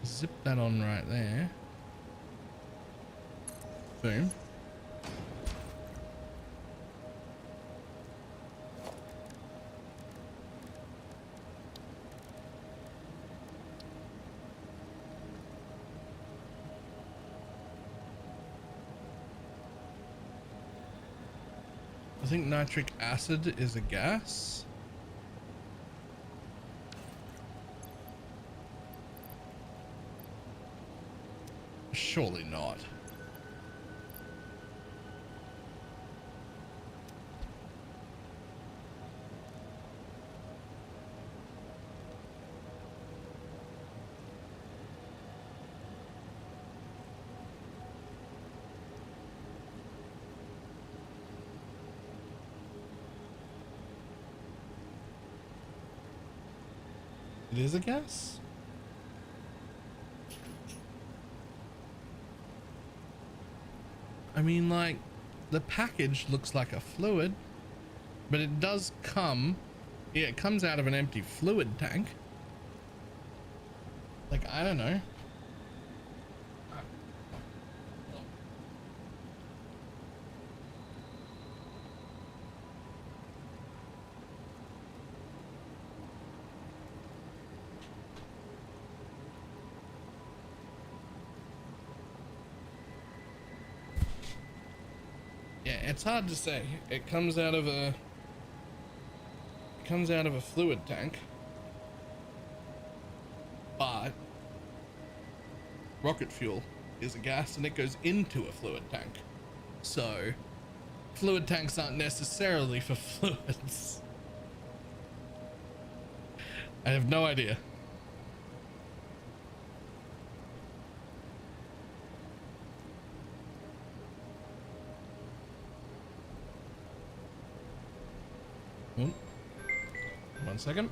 zip that on right there. Boom. I think nitric acid is a gas. Surely not. It is a gas? I mean, like, the package looks like a fluid, but it does come, yeah, it comes out of an empty fluid tank. Like, I don't know. Yeah, it's hard to say. It comes out of a fluid tank, but rocket fuel is a gas and it goes into a fluid tank. So fluid tanks aren't necessarily for fluids. I have no idea. Oh, 1 second.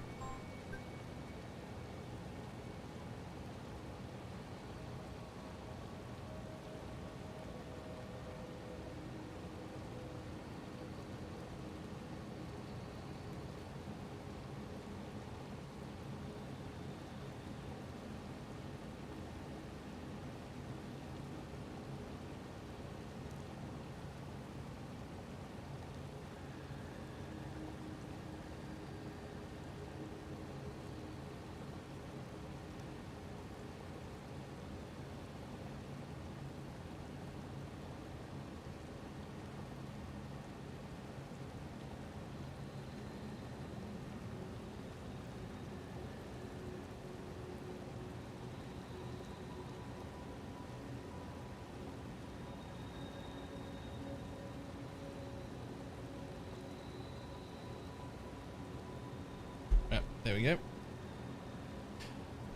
There we go.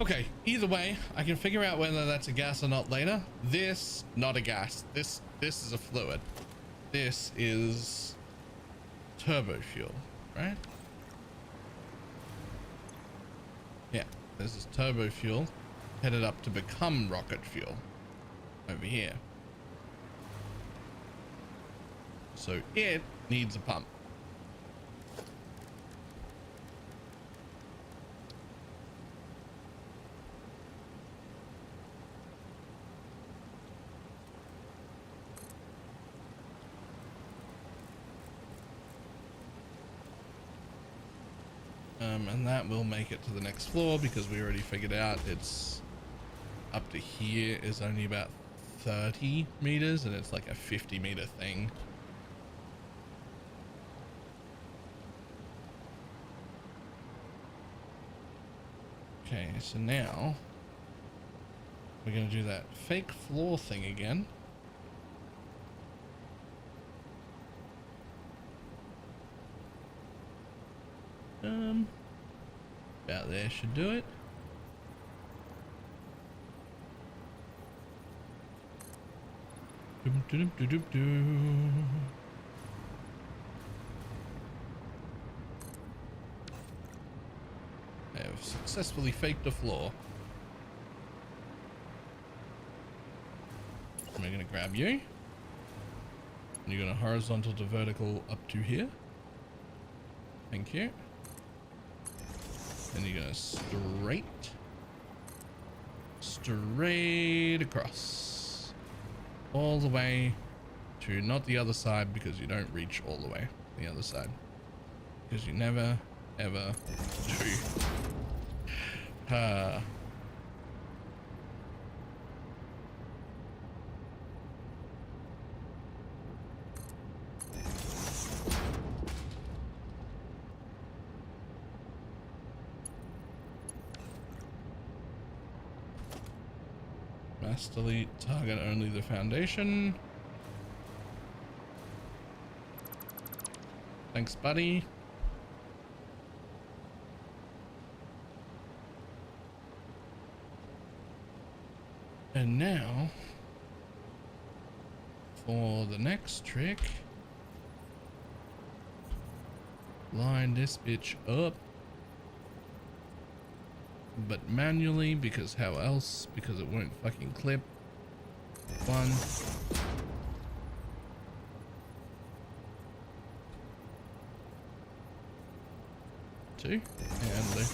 Okay, either way, I can figure out whether that's a gas or not later. This, not a gas. This is a fluid. This is turbo fuel, right? Yeah, this is turbo fuel headed up to become rocket fuel over here. So it needs a pump. And that will make it to the next floor because we already figured out it's up to here is only about 30 meters and it's like a 50-meter thing. Okay, so now we're going to do that fake floor thing again. About there should do it. I have successfully faked a floor. I'm going to grab you. And you're going to horizontal to vertical up to here. Thank you. And you're gonna straight across all the way to not the other side because you don't reach all the way to the other side because you never ever do. Mass delete, target only the foundation. Thanks, buddy. And now for the next trick, line this bitch up. but manually, because how else? Because it won't fucking clip. 1. 2 and loop.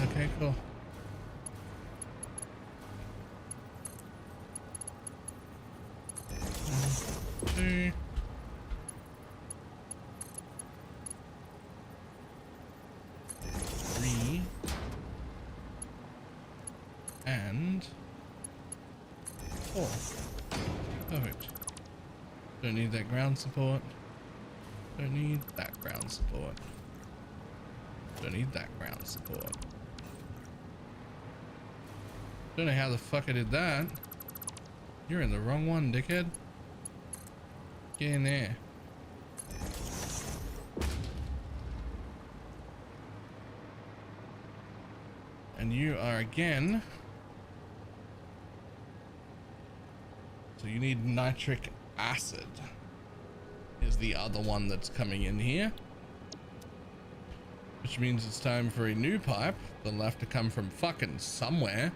Okay, cool. Two. 3. And 4. Perfect. Don't need that ground support. Don't need that ground support. Don't need that ground support. Don't know how the fuck I did that. You're in the wrong one, dickhead. Get in there. And you are again. So you need nitric acid. Is the other one that's coming in here. Which means it's time for a new pipe. That'll have to come from fucking somewhere.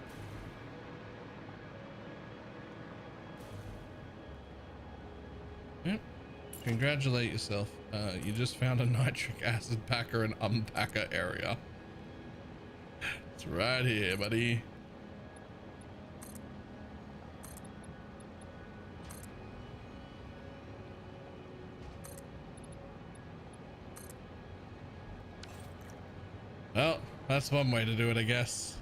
Yep. Congratulate yourself. You just found a nitric acid packer and unpacker area. It's right here, buddy. Well, that's one way to do it, I guess.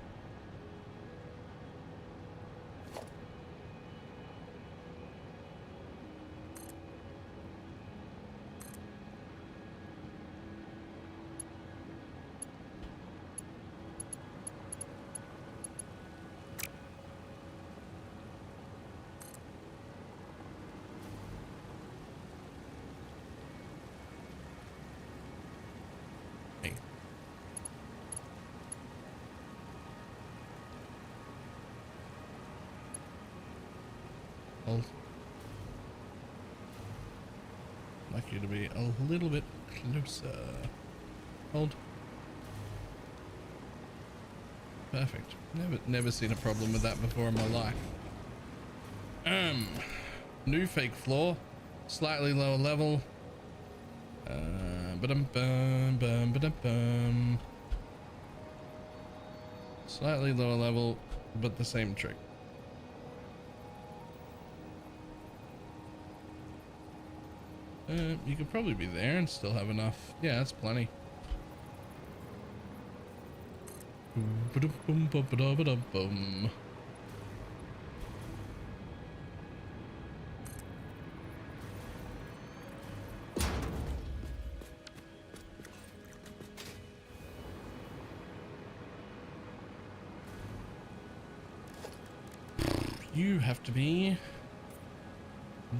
I'd like you to be a little bit closer. Hold. Perfect. Never seen a problem with that before in my life. New fake floor, slightly lower level. Slightly lower level, but the same trick. You could probably be there and still have enough. Yeah, that's plenty. You have to be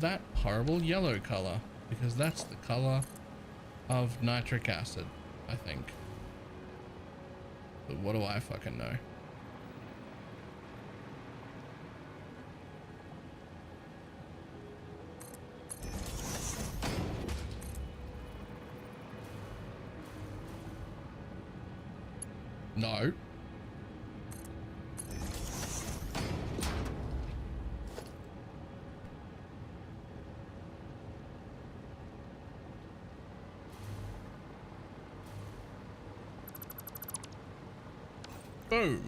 that horrible yellow color, because that's the color of nitric acid, I think. But what do I fucking know? No. Boom.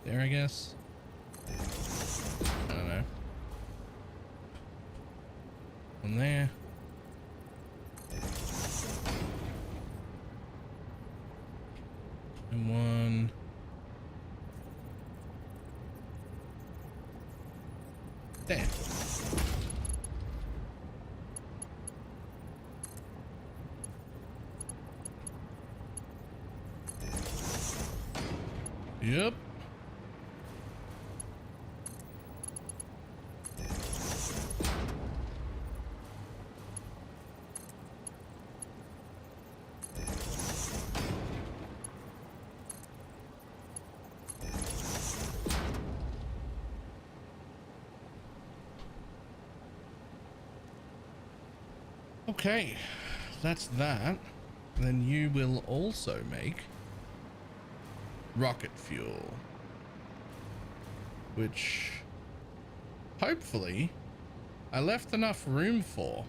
there, I guess. I don't know. One there. And one. There. Yep. Okay, that's that. Then you will also make rocket fuel, which hopefully I left enough room for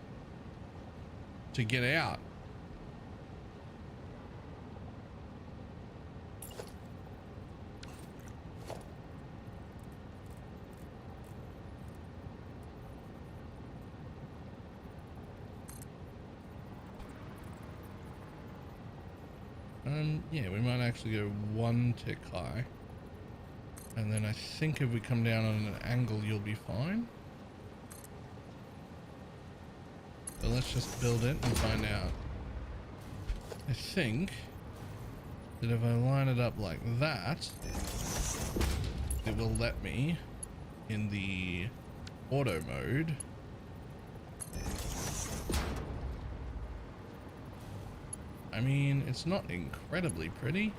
to get out. Yeah, we might actually go one tick high. And then I think if we come down on an angle, you'll be fine. So let's just build it and find out. I think that if I line it up like that, it will let me in the auto mode. I mean, it's not incredibly pretty,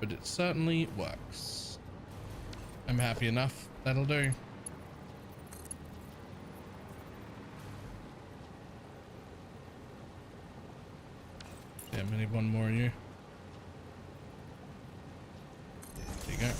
but it certainly works. I'm happy enough. That'll do. Damn, I need one more of you. There you go.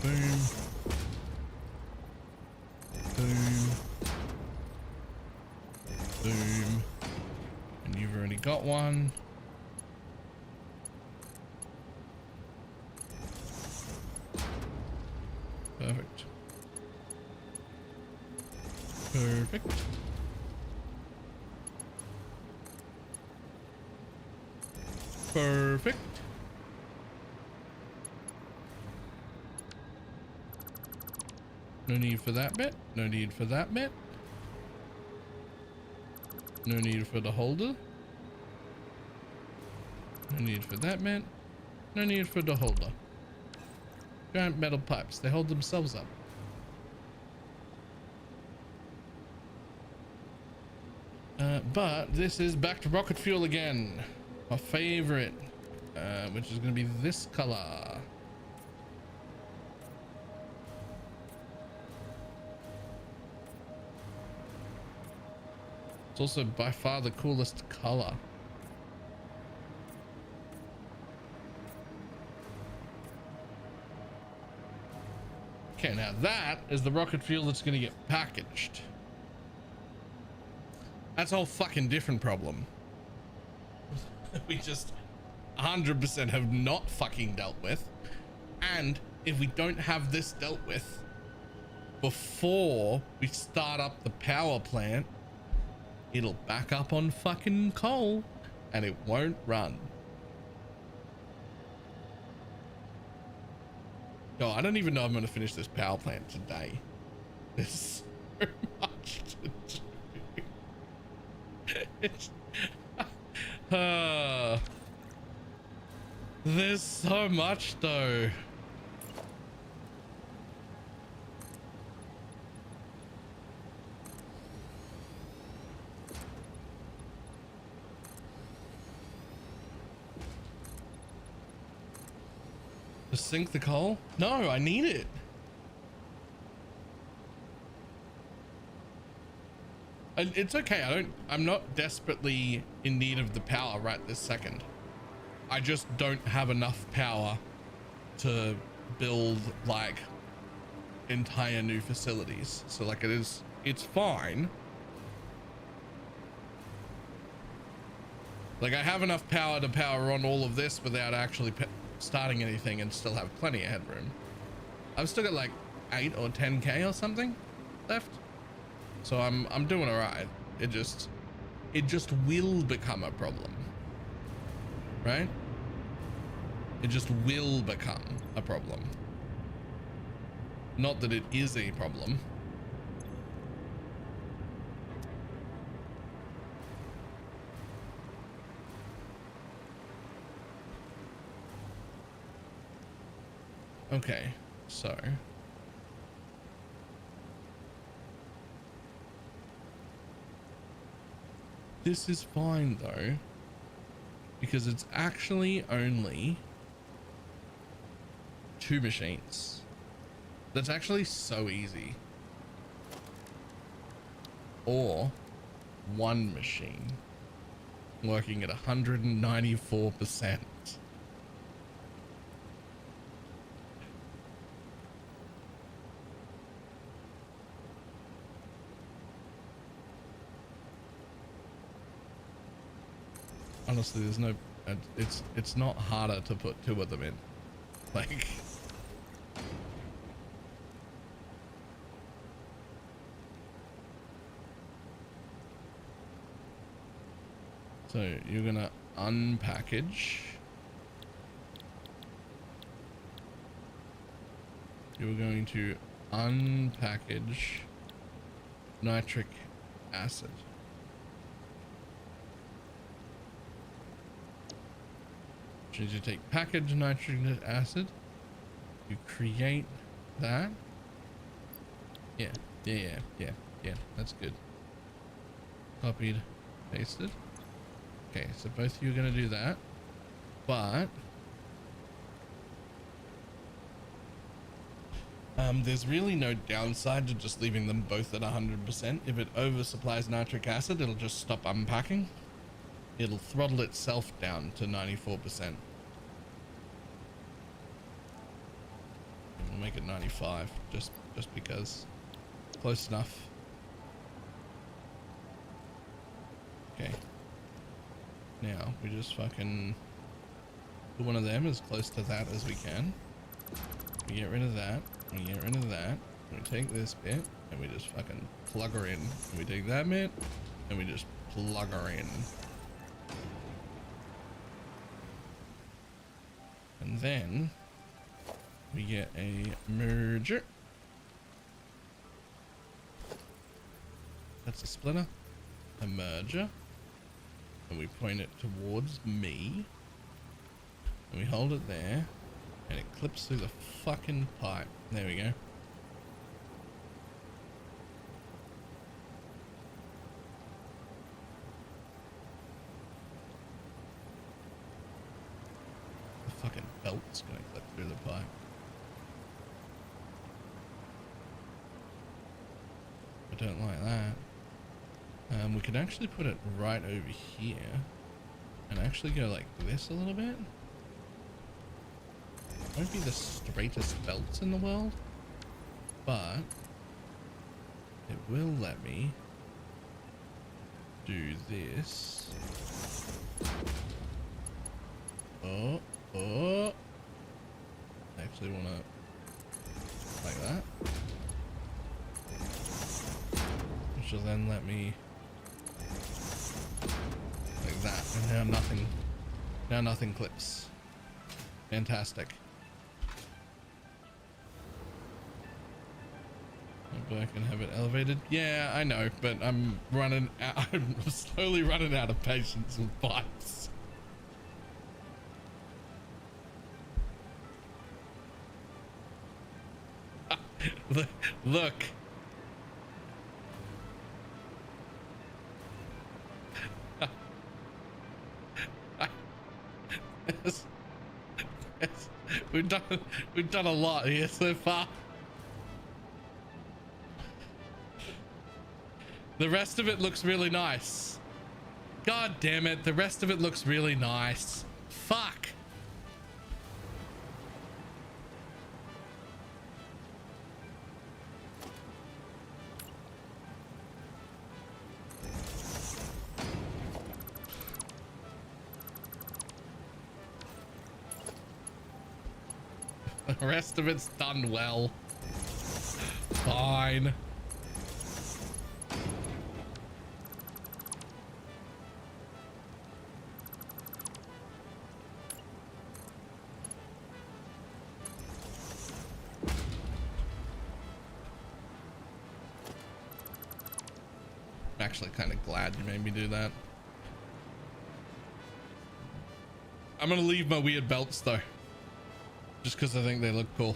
Boom. Boom. Boom. And you've already got one. Perfect. Perfect. Perfect. No need for that bit. No need for that bit. No need for the holder. No need for that bit. No need for the holder. Giant metal pipes. They hold themselves up. But this is back to rocket fuel again. My favorite. Which is going to be this color. It's also by far the coolest color. Okay, now that is the rocket fuel that's going to get packaged. That's a whole fucking different problem. We just 100% have not fucking dealt with. And if we don't have this dealt with before we start up the power plant, it'll back up on fucking coal and it won't run. No, I don't even know if I'm going to finish this power plant today. There's so much to do. There's so much though. To sink the coal? No, I need it. It's okay. I'm not desperately in need of the power right this second. I just don't have enough power to build like entire new facilities. So like it's fine. Like I have enough power to power on all of this without actually starting anything and still have plenty of headroom. I've still got like 8 or 10k or something left. So I'm doing all right. It just will become a problem, right? It just will become a problem. Not that it is a problem. Okay, so this is fine though, because it's actually only 2 machines. That's actually so easy. Or 1 machine working at 194%. Honestly, there's no, it's not harder to put 2 of them in. Like, so you're gonna unpackage. You're going to unpackage nitric acid. You take packaged nitric acid, you create that. Yeah, that's good. Copied, pasted. Okay, so both of you are going to do that, but there's really no downside to just leaving them both at 100%. If it oversupplies nitric acid, it'll just stop unpacking. It'll throttle itself down to 94%. We'll make it 95, just because. Close enough. Okay. Now we just fucking do one of them as close to that as we can. We get rid of that. We get rid of that. We take this bit and we just fucking plug her in. And we take that bit and we just plug her in. And then we get a merger. That's a splitter. A merger. And we point it towards me. And we hold it there. And it clips through the fucking pipe. There we go. The fucking belt's gonna clip through the pipe. I don't like that. We could actually put it right over here and actually go like this a little bit. Won't be the straightest belts in the world, but it will let me do this. Oh, I actually want to like that, which will then let me like that, and now nothing clips. Fantastic. But I can have it elevated. Yeah, I know, but I'm slowly running out of patience with pipes. Look. We've done a lot here so far. The rest of it looks really nice. God damn it, the rest of it looks really nice. Fuck. The rest of it's done well. Fine. I'm actually kind of glad you made me do that. I'm gonna leave my weird belts though, just because I think they look cool.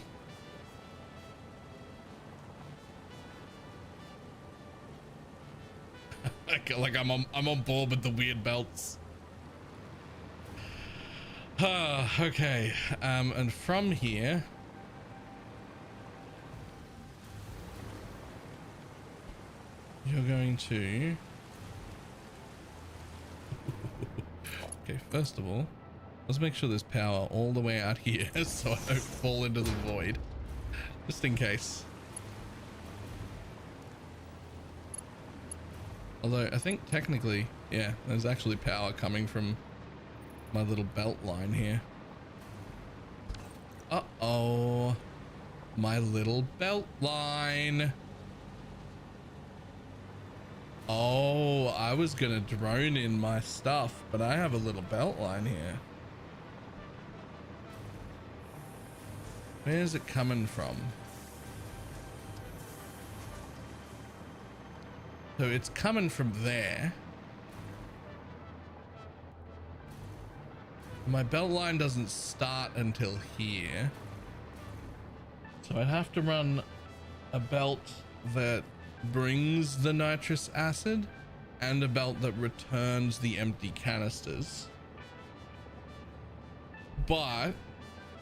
like I'm on board with the weird belts. Okay, and from here, you're going to. Okay, first of all, let's make sure there's power all the way out here so I don't fall into the void, just in case. Although I think technically, yeah, there's actually power coming from my little belt line here. Uh-oh, my little belt line. Oh, I was gonna drone in my stuff, but I have a little belt line here. Where's it coming from? So it's coming from there. My belt line doesn't start until here. So I'd have to run a belt that brings the nitrous acid and a belt that returns the empty canisters. But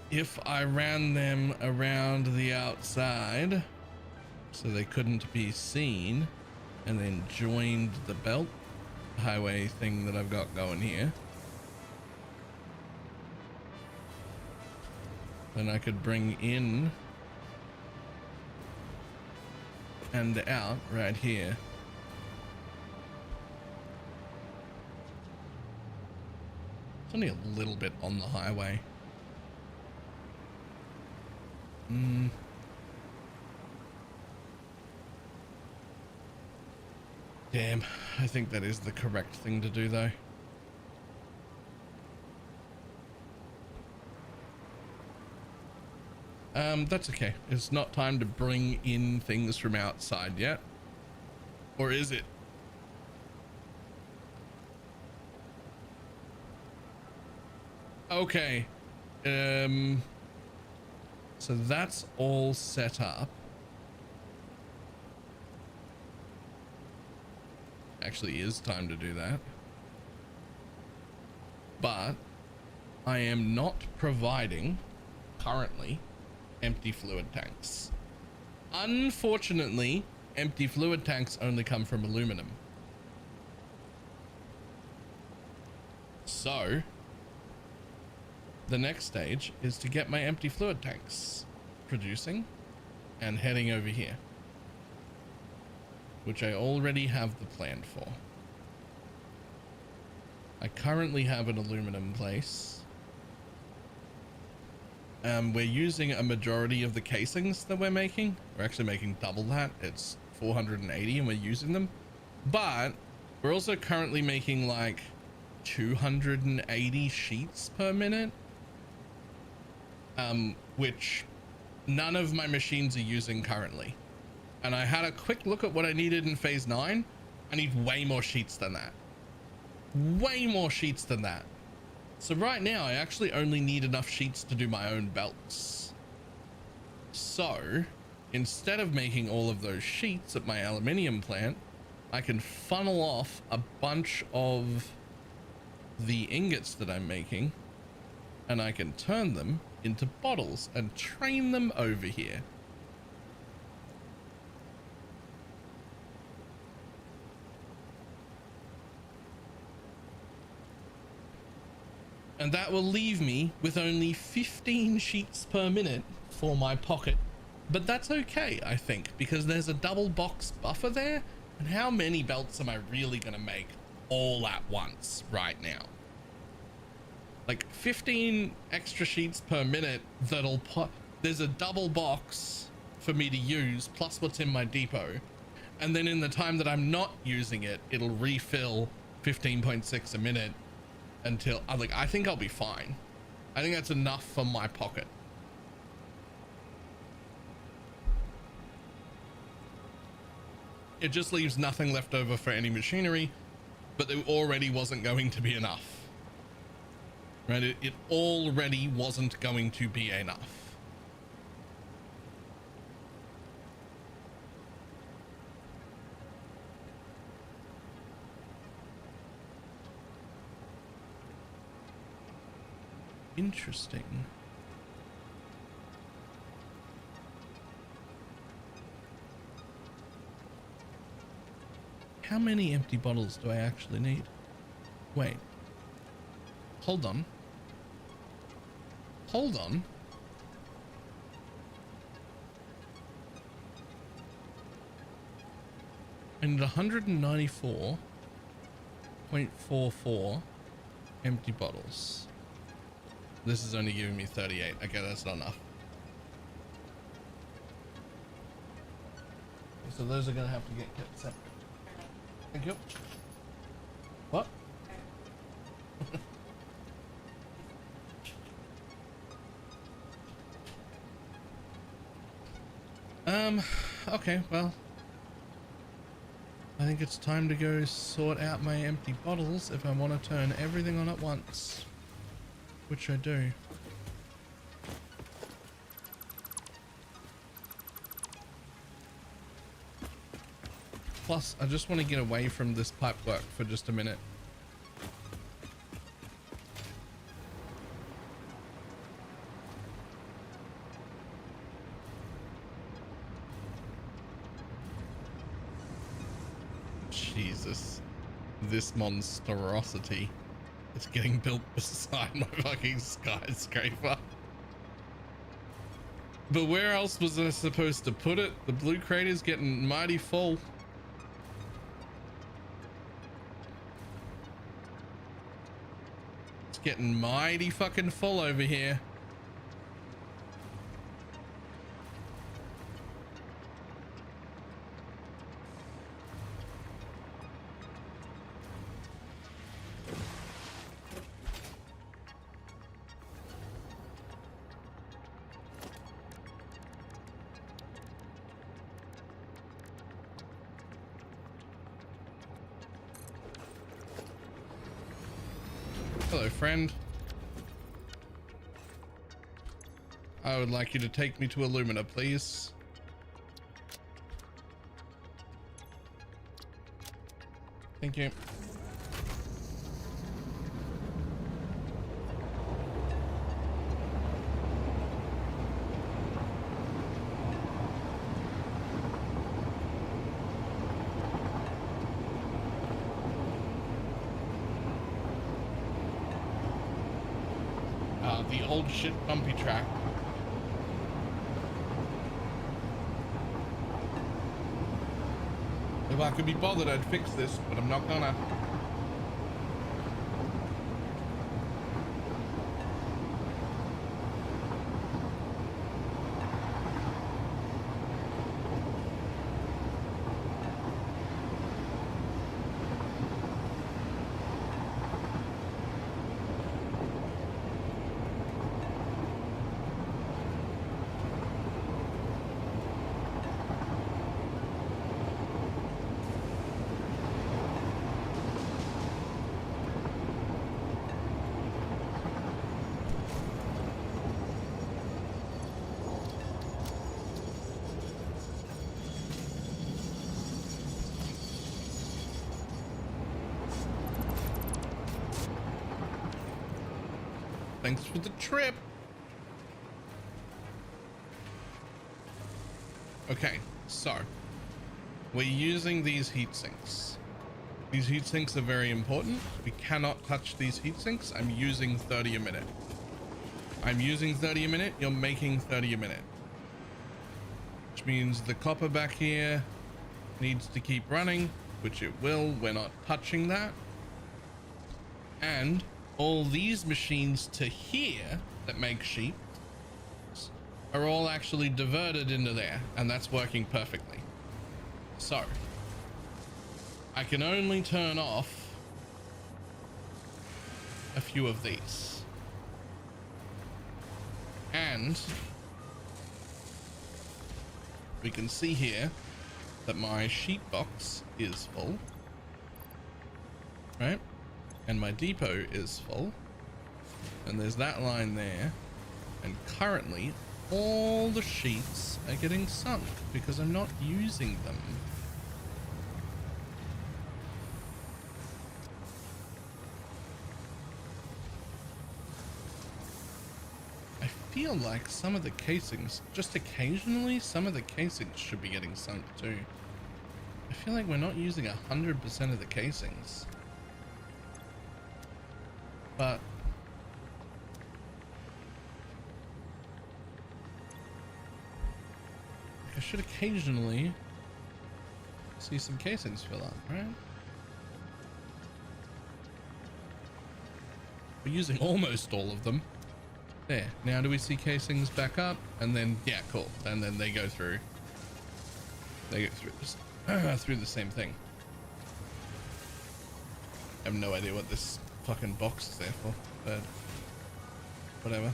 if I ran them around the outside so they couldn't be seen, and then joined the belt highway thing that I've got going here, then I could bring in and out right here. It's only a little bit on the highway. Damn, I think that is the correct thing to do though. That's okay. It's not time to bring in things from outside yet. Or is it? Okay. So that's all set up. Actually is time to do that. But I am not providing currently empty fluid tanks. Unfortunately, empty fluid tanks only come from aluminum. So the next stage is to get my empty fluid tanks producing and heading over here, which I already have the plan for. I currently have an aluminum place. We're using a majority of the casings that we're making. We're actually making double that. It's 480 and we're using them. But we're also currently making like 280 sheets per minute. Which none of my machines are using currently. And I had a quick look at what I needed in phase 9. I need way more sheets than that. Way more sheets than that. So right now I actually only need enough sheets to do my own belts. So instead of making all of those sheets at my aluminium plant, I can funnel off a bunch of the ingots that I'm making, and I can turn them into bottles and train them over here. And that will leave me with only 15 sheets per minute for my pocket. But that's okay, I think, because there's a double box buffer there. And how many belts am I really going to make all at once right now? Like 15 extra sheets per minute that'll there's a double box for me to use plus what's in my depot, and then in the time that I'm not using it, it'll refill 15.6 a minute until I think I'll be fine. I think that's enough for my pocket. It just leaves nothing left over for any machinery, but there already wasn't going to be enough. Right? It already wasn't going to be enough. Interesting. How many empty bottles do I actually need? Wait. Hold on. Hold on. I need 194.44 empty bottles. This is only giving me 38. Okay, that's not enough. So those are gonna have to get kept separate. Thank you. What? Okay, well, I think it's time to go sort out my empty bottles if I want to turn everything on at once, which I do. Plus, I just want to get away from this pipe work for just a minute. Jesus, this monstrosity is getting built beside my fucking skyscraper. But where else was I supposed to put it? The blue crate is getting mighty full. It's getting mighty fucking full over here. Hello, friend. I would like you to take me to Illumina, please. Thank you. The old shit bumpy track. If I could be bothered, I'd fix this, but I'm not gonna. Thanks for the trip. Okay, so we're using these heat sinks. These heat sinks are very important. We cannot touch these heat sinks. I'm using 30 a minute. I'm using 30 a minute. You're making 30 a minute. Which means the copper back here needs to keep running, which it will. We're not touching that. And all these machines to here that make sheep are all actually diverted into there, and that's working perfectly. So I can only turn off a few of these, and we can see here that my sheet box is full, right? And my depot is full, and there's that line there, and currently all the sheets are getting sunk because I'm not using them. I feel like some of the casings, just occasionally, some of the casings should be getting sunk too. I feel like we're not using 100% of the casings. But I should occasionally see some casings fill up, right? We're using almost all of them. There. Now do we see casings back up? And then, yeah, cool. And then they go through. They go through this, through the same thing. I have no idea what this fucking box is there for, but whatever.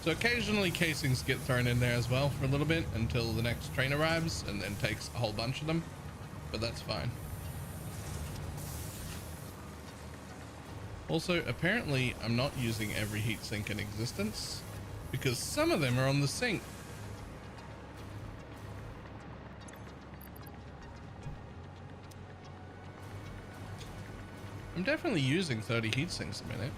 So occasionally casings get thrown in there as well for a little bit until the next train arrives and then takes a whole bunch of them, but that's fine. Also, apparently I'm not using every heatsink in existence because some of them are on the sink. I'm definitely using 30 heatsinks a minute.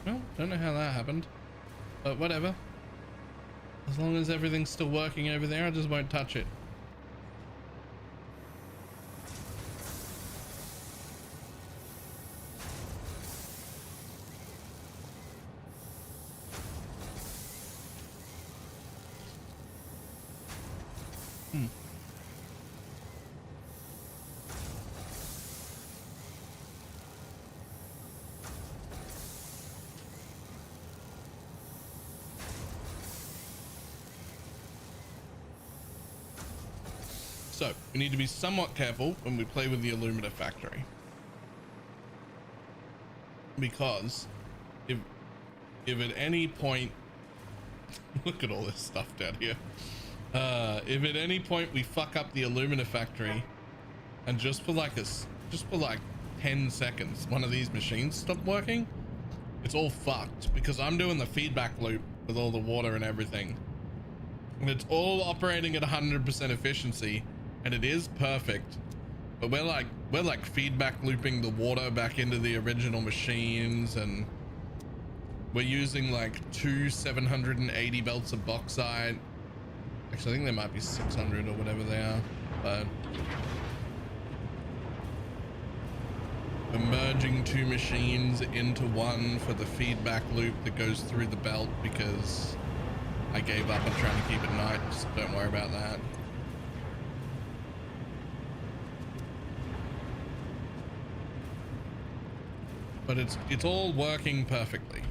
Well, don't know how that happened, but whatever. As long as everything's still working over there, I just won't touch it. So we need to be somewhat careful when we play with the Illumina factory, because if at any point look at all this stuff down here, if at any point we fuck up the Illumina factory and just for like 10 seconds one of these machines stop working, it's all fucked, because I'm doing the feedback loop with all the water and everything, and it's all operating at 100% efficiency. And it is perfect, but we're like feedback looping the water back into the original machines, and we're using like 2 780 belts of bauxite. Actually, I think there might be 600 or whatever they are, but we're merging 2 machines into one for the feedback loop that goes through the belt because I gave up on trying to keep it nice. So don't worry about that. But it's all working perfectly.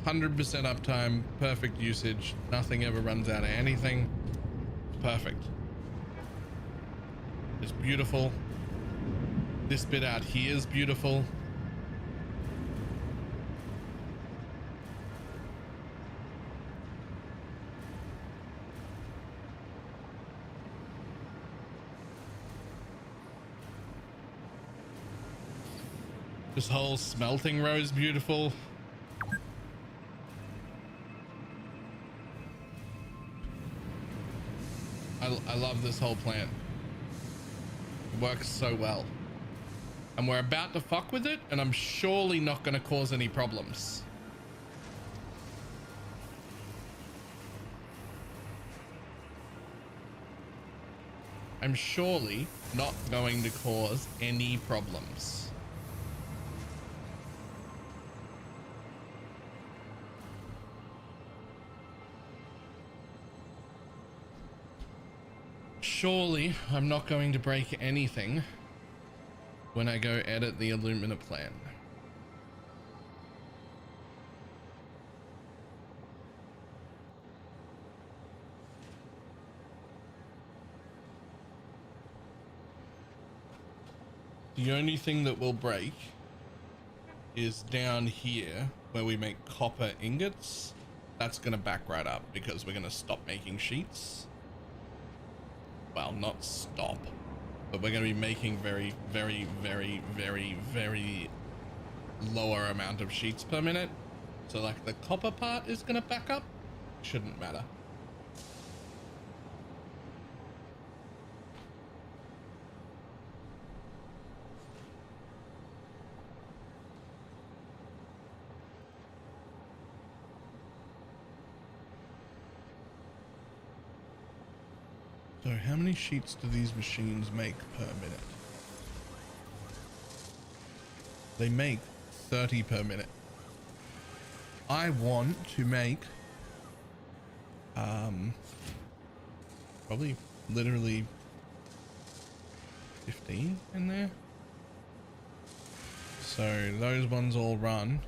100% uptime, perfect usage, nothing ever runs out of anything. Perfect. It's beautiful. This bit out here is beautiful. This whole smelting row is beautiful. I love this whole plant. It works so well. And we're about to fuck with it, and I'm surely not going to cause any problems. I'm surely not going to cause any problems. surely I'm not going to break anything when I go edit the Illumina plan. The only thing that will break is down here where we make copper ingots. That's going to back right up because we're going to stop making sheets. Well, not stop, but we're going to be making very, very, very, very, very lower amount of sheets per minute. So like the copper part is going to back up. Shouldn't matter. So how many sheets do these machines make per minute? They make 30 per minute. I want to make probably literally 15 in there. So those ones all run,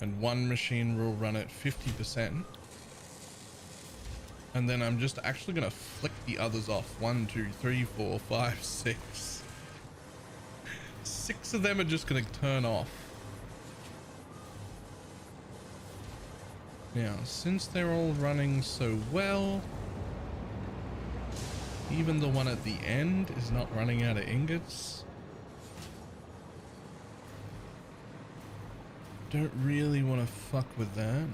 and one machine will run at 50%. And then I'm just actually gonna flick the others off. 1, 2, 3, 4, 5, 6. 6 of them are just gonna turn off. Now, since they're all running so well, even the one at the end is not running out of ingots. Don't really want to fuck with that.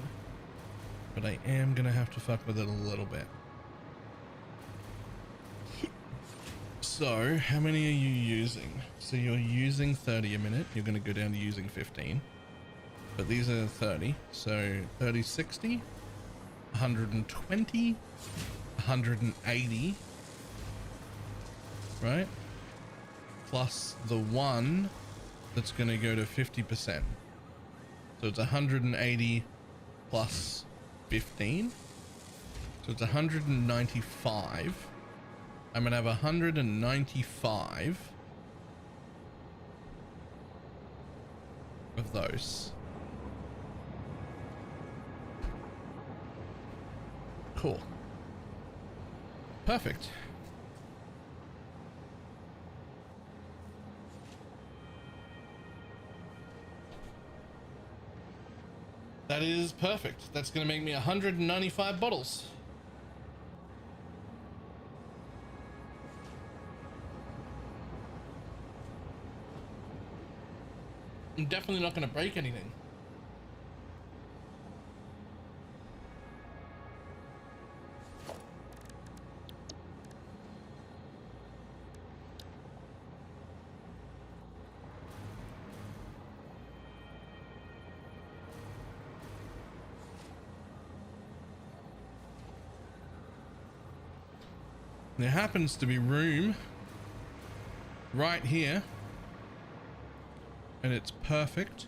But I am going to have to fuck with it a little bit. So, how many are you using? So you're using 30 a minute. You're going to go down to using 15. But these are 30. So 30, 60, 120, 180. Right? Plus the one that's going to go to 50%. So it's 180 plus 15, so it's 195. I'm gonna have 195 of those. Cool. Perfect. That is perfect. That's going to make me 195 bottles. I'm definitely not going to break anything. There happens to be room right here, and it's perfect.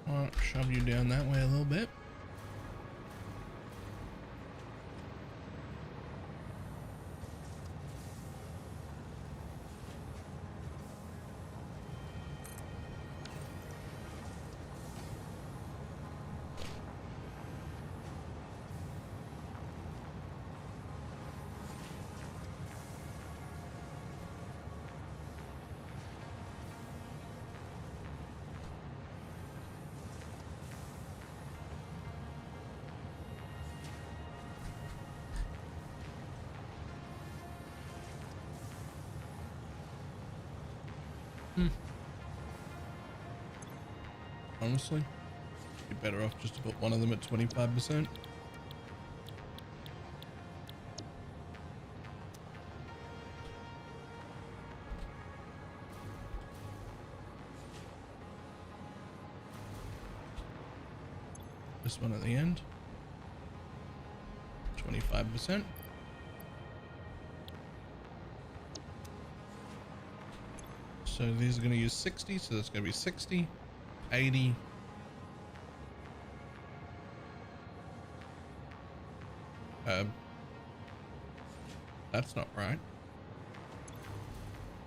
I'll shove you down that way a little bit. Honestly, you're better off just to put one of them at 25%. this one at the end. 25%. So these are going to use 60, so that's going to be 60, 80. That's not right.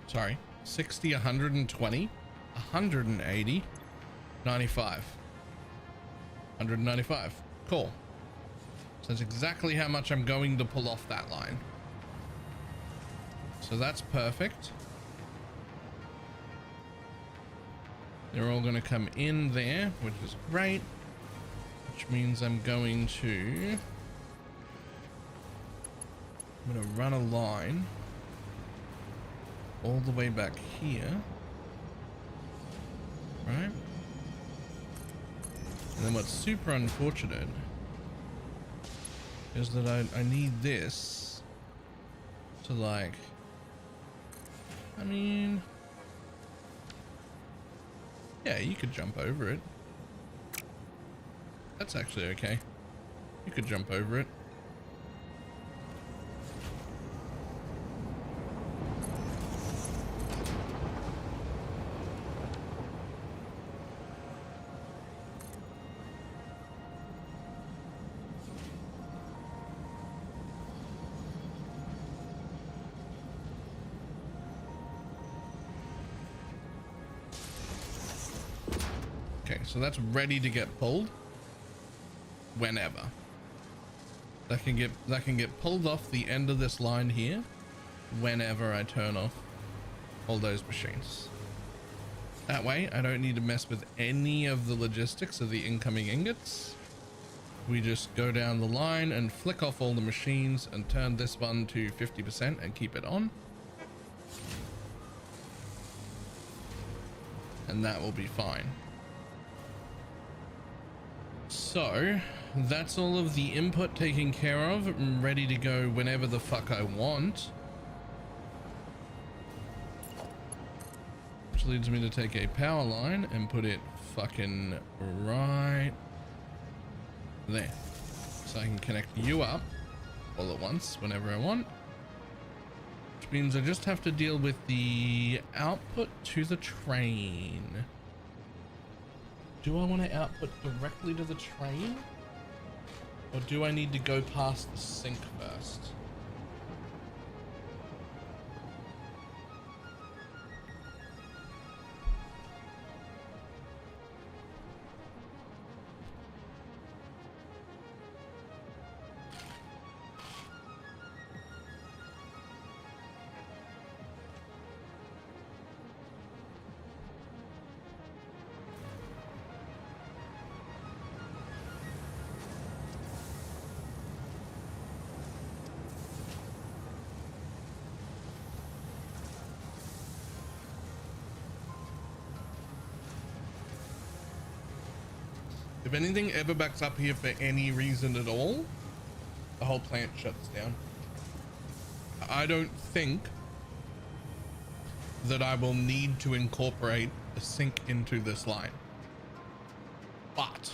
Sorry. 60, 120, 180, 95. 195. Cool. So that's exactly how much I'm going to pull off that line. So that's perfect. They're all going to come in there, which is great. Which means I'm going to run a line all the way back here. Right? And then what's super unfortunate is that I need this to, like, I mean, yeah, you could jump over it. That's actually okay. You could jump over it. So that's ready to get pulled whenever. That can get pulled off the end of this line here whenever I turn off all those machines. That way I don't need to mess with any of the logistics of the incoming ingots. We just go down the line and flick off all the machines and turn this one to 50% and keep it on. And that will be fine. So that's all of the input taken care of. I'm ready to go whenever the fuck I want. Which leads me to take a power line and put it fucking right there. So I can connect you up all at once whenever I want. Which means I just have to deal with the output to the train. Do I want to output directly to the train? Or do I need to go past the sink first? If anything ever backs up here for any reason at all, the whole plant shuts down. I don't think that I will need to incorporate a sink into this line. But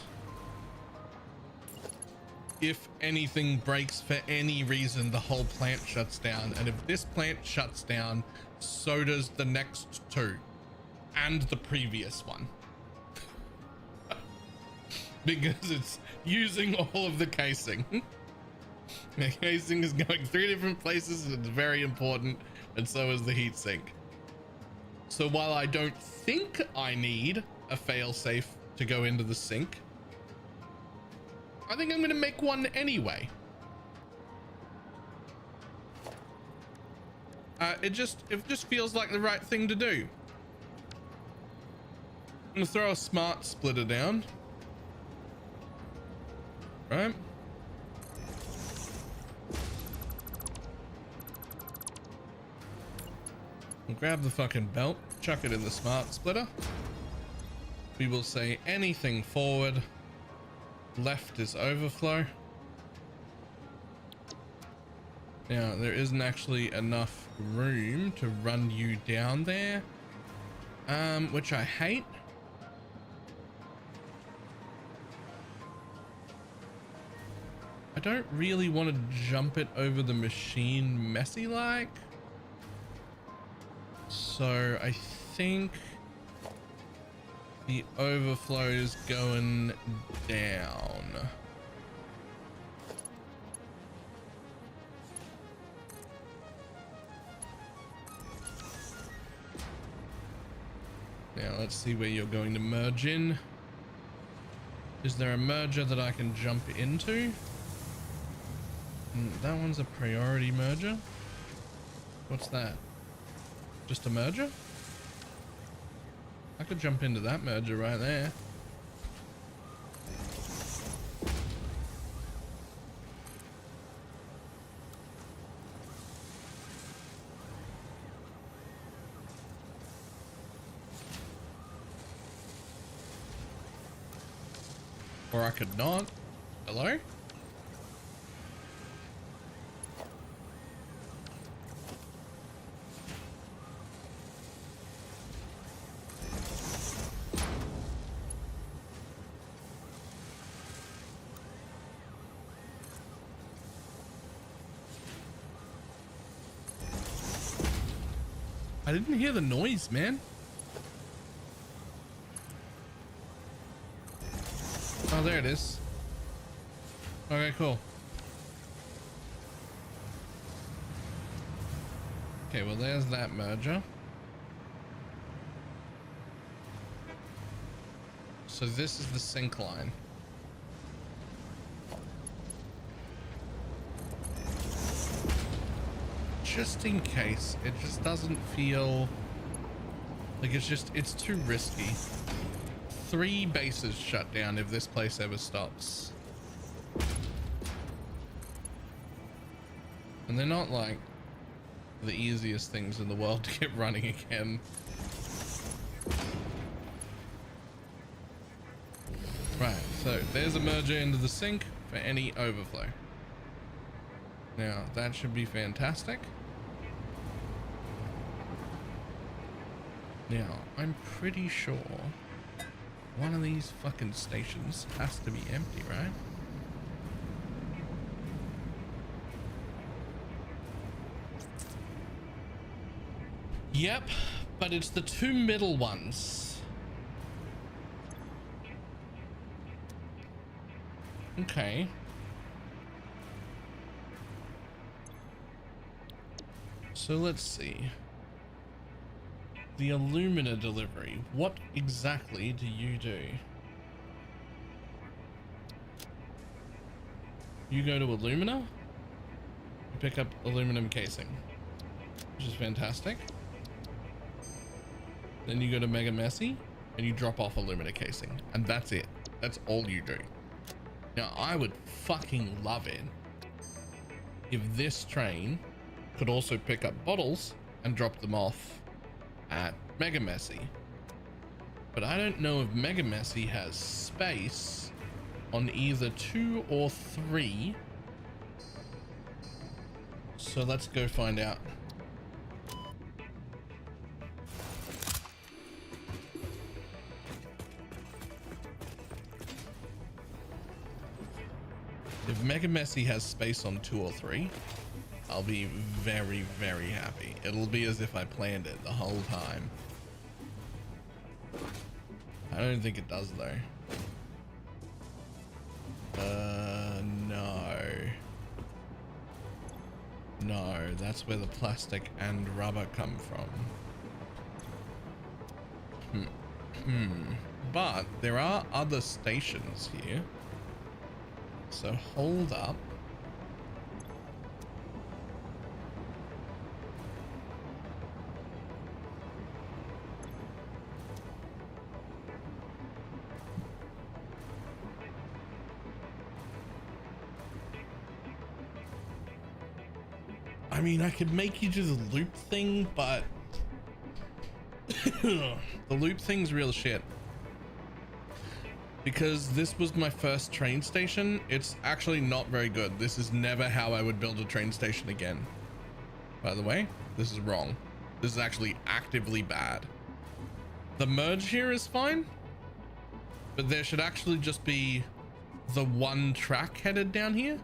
if anything breaks for any reason, the whole plant shuts down. And if this plant shuts down, so does the next two and the previous one. Because it's using all of the casing. The casing is going 3 different places and it's very important, and so is the heatsink. So while I don't think I need a failsafe to go into the sink, I think I'm going to make one anyway. It just feels like the right thing to do. I'm going to throw a smart splitter down. Right. We'll grab the fucking belt, chuck it in the smart splitter. We will say anything forward, left is overflow. Now there isn't actually enough room to run you down there, which I hate. don't really want to jump it over the machine messy like. So I think the overflow is going down. Now let's see where you're going to merge in. Is there a merger that I can jump into? That one's a priority merger. What's that? Just a merger? I could jump into that merger right there. Or I could not. Hello? I didn't hear the noise, man. Oh, there it is. Okay, cool. Okay, well, there's that merger. So this is the sync line. Just in case, it just doesn't feel like it's too risky. 3 bases shut down if this place ever stops. And they're not like the easiest things in the world to get running again. Right, so there's a merger into the sink for any overflow. Now that should be fantastic. Now I'm pretty sure one of these fucking stations has to be empty, right? Yep, but it's the 2 middle ones. Okay. So let's see. The alumina delivery. What exactly do you do? You go to alumina, you pick up aluminum casing, which is fantastic. Then you go to Mega Messy and you drop off alumina casing, and that's it. That's all you do. Now I would fucking love it if this train could also pick up bottles and drop them off at Mega Messy, but I don't know if Mega Messy has space on either 2 or 3, so let's go find out. If Mega Messy has space on 2 or 3, I'll be very, very happy. It'll be as if I planned it the whole time. I don't think it does though. No. No, that's where the plastic and rubber come from. But there are other stations here. So hold up. I mean, I could make you do the loop thing, but the loop thing's real shit. Because this was my first train station, it's actually not very good. This is never how I would build a train station again. By the way, this is wrong. This is actually actively bad. The merge here is fine, but there should actually just be the 1 track headed down here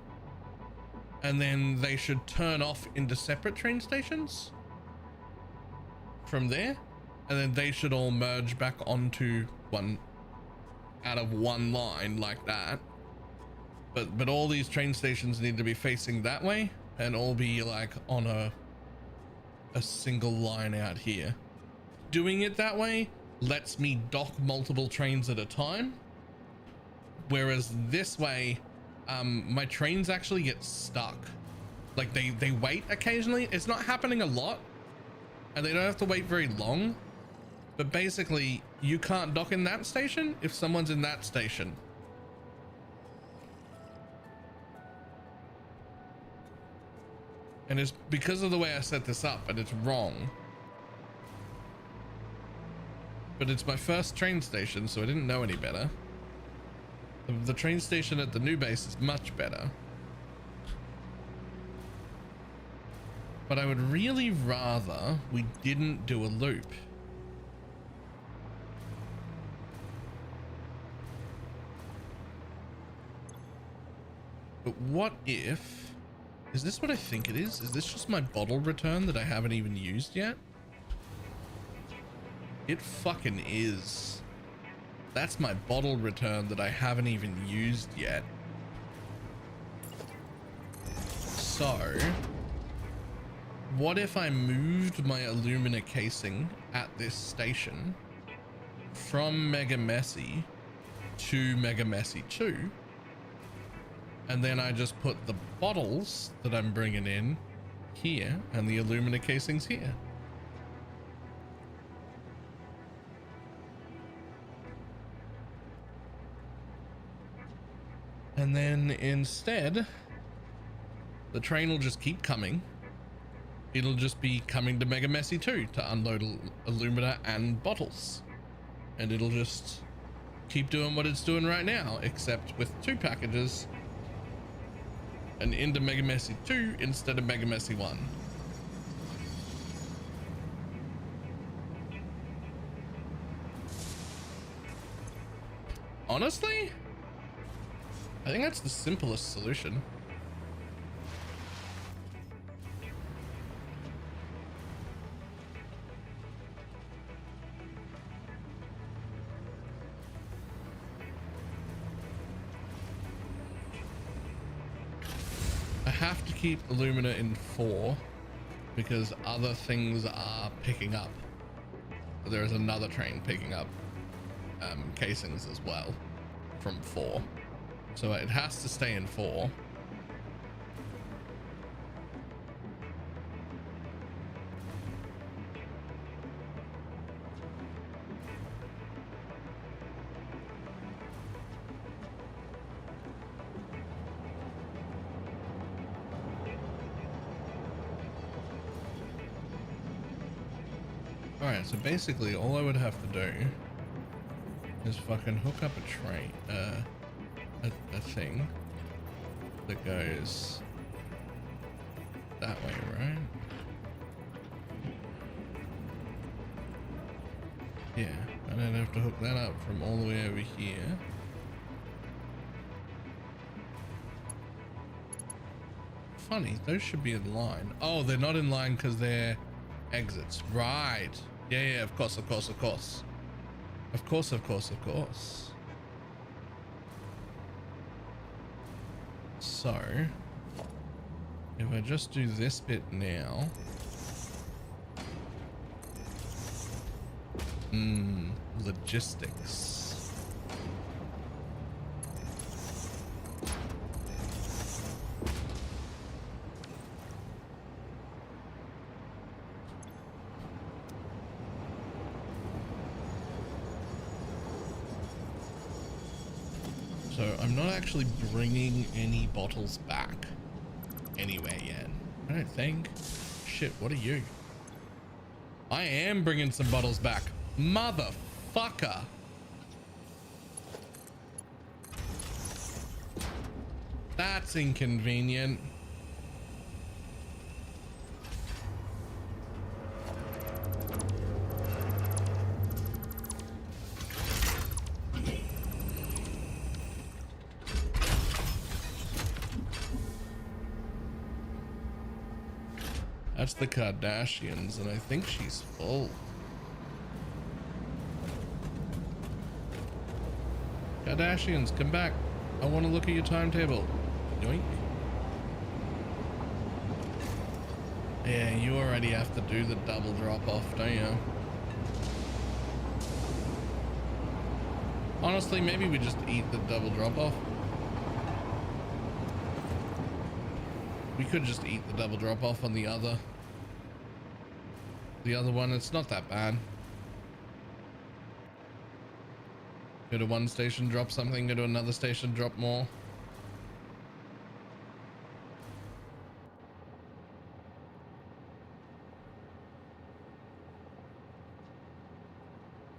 and then they should turn off into separate train stations from there, and then they should all merge back onto one out of one line like that. But all these train stations need to be facing that way and all be like on a single line out here. Doing it that way lets me dock multiple trains at a time, whereas this way my trains actually get stuck. Like they wait occasionally. It's not happening a lot and they don't have to wait very long, but basically you can't dock in that station if someone's in that station. And it's because of the way I set this up, and it's wrong. But it's my first train station, so I didn't know any better. The train station at the new base is much better. But I would really rather we didn't do a loop. But what if... Is this what I think it is? Is this just my bottle return that I haven't even used yet? It fucking is. That's my bottle return that I haven't even used yet. So, what if I moved my alumina casing at this station from Mega Messy to Mega Messy 2? And then I just put the bottles that I'm bringing in here and the alumina casings here. And then instead, the train will just keep coming. It'll just be coming to Mega Messy 2 to unload alumina and bottles. And it'll just keep doing what it's doing right now, except with 2 packages and into Mega Messy 2 instead of Mega Messy 1. Honestly, I think that's the simplest solution. I have to keep alumina in 4 because other things are picking up. There is another train picking up casings as well from 4, so it has to stay in 4. Alright, so basically all I would have to do is fucking hook up a train, a thing that goes that way, right? Yeah, and I'd have to hook that up from all the way over here. Funny, those should be in line. Oh, they're not in line because they're exits, right? Yeah, of course. So if I just do this bit now, logistics. So I'm not actually bringing any bottles back anywhere yet, I don't think. Shit, what are you? I am bringing some bottles back, motherfucker. That's inconvenient. That's the Kardashians, and I think she's full. Kardashians, come back. I want to look at your timetable. Yoink. Yeah, you already have to do the double drop off, don't you? Honestly, maybe we just eat the double drop off. We could just eat the double drop off on the other one. It's not that bad. Go to one station, drop something, go to another station, drop more.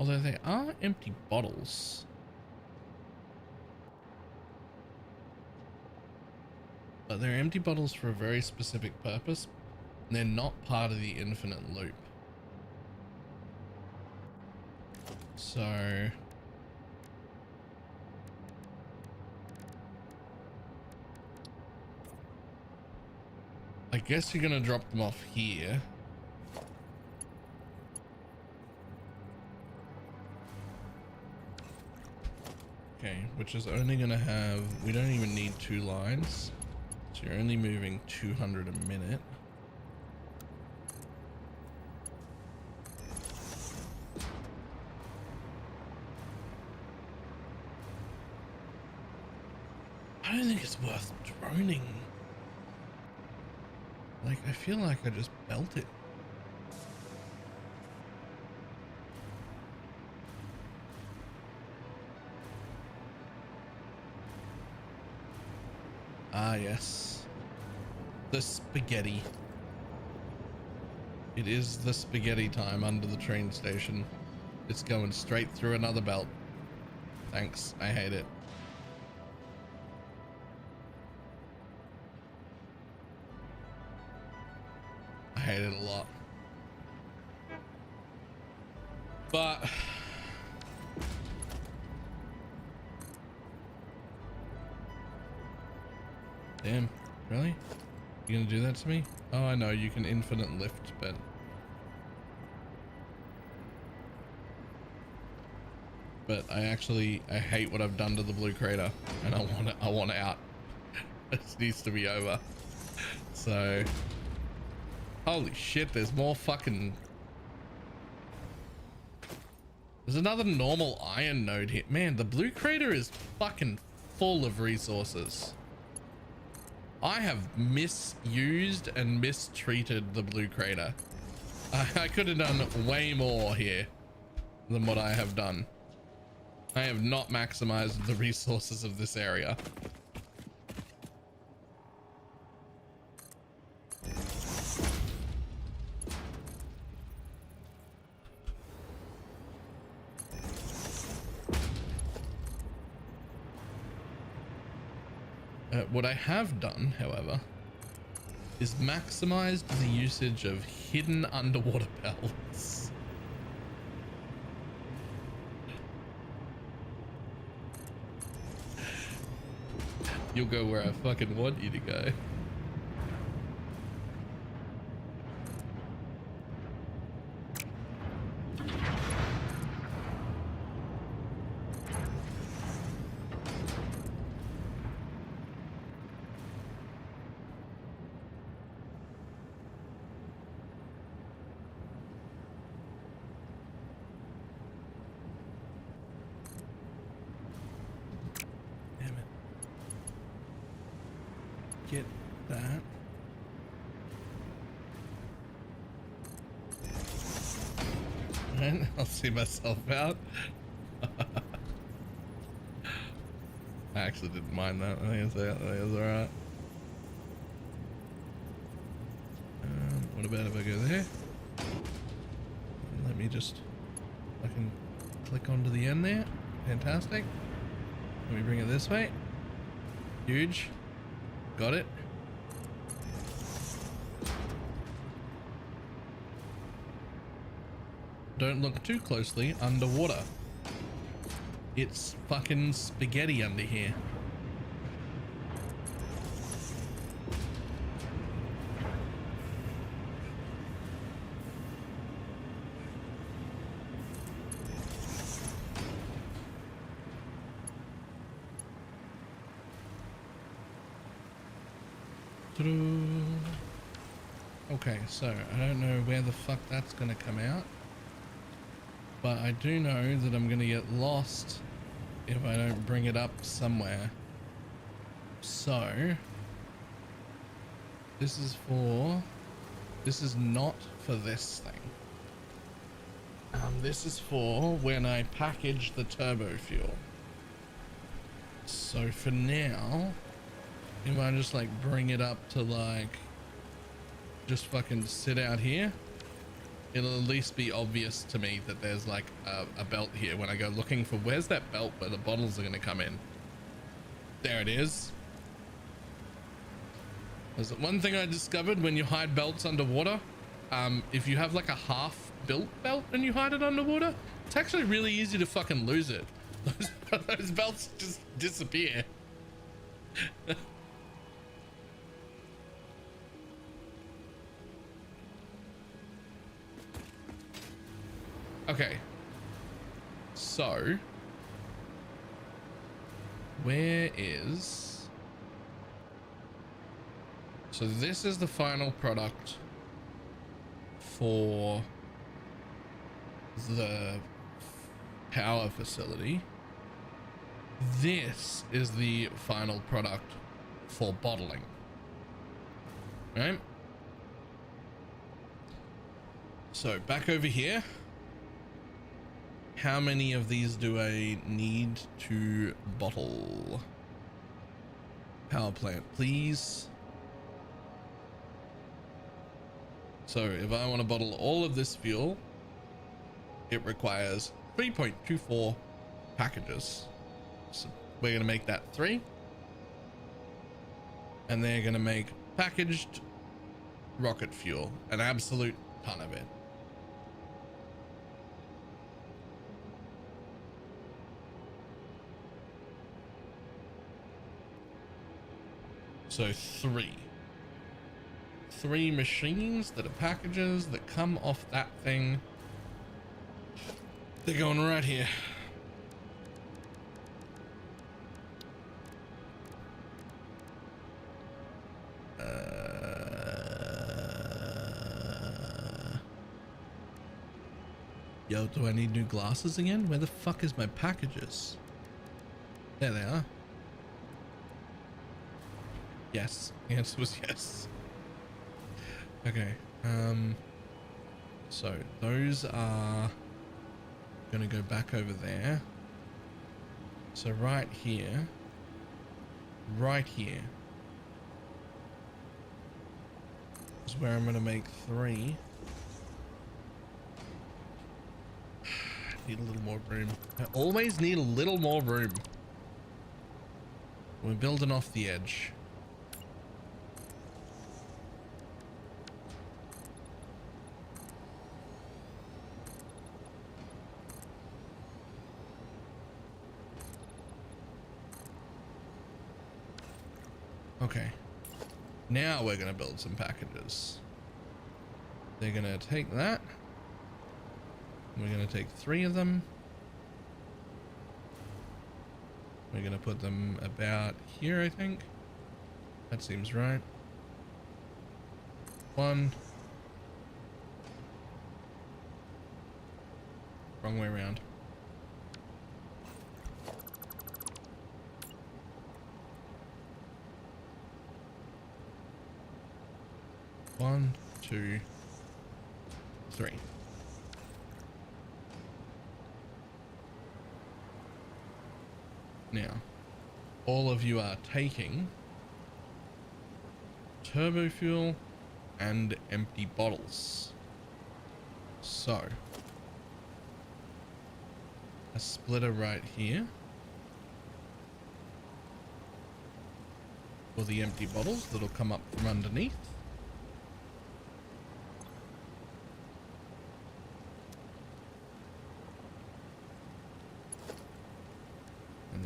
Although they are empty bottles. But they're empty bottles for a very specific purpose. And they're not part of the infinite loop. So... I guess you're gonna drop them off here. Okay, which is only gonna have, we don't even need 2 lines. So you're only moving 200 a minute. I don't think it's worth droning. Like, I feel like I just belt it. Ah, yes. The spaghetti. It is the spaghetti time under the train station. It's going straight through another belt. Thanks. I hate it. I hate it a lot. But... damn, really? You gonna do that to me? Oh, I know, you can infinite lift, but... but I hate what I've done to the blue crater, and I want out. This needs to be over. So... holy shit, there's more fucking... there's another normal iron node here. Man, the blue crater is fucking full of resources. I have misused and mistreated the blue crater. I could have done way more here than what I have done. I have not maximized the resources of this area. What I have done, however, is maximized the usage of hidden underwater belts. You'll go where I fucking want you to go. Get that. And I'll see myself out. I actually didn't mind that. I think it's alright. What about if I go there? Let me just fucking click onto the end there. Fantastic. Let me bring it this way. Huge. Got it. Don't look too closely underwater. It's fucking spaghetti under here. Okay, so I don't know where the fuck that's gonna come out, but I do know that I'm gonna get lost if I don't bring it up somewhere. So this is not for this thing. This is for when I package the turbo fuel. So for now, if I just like bring it up to like just fucking sit out here, it'll at least be obvious to me that there's like a belt here when I go looking for where's that belt where the bottles are going to come in. There it is. There's one thing I discovered when you hide belts underwater. If you have like a half built belt and you hide it underwater, it's actually really easy to fucking lose it. Those belts just disappear. Okay, so where is, so this is the final product for the power facility. This is the final product for bottling, right? So back over here, how many of these do I need to bottle? Power plant, please. So if I want to bottle all of this fuel, it requires 3.24 packages. So we're going to make that 3. And they're going to make packaged rocket fuel, an absolute ton of it. So 3 machines that are packages that come off that thing. They're going right here. Yo, do I need new glasses again? Where the fuck is my packages? There they are. Yes, the answer was yes. Okay, so those are gonna go back over there. So right here is where I'm gonna make 3. Need a little more room. I always need a little more room. We're building off the edge. Okay, now we're gonna build some packages. They're gonna take that. We're gonna take 3 of them. We're gonna put them about here, I think. That seems right. 1. Wrong way around. One, 2, 3. Now, all of you are taking turbo fuel and empty bottles. So, a splitter right here for the empty bottles that'll come up from underneath.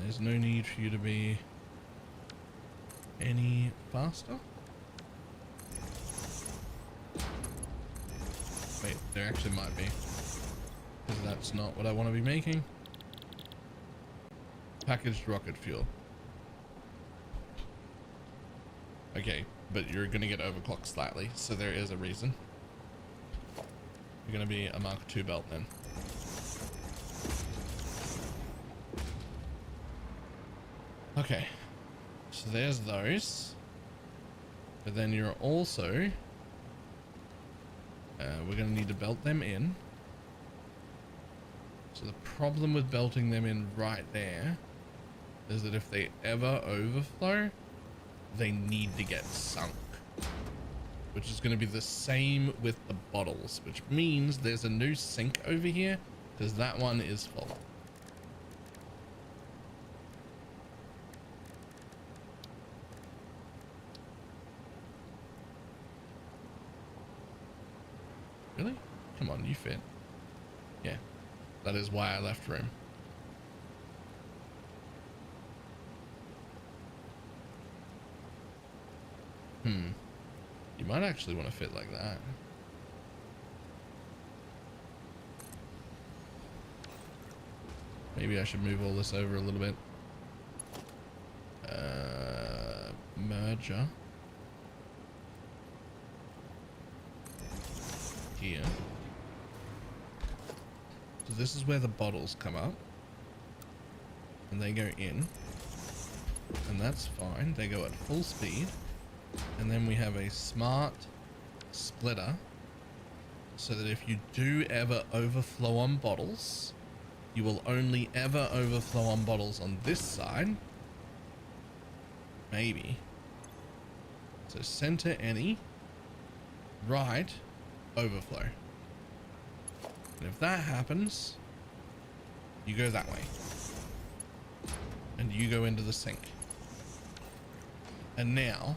There's no need for you to be any faster. Wait, there actually might be, because that's not what I want to be making. Packaged rocket fuel. Okay, but you're going to get overclocked slightly, so there is a reason. You're going to be a Mark II belt then. Okay, so there's those, but then you're also, we're going to need to belt them in. So the problem with belting them in right there is that if they ever overflow, they need to get sunk, which is going to be the same with the bottles, which means there's a new sink over here because that one is full. Really? Come on, you fit. Yeah, that is why I left room. You might actually want to fit like that. Maybe I should move all this over a little bit. Merger. Here. So this is where the bottles come up. And they go in. And that's fine. They go at full speed. And then we have a smart splitter so that if you do ever overflow on bottles, you will only ever overflow on bottles on this side. Maybe. So center any, right, overflow. And if that happens, you go that way. And you go into the sink. And now,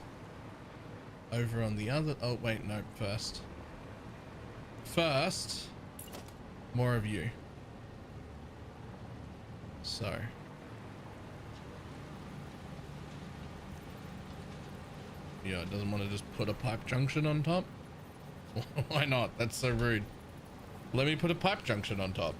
over on the other, oh wait, no, first, more of you. So. Yeah, it doesn't want to just put a pipe junction on top. Why not? That's so rude. Let me put a pipe junction on top.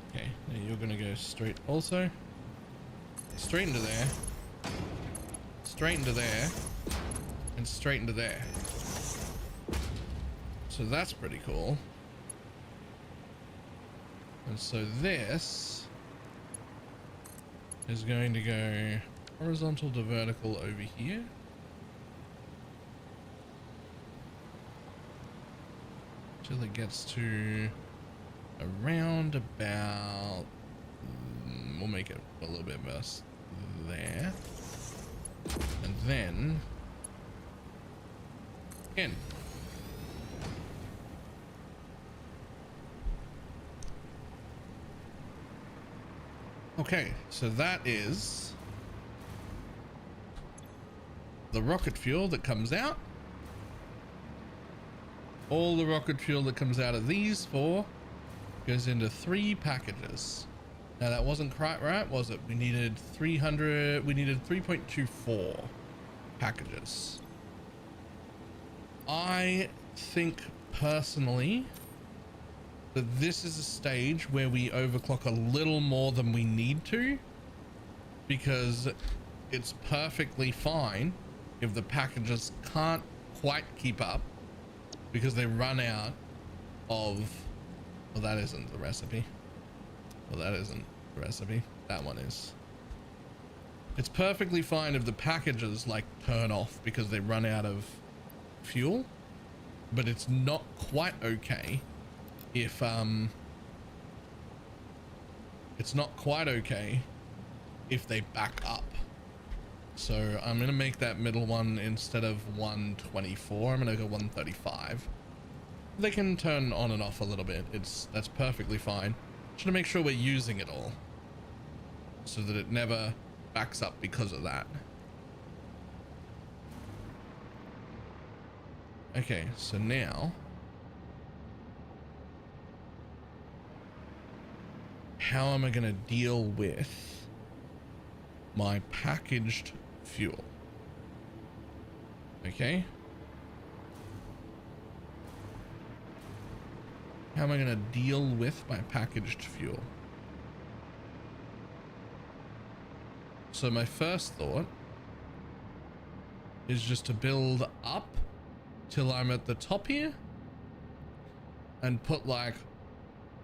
Okay, now you're gonna go straight also. Straight into there. Straight into there. And straight into there. So that's pretty cool. And so this is going to go horizontal to vertical over here. Till it gets to around about, we'll make it a little bit worse there. And then in. Okay, so that is the rocket fuel that comes out. All the rocket fuel that comes out of these four goes into 3 packages. Now that wasn't quite right, was it? We needed 300, we needed 3.24 packages. I think personally that this is a stage where we overclock a little more than we need to, because it's perfectly fine if the packages can't quite keep up because they run out of, well, that isn't the recipe. Well, that isn't the recipe. That one is. It's perfectly fine if the packages like turn off because they run out of fuel, but it's not quite okay if it's not quite okay if they back up. So I'm gonna make that middle one, instead of 124, I'm gonna go 135. They can turn on and off a little bit. That's perfectly fine. Just to make sure we're using it all so that it never backs up because of that. Okay, so now how am I going to deal with my packaged fuel. Okay. How am I going to deal with my packaged fuel? So my first thought is just to build up till I'm at the top here and put like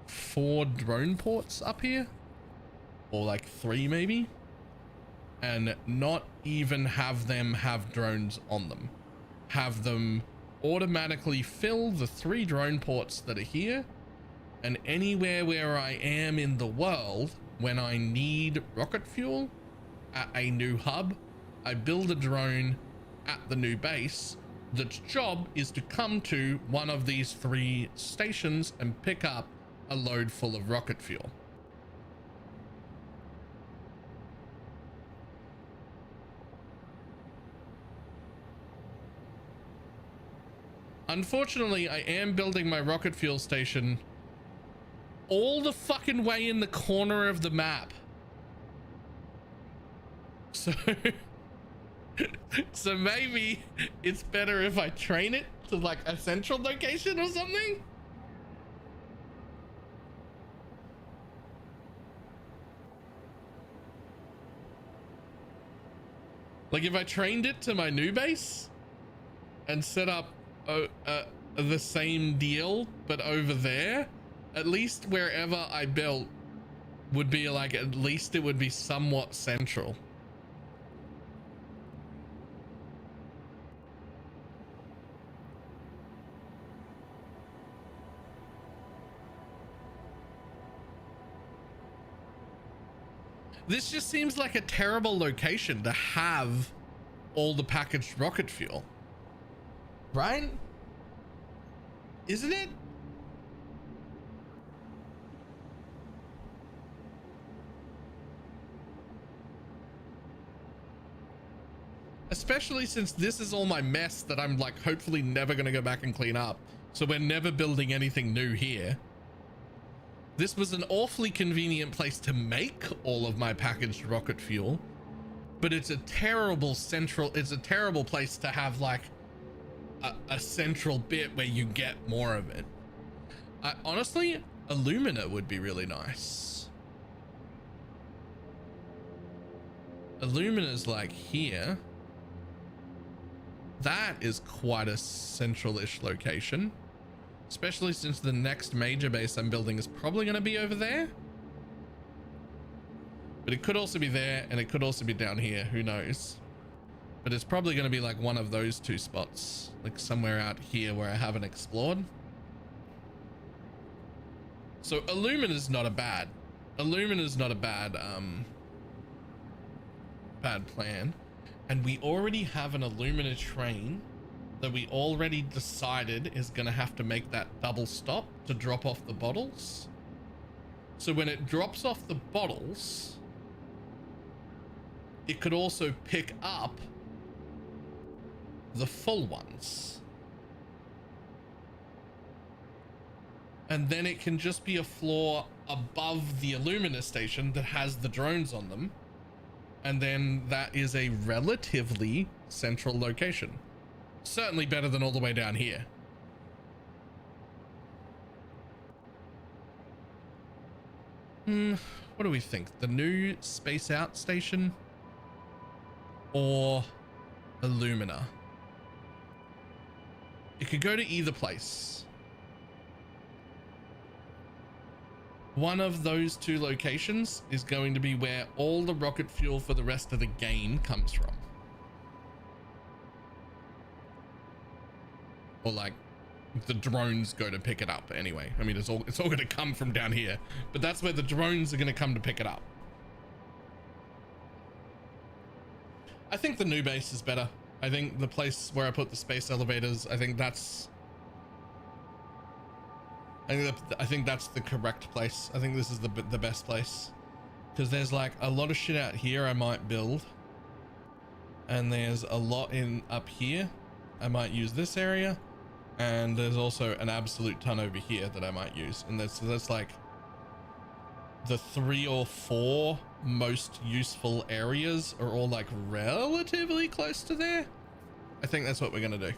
4 drone ports up here, or like 3 maybe, and not even have them have drones on them. Have them automatically fill the 3 drone ports that are here, and anywhere where I am in the world when I need rocket fuel at a new hub, I build a drone at the new base that's job is to come to one of these 3 stations and pick up a load full of rocket fuel. Unfortunately, I am building my rocket fuel station all the fucking way in the corner of the map. So, so maybe it's better if I train it to like a central location or something. Like if I trained it to my new base and set up the same deal, but over there, at least wherever I built would be like, at least it would be somewhat central. This just seems like a terrible location to have all the packaged rocket fuel. Right? Isn't it? Especially since this is all my mess that I'm like hopefully never going to go back and clean up. So we're never building anything new here. This was an awfully convenient place to make all of my packaged rocket fuel, but it's a terrible place to have like a central bit where you get more of it. Honestly, Illumina would be really nice. Illumina's like here. That is quite a central-ish location. Especially since the next major base I'm building is probably going to be over there. But it could also be there, and it could also be down here. Who knows? But it's probably going to be like one of those 2 spots. Like somewhere out here where I haven't explored. So Illumina's not a bad. Illumina's not a bad, bad plan. And we already have an Illumina train that we already decided is going to have to make that double stop to drop off the bottles. So when it drops off the bottles, it could also pick up the full ones. And then it can just be a floor above the Illumina station that has the drones on them. And then that is a relatively central location. Certainly better than all the way down here. What do we think? The new Space Out station or Illumina? It could go to either place. One of those 2 locations is going to be where all the rocket fuel for the rest of the game comes from. Or like the drones go to pick it up anyway. I mean, it's all going to come from down here, but that's where the drones are going to come to pick it up. I think the new base is better. I think the place where I put the space elevators, I think that's the correct place. I think this is the best place, because there's like a lot of shit out here I might build, and there's a lot in up here. I might use this area, and there's also an absolute ton over here that I might use. And that's like the 3 or 4 most useful areas are all like relatively close to there. I think that's what we're gonna do.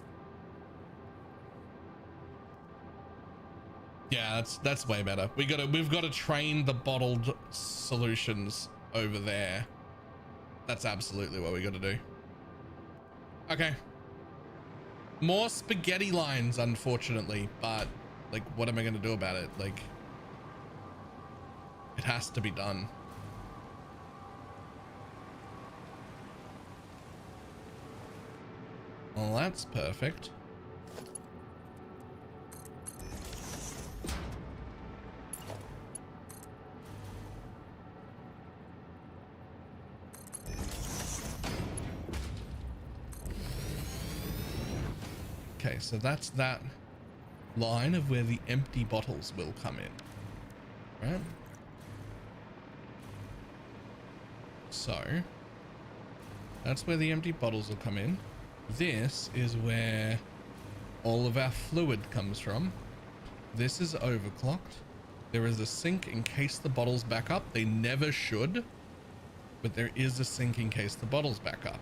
Yeah, that's way better. We've got to train the bottled solutions over there. That's absolutely what we got to do. Okay. More spaghetti lines, unfortunately, but like, what am I going to do about it? Like, it has to be done. Well, that's perfect. Okay, so that's that line of where the empty bottles will come in, right? So that's where the empty bottles will come in. This is where all of our fluid comes from. This is overclocked. There is a sink in case the bottles back up. They never should, but there is a sink in case the bottles back up.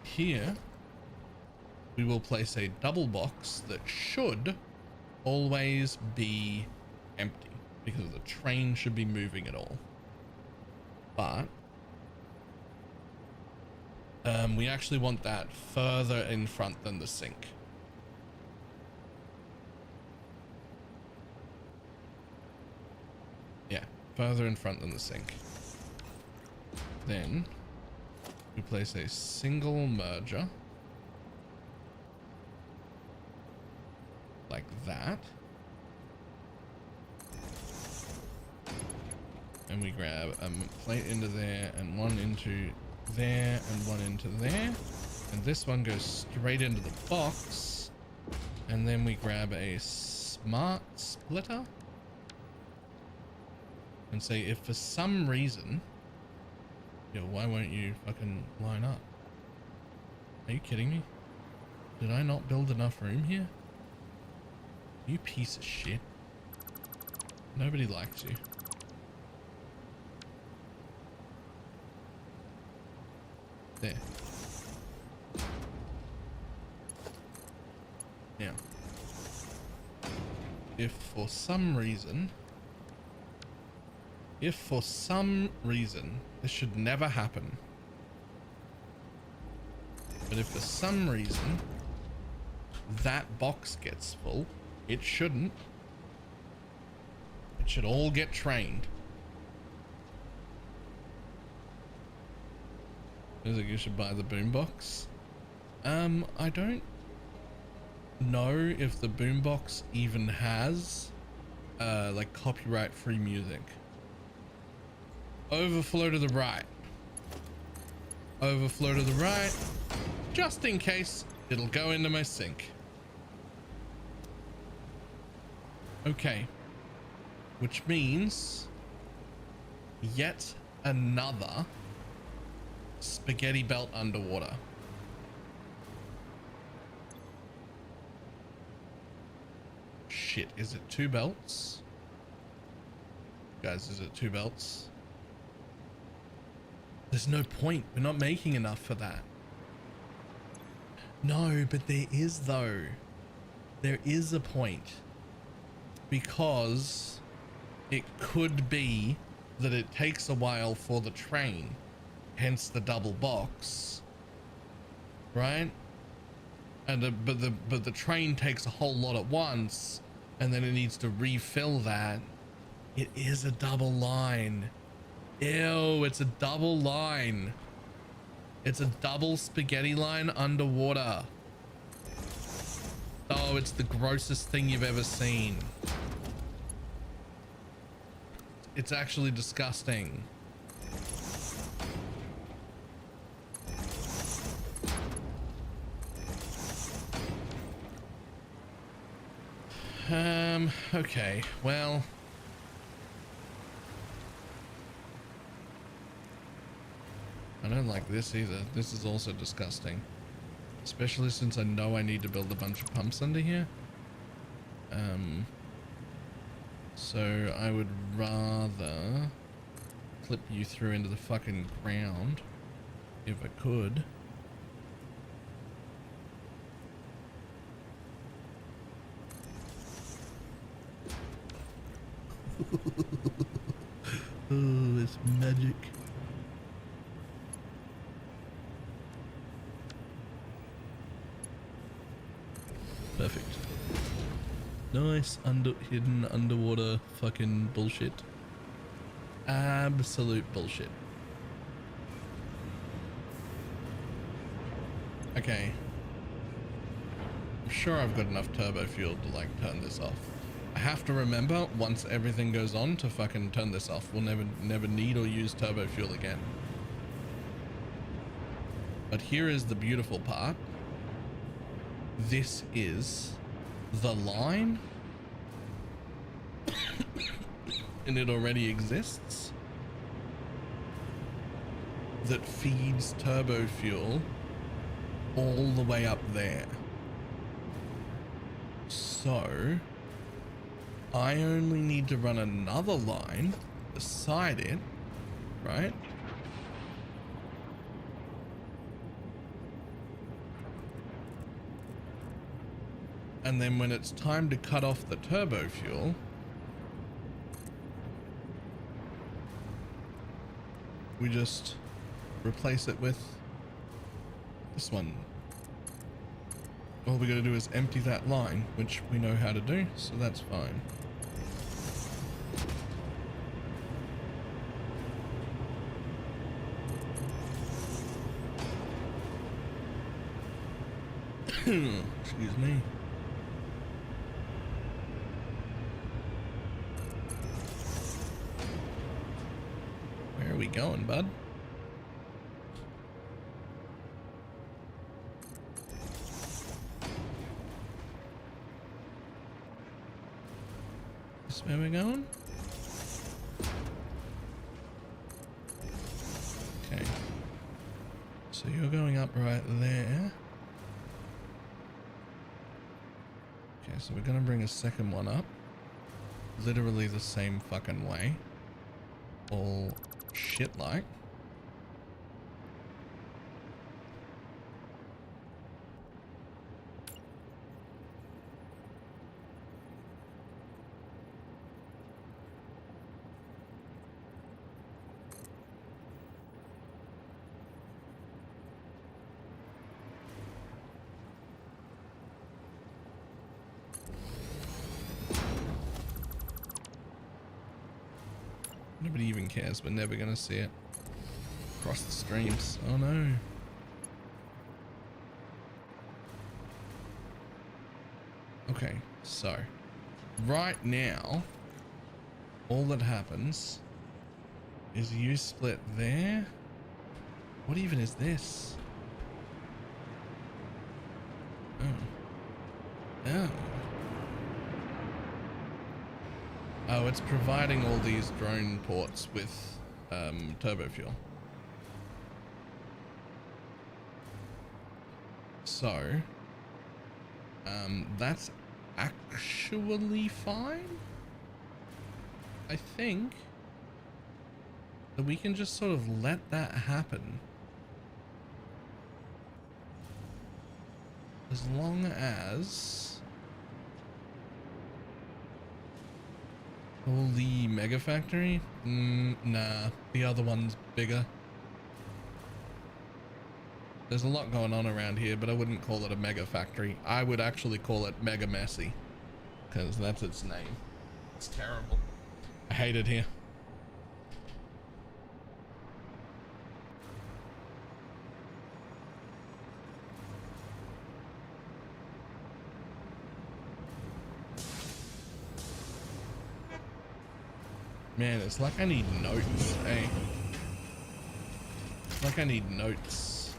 Here we will place a double box that should always be empty because the train should be moving at all. But we actually want that further in front than the sink. Yeah, further in front than the sink. Then we place a single merger like that, and we grab a plate into there and one into there and one into there, and this one goes straight into the box, and then we grab a smart splitter and say, if for some reason, yo, why won't you fucking line up? Are you kidding me? Did I not build enough room here? You piece of shit. Nobody likes you. There. Now, if for some reason this should never happen, but if for some reason that box gets full, it shouldn't. It should all get trained. Feels like you should buy the boombox. I don't know if the boombox even has like copyright free music. Overflow to the right. Overflow to the right. Just in case it'll go into my sink. Okay, which means yet another spaghetti belt underwater. Shit, is it 2 belts? Guys, is it 2 belts? There's no point. We're not making enough for that. No, but there is though. There is a point. Because it could be that it takes a while for the train, hence the double box, right? And but the train takes a whole lot at once, and then it needs to refill that. It is a double line. Ew, it's a double line. It's a double spaghetti line underwater. Oh, it's the grossest thing you've ever seen. It's actually disgusting. Okay, well, I don't like this either. This is also disgusting, especially since I know I need to build a bunch of pumps under here. So I would rather clip you through into the fucking ground if I could. Oh, it's magic. Perfect. Nice hidden underwater fucking bullshit. Absolute bullshit. Okay. I'm sure I've got enough turbo fuel to like turn this off. I have to remember once everything goes on to fucking turn this off. We'll never need or use turbo fuel again. But here is the beautiful part. This is the line and it already exists that feeds turbo fuel all the way up there. So I only need to run another line beside it, right? And then when it's time to cut off the turbo fuel, we just replace it with this one. All we gotta do is empty that line, which we know how to do, so that's fine. Excuse me. Where are we going, bud? This where we're going? Okay. So you're going up right there. Okay, so we're gonna bring a second one up. Literally the same fucking way. All shit like. Nobody even cares. We're never gonna see it across the streams. Oh no. Okay, so right now all that happens is you split there. What even is this? Oh. Oh, it's providing all these drone ports with turbo fuel. So, that's actually fine. I think that we can just sort of let that happen. As long as all the mega factory? Nah, the other one's bigger. There's a lot going on around here, but I wouldn't call it a mega factory. I would actually call it mega messy, because that's its name. It's terrible. I hate it here. Man, it's like I need notes, eh? It's like I need notes.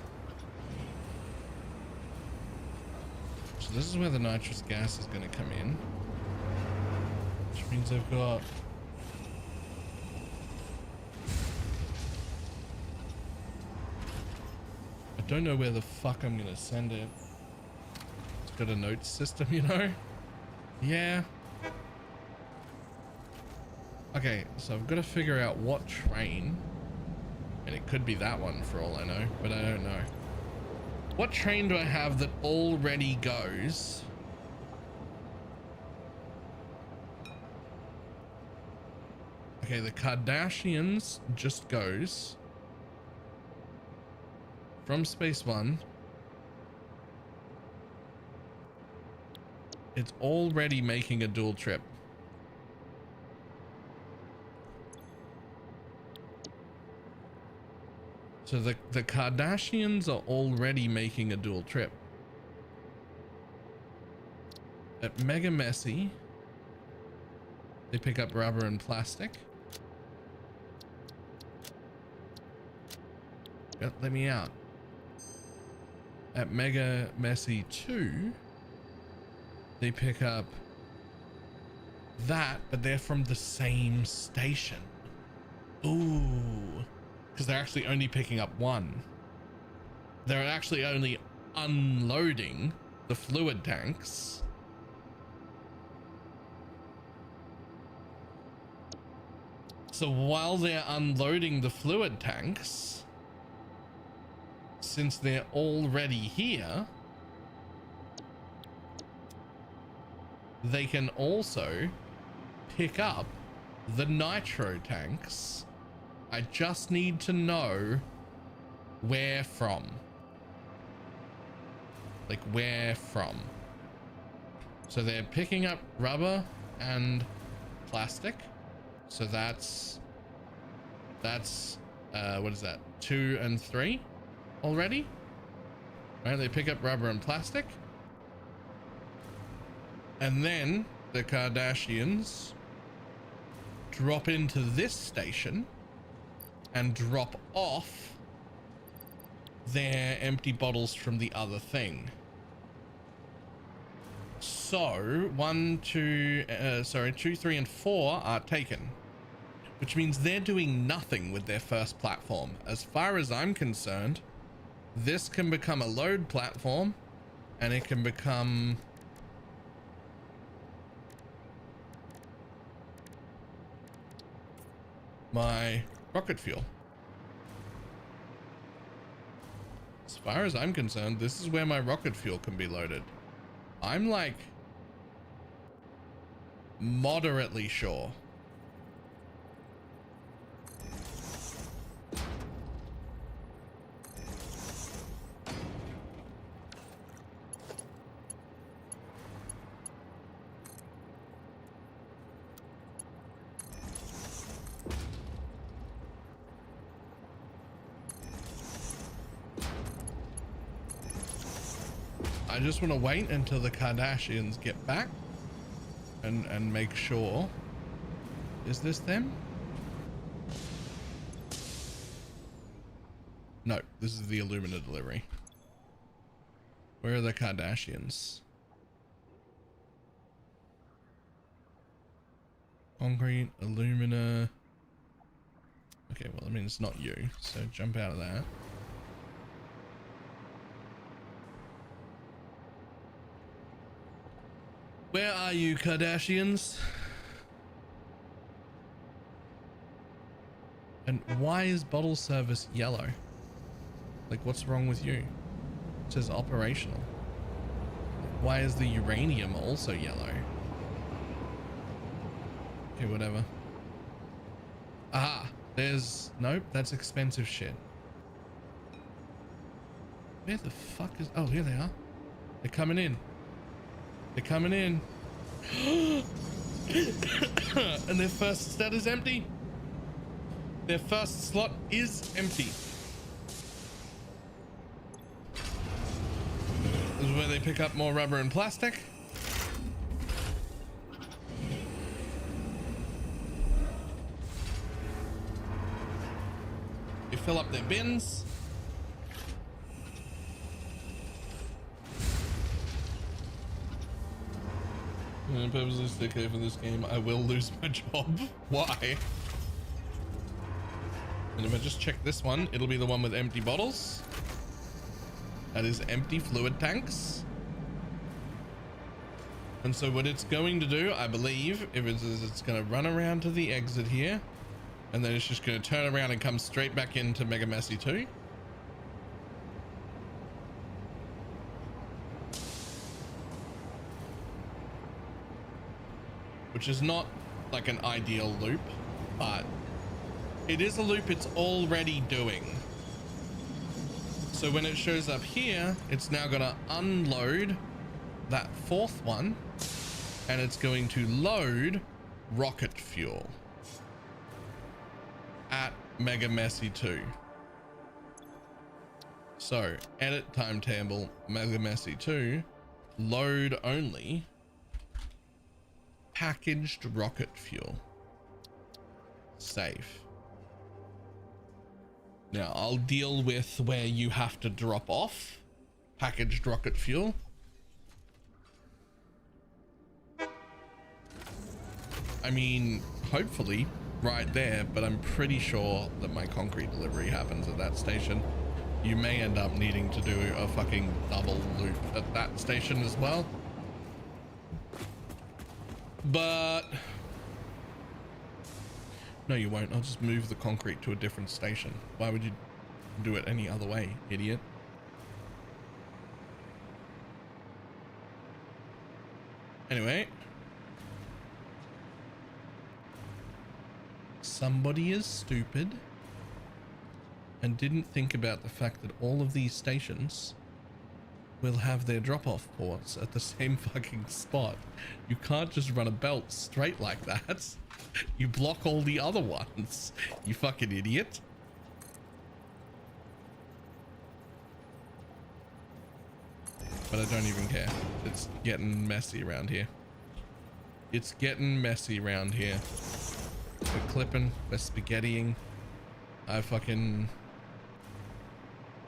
So this is where the nitrous gas is going to come in. Which means I've got... I don't know where the fuck I'm going to send it. It's got a notes system, you know? Yeah. Okay, so I've got to figure out what train, and it could be that one for all I know, but I don't know. What train do I have that already goes? Okay, the Kardashians just goes from Space One. It's already making a dual trip. So the Kardashians are already making a dual trip. At Mega Messy, they pick up rubber and plastic. Let me out. At Mega Messy 2, they pick up that, but they're from the same station. Ooh. Because they're actually only picking up one. They're actually only unloading the fluid tanks. So while they're unloading the fluid tanks, since they're already here, they can also pick up the nitro tanks. I just need to know where from. Like where from. So they're picking up rubber and plastic. So that's what is that? 2 and 3 already? Right, they pick up rubber and plastic. And then the Kardashians drop into this station and drop off their empty bottles from the other thing. So 2, 3 and 4 are taken, which means they're doing nothing with their first platform. As far as I'm concerned, this can become a load platform, and it can become my rocket fuel. As far as I'm concerned, this is where my rocket fuel can be loaded. I'm like moderately sure. I just want to wait until the Kardashians get back and make sure. Is this them? No, this is the Illumina delivery. Where are the Kardashians? Concrete, Illumina. Okay, well, I mean, it's not you, so jump out of that. Where are you, Kardashians? And why is bottle service yellow? Like, what's wrong with you? It says operational. Why is the uranium also yellow? Okay, whatever. Ah, there's... Nope, that's expensive shit. Where the fuck is... Oh, here they are. They're coming in. They're coming in. And their first slot is empty. Their first slot is empty. This is where they pick up more rubber and plastic. They fill up their bins. And purposely stick here for this game, I will lose my job. Why? And if I just check this one, it'll be the one with empty bottles. That is empty fluid tanks. And so what it's going to do, I believe, if it's going to run around to the exit here, and then it's just going to turn around and come straight back into Mega Messy 2. Which is not like an ideal loop, but it is a loop it's already doing. So when it shows up here, it's now going to unload that fourth one, and it's going to load rocket fuel at Mega Messy 2. So edit timetable, Mega Messy 2, load only packaged rocket fuel. Save. Now I'll deal with where you have to drop off packaged rocket fuel. I mean, hopefully right there, but I'm pretty sure that my concrete delivery happens at that station. You may end up needing to do a fucking double loop at that station as well. But no, you won't. I'll just move the concrete to a different station. Why would you do it any other way, idiot? Anyway, somebody is stupid and didn't think about the fact that all of these stations will have their drop-off ports at the same fucking spot. You can't just run a belt straight like that. You block all the other ones, you fucking idiot. But I don't even care. It's getting messy around here. It's getting messy around here. We're clipping, we're spaghettiing. I fucking...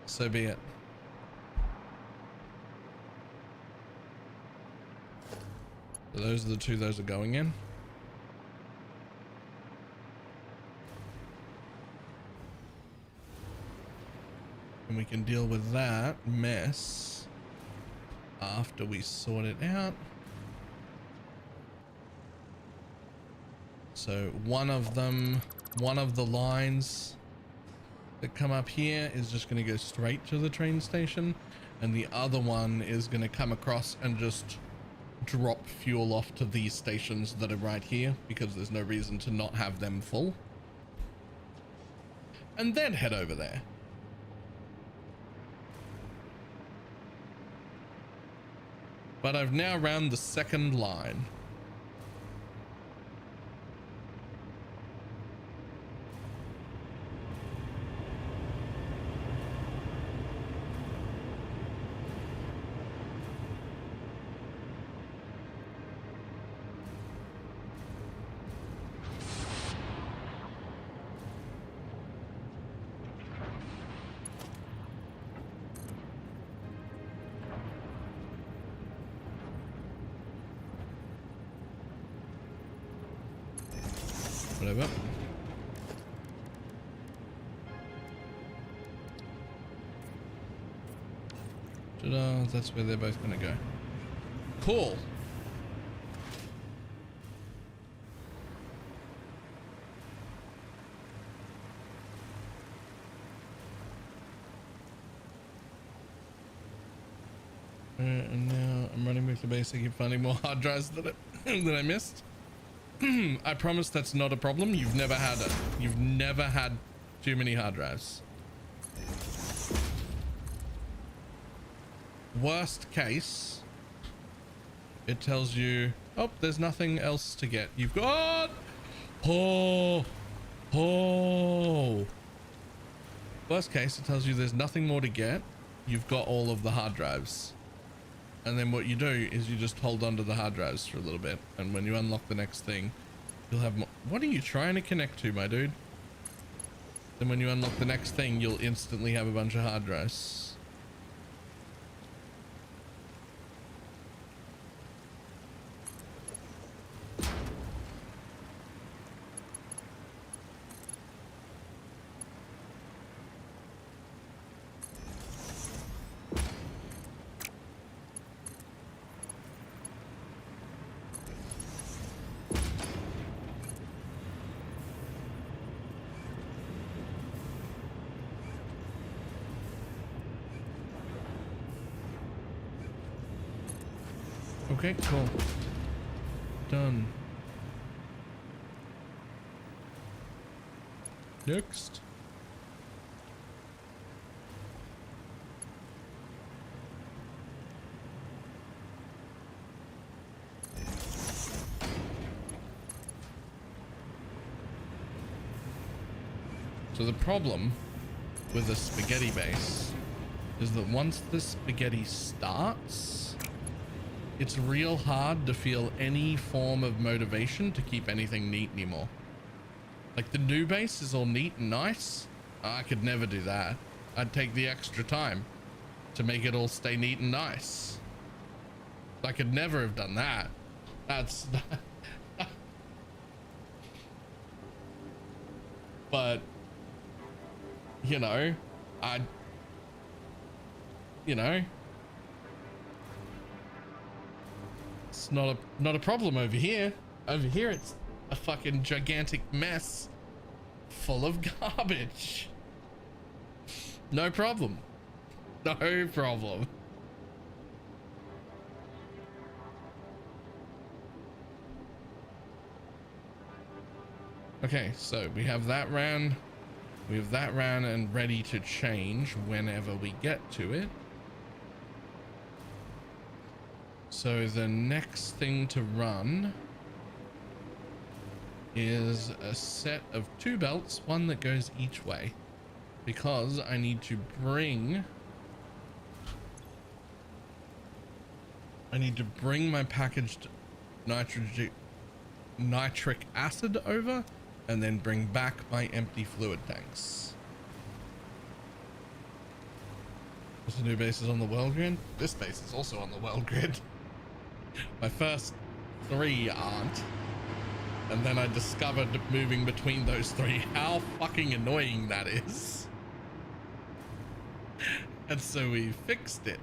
So be it. So those are the two those are going in. And we can deal with that mess after we sort it out. So one of the lines that come up here is just going to go straight to the train station, and the other one is going to come across and just drop fuel off to these stations that are right here, because there's no reason to not have them full, and then head over there. But I've now ran the second line. Whatever. Ta-da, that's where they're both gonna go. Cool. And now I'm running back to base. I keep finding more hard drives that I missed. I promise that's not a problem. You've never had it. You've never had too many hard drives. Worst case, it tells you, oh, there's nothing else to get. You've got, oh. Worst case, it tells you there's nothing more to get. You've got all of the hard drives. And then what you do is you just hold on to the hard drives for a little bit. And when you unlock the next thing, you'll have more. What are you trying to connect to, my dude? Then when you unlock the next thing, you'll instantly have a bunch of hard drives. Okay, cool. Done. Next. So the problem with a spaghetti base is that once the spaghetti starts, it's real hard to feel any form of motivation to keep anything neat anymore. Like the new base is all neat and nice. I could never do that. I'd take the extra time to make it all stay neat and nice. I could never have done that. That's but you know, it's not a problem over here. Over here it's a fucking gigantic mess full of garbage. No problem. No problem. Okay, so we have that ran. We have that ran and ready to change whenever we get to it. So the next thing to run is a set of 2 belts, one that goes each way, because I need to bring my packaged nitric acid over and then bring back my empty fluid tanks. This new base is on the world grid. This base is also on the world grid. My first 3 aren't. And then I discovered moving between those 3 how fucking annoying that is. And so we fixed it.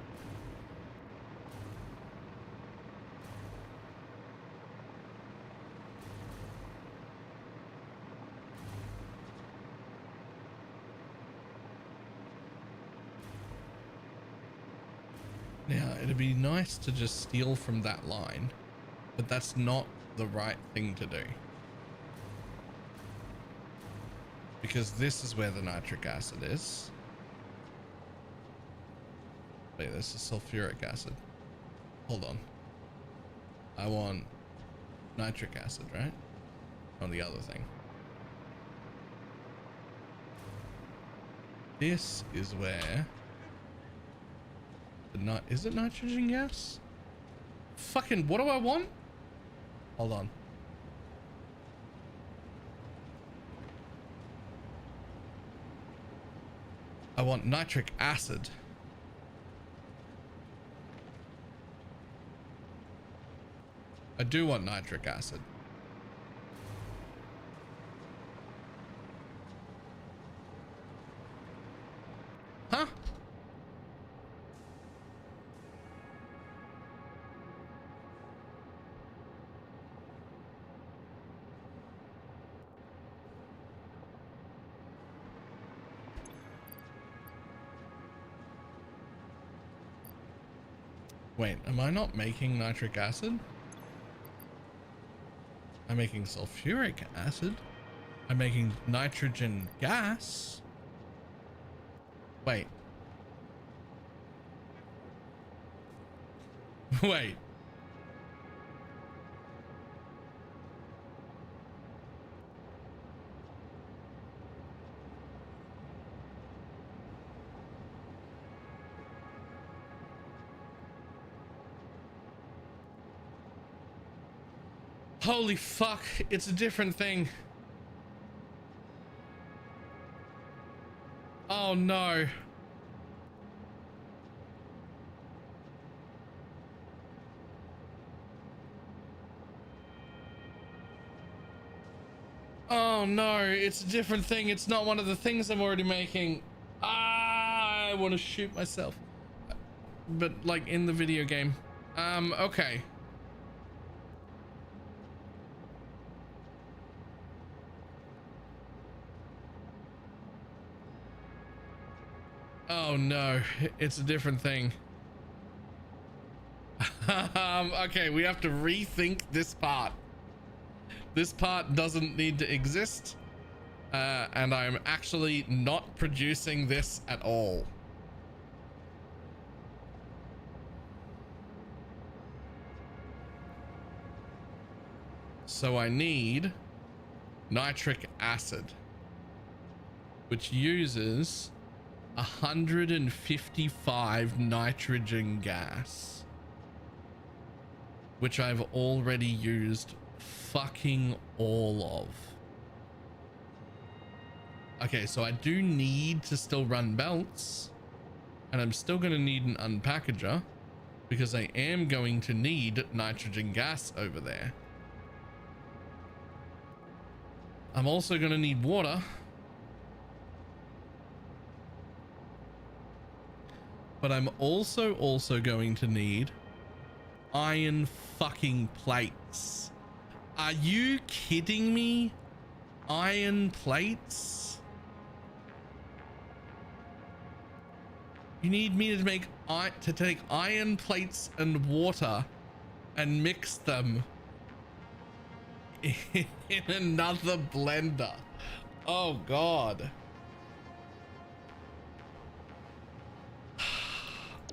Now, it'd be nice to just steal from that line, but that's not the right thing to do. Because this is where the nitric acid is. Wait, this is sulfuric acid. Hold on. I want nitric acid, right? On the other thing. This is where... is it nitrogen gas? Fucking, what do I want? Hold on. I want nitric acid. I do want nitric acid. Huh? Wait, am I not making nitric acid? I'm making sulfuric acid. I'm making nitrogen gas. Wait. Wait. Holy fuck, it's a different thing. Oh no. Oh no, it's a different thing. It's not one of the things I'm already making. Ah, I want to shoot myself. But like in the video game. Okay. Oh no, it's a different thing. Okay, we have to rethink this part. This part doesn't need to exist. And I'm actually not producing this at all. So I need nitric acid, which uses 155 nitrogen gas, which I've already used fucking all of. Okay, so I do need to still run belts, and I'm still going to need an unpackager because I am going to need nitrogen gas over there. I'm also going to need water. But I'm also going to need iron fucking plates. Are you kidding me? Iron plates? You need me to take iron plates and water and mix them in another blender. Oh God.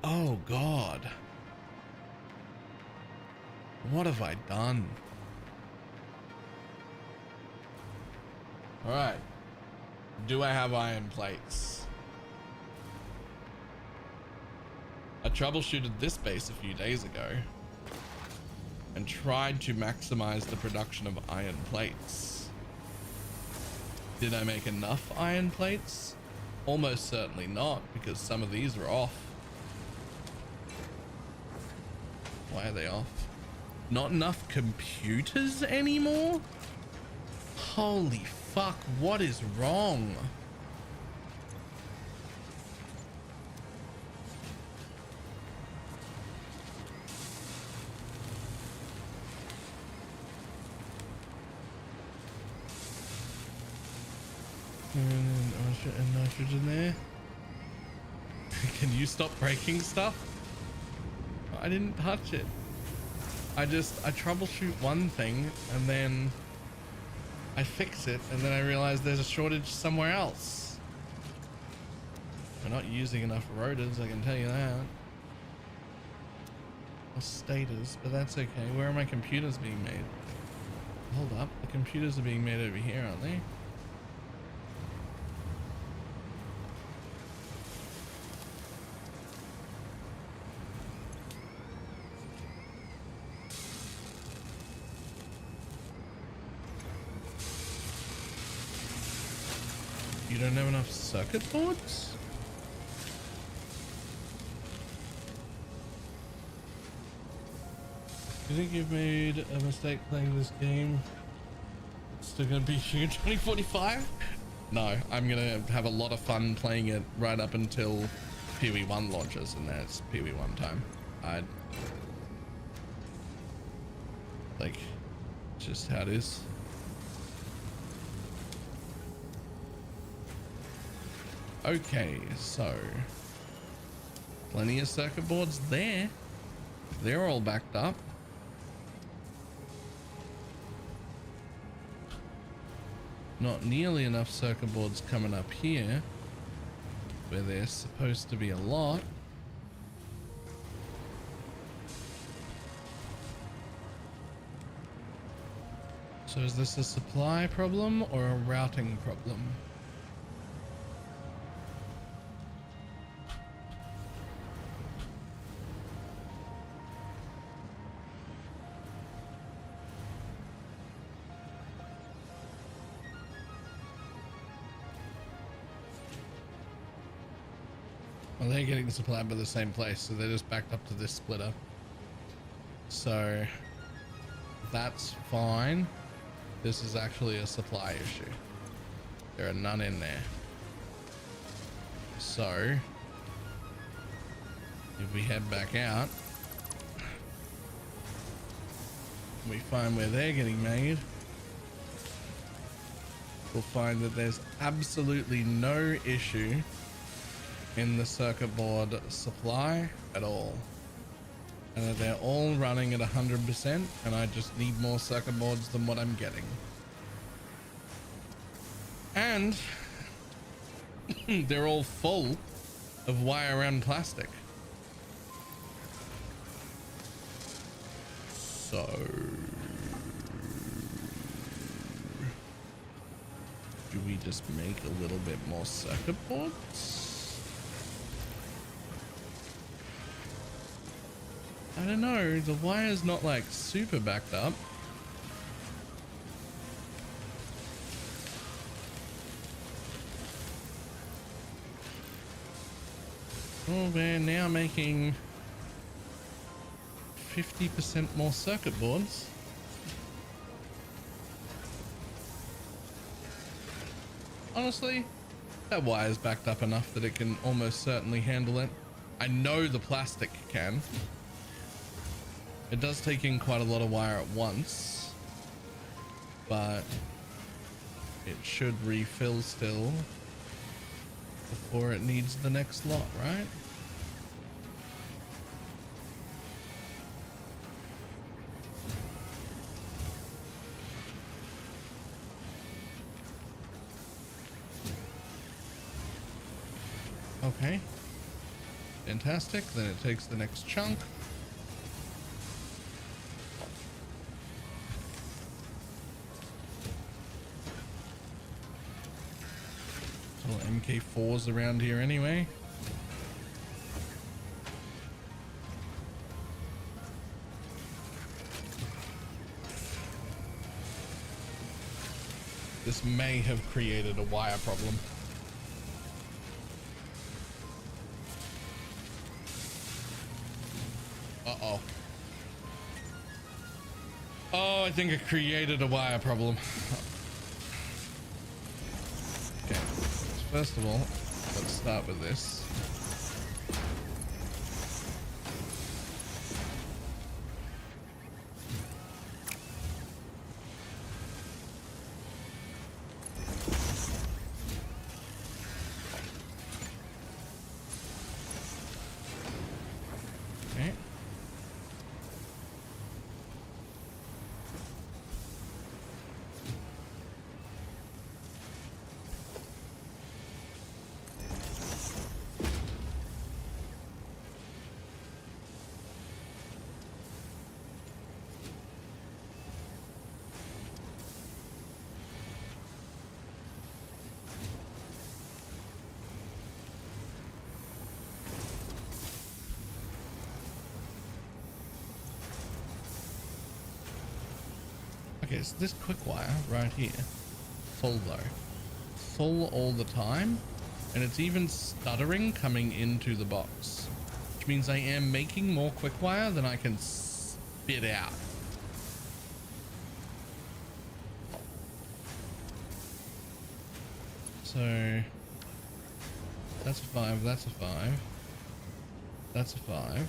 Oh God. What have I done? All right. Do I have iron plates? I troubleshooted this base a few days ago and tried to maximize the production of iron plates. Did I make enough iron plates? Almost certainly not, because some of these are off. Why are they off? Not enough computers anymore? Holy fuck, what is wrong? And nitrogen there. Can you stop breaking stuff? I didn't touch it. I troubleshoot one thing and then I fix it and then I realize there's a shortage somewhere else. We're not using enough rotors, I can tell you that. Or stators, but that's okay. Where are my computers being made? Hold up, the computers are being made over here, aren't they? You don't have enough circuit boards? You think you've made a mistake playing this game? It's still gonna be here in 2045? No, I'm gonna have a lot of fun playing it right up until PoE1 launches, and that's PoE1 time. Like, just how it is. Okay, so plenty of circuit boards there. They're all backed up. Not nearly enough circuit boards coming up here where there's supposed to be a lot. So is this a supply problem or a routing problem? Well, they're getting supplied by the same place, so they're just backed up to this splitter. So that's fine. This is actually a supply issue. There are none in there. So if we head back out, we find where they're getting made, we'll find that there's absolutely no issue in the circuit board supply at all. and that they're all running at 100%, and I just need more circuit boards than what I'm getting. And they're all full of wire and plastic. So do we just make a little bit more circuit boards? I don't know, the wire's not like super backed up. Oh, we're now making 50% more circuit boards. Honestly, that wire's backed up enough that it can almost certainly handle it. I know the plastic can. It does take in quite a lot of wire at once, but it should refill still before it needs the next lot, right? Okay, fantastic. Then it takes the next chunk. Little MK4s around here anyway. This may have created a wire problem. Uh-oh. Oh, I think it created a wire problem. Okay, first of all, let's start with this. Okay. Okay, so this quick wire right here, full though, full all the time, and it's even stuttering coming into the box, which means I am making more quick wire than I can spit out. So that's a 5, that's a 5, that's a 5,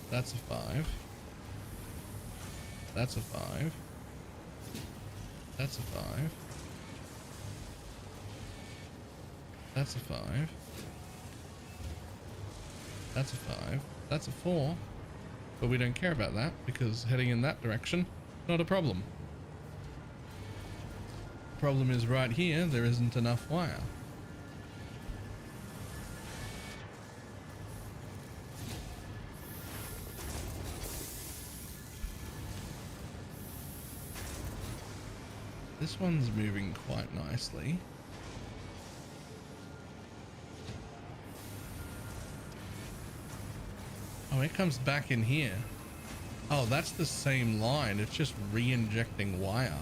that's a 5. That's a 5. That's a 5. That's a 5. That's a 5. That's a 4. But we don't care about that because heading in that direction, not a problem. Problem is right here, there isn't enough wire. This one's moving quite nicely. Oh, it comes back in here. Oh, that's the same line. It's just re-injecting wire.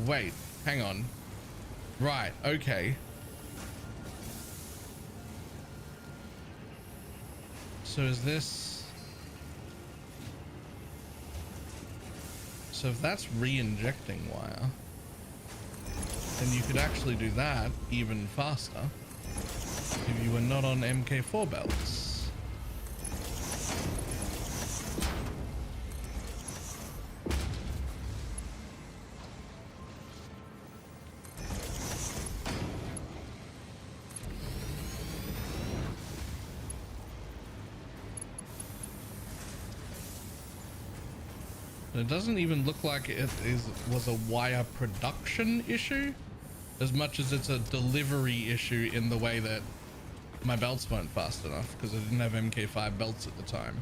Wait, hang on. Right, okay. So is this... So if that's re-injecting wire, then you could actually do that even faster if you were not on MK4 belts. And it doesn't even look like was a wire production issue as much as it's a delivery issue in the way that my belts weren't fast enough because I didn't have MK5 belts at the time.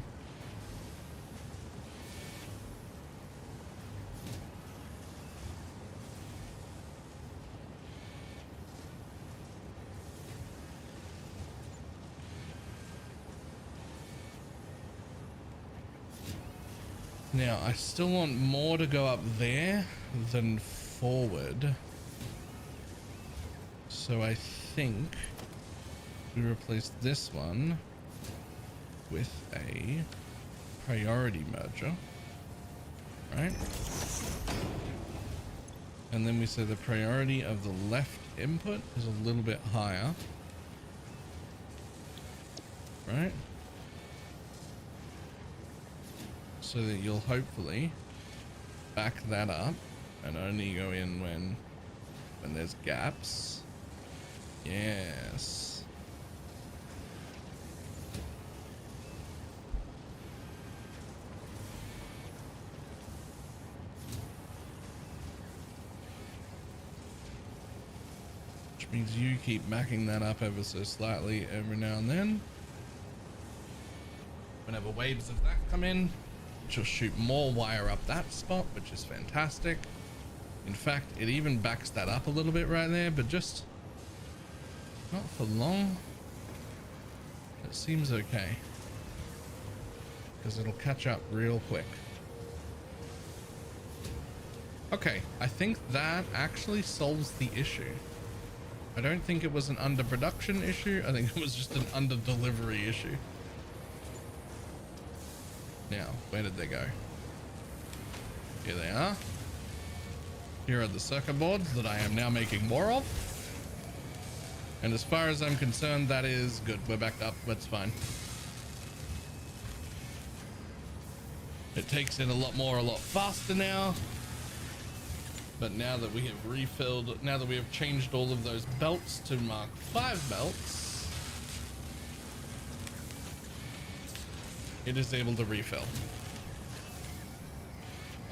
Now, I still want more to go up there than forward. So I think we replace this one with a priority merger, right? And then we say the priority of the left input is a little bit higher, right? So that you'll hopefully back that up and only go in when there's gaps. Yes. Which means you keep backing that up ever so slightly every now and then. Whenever waves of that come in, she'll shoot more wire up that spot, which is fantastic. In fact, it even backs that up a little bit right there, but just not for long. It seems okay because it'll catch up real quick. Okay, I think that actually solves the issue. I don't think it was an underproduction issue. I think it was just an under delivery issue. Now, where did they go? Here they are. Here are the circuit boards that I am now making more of. And as far as I'm concerned, that is good. We're backed up. That's fine. It takes in a lot more, a lot faster now. But now that we have refilled, now that we have changed all of those belts to Mark 5 belts, it is able to refill.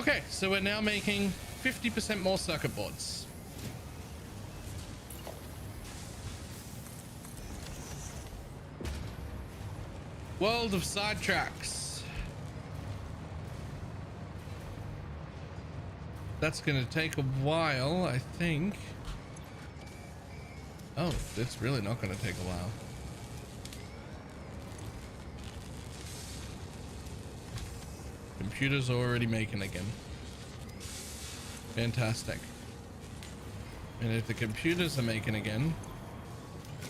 Okay, so we're now making 50% more circuit boards. World of sidetracks. That's gonna take a while, I think. Oh, it's really not gonna take a while. Computer's already making again. Fantastic. And if the computers are making again,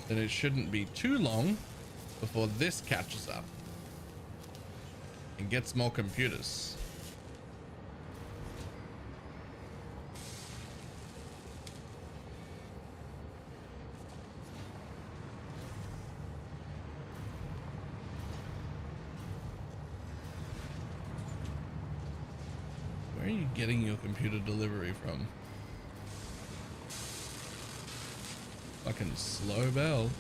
then it shouldn't be too long before this catches up and gets more computers. Where are you getting your computer delivery from? Fucking slow bell.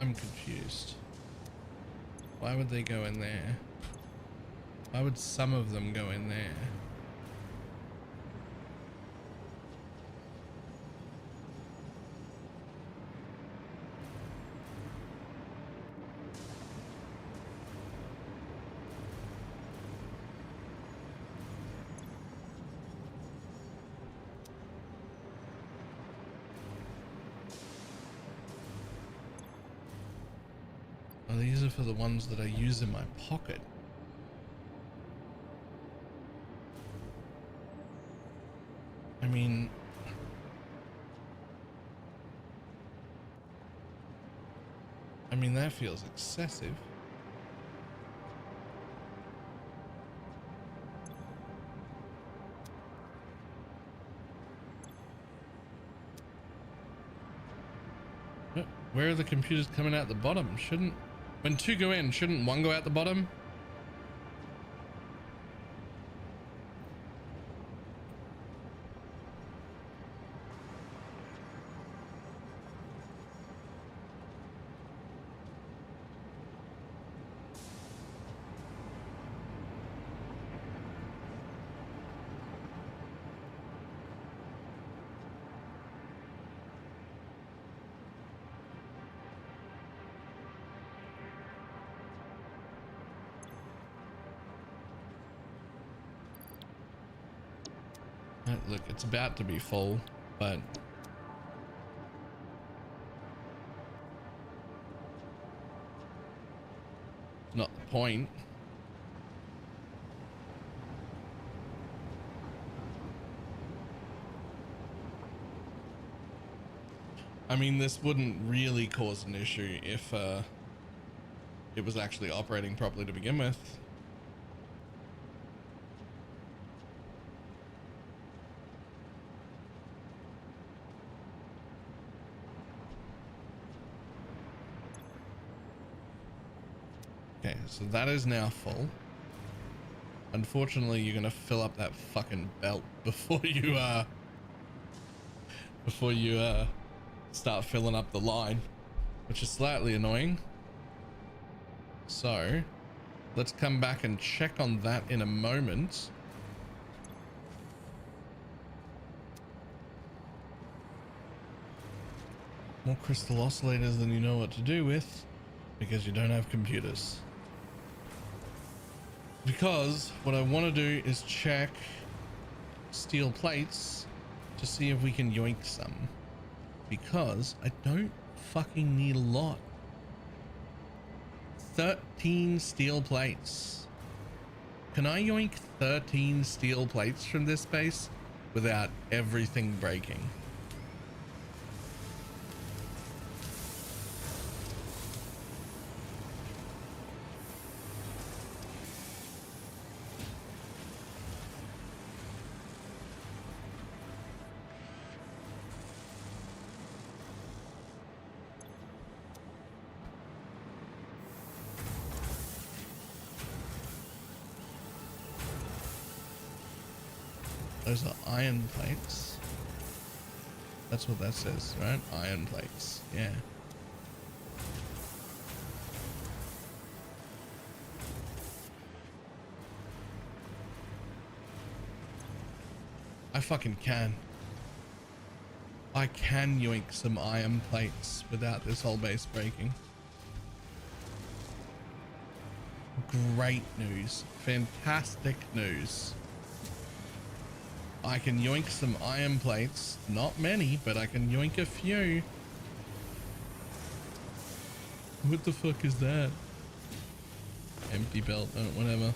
I'm confused. Why would they go in there? Why would some of them go in there? Oh, these are for the ones that I use in my pocket. I mean that feels excessive. Where are the computers coming out the bottom? When two go in, shouldn't one go out the bottom? Look, it's about to be full, but not the point. I mean, this wouldn't really cause an issue if it was actually operating properly to begin with. Okay, so that is now full. Unfortunately, you're gonna fill up that fucking belt before you start filling up the line, which is slightly annoying. So let's come back and check on that in a moment. More crystal oscillators than you know what to do with, because you don't have computers. Because what I want to do is check steel plates to see if we can yoink some, because I don't fucking need a lot. 13 steel plates. Can I yoink 13 steel plates from this space without everything breaking? Those are iron plates. That's what that says, right? Iron plates. Yeah. I fucking can. I can yoink some iron plates without this whole base breaking. Great news. Fantastic news. I can yoink some iron plates. Not many, but I can yoink a few. What the fuck is that? Empty belt. Oh, whatever.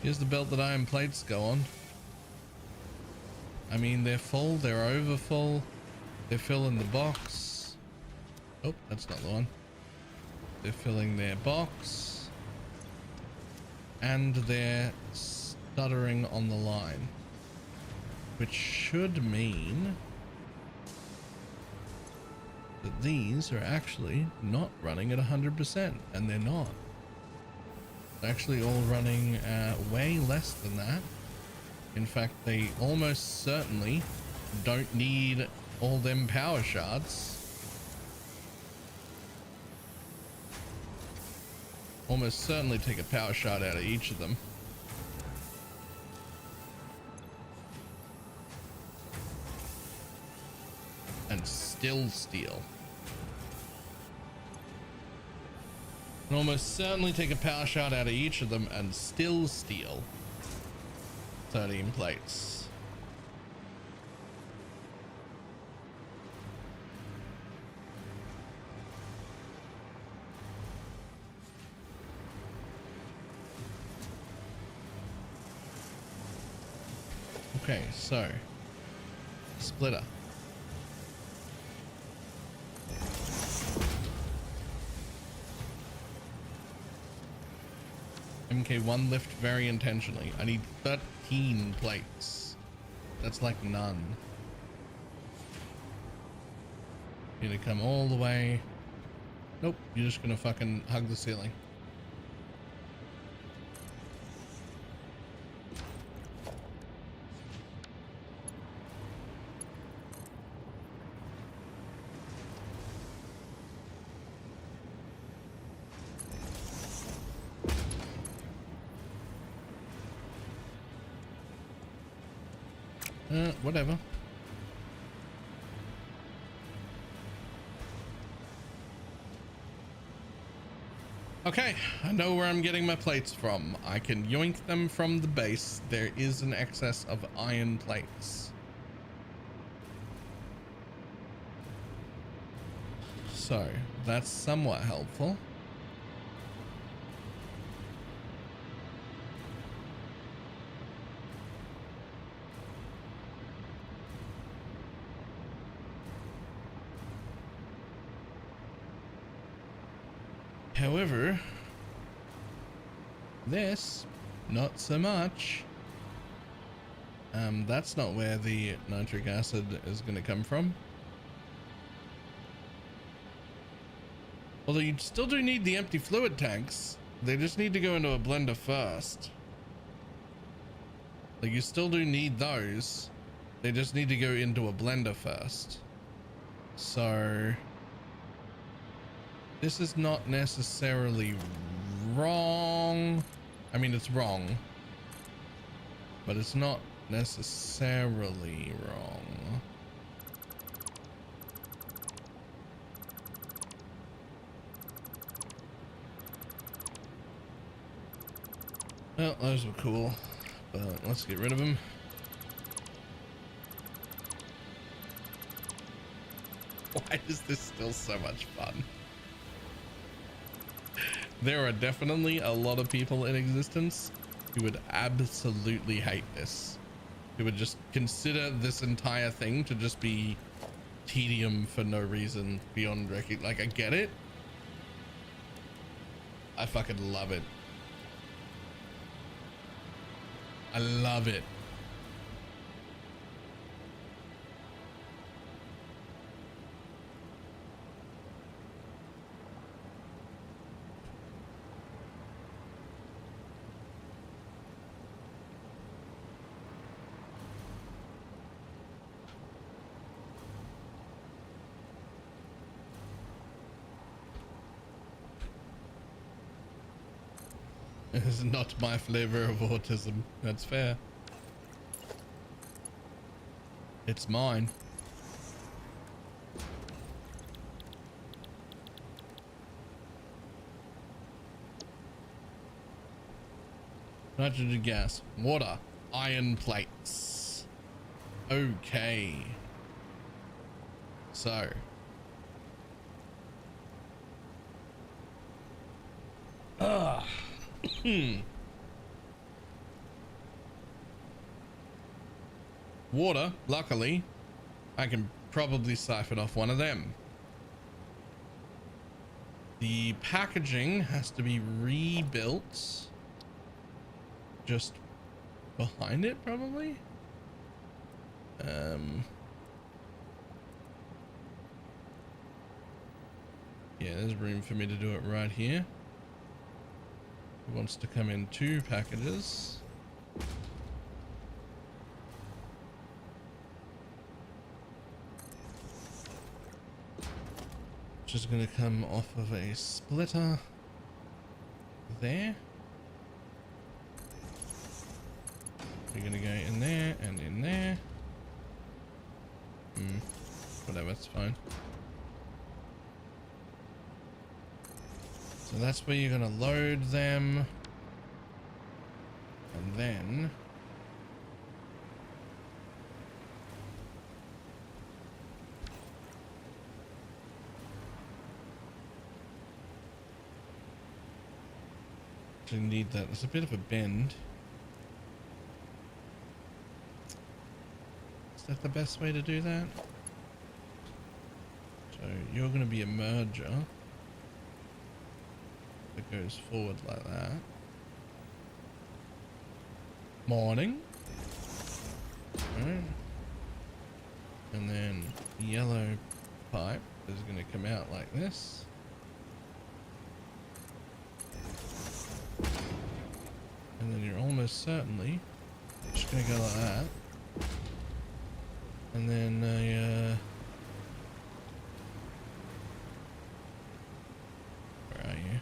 Here's the belt that iron plates go on. I mean, they're full. They're over full. They're filling the box. Oh, that's not the one. They're filling their box. And they're stuttering on the line, which should mean that these are actually not running at 100%, and they're not. They're actually all running way less than that. In fact, they almost certainly don't need all them power shards. Almost certainly take a power shot out of each of them. And still steal. And almost certainly take a power shot out of each of them and still steal 13 plates. Okay, so splitter. MK1 lift very intentionally. I need 13 plates. That's like none. You're gonna come all the way. Nope, you're just gonna fucking hug the ceiling. Whatever. Okay, I know where I'm getting my plates from. I can yoink them from the base. There is an excess of iron plates. So, that's somewhat helpful. However, this, not so much. That's not where the nitric acid is going to come from. Although you still do need the empty fluid tanks. They just need to go into a blender first. Like, you still do need those. They just need to go into a blender first. So this is not necessarily wrong. I mean, it's wrong, but it's not necessarily wrong. Well, those were cool, but let's get rid of them. Why is this still so much fun? There are definitely a lot of people in existence who would absolutely hate this. Who would just consider this entire thing to just be tedium for no reason beyond reckoning. Like, I get it. I fucking love it. I love it. It is not my flavor of autism. That's fair. It's mine. Nitrogen gas, water, iron plates. Okay. So. Water, luckily, I can probably siphon off one of them. The packaging has to be rebuilt just behind it, probably. Yeah, there's room for me to do it right here. It wants to come in 2 packages. Which is going to come off of a splitter. there. We're gonna go in there and in there. Whatever, it's fine. So that's where you're gonna load them. And then you need that. It's a bit of a bend. Is that the best way to do that? So you're going to be a merger that goes forward like that. Morning. Alright. And then the yellow pipe is going to come out like this. And then you're almost certainly just going to go like that. And then where are you?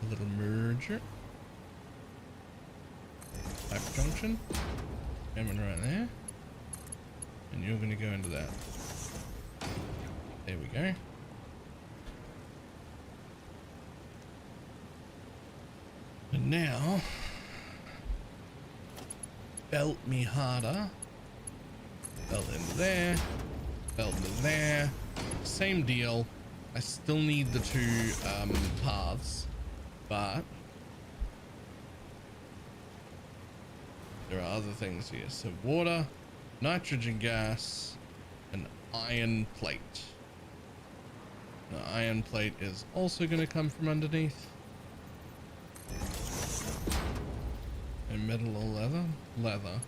A little merger. Pipe junction. Coming right there. And you're going to go into that. There we go. And now, belt me harder. Belt into there. Belt into there. Same deal. I still need the two paths, but there are other things here. So water, nitrogen gas, and iron plate. The iron plate is also going to come from underneath. And metal or leather? Leather.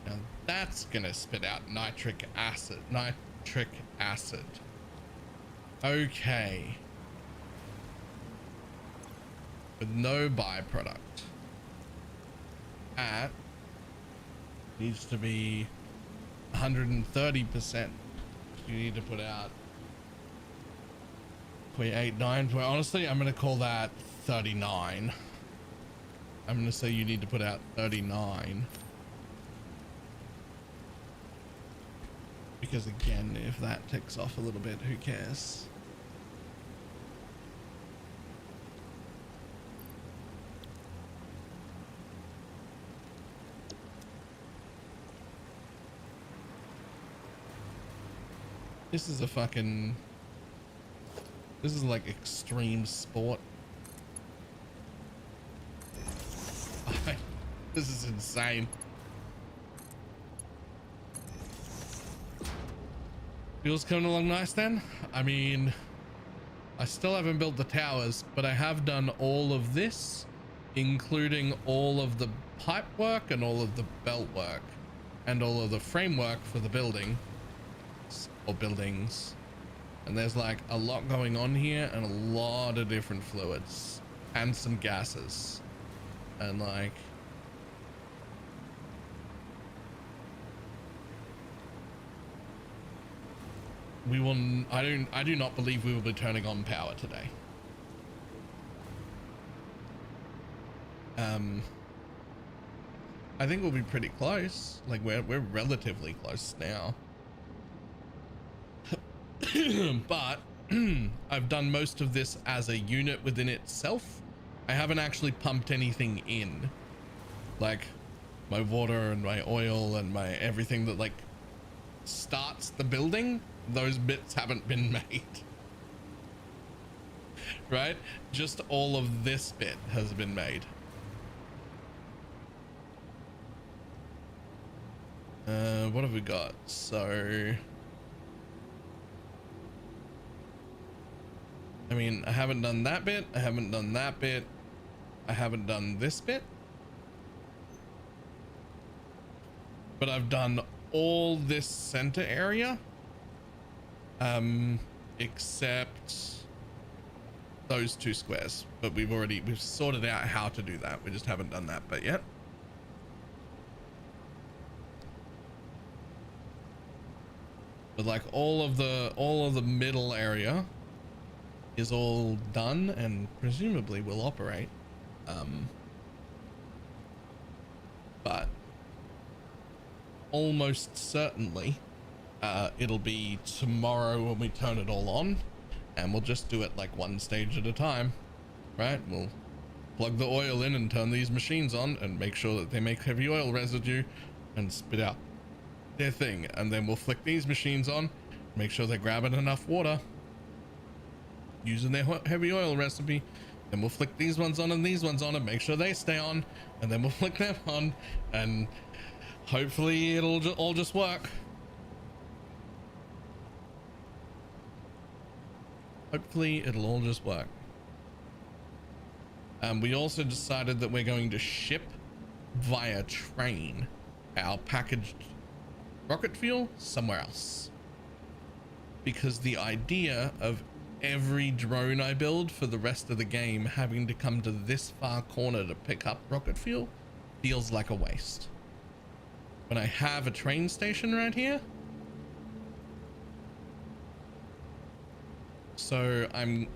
Now that's gonna spit out nitric acid. Nitric acid. Okay. With no byproduct. That needs to be 130%. You need to put out 0.89. Well, honestly, I'm going to call that 39. I'm going to say you need to put out 39. Because again, if that ticks off a little bit, who cares? This is a fucking... This is like extreme sport. This is insane. Fuel's coming along nice then. I mean, I still haven't built the towers, but I have done all of this, including all of the pipe work and all of the belt work and all of the framework for the building. Or buildings, and there's like a lot going on here and a lot of different fluids and some gases, and like we will I do not believe we will be turning on power today. I think we'll be pretty close. Like we're relatively close now. But I've done most of this as a unit within itself. I haven't actually pumped anything in, like my water and my oil and my everything that like starts the building. Those bits haven't been made. Right? Just all of this bit has been made. What have we got? So I mean, I haven't done that bit. I haven't done that bit. I haven't done this bit. but I've done all this center area, except those 2 squares. But we've sorted out how to do that. We just haven't done that bit yet. But like all of the middle area is all done and presumably will operate. But almost certainly it'll be tomorrow when we turn it all on, and we'll just do it like one stage at a time, right? We'll plug the oil in and turn these machines on and make sure that they make heavy oil residue and spit out their thing, and then we'll flick these machines on, make sure they're grabbing enough water using their heavy oil recipe, then we'll flick these ones on and these ones on and make sure they stay on, and then we'll flick them on, and hopefully it'll all just work. Hopefully it'll all just work. We also decided that we're going to ship via train our packaged rocket fuel somewhere else, because the idea of every drone I build for the rest of the game having to come to this far corner to pick up rocket fuel feels like a waste. When I have a train station right here, so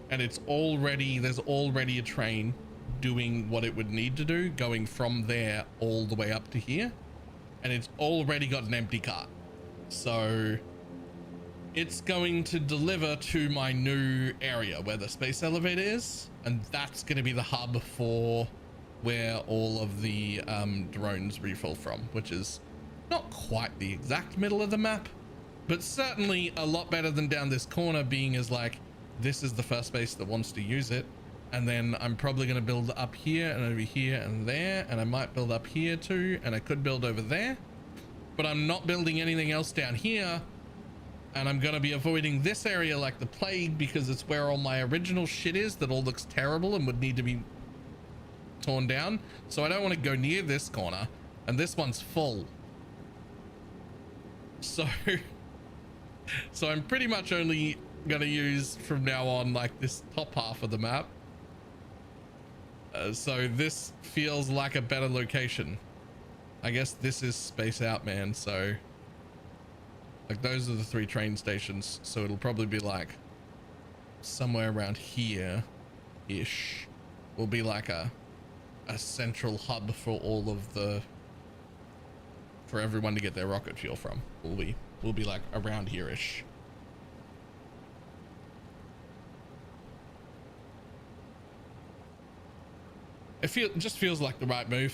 there's already a train doing what it would need to do, going from there all the way up to here, and it's already got an empty cart, so it's going to deliver to my new area where the space elevator is, and that's going to be the hub for where all of the drones refill from, which is not quite the exact middle of the map, but certainly a lot better than down this corner being as like, this is the first base that wants to use it, and then I'm probably going to build up here and over here and there, and I might build up here too, and I could build over there, but I'm not building anything else down here, and I'm going to be avoiding this area like the plague because it's where all my original shit is that all looks terrible and would need to be torn down. So I don't want to go near this corner, and this one's full, so I'm pretty much only gonna use from now on like this top half of the map, so this feels like a better location. I guess this is Space Out, man, so like those are the 3 train stations, so it'll probably be like somewhere around here ish will be like a central hub for all of the, for everyone to get their rocket fuel from. Will be like around here ish. It just feels like the right move.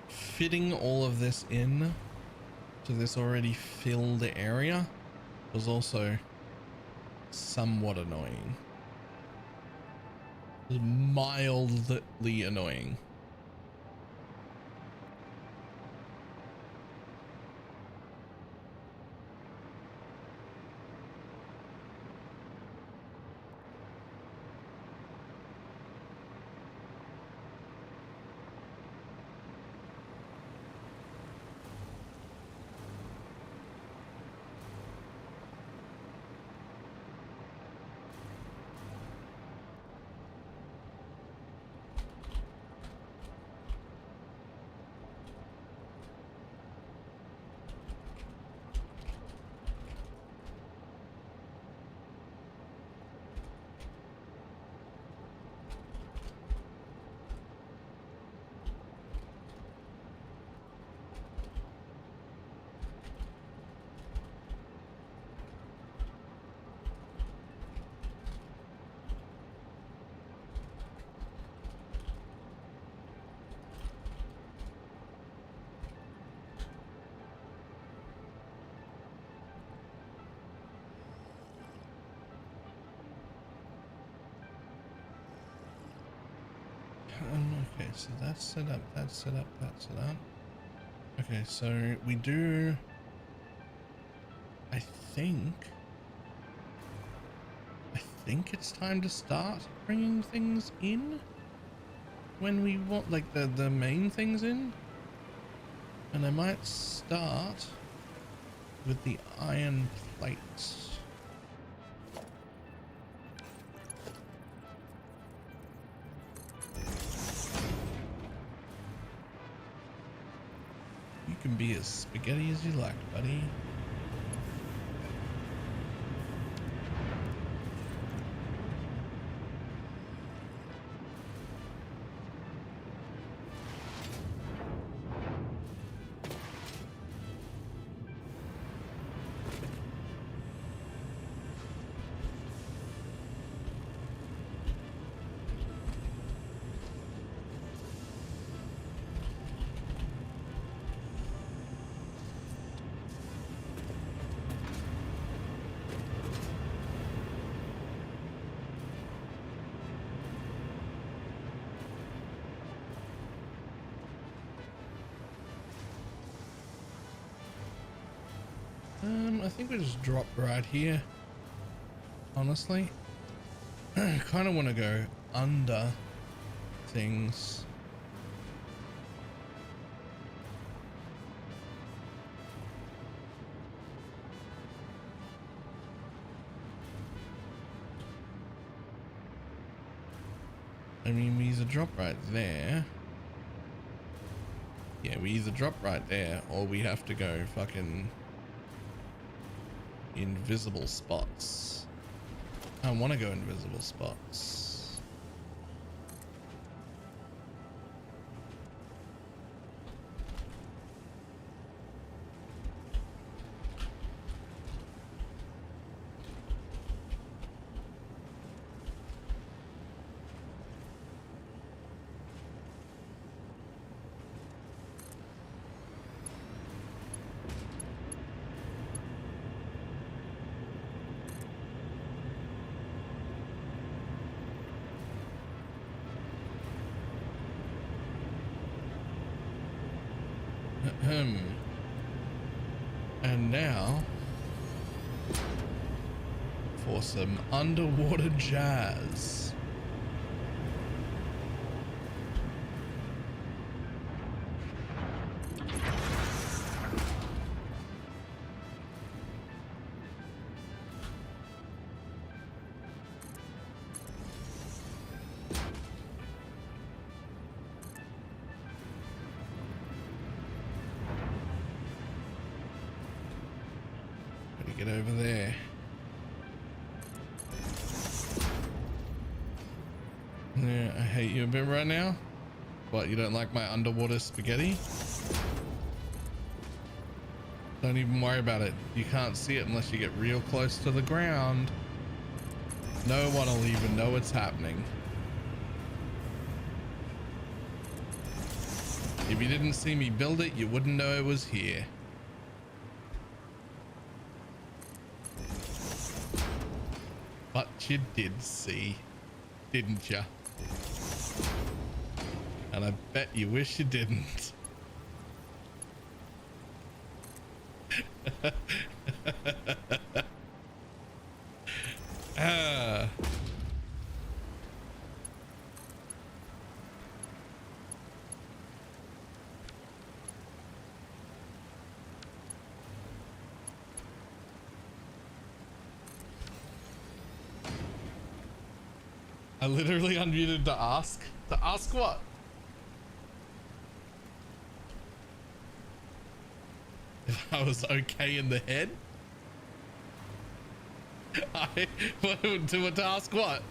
Fitting all of this in to this already filled area was also somewhat annoying. It was mildly annoying. Okay, so that's set up, that's set up, that's set up. Okay, so we do, I think it's time to start bringing things in when we want, like the main things in. And I might start with the iron plates. You can be as spaghetti as you like, buddy. I think we just drop right here. Honestly, I kind of want to go under things. I mean, we either drop right there. Yeah, we either drop right there or we have to go fucking invisible spots. I want to go invisible spots. And now for some underwater jazz. Get over there. Yeah, I hate you a bit right now. What, you don't like my underwater spaghetti? Don't even worry about it. You can't see it unless you get real close to the ground. No one will even know it's happening. If you didn't see me build it, you wouldn't know it was here. But you did see, didn't you? And I bet you wish you didn't. Ah. I literally unmuted to ask. To ask what? If I was okay in the head? To ask what?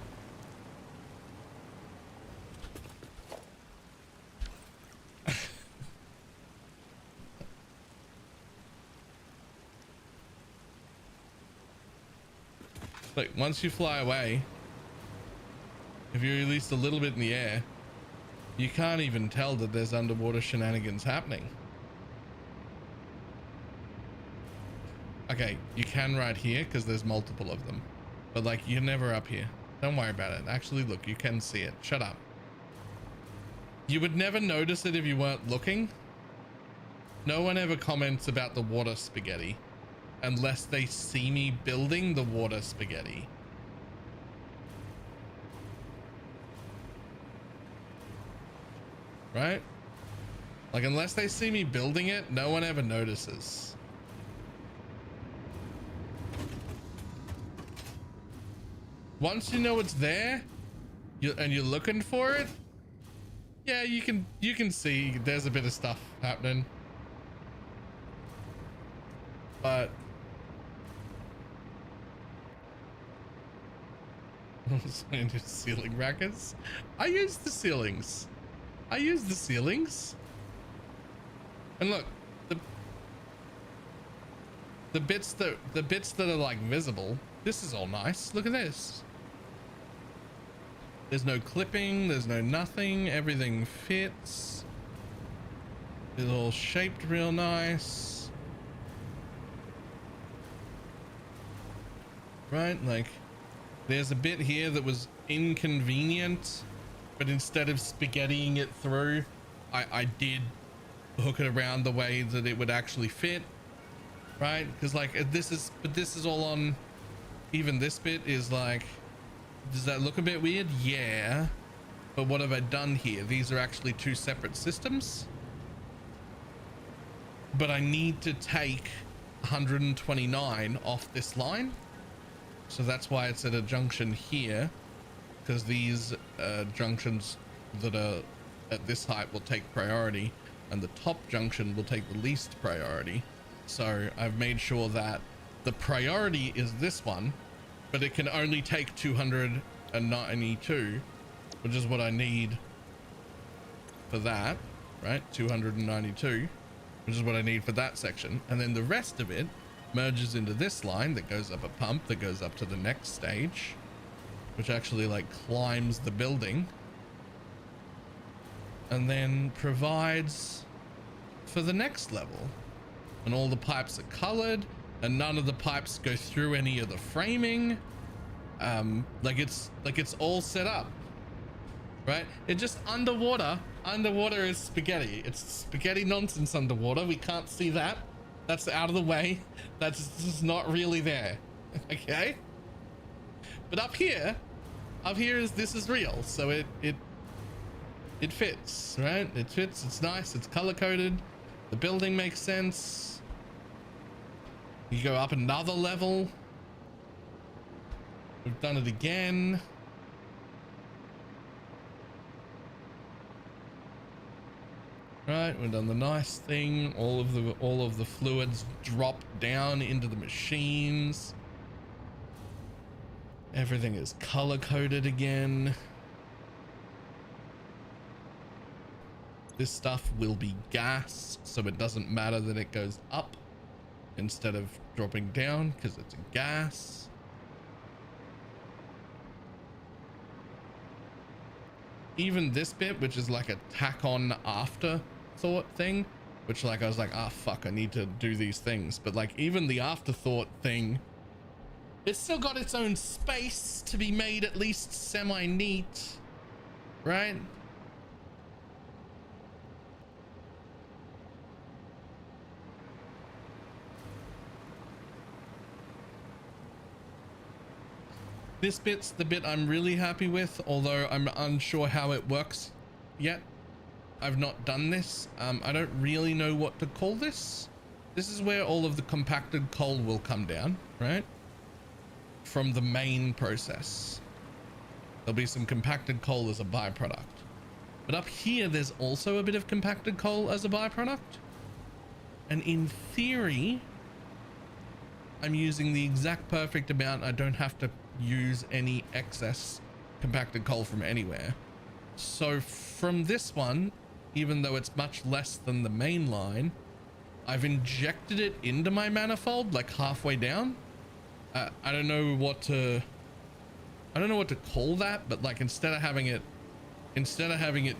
Look, once you fly away, if you're at least a little bit in the air, you can't even tell that there's underwater shenanigans happening. Okay, you can right here because there's multiple of them, but like you're never up here. Don't worry about it. Actually, look, you can see it. Shut up. You would never notice it if you weren't looking. No one ever comments about the water spaghetti unless they see me building the water spaghetti. Right? Like, unless they see me building it, no one ever notices. Once you know it's there, and you're looking for it, yeah, you can see there's a bit of stuff happening. But ceiling brackets. I use the ceilings. And look, the bits that are like visible, this is all nice. Look at this. There's no clipping, there's no nothing, everything fits. It's all shaped real nice. Right, like there's a bit here that was inconvenient, but instead of spaghettiing it through, I did hook it around the way that it would actually fit, right? Because like this is all on, even this bit is like, does that look a bit weird? Yeah, but what have I done here? These are actually two separate systems, but I need to take 129 off this line, so that's why it's at a junction here, because these junctions that are at this height will take priority, and the top junction will take the least priority. So I've made sure that the priority is this one, but it can only take 292, which is what I need for that, right? 292, which is what I need for that section. And then the rest of it merges into this line that goes up a pump that goes up to the next stage, which actually like climbs the building and then provides for the next level. And all the pipes are colored, and none of the pipes go through any of the framing. Like it's all set up, right? It just underwater is spaghetti. It's spaghetti nonsense underwater. We can't see that. That's out of the way. That's just not really there. Okay. But up here this is real. So it fits, right? It fits. It's nice. It's color coded. The building makes sense. You go up another level. We've done it again. Right, we've done the nice thing. All of the fluids drop down into the machines. Everything is color coded again. This stuff will be gas, so it doesn't matter that it goes up instead of dropping down, because it's a gas. Even this bit, which is like a tack on afterthought thing, which like I was like, ah, fuck, I need to do these things. But like even the afterthought thing, it's still got its own space to be made at least semi-neat, right? This bit's the bit I'm really happy with, although I'm unsure how it works yet. I've not done this. I don't really know what to call this. This is where all of the compacted coal will come down, right? From the main process. There'll be some compacted coal as a byproduct. But up here, there's also a bit of compacted coal as a byproduct. And in theory, I'm using the exact perfect amount. I don't have to use any excess compacted coal from anywhere. So from this one, even though it's much less than the main line, I've injected it into my manifold like halfway down. I don't know what to call that, but like instead of having it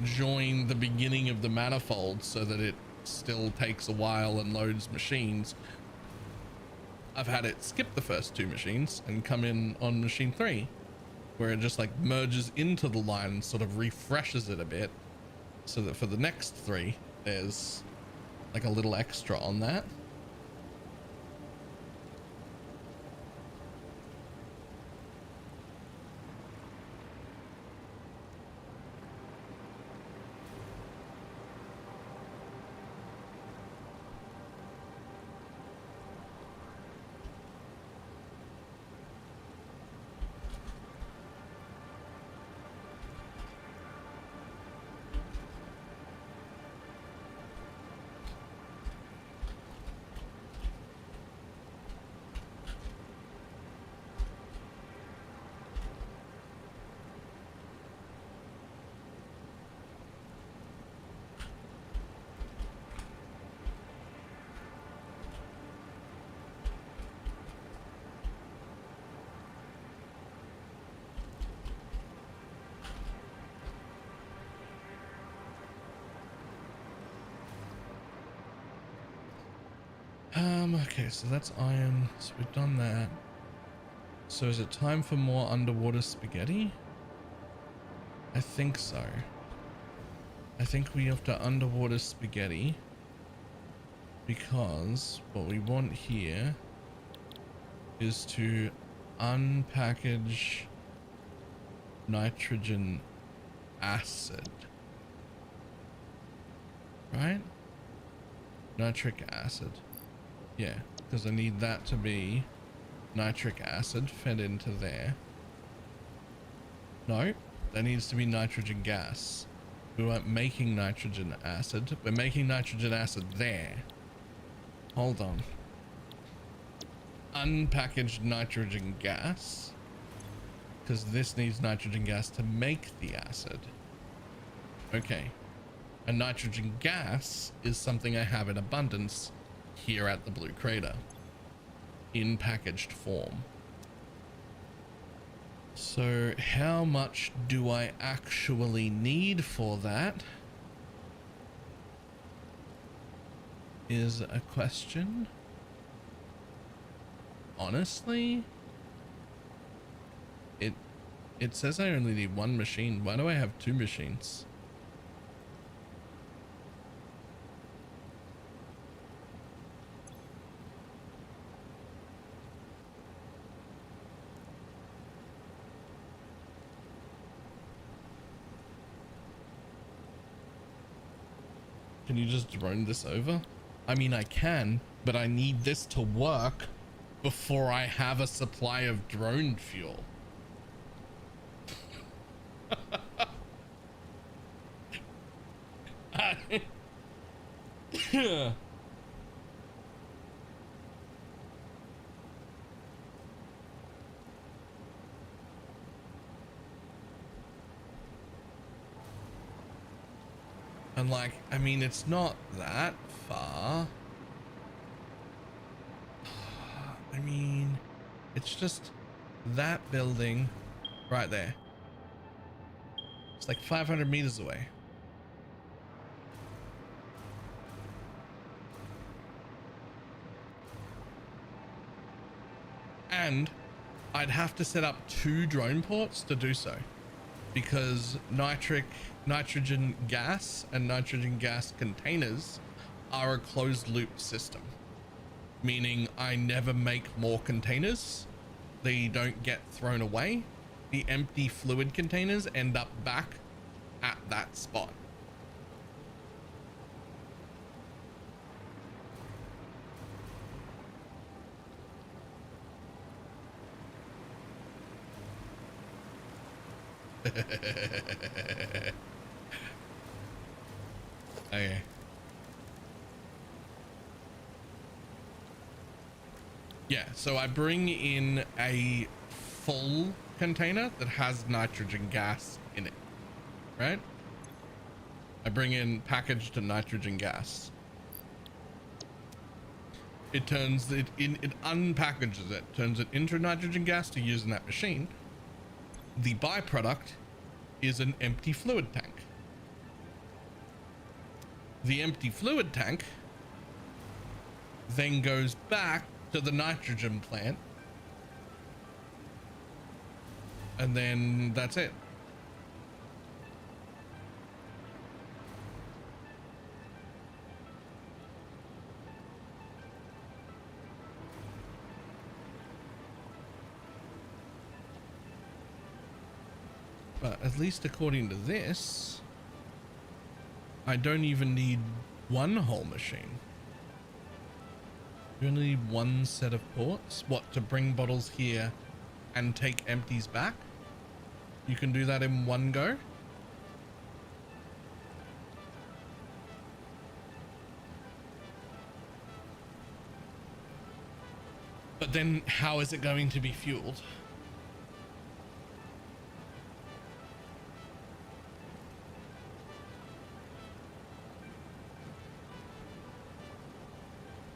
join the beginning of the manifold so that it still takes a while and loads machines, I've had it skip the first two machines and come in on machine 3, where it just like merges into the line and sort of refreshes it a bit, so that for the next 3, there's like a little extra on that. Okay, so that's iron. So we've done that. So is it time for more underwater spaghetti? I think so. I think we have to underwater spaghetti because what we want here is to unpackage nitrogen acid, right? Nitric acid. Yeah, because I need that to be nitric acid fed into there. No, that needs to be nitrogen gas. We weren't making nitrogen acid. We're making nitrogen acid there. Hold on. Unpackaged nitrogen gas. Because this needs nitrogen gas to make the acid. Okay. And nitrogen gas is something I have in abundance here at the Blue Crater. In packaged form. So how much do I actually need for that? Is a question. Honestly, it says I only need 1 machine. Why do I have 2 machines? Can you just drone this over? I mean, I can, but I need this to work before I have a supply of drone fuel. And like, I mean, it's not that far. I mean, it's just that building right there. It's like 500 meters away. And I'd have to set up 2 drone ports to do so, because nitrogen gas and nitrogen gas containers are a closed loop system, meaning I never make more containers. They don't get thrown away. The empty fluid containers end up back at that spot. Okay. Yeah, so I bring in a full container that has nitrogen gas in it, right? I bring in packaged nitrogen gas. It turns it in, it unpackages it, turns it into nitrogen gas to use in that machine. The byproduct is an empty fluid tank. The empty fluid tank then goes back to the nitrogen plant, and then that's it. But at least according to this, I don't even need one whole machine. You only need one set of ports. What, to bring bottles here and take empties back? You can do that in one go? But then how is it going to be fueled?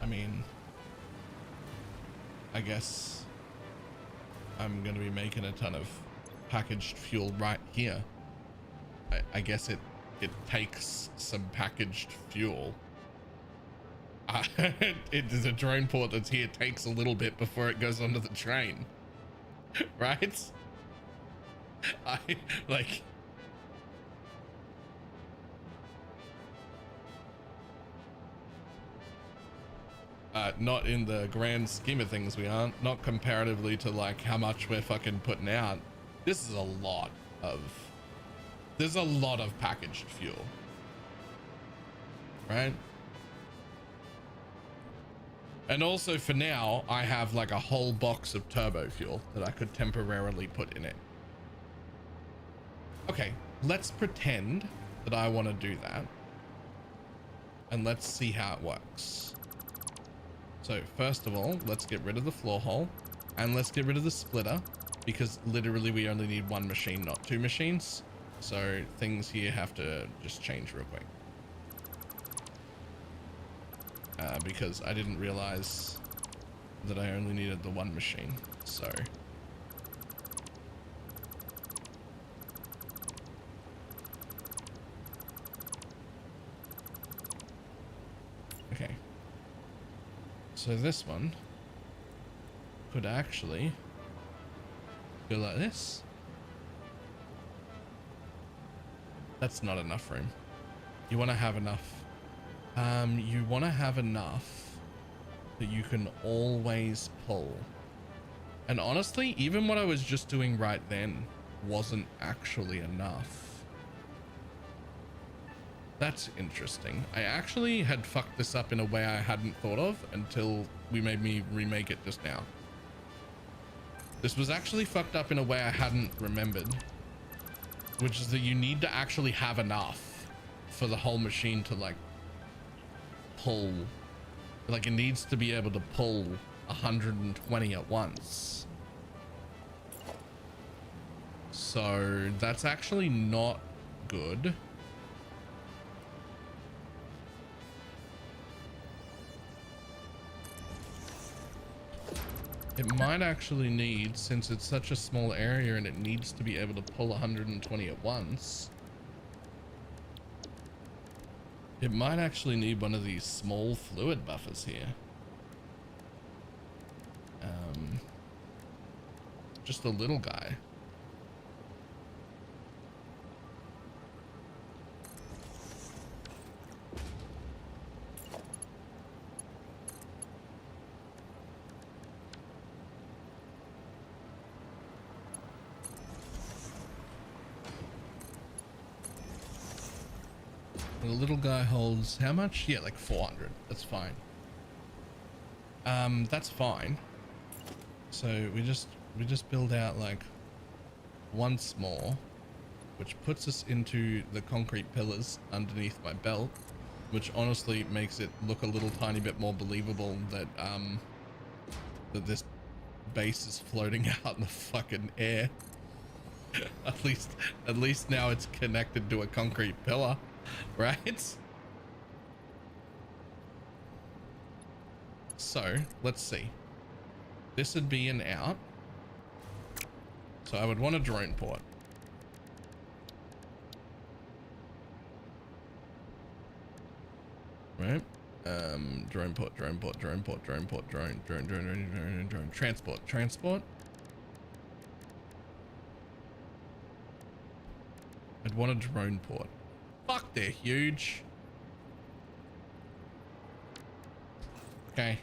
I mean, I guess I'm going to be making a ton of packaged fuel right here. I guess it takes some packaged fuel. It is a drone port that's here, takes a little bit before it goes onto the train. Right? I like... not in the grand scheme of things, we aren't. Not comparatively to like how much we're fucking putting out. This is a lot of... There's a lot of packaged fuel. Right? And also for now, I have like a whole box of turbo fuel that I could temporarily put in it. Okay, let's pretend that I want to do that. And let's see how it works. So first of all, let's get rid of the floor hole and let's get rid of the splitter because literally we only need one machine, not two machines. So things here have to just change real quick. Because I didn't realize that I only needed the one machine. So okay. So this one could actually go like this. That's not enough room. You want to have enough. You want to have enough that you can always pull. And honestly, even what I was just doing right then wasn't actually enough. That's interesting. I actually had fucked this up in a way I hadn't thought of until we made me remake it just now. This was actually fucked up in a way I hadn't remembered, which is that you need to actually have enough for the whole machine to like pull. Like it needs to be able to pull 120 at once. So that's actually not good. It might actually need, since it's such a small area and it needs to be able to pull 120 at once, it might actually need one of these small fluid buffers here. Just a little guy. The little guy holds how much? Yeah, like 400. That's fine. That's fine. So we just build out like once more, which puts us into the concrete pillars underneath my belt, which honestly makes it look a little tiny bit more believable that that this base is floating out in the fucking air. at least now it's connected to a concrete pillar. Right? So let's see. This would be an out. So I would want a drone port. Right? Drone port, drone port, drone port, drone port, drone, transport, transport. I'd want a drone port. Fuck, they're huge. Okay.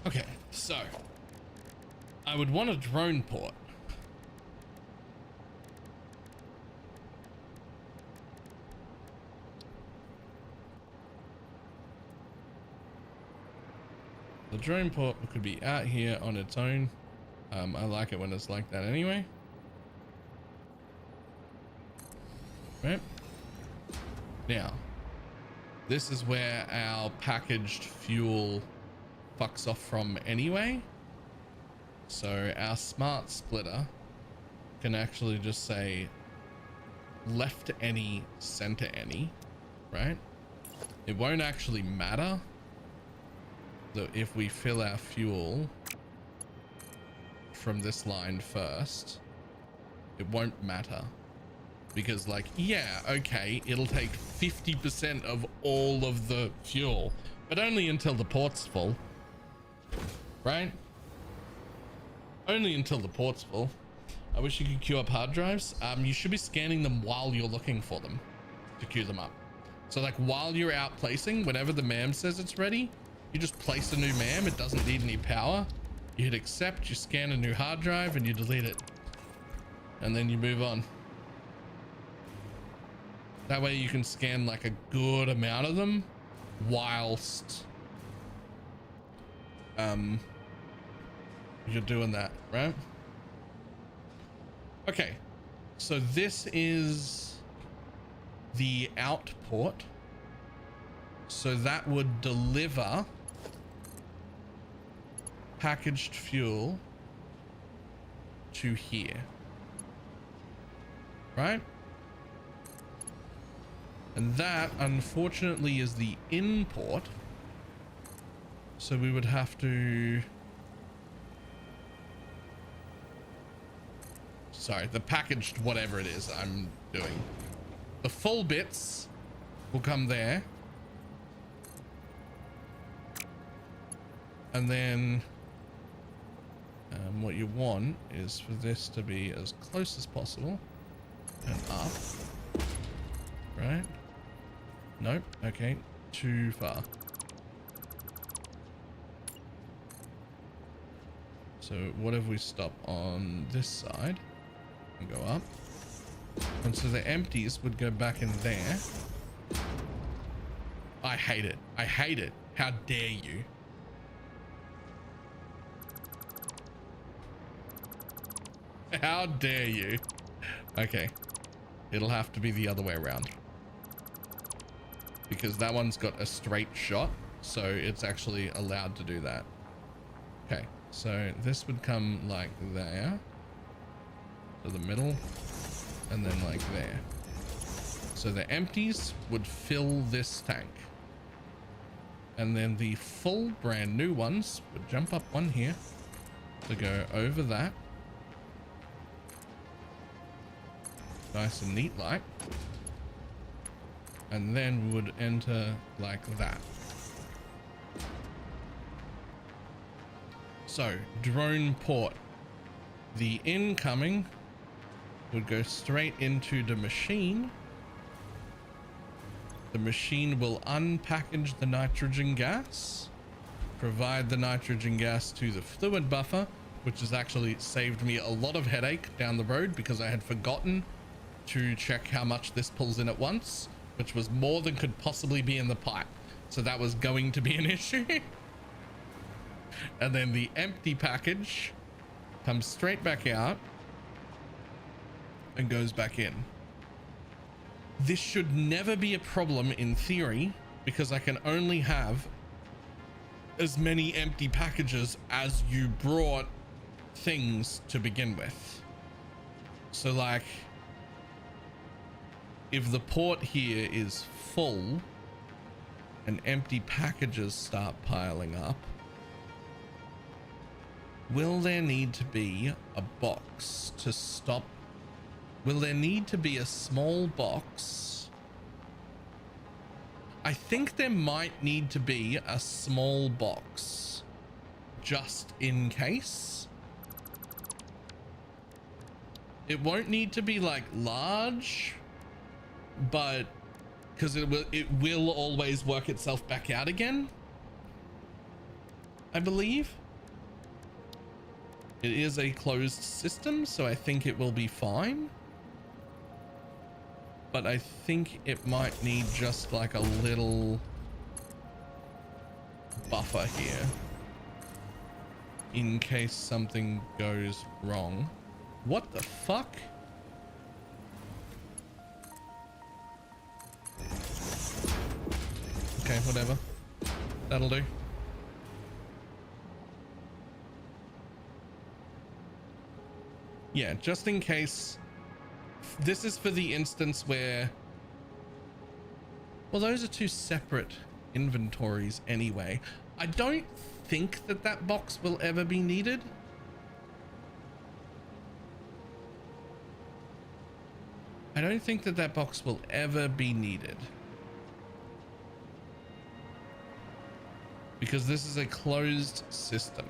Okay, so I would want a drone port. The drone port could be out here on its own. I like it when it's like that anyway. Right. Now, this is where our packaged fuel fucks off from anyway. So our smart splitter can actually just say left any, center any, right? It won't actually matter that if we fill our fuel from this line first, it won't matter. Because like, yeah, okay, it'll take 50% of all of the fuel, but only until the port's full, right? Only until the port's full. I wish you could queue up hard drives. You should be scanning them while you're looking for them to queue them up. So like while you're out placing, whenever the MAM says it's ready, you just place a new MAM. It doesn't need any power. You hit accept, you scan a new hard drive and you delete it. And then you move on. That way you can scan like a good amount of them whilst you're doing that, right? Okay, so this is the out port. So that would deliver packaged fuel to here, right? And that, unfortunately, is the in port. So we would have to... Sorry, the packaged whatever it is I'm doing. The full bits will come there. And then what you want is for this to be as close as possible and up. Right? Nope. Okay. Too far. So what if we stop on this side and go up? And so the empties would go back in there. I hate it. I hate it. How dare you? How dare you? Okay. It'll have to be the other way around. Because that one's got a straight shot, so it's actually allowed to do that. Okay, so this would come like there to the middle and then like there. So the empties would fill this tank. And then the full brand new ones would jump up one here to go over that. Nice and neat like. And then we would enter like that. So drone port, the incoming would go straight into the machine. The machine will unpackage the nitrogen gas, provide the nitrogen gas to the fluid buffer, which has actually saved me a lot of headache down the road because I had forgotten to check how much this pulls in at once, which was more than could possibly be in the pipe. So that was going to be an issue. And then the empty package comes straight back out and goes back in. This should never be a problem in theory, because I can only have as many empty packages as you brought things to begin with. So like, if the port here is full and empty packages start piling up, will there need to be a box to stop? Will there need to be a small box? I think there might need to be a small box just in case. It won't need to be like large, but because it will always work itself back out again. I believe. It is a closed system, so I think it will be fine. But I think it might need just like a little buffer here in case something goes wrong. What the fuck? Okay, whatever. That'll do. Yeah, just in case. This is for the instance where, well, those are two separate inventories anyway. I don't think that that box will ever be needed. I don't think that that box will ever be needed. Because this is a closed system.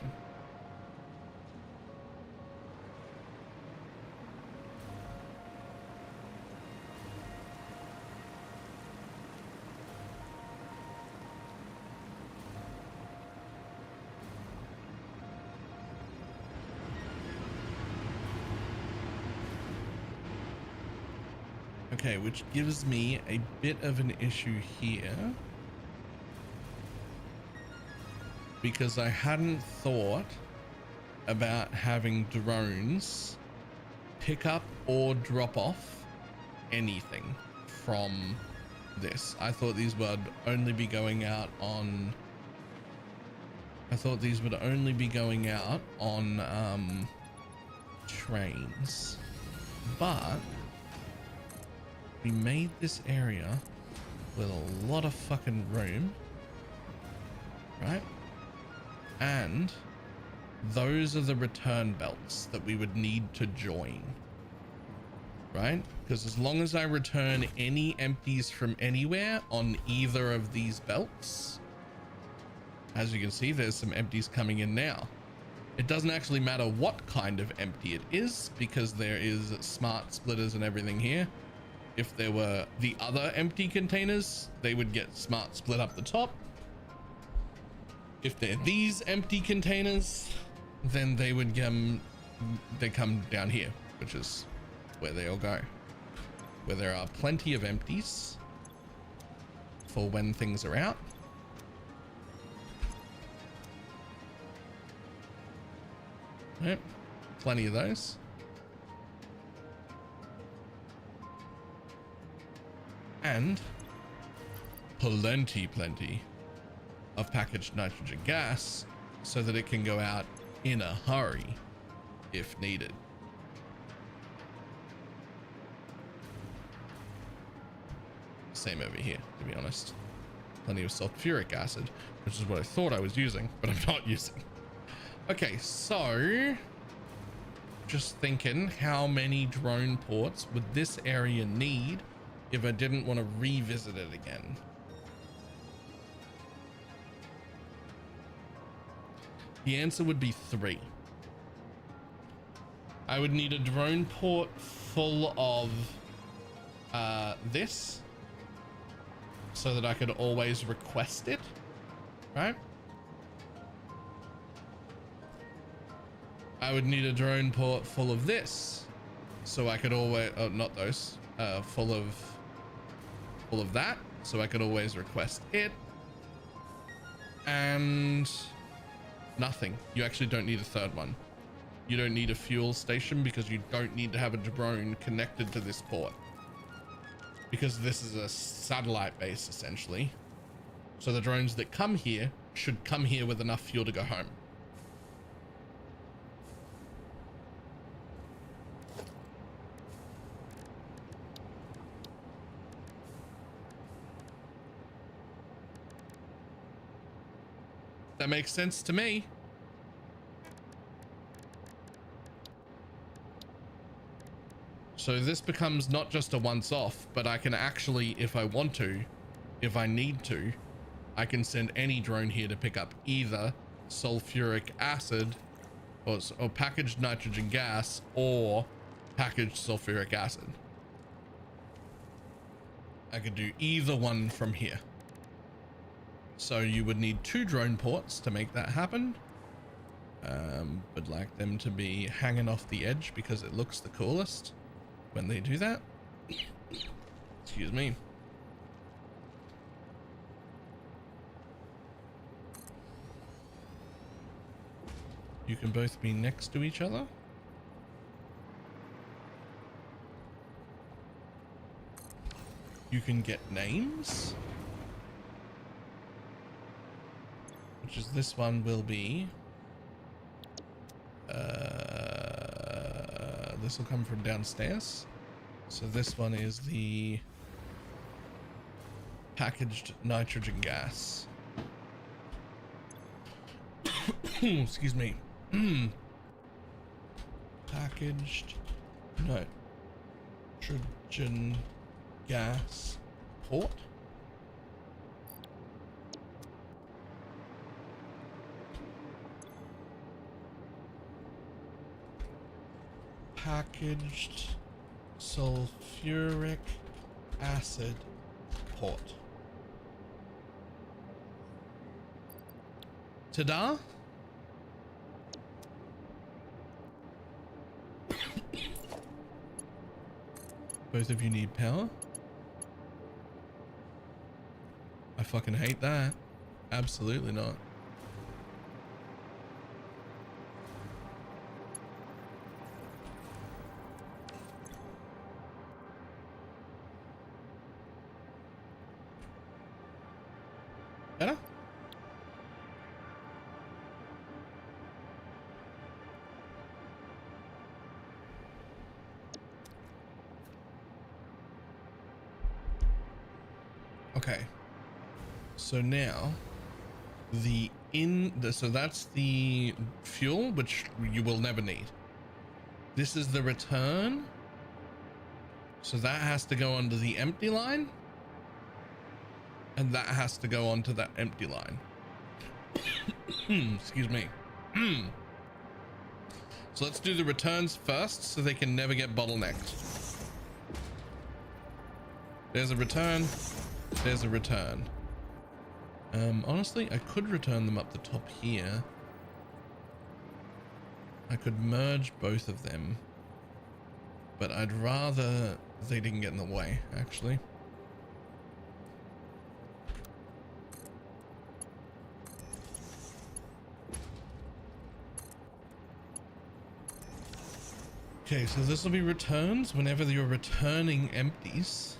Okay, which gives me a bit of an issue here. Because I hadn't thought about having drones pick up or drop off anything from this. I thought these would only be going out on... trains. But we made this area with a lot of fucking room, right? And those are the return belts that we would need to join, right? Because as long as I return any empties from anywhere on either of these belts, as you can see, there's some empties coming in now. It doesn't actually matter what kind of empty it is, because there is smart splitters and everything here. If there were the other empty containers, they would get smart split up the top. If they're these empty containers, then they would they come down here, which is where they all go, where there are plenty of empties for when things are out. Yep, plenty of those. And plenty of packaged nitrogen gas so that it can go out in a hurry if needed. Same over here, to be honest. Plenty of sulfuric acid, which is what I thought I was using, but I'm not using. Okay, so just thinking, how many drone ports would this area need if I didn't want to revisit it again? The answer would be 3. I would need a drone port full of this so that I could always request it, right? I would need a drone port full of this so I could always, oh, not those, full of that so I could always request it. And nothing. You actually don't need a third one. You don't need a fuel station because you don't need to have a drone connected to this port, because this is a satellite base essentially. So the drones that come here should come here with enough fuel to go home. That makes sense to me. So this becomes not just a once off, but I can actually, if I want to, if I need to, I can send any drone here to pick up either sulfuric acid or packaged nitrogen gas or packaged sulfuric acid. I could do either one from here. So you would need 2 drone ports to make that happen. Would like them to be hanging off the edge because it looks the coolest when they do that. Excuse me. You can both be next to each other. You can get names, which is this one will be, this will come from downstairs. So this one is the packaged nitrogen gas. Excuse me. Packaged nitrogen gas port. Packaged sulfuric acid port. Ta-da! Both of you need power. I fucking hate that. Absolutely not. Better? Okay. So now so that's the fuel, which you will never need. This is the return. So that has to go onto the empty line. And that has to go onto that empty line. Excuse me. So let's do the returns first so they can never get bottlenecked. There's a return. There's a return. Honestly, I could return them up the top here. I could merge both of them. But I'd rather they didn't get in the way, actually. Okay, so this will be returns whenever you're returning empties.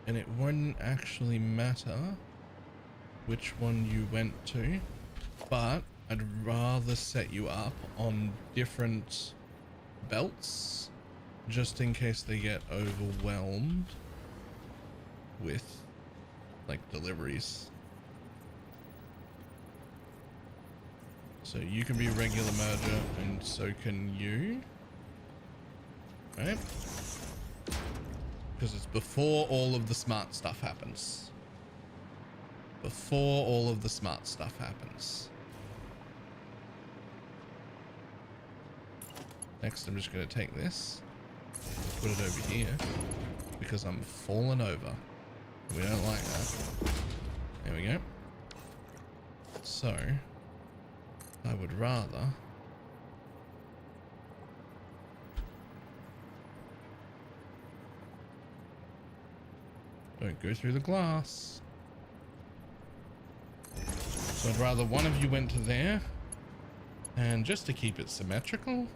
And it wouldn't actually matter which one you went to, but I'd rather set you up on different belts just in case they get overwhelmed with like deliveries. So you can be a regular merger and so can you, right? Because it's before all of the smart stuff happens. Before all of the smart stuff happens. Next, I'm just going to take this, put it over here, because I'm falling over. We don't like that. There we go. So, I would rather don't go through the glass. So I'd rather one of you went to there, and just to keep it symmetrical,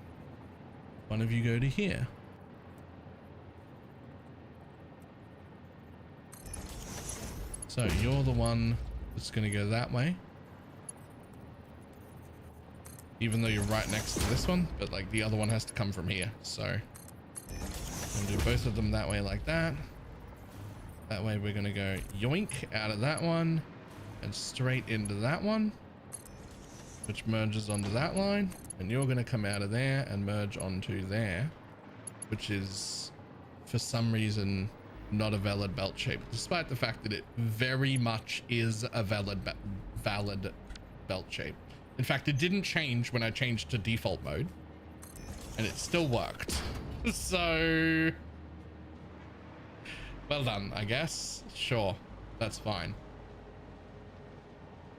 one of you go to here. So you're the one that's going to go that way, even though you're right next to this one, but like the other one has to come from here. So I'm going to do both of them that way like that. That way we're going to go yoink out of that one and straight into that one, which merges onto that line. And you're going to come out of there and merge onto there, which is for some reason not a valid belt shape, despite the fact that it very much is a valid belt shape. In fact, it didn't change when I changed to default mode, and it still worked. So, well done, I guess. Sure, that's fine.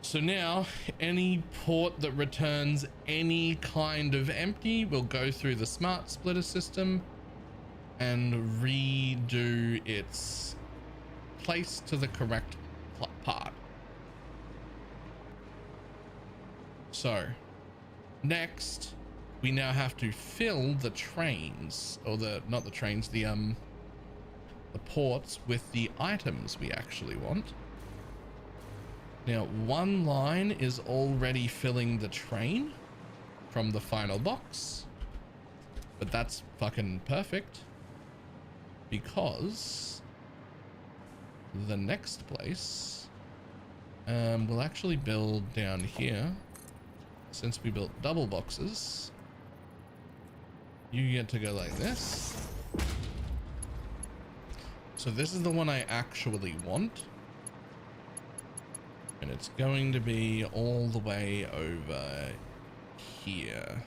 So now, any port that returns any kind of empty will go through the smart splitter system and redo its place to the correct part. So, next, we now have to fill the trains, or not the trains, the ports with the items we actually want. Now, one line is already filling the train from the final box, but that's fucking perfect because the next place we'll actually build down here. Since we built double boxes, you get to go like this. So this is the one I actually want. And it's going to be all the way over here.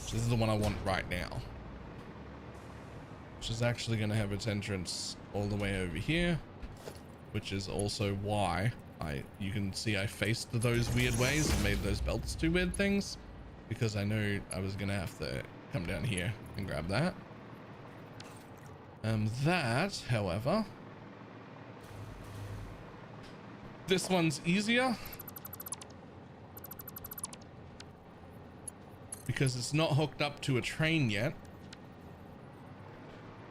So this is the one I want right now. Which is actually going to have its entrance all the way over here. Which is also why you can see I faced those weird ways and made those belts do weird things. Because I knew I was going to have to come down here and grab that. That, however, this one's easier because it's not hooked up to a train yet,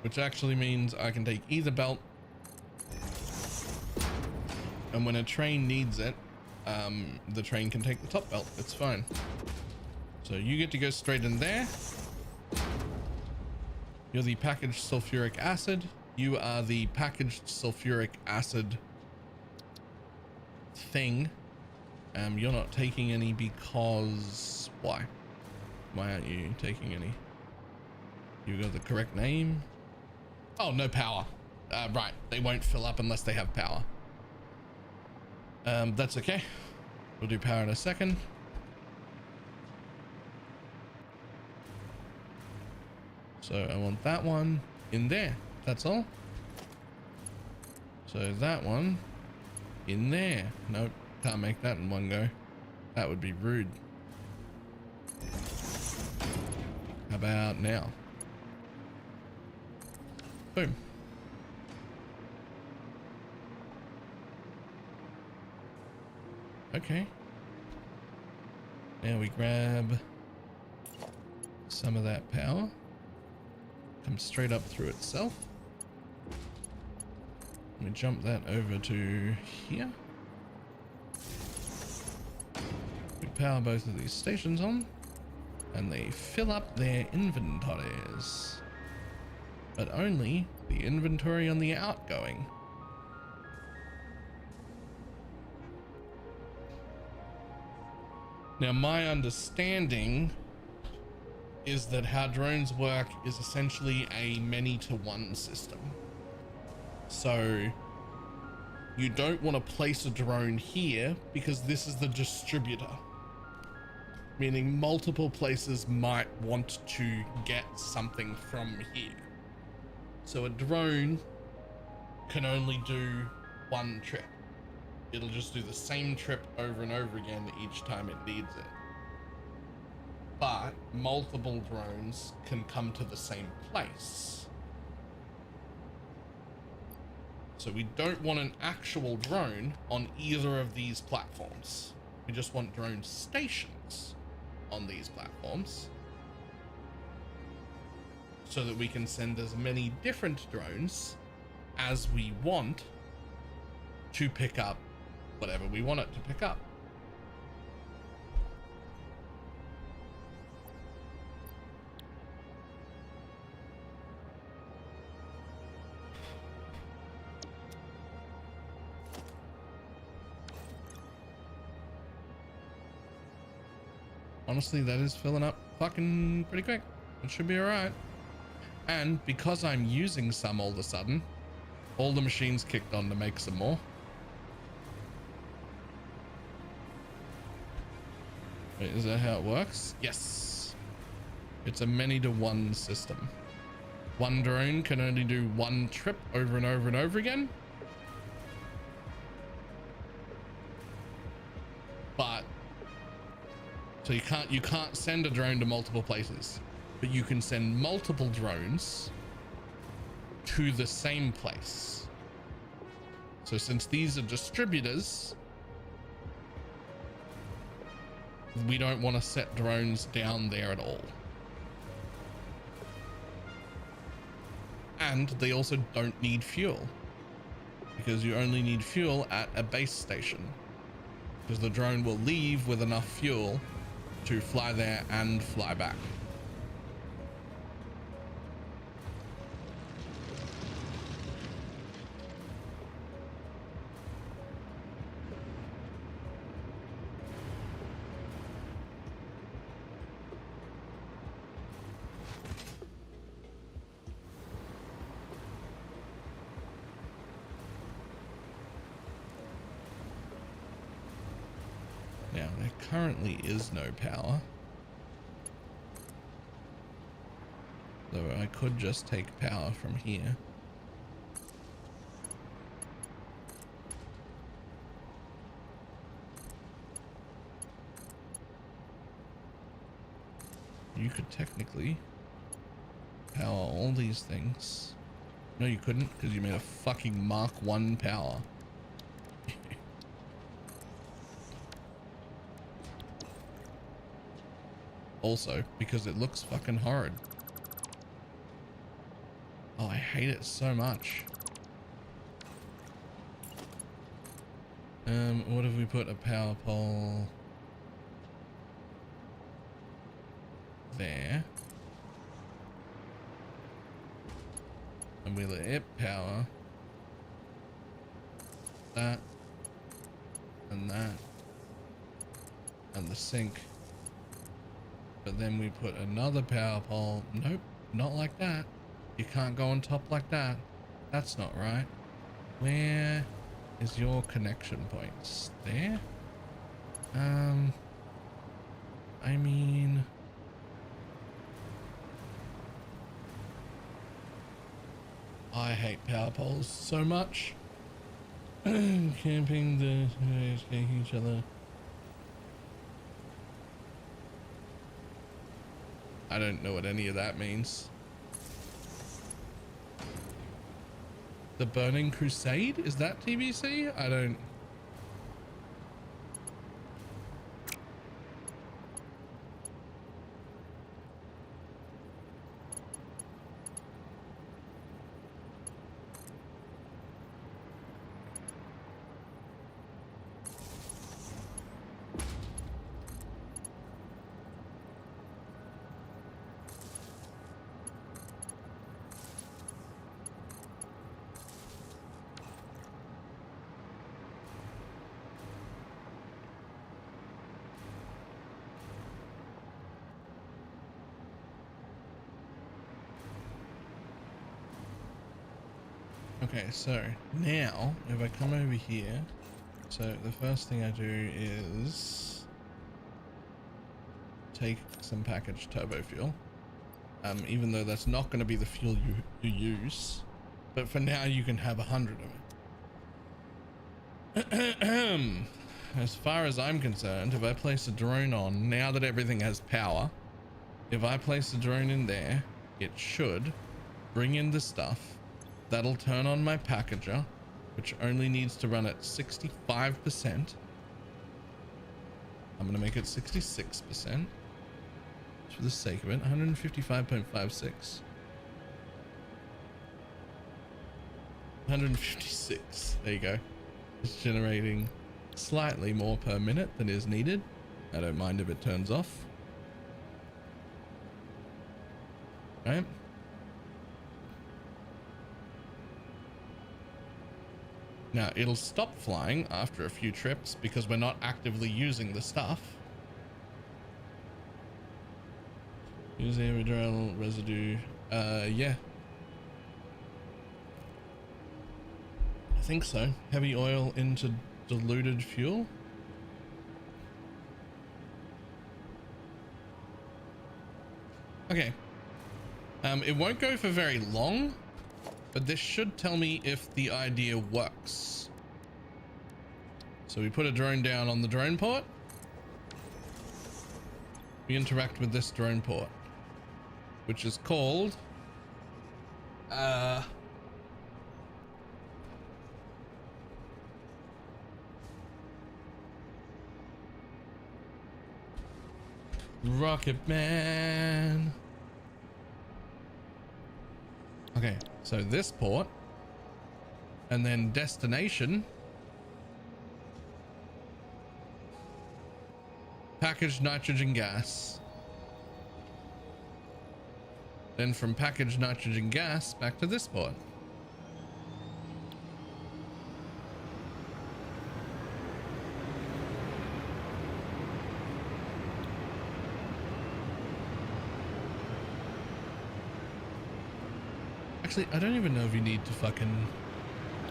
which actually means I can take either belt, and when a train needs it, the train can take the top belt. It's fine. So you get to go straight in there. You're the packaged sulfuric acid. You are the packaged sulfuric acid thing. You're not taking any because why? Why aren't you taking any? You got the correct name? Oh, no power. Right. They won't fill up unless they have power. That's okay. We'll do power in a second. So I want that one in there. That's all. So that one in there. Nope, can't make that in one go. That would be rude. How about now? Boom. Okay. Now we grab some of that power. Comes straight up through itself. We jump that over to here. We power both of these stations on, and they fill up their inventories, but only the inventory on the outgoing. Now, my understanding is that how drones work is essentially a many-to-one system. So you don't want to place a drone here because this is the distributor, meaning multiple places might want to get something from here. So a drone can only do one trip. It'll just do the same trip over and over again each time it needs it. But multiple drones can come to the same place. So we don't want an actual drone on either of these platforms. We just want drone stations on these platforms so that we can send as many different drones as we want to pick up whatever we want it to pick up. Honestly, that is filling up fucking pretty quick. It should be all right. And because I'm using some all of a sudden, all the machines kicked on to make some more. Wait, is that how it works? Yes. It's a many to one system. One drone can only do one trip over and over and over again. But so you can't send a drone to multiple places, but you can send multiple drones to the same place. So since these are distributors, we don't want to set drones down there at all. And they also don't need fuel, because you only need fuel at a base station, because the drone will leave with enough fuel to fly there and fly back. Now, there currently is no power. So I could just take power from here. You could technically power all these things. No, you couldn't, because you made a fucking Mark 1 power. Also, because it looks fucking horrid. Oh, I hate it so much. What if we put a power pole there? And we let it power that and that and the sink. But then we put another power pole. Nope, not like that. You can't go on top like that. That's not right. Where is your connection points? There? I mean, I hate power poles so much. Camping the each other. I don't know what any of that means. The Burning Crusade? Is that TBC? I don't... Okay, so now if I come over here, so the first thing I do is take some packaged turbo fuel, even though that's not going to be the fuel you use, but for now you can have 100 of it. As far as I'm concerned, if I place a drone on, now that everything has power, if I place a drone in there, it should bring in the stuff. That'll turn on my packager, which only needs to run at 65%. I'm going to make it 66%. Just for the sake of it, 155.56. 156. There you go. It's generating slightly more per minute than is needed. I don't mind if it turns off. Right. Now it'll stop flying after a few trips because we're not actively using the stuff. Use aerodrol residue. Yeah. I think so. Heavy oil into diluted fuel. Okay. It won't go for very long, but this should tell me if the idea works. So we put a drone down on the drone port. We interact with this drone port, which is called Rocket Man. Okay, so this port, and then destination, packaged nitrogen gas. Then from packaged nitrogen gas back to this port. Actually, I don't even know if you need to fucking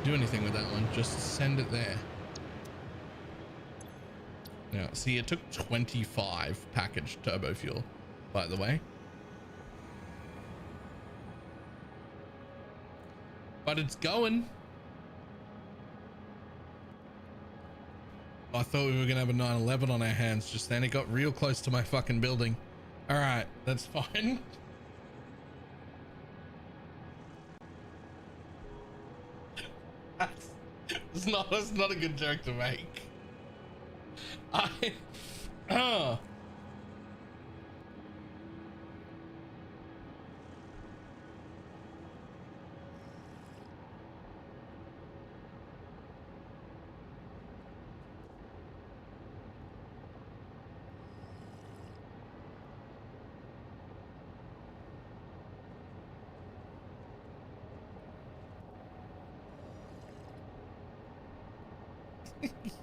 do anything with that one. Just send it there. Now, see, it took 25 packaged turbo fuel, by the way. But it's going. I thought we were gonna have a 9/11 on our hands just then. It got real close to my fucking building. All right, that's fine. That's not a good joke to make.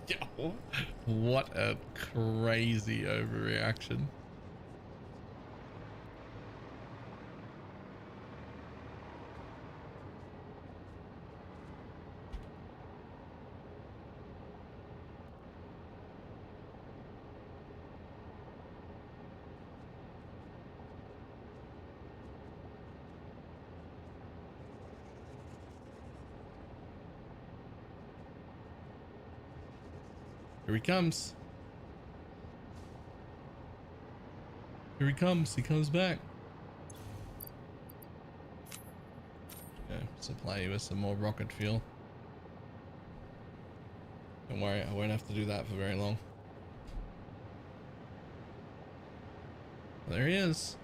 Yo, what a crazy overreaction. Here he comes. Here he comes. He comes back. Okay, supply you with some more rocket fuel. Don't worry, I won't have to do that for very long. There he is.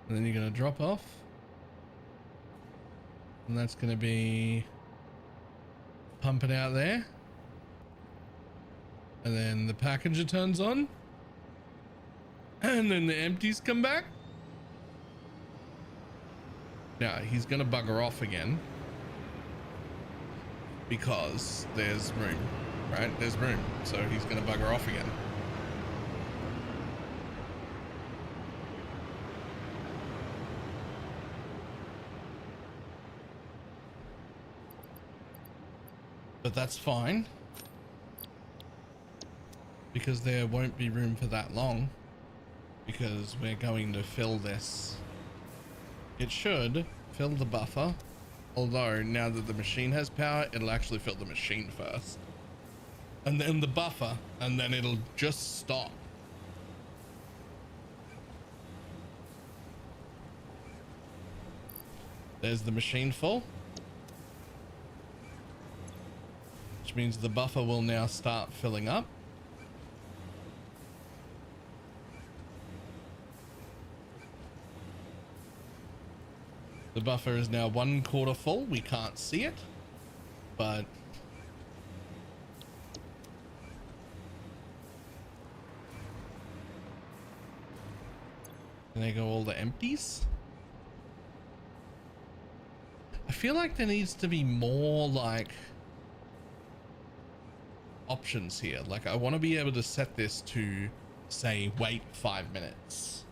And then you're going to drop off. And that's going to be pumping out there. And then the packager turns on. And then the empties come back. Now he's going to bugger off again. Because there's room, right? There's room. So he's going to bugger off again. But that's fine, because there won't be room for that long, because we're going to fill this. It should fill the buffer, although now that the machine has power, it'll actually fill the machine first, and then the buffer, and then it'll just stop. There's the machine full. Which means the buffer will now start filling up. The buffer is now 1/4 full. We can't see it, but And there go all the empties. I feel like there needs to be more like options here. Like I want to be able to set this to say wait 5 minutes,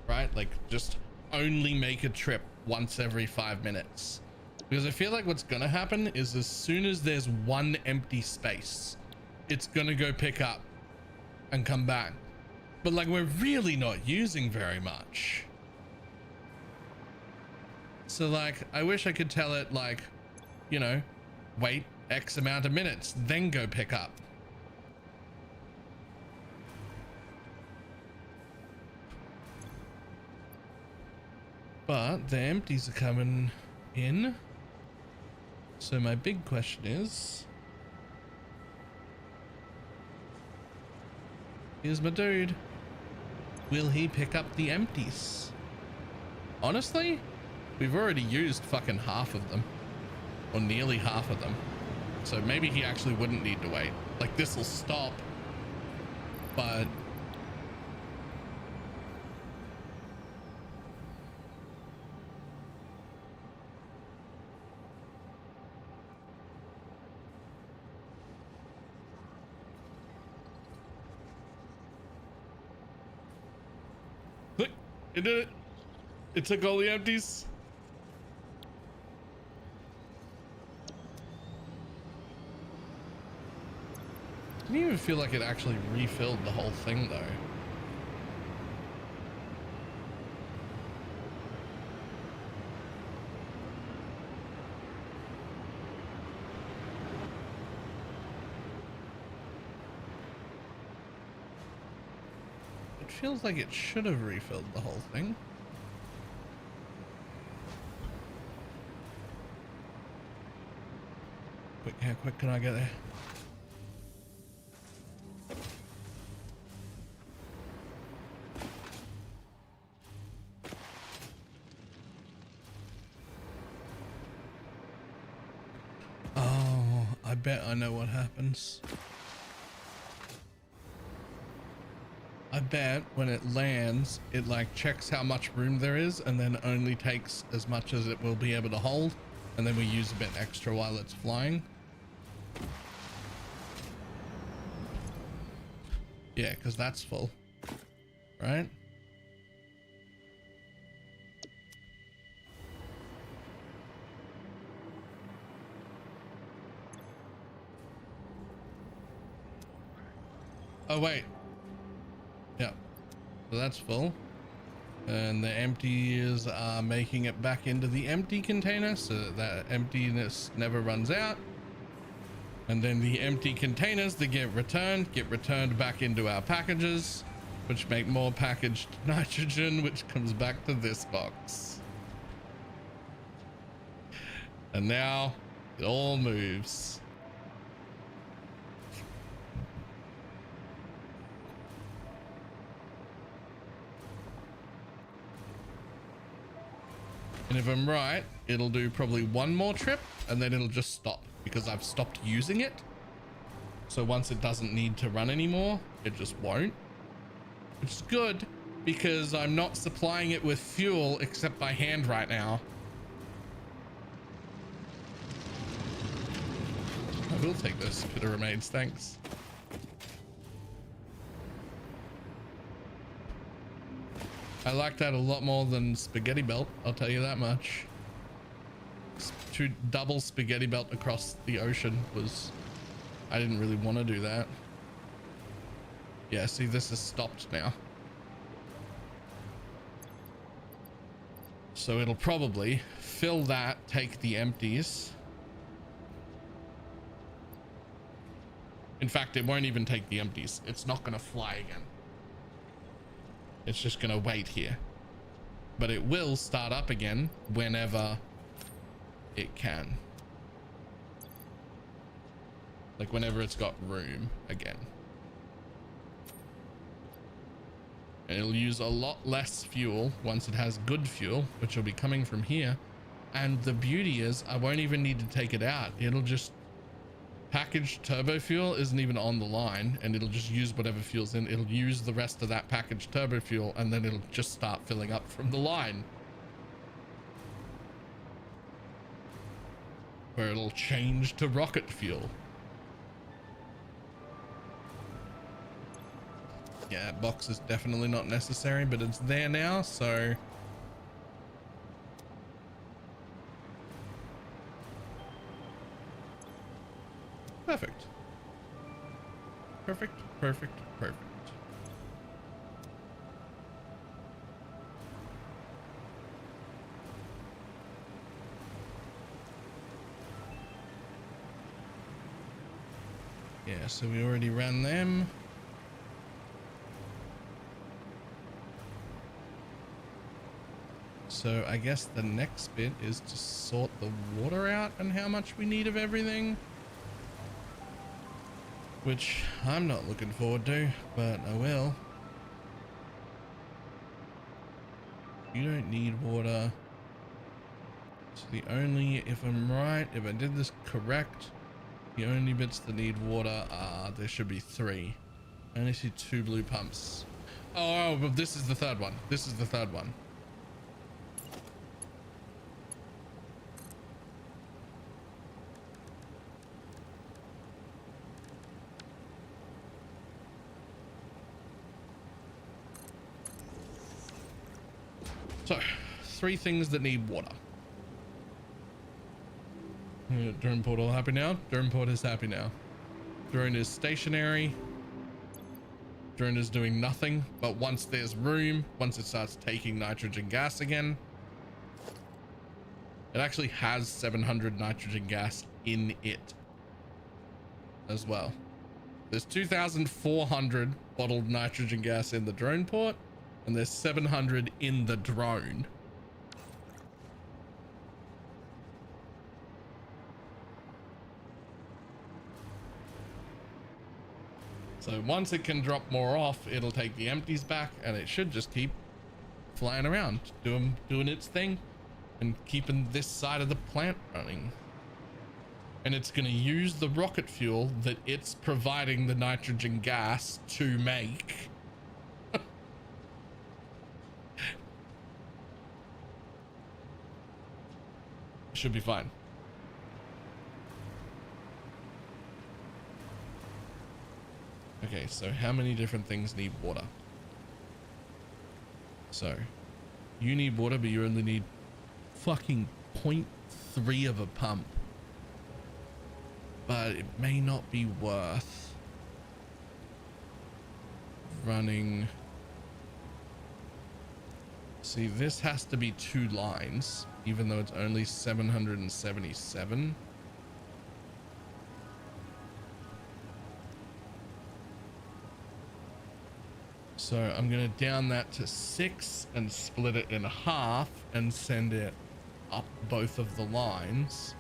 right? Like just only make a trip once every 5 minutes, because I feel like what's gonna happen is as soon as there's one empty space, it's gonna go pick up and come back. But like we're really not using very much. So like, I wish I could tell it like, you know, wait X amount of minutes, then go pick up. But the empties are coming in. So my big question is, here's my dude. Will he pick up the empties? Honestly, we've already used fucking half of them, or nearly half of them. So maybe he actually wouldn't need to wait. Like this will stop, but look, it did it. It took all the empties. I didn't even feel like it actually refilled the whole thing though. It feels like it should have refilled the whole thing. Quick, how quick can I get there? Oh, I bet I know what happens. I bet when it lands, it like checks how much room there is and then only takes as much as it will be able to hold. And then we use a bit extra while it's flying. Yeah, because that's full, right? Oh, wait. Yeah, so that's full. And the empties are making it back into the empty container so that emptiness never runs out. And then the empty containers that get returned back into our packages, which make more packaged nitrogen, which comes back to this box. And now it all moves. And if I'm right, it'll do probably one more trip and then it'll just stop because I've stopped using it. So once it doesn't need to run anymore, it just won't. Which is good because I'm not supplying it with fuel except by hand right now. I will take this bit of remains, thanks. I like that a lot more than spaghetti belt, I'll tell you that much. Double spaghetti belt across the ocean was, I didn't really want to do that. Yeah, see, this is stopped now. So it'll probably fill that, take the empties. In fact, it won't even take the empties. It's not going to fly again. It's just going to wait here. But it will start up again whenever it can. Like whenever it's got room again. And it'll use a lot less fuel once it has good fuel, which will be coming from here. And the beauty is I won't even need to take it out. It'll just packaged turbo fuel isn't even on the line, and it'll just use whatever fuel's in. It'll use the rest of that packaged turbo fuel, and then it'll just start filling up from the line, where it'll change to rocket fuel. Yeah, box is definitely not necessary, but it's there now, so perfect. Perfect, perfect, perfect. Yeah, so we already ran them. So I guess the next bit is to sort the water out and how much we need of everything, which I'm not looking forward to, but I will. You don't need water. So the only, if I'm right, if I did this correct, the only bits that need water are, there should be 3. I only see 2 blue pumps. Oh, but this is the third one. This is the third one. So, 3 things that need water. Drone port all happy now? Drone port is happy now. Drone is stationary. Drone is doing nothing, but once there's room, once it starts taking nitrogen gas again, it actually has 700 nitrogen gas in it as well. There's 2,400 bottled nitrogen gas in the drone port, and there's 700 in the drone. So once it can drop more off, it'll take the empties back, and it should just keep flying around, doing its thing and keeping this side of the plant running. And it's going to use the rocket fuel that it's providing the nitrogen gas to make. Should be fine. Okay, so how many different things need water? So you need water, but you only need fucking 0.3 of a pump. But it may not be worth running. See, this has to be 2 lines, even though it's only 777. So I'm going to down that to 6 and split it in half and send it up both of the lines.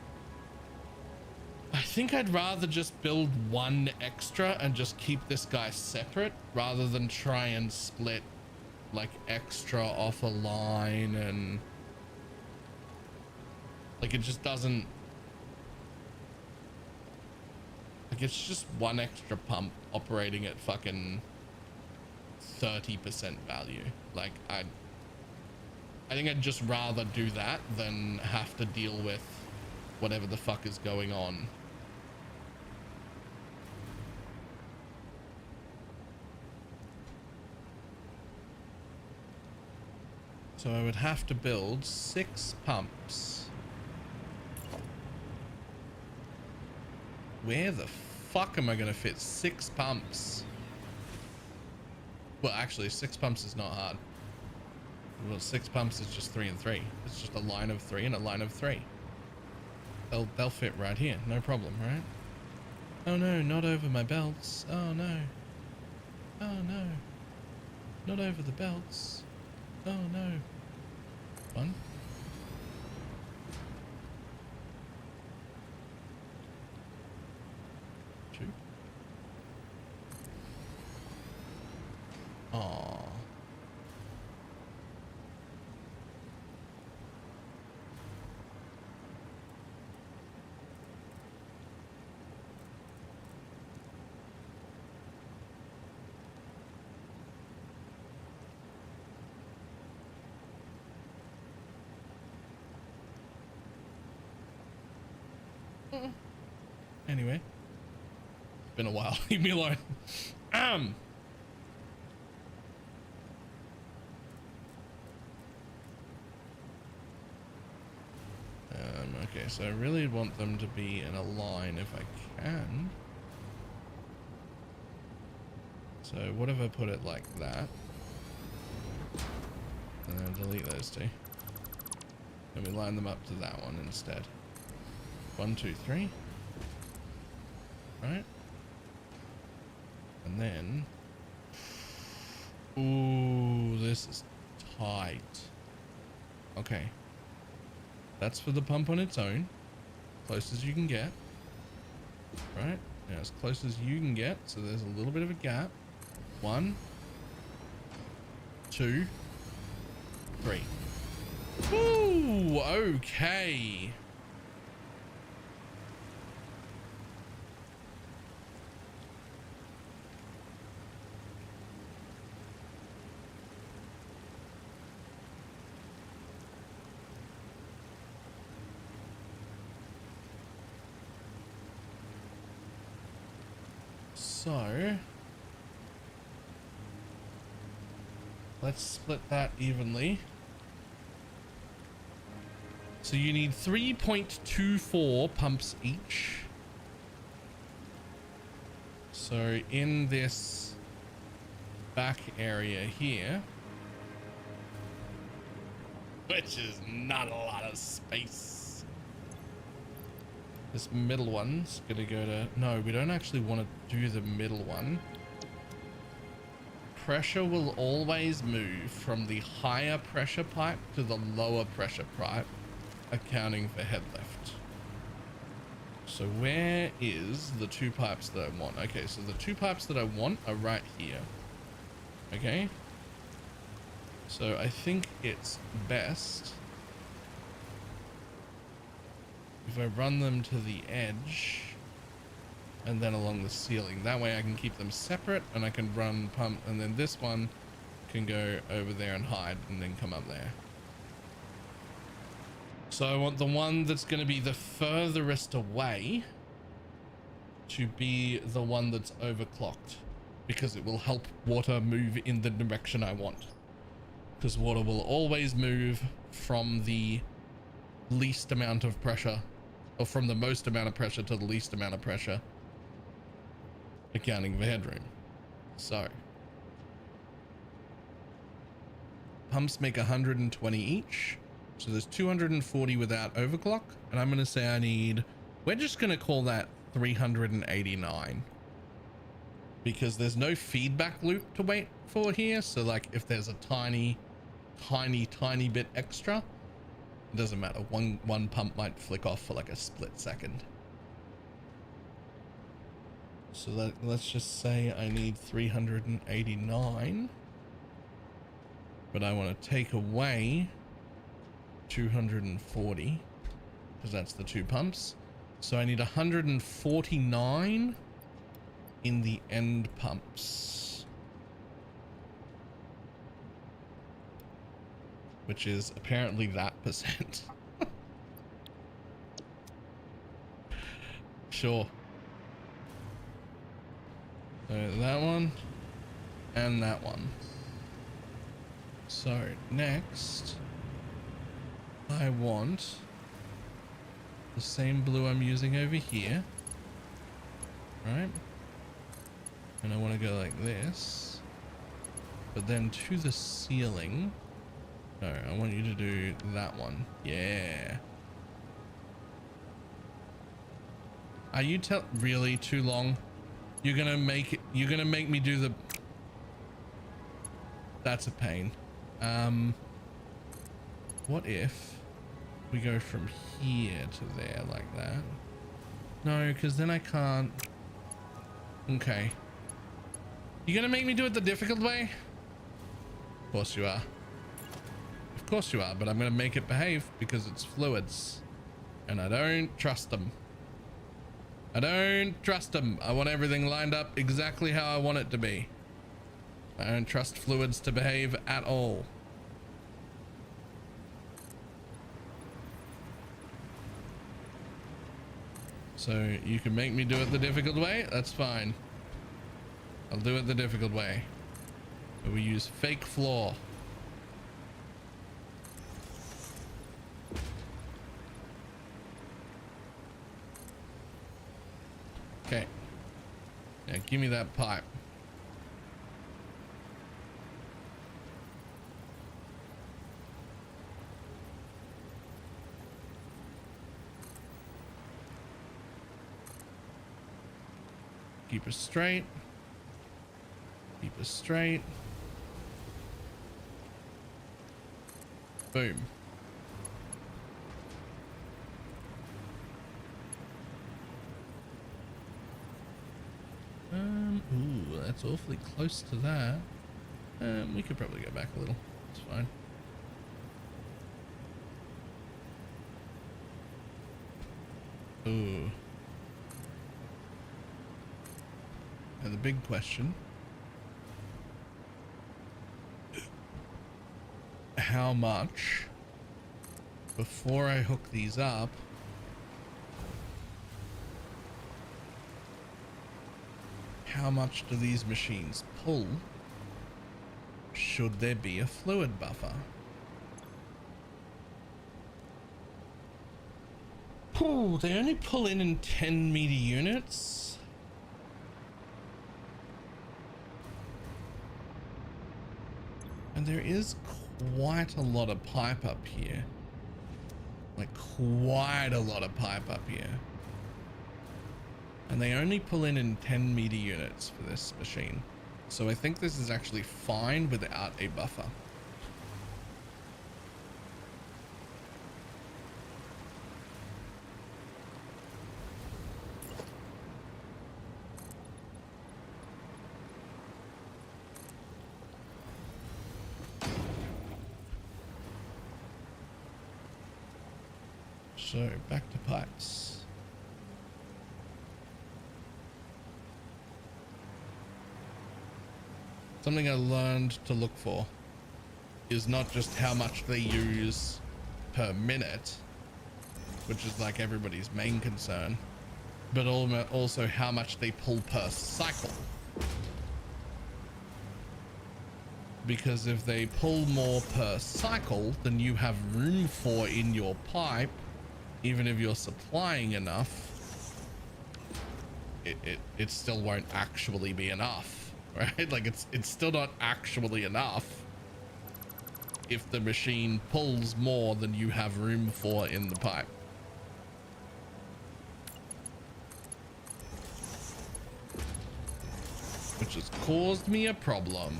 I think I'd rather just build 1 extra and just keep this guy separate rather than try and split like extra off a line, and like it just doesn't, like it's just 1 extra pump operating at fucking 30% value. Like I think I'd just rather do that than have to deal with whatever the fuck is going on. So I would have to build 6 pumps. Where the fuck am I gonna fit 6 pumps? Well, actually 6 pumps is not hard. Well, 6 pumps is just 3 and 3. It's just a line of 3 and a line of 3. They'll fit right here, no problem, right? Oh no, not over my belts. Oh no. Oh no. Not over the belts. Oh no. 1. 2. Aww. Anyway, it's been a while. Leave me alone. Okay, so I really want them to be in a line if I can. So what if I put it like that? And then delete those two. And we line them up to that one instead. 1, 2, 3. Right? And then... Ooh, this is tight. Okay. That's for the pump on its own. Close as you can get. Right? Now as close as you can get. So there's a little bit of a gap. 1, 2, 3. Ooh, okay. So let's split that evenly. So you need 3.24 pumps each. So in this back area here, which is not a lot of space, this middle one's gonna go to, no, we don't actually want to do the middle one. Pressure will always move from the higher pressure pipe to the lower pressure pipe, accounting for head lift. So where is the 2 pipes that I want? Okay, so the 2 pipes that I want are right here. Okay. So I think it's best if I run them to the edge and then along the ceiling. That way I can keep them separate and I can run pump, and then this one can go over there and hide and then come up there. So I want the one that's going to be the furthest away to be the one that's overclocked, because it will help water move in the direction I want. Because water will always move from the least amount of pressure, or from the most amount of pressure to the least amount of pressure, accounting for headroom. So pumps make 120 each. So there's 240 without overclock, and I'm going to say I need, we're just going to call that 389, because there's no feedback loop to wait for here. So like if there's a tiny bit extra, it doesn't matter. One pump might flick off for like a split second. So let's just say I need 389, but I want to take away 240 because that's the 2 pumps. So I need 149 in the end pumps, which is apparently that percent. Sure. So that one and that one. So next I want the same blue I'm using over here, right? And I want to go like this, but then to the ceiling. No, I want you to do that one. Yeah. Are you really too long? You're gonna make me do the, that's a pain. What if we go from here to there like that? No, because then I can't. Okay. You gonna make me do it the difficult way? Of course you are. Of course you are, but I'm gonna make it behave because it's fluids. And I don't trust them. I don't trust them. I want everything lined up exactly how I want it to be. I don't trust fluids to behave at all. So you can make me do it the difficult way. That's fine. I'll do it the difficult way. But we use fake floor. Okay. Now give me that pipe. Keep us straight. Keep us straight. Boom. Ooh, that's awfully close to that. We could probably go back a little. It's fine. Ooh. Now the big question. How much before I hook these up how much do these machines pull should there be a fluid buffer? Oh, they only pull in 10 meter units. And there is quite a lot of pipe up here. Like quite a lot of pipe up here. And they only pull in 10 meter units for this machine. So I think this is actually fine without a buffer. So back to pipes. Something I learned to look for is not just how much they use per minute, which is like everybody's main concern, but also how much they pull per cycle. Because if they pull more per cycle than you have room for in your pipe, even if you're supplying enough, it still won't actually be enough. Right? Like it's still not actually enough if the machine pulls more than you have room for in the pipe. Which has caused me a problem.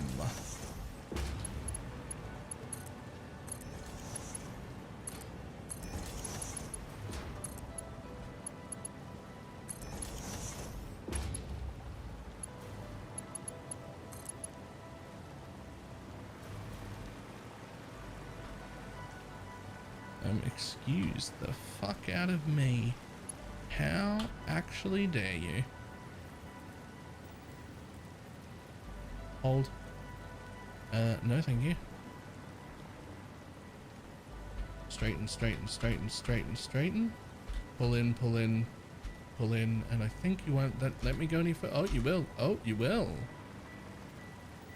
Excuse the fuck out of me. How actually dare you? Hold. No thank you. Straighten, straighten, straighten, straighten, straighten. Pull in, pull in, pull in, and I think you won't let me go any further. Oh, you will. Oh, you will.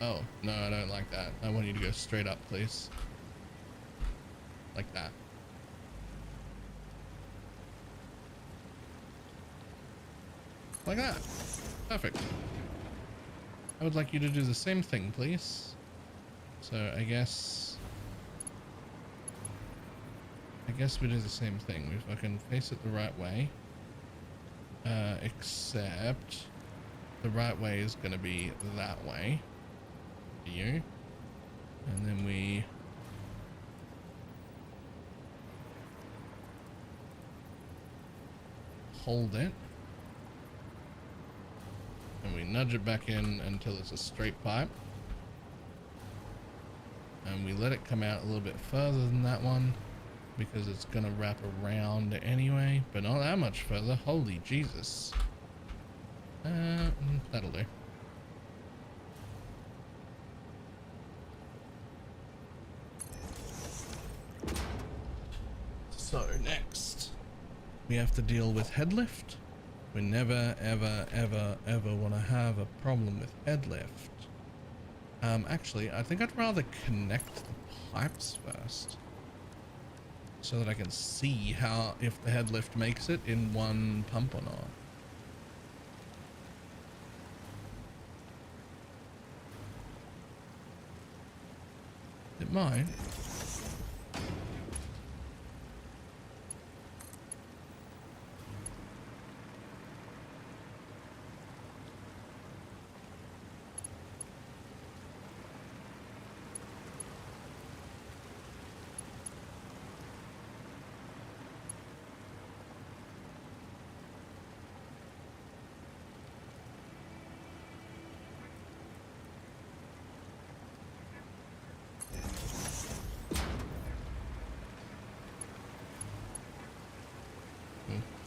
Oh, no, I don't like that. I want you to go straight up, please. Like that. Like that. Perfect. I would like you to do the same thing, please. So I guess we do the same thing. We fucking face it the right way. Except the right way is gonna be that way. For you. And then we hold it. And we nudge it back in until it's a straight pipe. And we let it come out a little bit further than that one because it's going to wrap around anyway, but not that much further. Holy Jesus. That'll do. So next we have to deal with head lift. We never, ever, ever, ever want to have a problem with head lift. Actually, I think I'd rather connect the pipes first so that I can see how, if the head lift makes it in one pump or not. It might.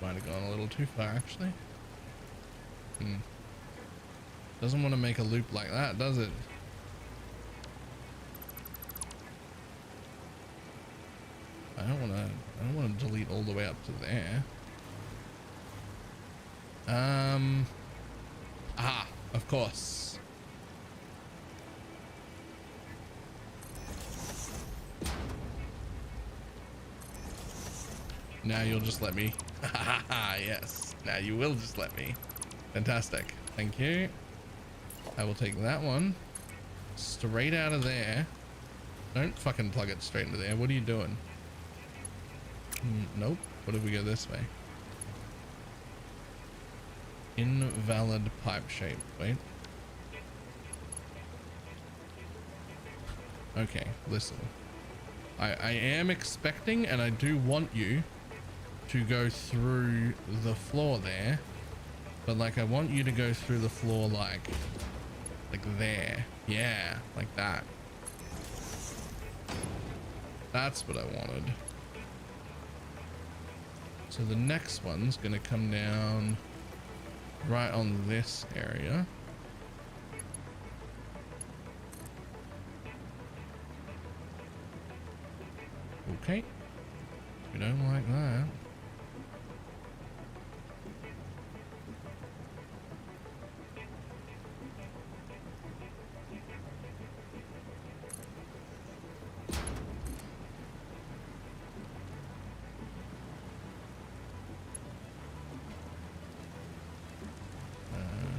Might have gone a little too far, actually. Doesn't want to make a loop like that, does it? I don't want to delete all the way up to there. Aha, of course. Now you'll just let me. Yes, now you will just let me. Fantastic. Thank you. I will take that one straight out of there. Don't fucking plug it straight into there. What are you doing? Nope. What if we go this way? Invalid pipe shape. Wait. Okay, listen. I am expecting, and I do want you to go through the floor there, but like I want you to go through the floor like there. Yeah, like that. That's what I wanted. So the next one's gonna come down right on this area. Okay. We don't like that.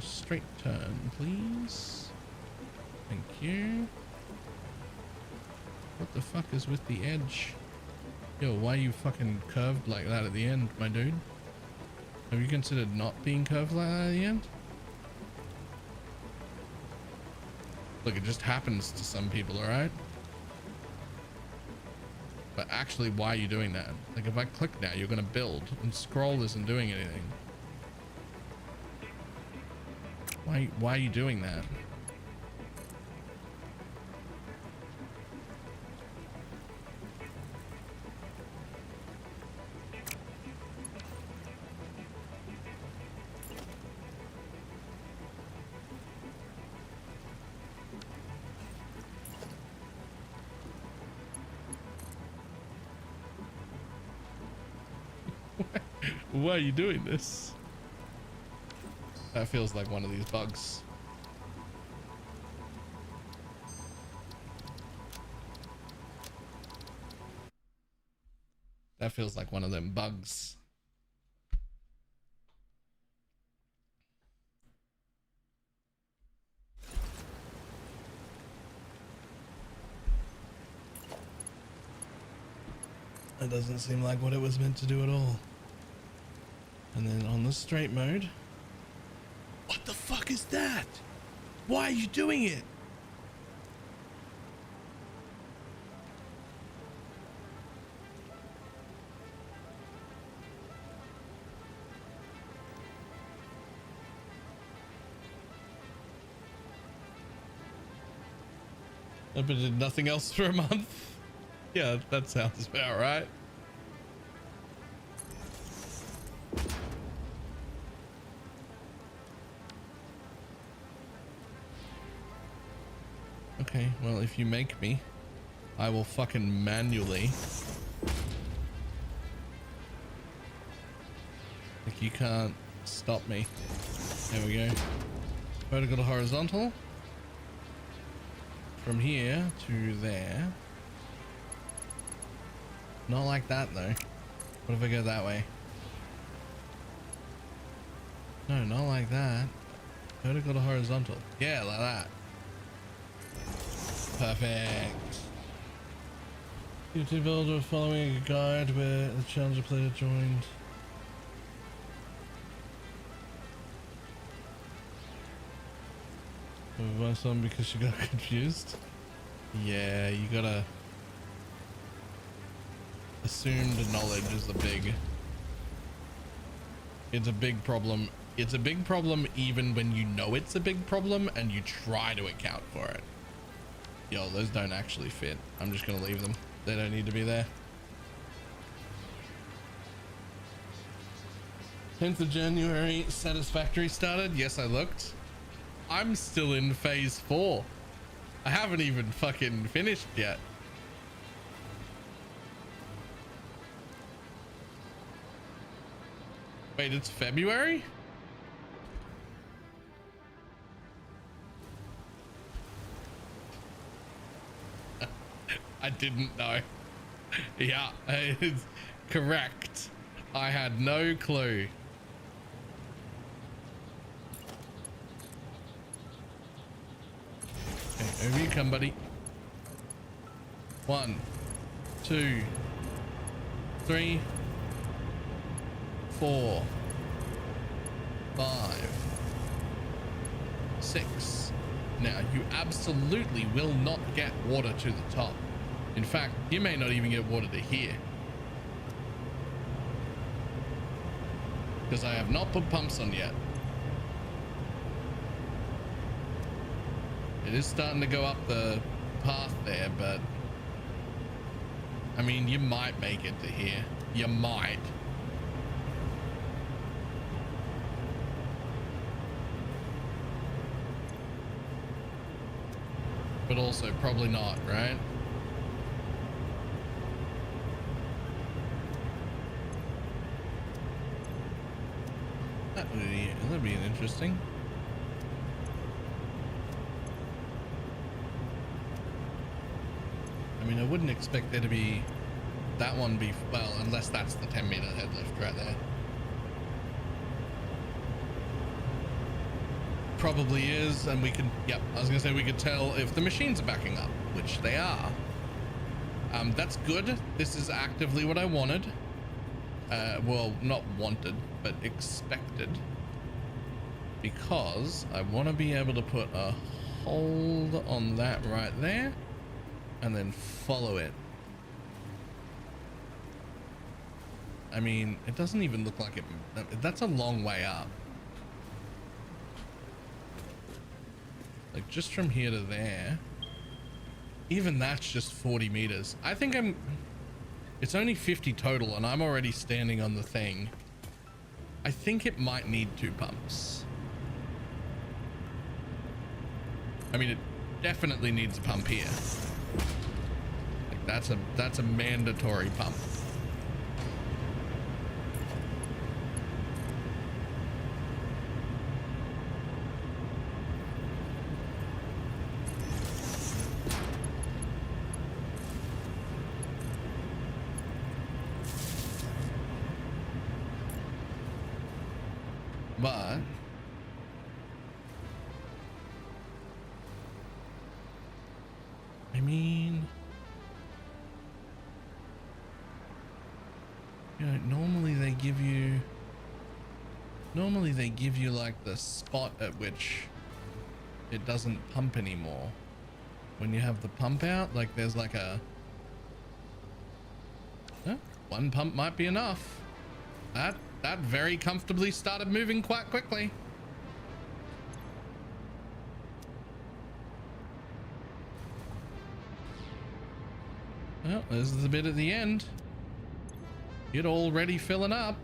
Straight turn, please. Thank you. What the fuck is with the edge? Yo, why are you fucking curved like that at the end, my dude? Have you considered not being curved like that at the end? Look, it just happens to some people, alright? But actually, why are you doing that? Like, if I click now, you're gonna build, and scroll isn't doing anything. Why are you doing that? Why are you doing this? That feels like one of these bugs. That feels like one of them bugs. That doesn't seem like what it was meant to do at all. And then on the straight mode. What the fuck is that? Why are you doing it? I've been did nothing else for a month. Yeah, that sounds about right. Okay, well, if you make me, I will fucking manually. Like, you can't stop me. There we go. Vertical to horizontal. From here to there. Not like that though. What if I go that way? No, not like that. Vertical to horizontal. Yeah, like that. Perfect. YouTube builder following a guide where the challenger player joined. My son because she got confused. Yeah, you gotta. Assumed knowledge is it's a big problem. It's a big problem even when you know it's a big problem and you try to account for it. Yo, those don't actually fit. I'm just gonna leave them. They don't need to be there. 10th of January, satisfactory started. Yes, I looked. I'm still in phase 4. I haven't even fucking finished yet. Wait, it's February? I didn't know. Yeah, it's correct. I had no clue. Okay, over you come, buddy. 1, 2, 3, 4, 5, 6. Now, you absolutely will not get water to the top. In fact, you may not even get water to here. Because I have not put pumps on yet. It is starting to go up the path there, but I mean, you might make it to here. You might. But also probably not, right? That'd be interesting. I mean, I wouldn't expect there to be that one be, well, unless that's the 10-meter headlift right there. Probably is, and we can, yep, I was gonna say we could tell if the machines are backing up, which they are. That's good. This is actively what I wanted. Well, not wanted, but expected. Because I want to be able to put a hold on that right there and then follow it. I mean, it doesn't even look like it. That's a long way up. Like just from here to there, even that's just 40 meters. I think it's only 50 total and I'm already standing on the thing. I think it might need 2 pumps. I mean, it definitely needs a pump here. Like that's a mandatory pump. But I mean, you know, normally they give you like the spot at which it doesn't pump anymore. When you have the pump out, like there's like a, one pump might be enough. That very comfortably started moving quite quickly. Well, this is the bit at the end. It already filling up.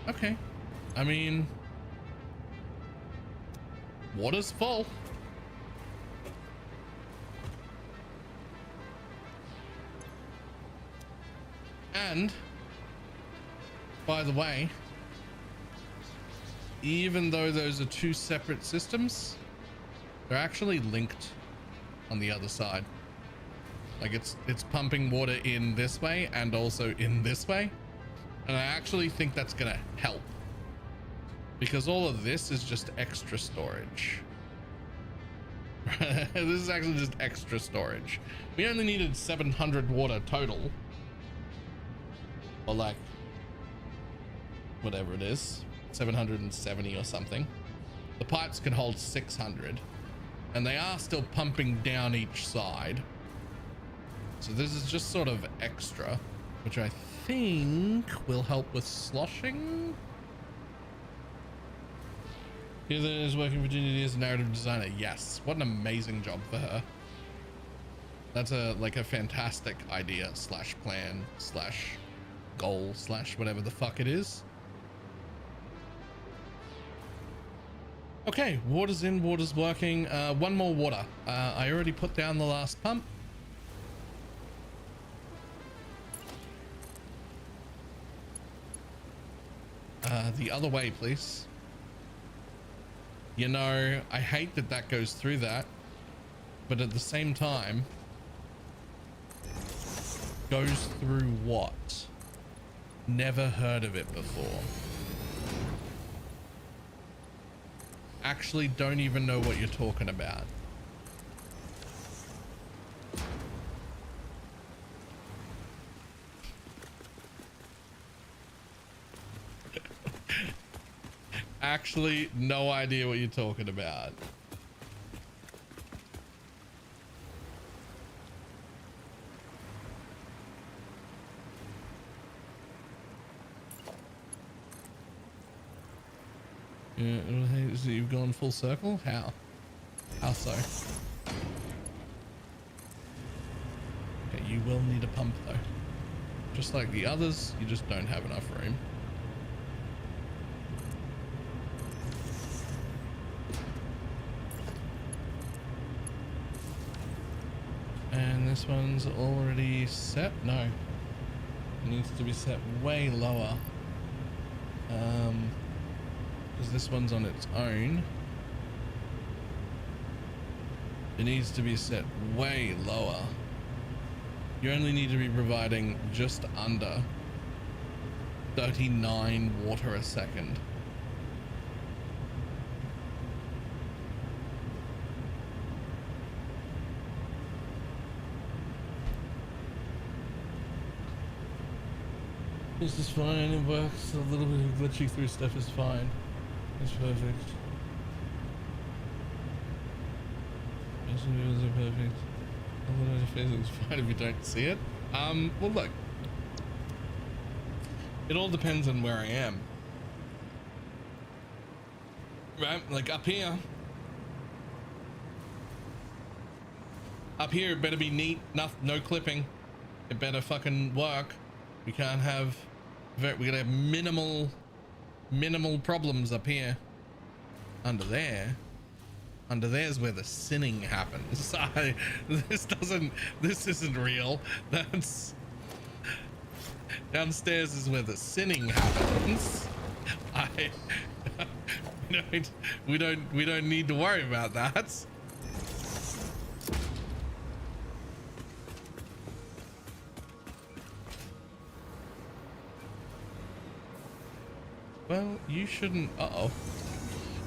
Okay. I mean, water's full. And by the way, even though those are two separate systems, they're actually linked on the other side. Like it's pumping water in this way and also in this way. And I actually think that's gonna help, because all of this is just extra storage. This is actually just extra storage. We only needed 700 water total, or like whatever it is, 770 or something. The pipes can hold 600, and they are still pumping down each side. So this is just sort of extra, which I think will help with sloshing. Heather is working for Virginia as a narrative designer. Yes, what an amazing job for her. That's a fantastic idea slash plan slash goal slash whatever the fuck it is. Okay, water's in, water's working. One more water. I already put down the last pump. The other way, please. You know, I hate that that goes through that, but at the same time, goes through what? Never heard of it before. Actually don't even know what you're talking about. Actually, no idea what you're talking about. Yeah, so you've gone full circle? How? How so? Okay, you will need a pump though. Just like the others, you just don't have enough room. And this one's already set? No. It needs to be set way lower. Because this one's on its own. It needs to be set way lower. You only need to be providing just under 39 water a second. This is fine, it works. A little bit of glitching through stuff is fine. It's perfect. It's perfect. It's fine if you don't see it. Well look. It all depends on where I am. Right? Like up here. Up here it better be neat, no clipping. It better fucking work. We can't have, we're gonna have minimal problems up here. Under there's where the sinning happens. This isn't real. That's downstairs is where the sinning happens. We don't need to worry about that. Well, you shouldn't. Uh-oh.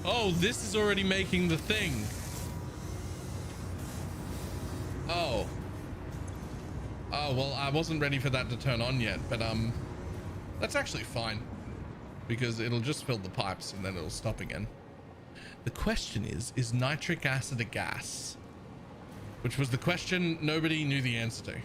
Oh, this is already making the thing. Oh. Oh, well, I wasn't ready for that to turn on yet, but that's actually fine, because it'll just fill the pipes and then it'll stop again. The question is nitric acid a gas? Which was the question nobody knew the answer to.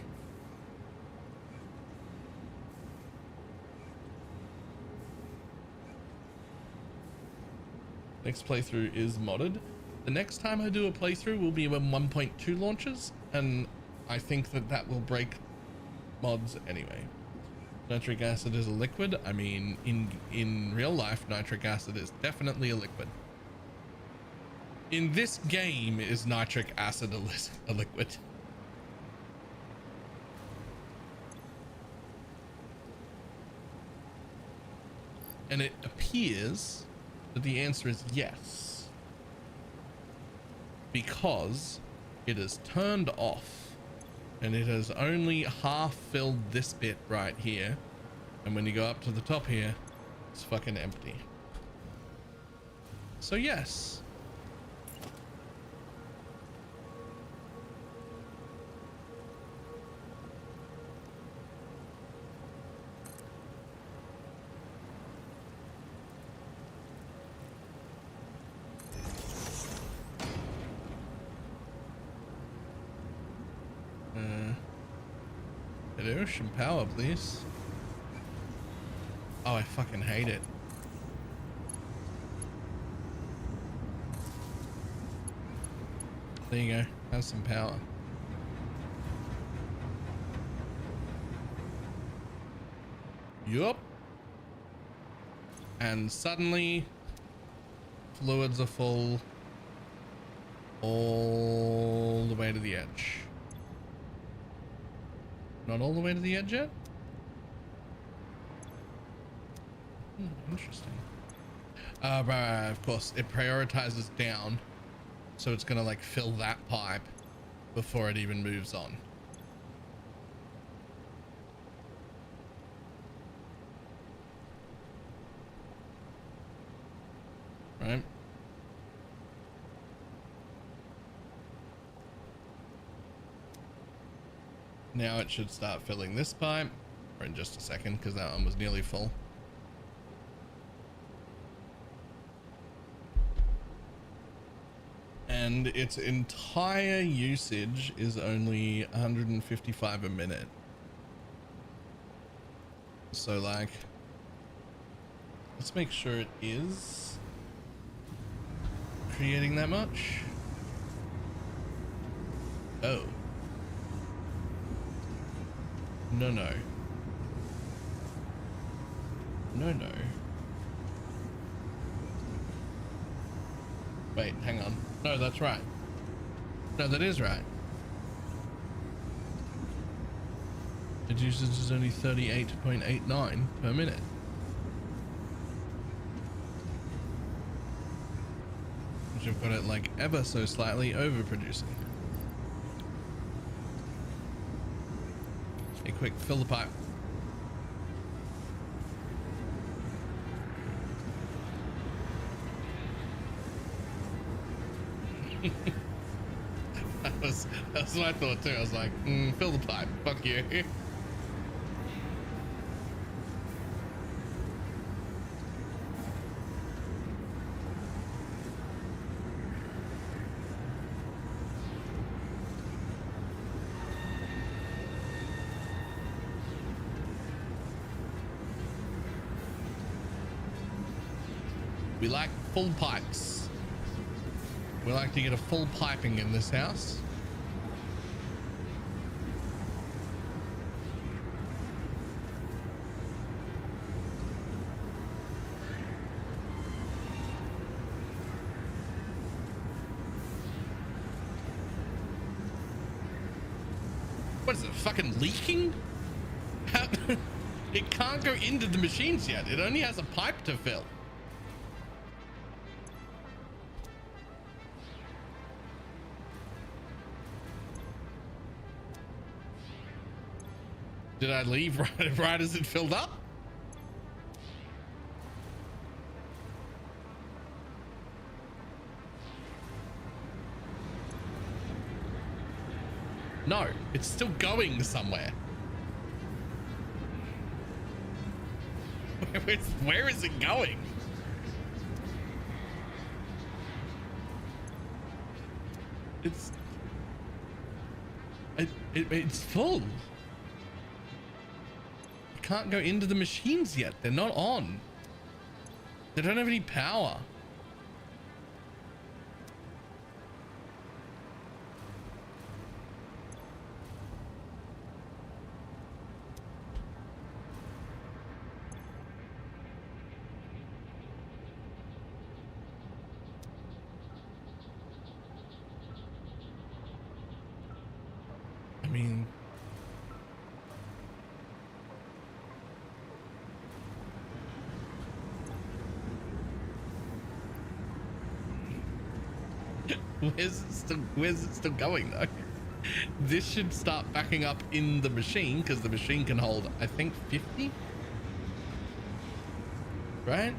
Next playthrough is modded. The next time I do a playthrough will be when 1.2 launches, and I think that will break mods anyway. Nitric acid is a liquid. I mean, in real life, nitric acid is definitely a liquid. In this game, is nitric acid a liquid? And it appears that the answer is yes, because it is turned off and it has only half filled this bit right here. And when you go up to the top here, it's fucking empty. So yes. Hello, some power, please. Oh, I fucking hate it. There you go. Have some power. Yup. And suddenly, fluids are full all the way to the edge. Not all the way to the edge yet? Interesting. Right, of course, it prioritizes down. So it's gonna like fill that pipe before it even moves on. Right? Now it should start filling this pipe, or in just a second, because that one was nearly full. And its entire usage is only 155 a minute. So like, let's make sure it is creating that much. Oh. No. Wait, hang on. No, that's right. No, that is right. Its usage is only 38.89 per minute. Which I've got it like ever so slightly overproducing. Hey, quick, fill the pipe. That's what I thought too. I was like, fill the pipe. Fuck you. We like full pipes. We like to get a full piping in this house. What is it, fucking leaking? How, it can't go into the machines yet. It only has a pipe to fill. Did I leave right as it filled up? No, it's still going somewhere. Where is it going? It's full. Can't go into the machines yet. They're not on. They don't have any power. I mean, Where's it still going though? This should start backing up in the machine because the machine can hold, I think, 50, right?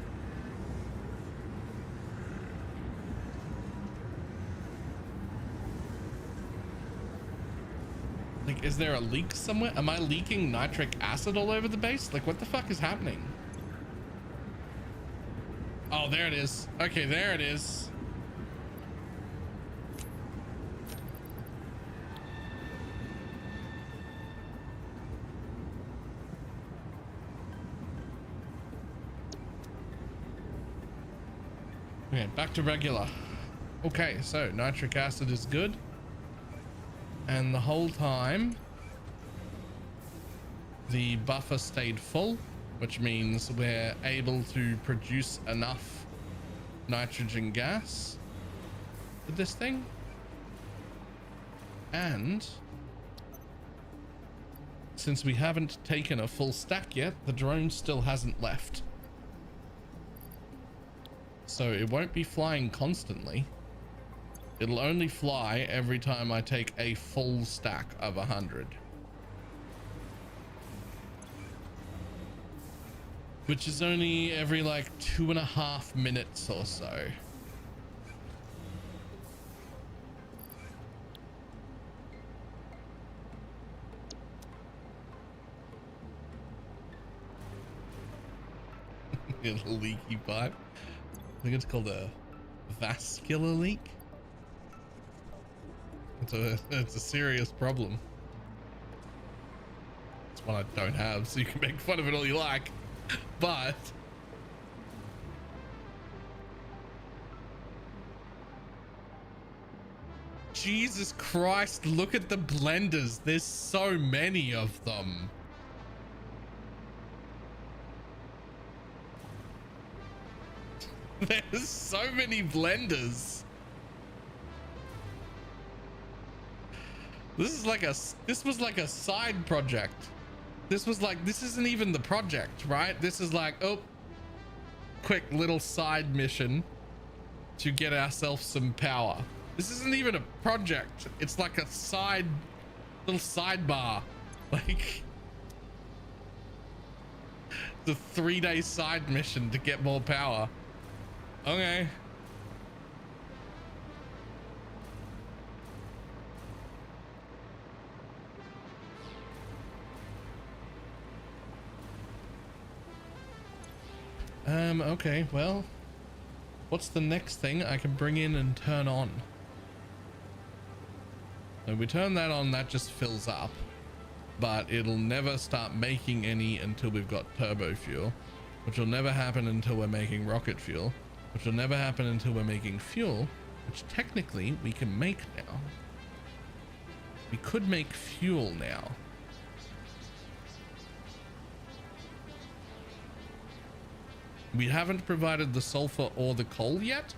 Like, is there a leak somewhere? Am I leaking nitric acid all over the base? Like, what the fuck is happening? Oh, there it is. Okay, there it is. Okay, back to regular. Okay, so nitric acid is good. And the whole time, the buffer stayed full, which means we're able to produce enough nitrogen gas with this thing. And since we haven't taken a full stack yet, the drone still hasn't left. So it won't be flying constantly. It'll only fly every time I take a full stack of 100. Which is only every like 2.5 minutes or so. A leaky pipe. I think it's called a vascular leak. It's a serious problem. It's one I don't have, so you can make fun of it all you like. But Jesus Christ, look at the blenders. There's so many of them. There's so many blenders. This was like a side project. This isn't even the project, right? This is like, oh, quick little side mission to get ourselves some power. This isn't even a project. It's like a little sidebar. Like the 3-day side mission to get more power. Okay. Okay, well, what's the next thing I can bring in and turn on? When we turn that on, that just fills up, but it'll never start making any until we've got turbo fuel, which will never happen until we're making rocket fuel, which will never happen until we're making fuel, which technically we can make now. We could make fuel now. We haven't provided the sulfur or the coal yet.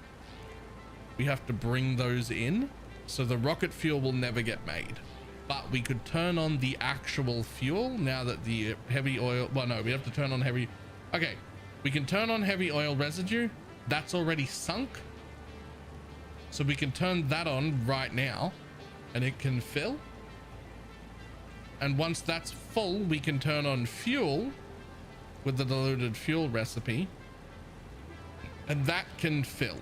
We have to bring those in. So the rocket fuel will never get made. But we could turn on the actual fuel now that the heavy oil... Well, no, we have to turn on heavy... Okay, we can turn on heavy oil residue. That's already sunk. So we can turn that on right now. And it can fill. And once that's full, we can turn on fuel with the diluted fuel recipe. And that can fill.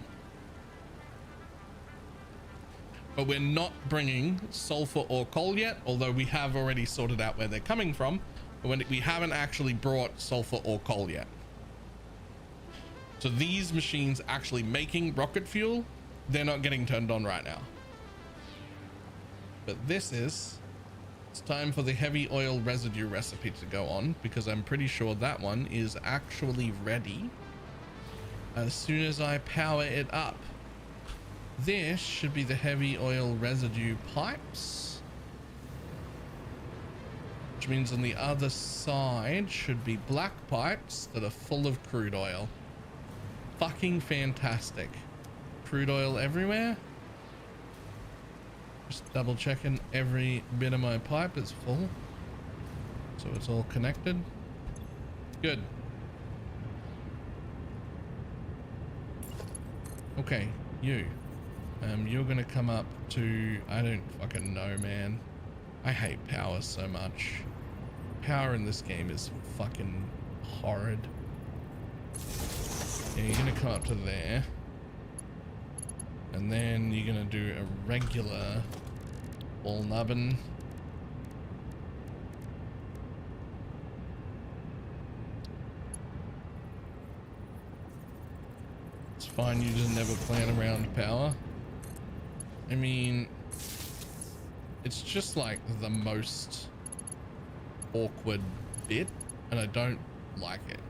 But we're not bringing sulfur or coal yet, although we have already sorted out where they're coming from. But we haven't actually brought sulfur or coal yet. So these machines actually making rocket fuel, they're not getting turned on right now. But it's time for the heavy oil residue recipe to go on, because I'm pretty sure that one is actually ready as soon as I power it up. This should be the heavy oil residue pipes, which means on the other side should be black pipes that are full of crude oil. Fucking fantastic. Crude oil everywhere. Just double checking every bit of my pipe is full, so it's all connected. Good. Okay, you You're gonna come up to, I don't fucking know, man. I hate power so much. Power in this game is fucking horrid. Yeah, you're gonna come up to there. And then you're gonna do a regular ball nubbin. It's fine, you just never plan around power. I mean, it's just like the most awkward bit, and I don't like it.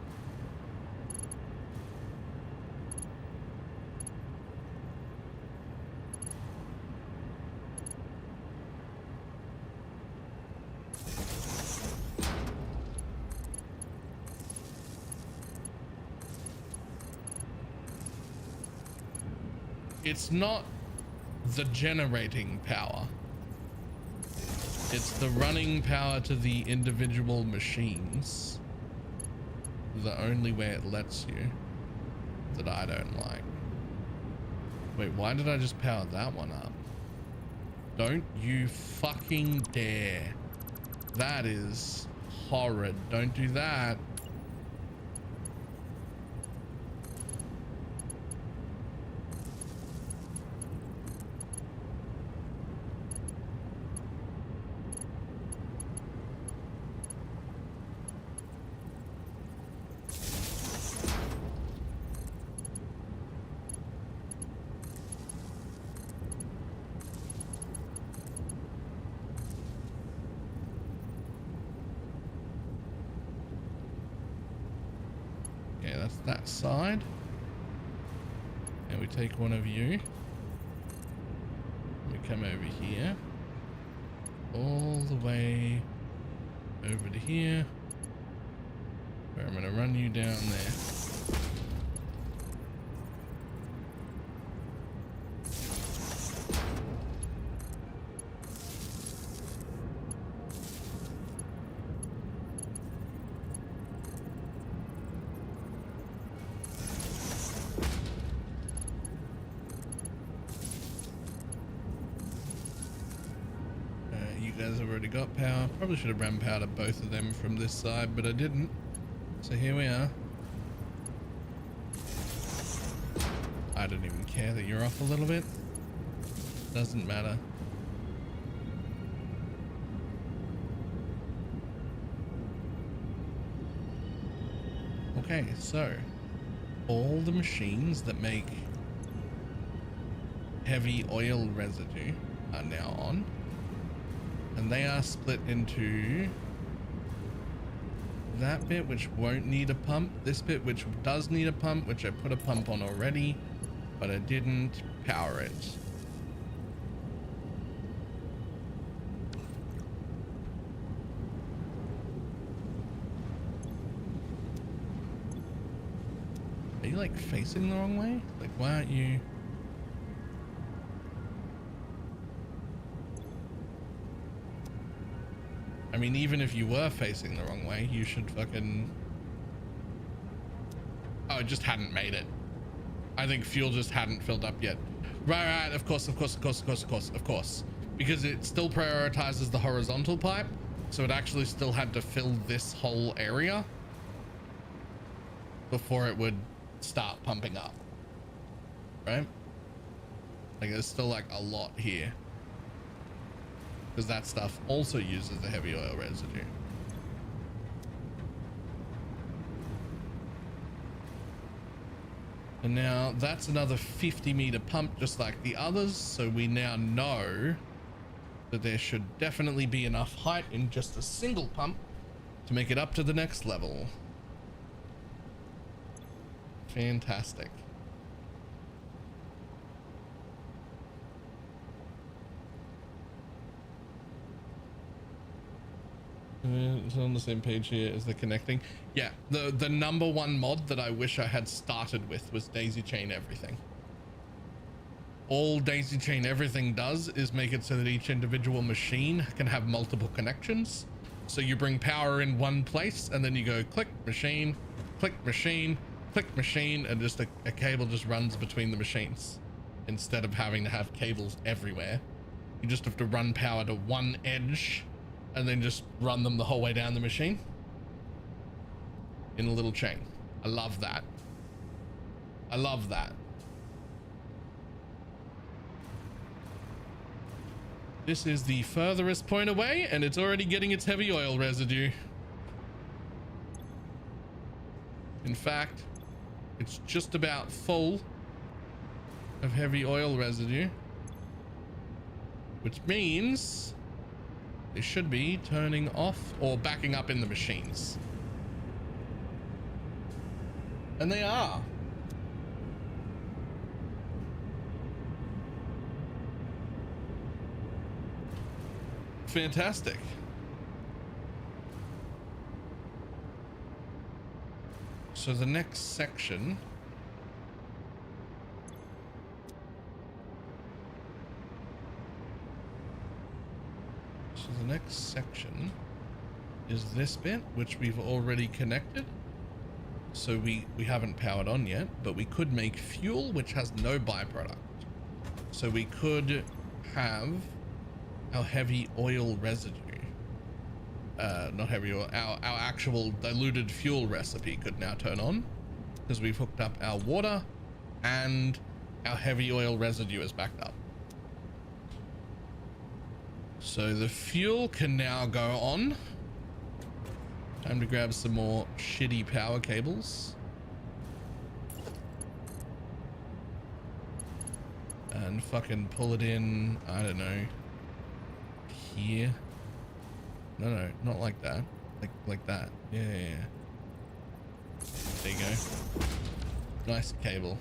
It's not the generating power. It's the running power to the individual machines. The only way it lets you that I don't like. Wait, why did I just power that one up? Don't you fucking dare. That is horrid. Don't do that. That side, and we take one of you, we come over here all the way over to here, where I'm going to run you down there. Got power. Probably should have ran power to both of them from this side, but I didn't. So here we are. I don't even care that you're off a little bit. Doesn't matter. Okay, so all the machines that make heavy oil residue are now on. And they are split into that bit which won't need a pump, this bit which does need a pump, which I put a pump on already, but I didn't power it. Are you like facing the wrong way? Like, why aren't you? I mean, even if you were facing the wrong way, you should fucking... Oh, it just hadn't made it. I think fuel just hadn't filled up yet. Right, of course. Because it still prioritizes the horizontal pipe, so it actually still had to fill this whole area before it would start pumping up. Right? Like, there's still like a lot here. Because that stuff also uses the heavy oil residue. And now that's another 50-meter pump just like the others, so we now know that there should definitely be enough height in just a single pump to make it up to the next level. Fantastic. It's on the same page here as the connecting. Yeah, the number one mod that I wish I had started with was daisy chain everything. All daisy chain everything does is make it so that each individual machine can have multiple connections. So you bring power in one place and then you go click machine, click machine, click machine, and just a cable just runs between the machines. instead of having to have cables everywhere. You just have to run power to one edge and then just run them the whole way down the machine in a little chain. I love that. I love that. This is the furthest point away, and it's already getting its heavy oil residue. In fact, it's just about full of heavy oil residue, which means they should be turning off or backing up in the machines. And they are. Fantastic. So the next section is this bit, which we've already connected. So we haven't powered on yet, but we could make fuel which has no byproduct. So we could have our heavy oil residue, not heavy oil, our actual diluted fuel recipe could now turn on because we've hooked up our water and our heavy oil residue is backed up. So the fuel can now go on. Time to grab some more shitty power cables and fucking pull it in. I don't know, here. No, not like that. Like that. Yeah. There you go. Nice cable.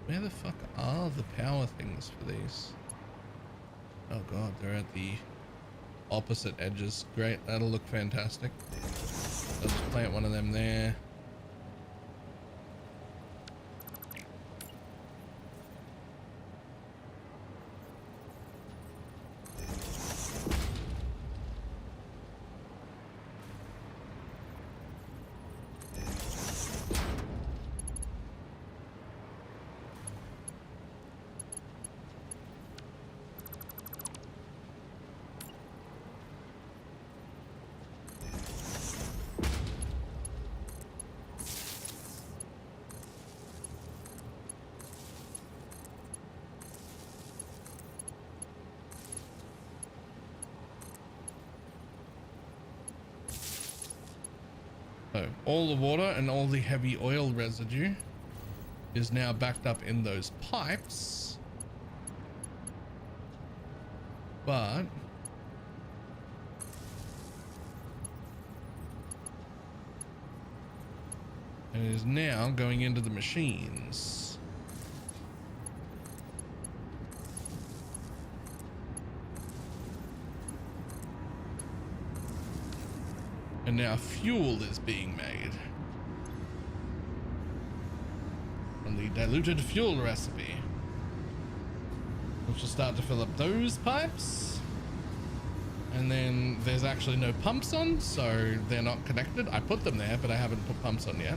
Where the fuck are the power things for these? Oh god, they're at the opposite edges. Great, that'll look fantastic. I'll just plant one of them there. So all the water and all the heavy oil residue is now backed up in those pipes, but it is now going into the machines. And now fuel is being made from the diluted fuel recipe, which will start to fill up those pipes. And then there's actually no pumps on, so they're not connected. I put them there, but I haven't put pumps on yet.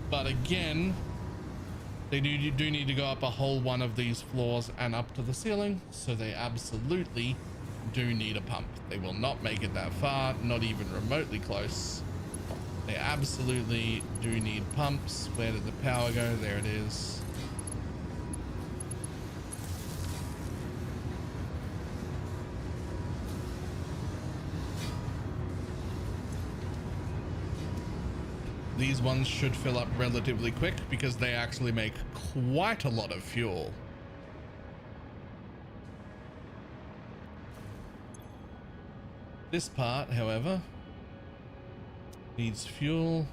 But again, they do need to go up a whole one of these floors and up to the ceiling, so they absolutely do need a pump. They will not make it that far, not even remotely close. They absolutely do need pumps. Where did the power go? There it is. These ones should fill up relatively quick because they actually make quite a lot of fuel. This part, however, needs fuel.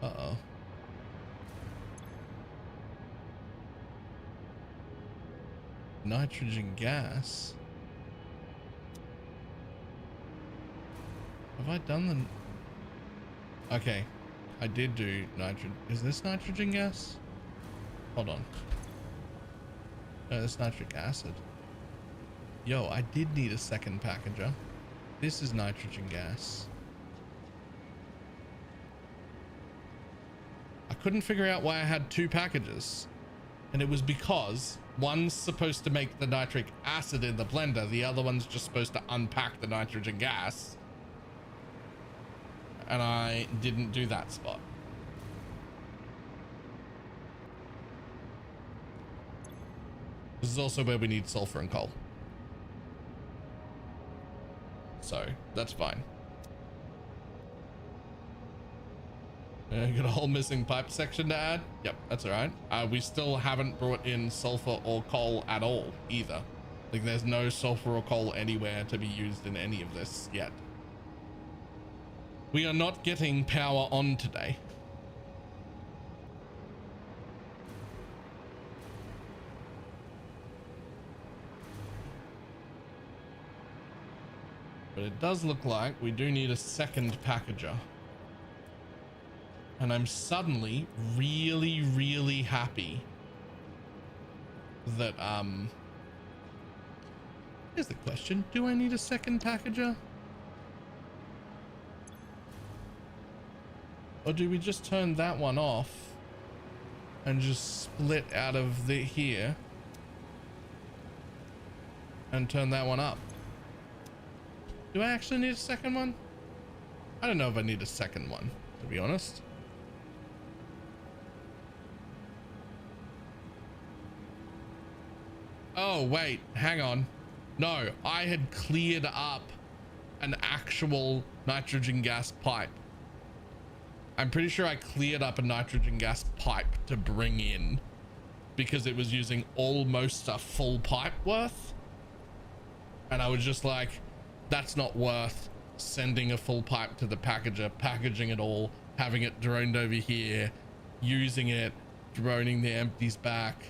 Uh-oh. Nitrogen gas. Have I done the... Okay, I did do nitrogen. Is this nitrogen gas? Hold on. No, that's nitric acid. Yo, I did need a second packager. This is nitrogen gas. I couldn't figure out why I had two packages. And it was because one's supposed to make the nitric acid in the blender. The other one's just supposed to unpack the nitrogen gas. And I didn't do that spot. This is also where we need sulfur and coal. So that's fine. Got a whole missing pipe section to add. Yep, that's all right. We still haven't brought in sulfur or coal at all either. Like there's no sulfur or coal anywhere to be used in any of this yet. We are not getting power on today. But it does look like we do need a second packager. And I'm suddenly really, really happy that, here's the question. Do I need a second packager? Or do we just turn that one off and just split out of the here and turn that one up? Do I actually need a second one? I don't know if I need a second one, to be honest. Oh, wait, hang on. No, I had cleared up an actual nitrogen gas pipe. I'm pretty sure I cleared up a nitrogen gas pipe to bring in because it was using almost a full pipe worth. And I was just like, that's not worth sending a full pipe to the packager, packaging it all, having it droned over here, using it, droning the empties back.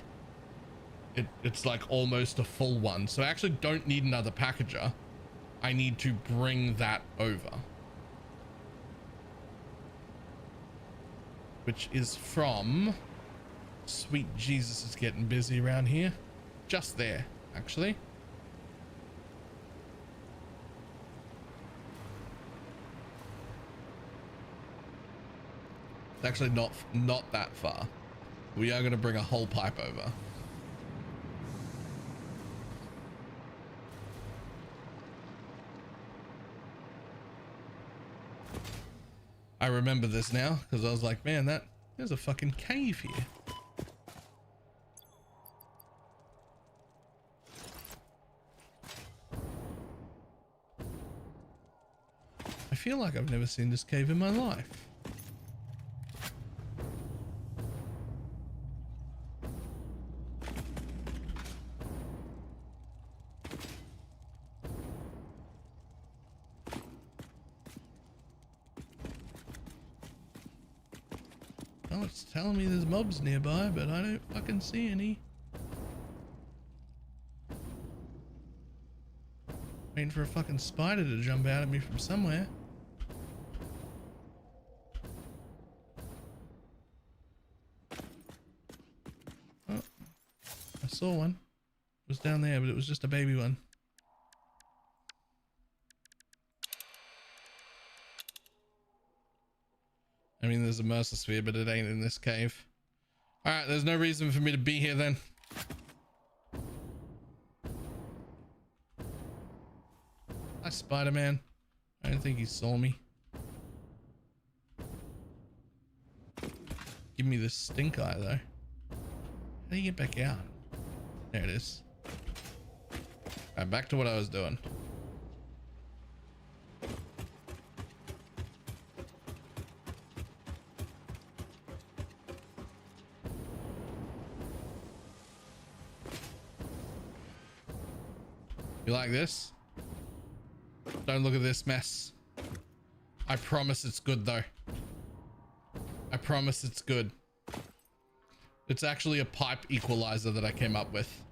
It's like almost a full one. So I actually don't need another packager. I need to bring that over. Which is from, sweet Jesus, it's getting busy around here. Just there, actually. It's actually not that far. We are going to bring a whole pipe over. I remember this now because I was like, man, there's a fucking cave here. I feel like I've never seen this cave in my life. Well, it's telling me there's mobs nearby, but I don't fucking see any. Waiting for a fucking spider to jump out at me from somewhere. Oh, I saw one. It was down there, but it was just a baby one. I mean, there's a Mercer sphere, but it ain't in this cave. All right, there's no reason for me to be here then. Hi, Spider-Man. I don't think he saw me. Give me this stink eye, though. How do you get back out? There it is. All right, back to what I was doing. You like this? Don't look at this mess. I promise it's good though. I promise it's good. It's actually a pipe equalizer that I came up with.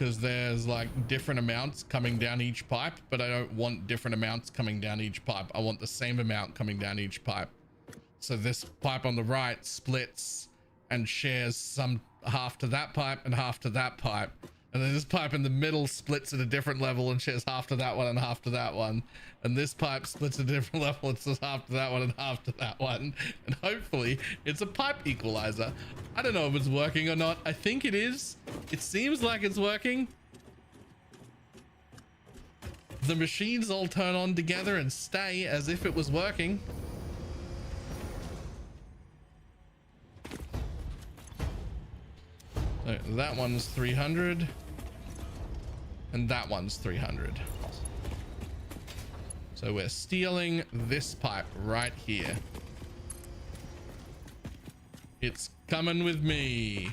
because there's like different amounts coming down each pipe, but I don't want different amounts coming down each pipe. I want the same amount coming down each pipe. So this pipe on the right splits and shares some half to that pipe and half to that pipe. And then this pipe in the middle splits at a different level and shares half to that one and half to that one. And this pipe splits at a different level and says half to that one and half to that one. And hopefully it's a pipe equalizer. I don't know if it's working or not. I think it is. It seems like it's working. The machines all turn on together and stay as if it was working. So that one's 300. And that one's 300. So we're stealing this pipe right here. It's coming with me.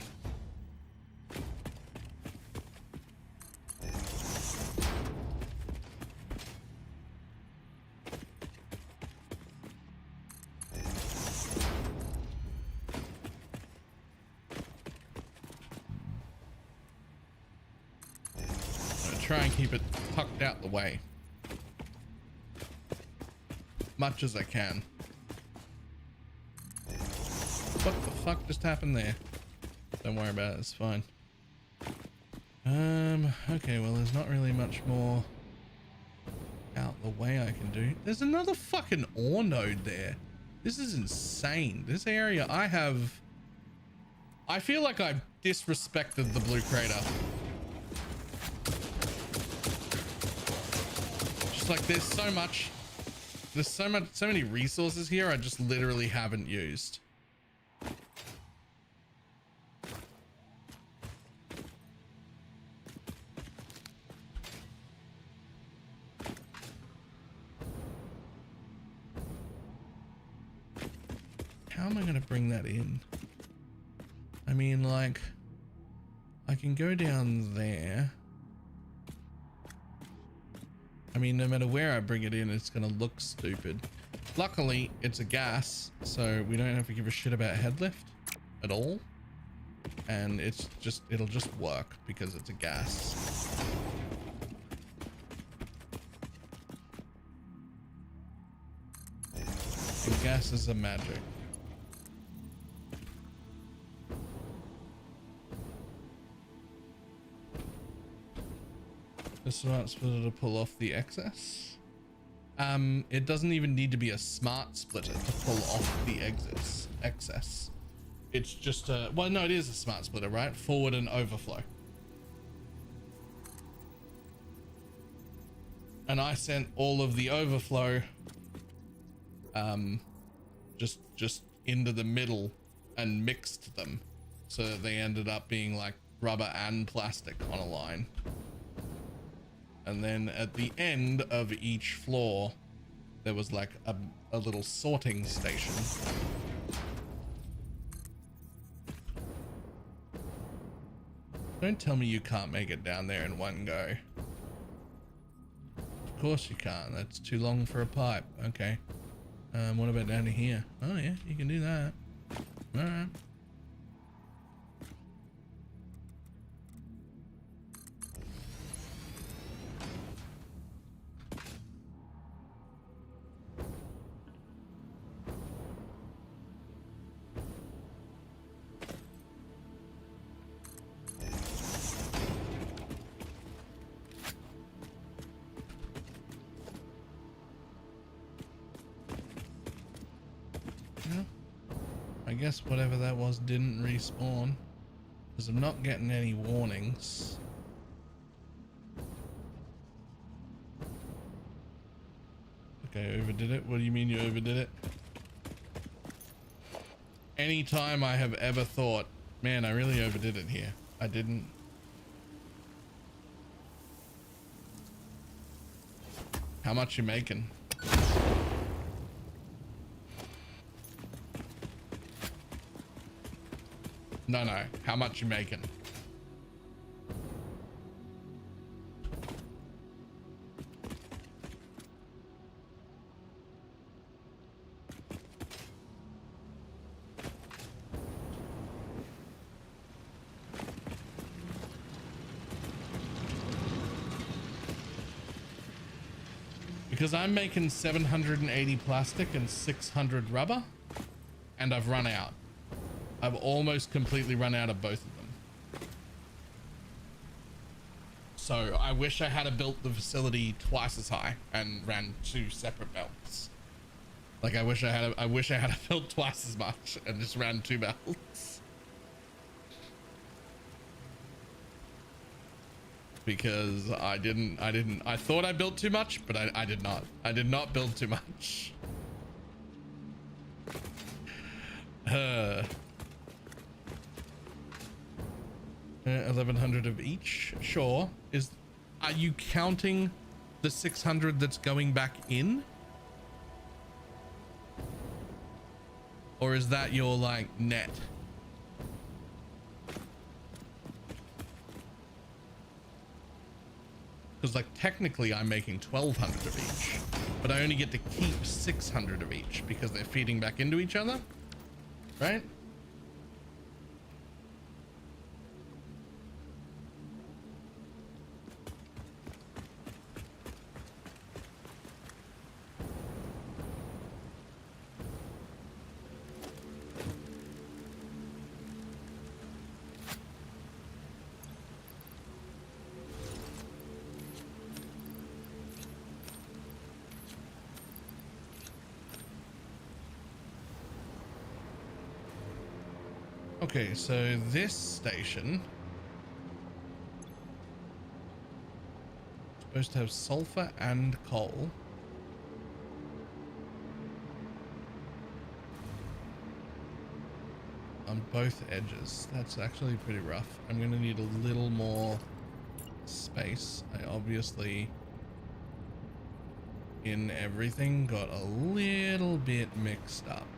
Try and keep it tucked out the way much as I can. What the fuck just happened there? Don't worry about it, it's fine. Okay, well there's not really much more out the way I can do. There's another fucking ore node there. This is insane. This area I feel like I've disrespected the blue crater. Like there's so many resources here I just literally haven't used. How am I going to bring that in? I mean, like, I can go down there. I mean, no matter where I bring it in, it's going to look stupid. Luckily, it's a gas, so we don't have to give a shit about head lift at all. And it'll just work because it's a gas. And gases are magic. The smart splitter to pull off the excess. It doesn't even need to be a smart splitter to pull off the excess. It's just a, well, no, it is a smart splitter, right? Forward and overflow. And I sent all of the overflow just into the middle and mixed them so that they ended up being like rubber and plastic on a line. And then at the end of each floor, there was like a little sorting station. Don't tell me you can't make it down there in one go. Of course you can't. That's too long for a pipe. Okay. What about down to here? Oh yeah, you can do that. All right. I guess whatever that was didn't respawn because I'm not getting any warnings. Okay, overdid it. What do you mean you overdid it? Anytime I have ever thought, man, I really overdid it here, I didn't. How much you making? No, how much you making? Because I'm making 780 plastic and 600 rubber, and I've run out. I've almost completely run out of both of them. So I wish I had built the facility twice as high and ran 2 separate belts. Like I wish I had built twice as much and just ran 2 belts. Because I thought I built too much, but I did not. I did not build too much. 1100 of each. Sure. Are you counting the 600 that's going back in? Or is that your like net? Because like technically I'm making 1200 of each, but I only get to keep 600 of each because they're feeding back into each other, right? Okay, so this station is supposed to have sulfur and coal. On both edges. That's actually pretty rough. I'm going to need a little more space. I obviously in everything got a little bit mixed up.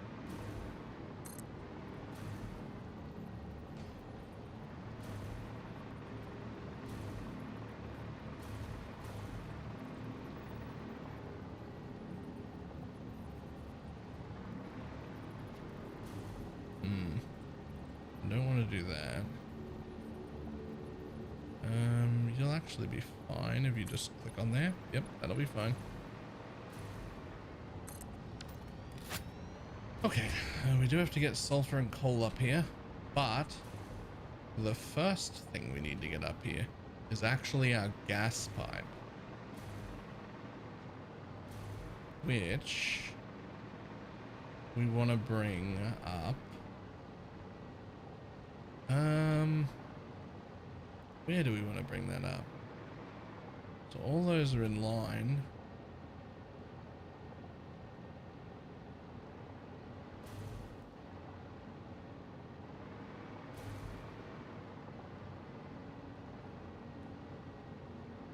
Do that. You'll actually be fine if you just click on there. Yep, that'll be fine. Okay, we do have to get sulfur and coal up here, but the first thing we need to get up here is actually our gas pipe, which we want to bring up. Where do we want to bring that up? So all those are in line.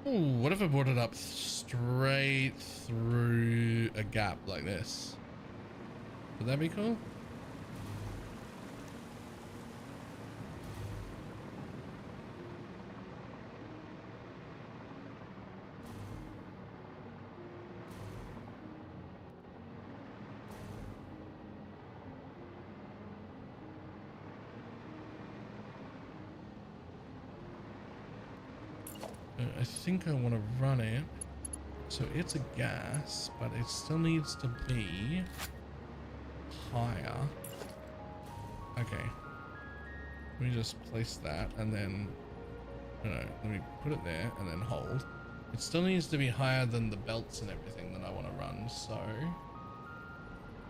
Ooh, what if I brought it up straight through a gap like this? Would that be cool? I think I want to run it so it's a gas, but it still needs to be higher. Okay, let me just place that and then let me put it there and then hold. It still needs to be higher than the belts and everything that I want to run, so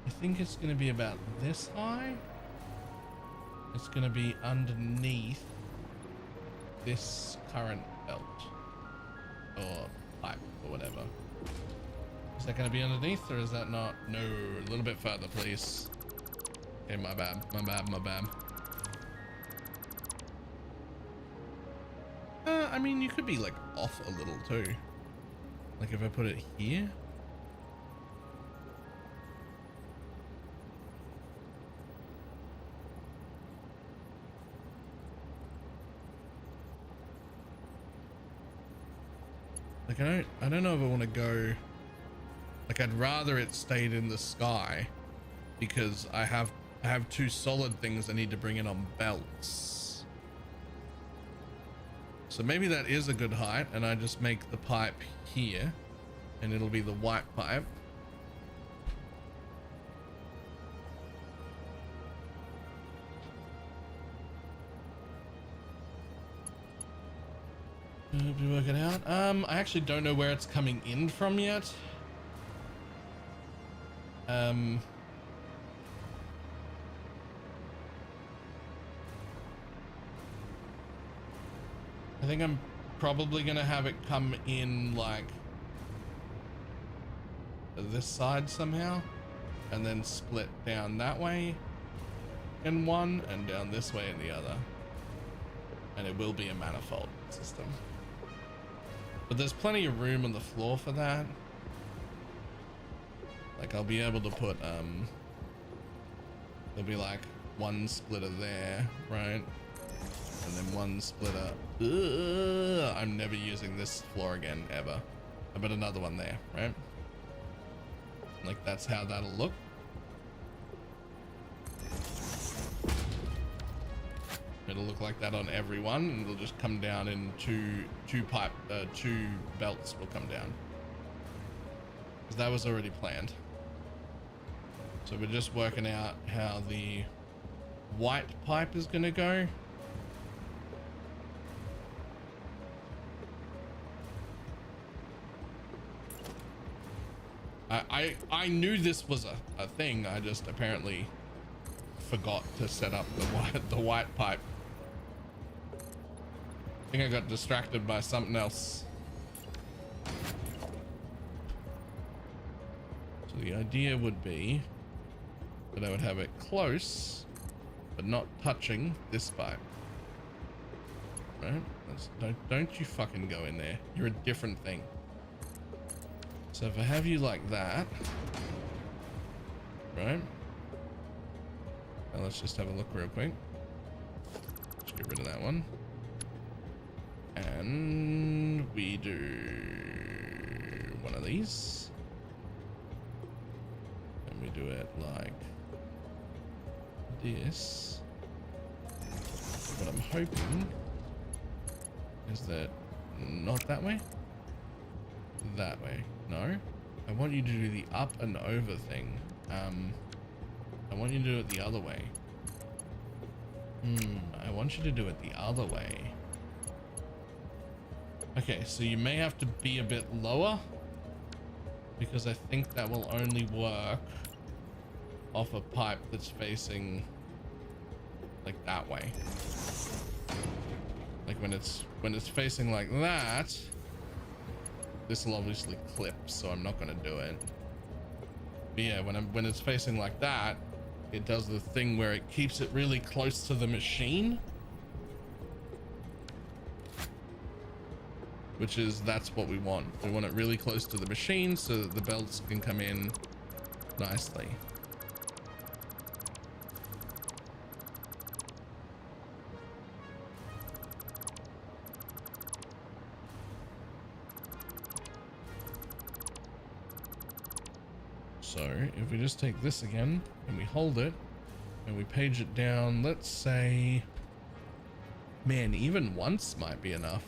I think it's going to be about this high. It's going to be underneath this current belt or pipe or whatever. Is that going to be underneath or is that not? No, a little bit further, please. Okay, my bad. I mean, you could be like off a little too. Like if I put it here. Like I don't know if I want to go, like I'd rather it stayed in the sky because I have 2 solid things I need to bring in on belts. So maybe that is a good height and I just make the pipe here and it'll be the white pipe. Did we work it out? I actually don't know where it's coming in from yet. I think I'm probably gonna have it come in like this side somehow, and then split down that way in one and down this way in the other, and it will be a manifold system. But there's plenty of room on the floor for that. Like I'll be able to put there'll be like one splitter there, right? And then one splitter. I'm never using this floor again, ever. I bet another one there, right? Like that's how that'll look. It'll look like that on every one, and it'll just come down in two belts will come down. Because that was already planned. So we're just working out how the white pipe is gonna go. I knew this was a thing. I just apparently forgot to set up the white pipe. I think I got distracted by something else. So the idea would be that I would have it close, but not touching this pipe. Right? Don't you fucking go in there. You're a different thing. So if I have you like that, right? Now let's just have a look real quick. Let's get rid of that one. And we do one of these. And we do it like this. What I'm hoping is that not that way, that way. No, I want you to do the up and over thing. I want you to do it the other way. I want you to do it the other way. Okay, so you may have to be a bit lower, because I think that will only work off a pipe that's facing like that way. Like when it's facing like that, this will obviously clip, so I'm not gonna do it. But yeah, when it's facing like that, it does the thing where it keeps it really close to the machine, that's what we want. We want it really close to the machine so that the belts can come in nicely. So if we just take this again and we hold it and we page it down, let's say, man, even once might be enough.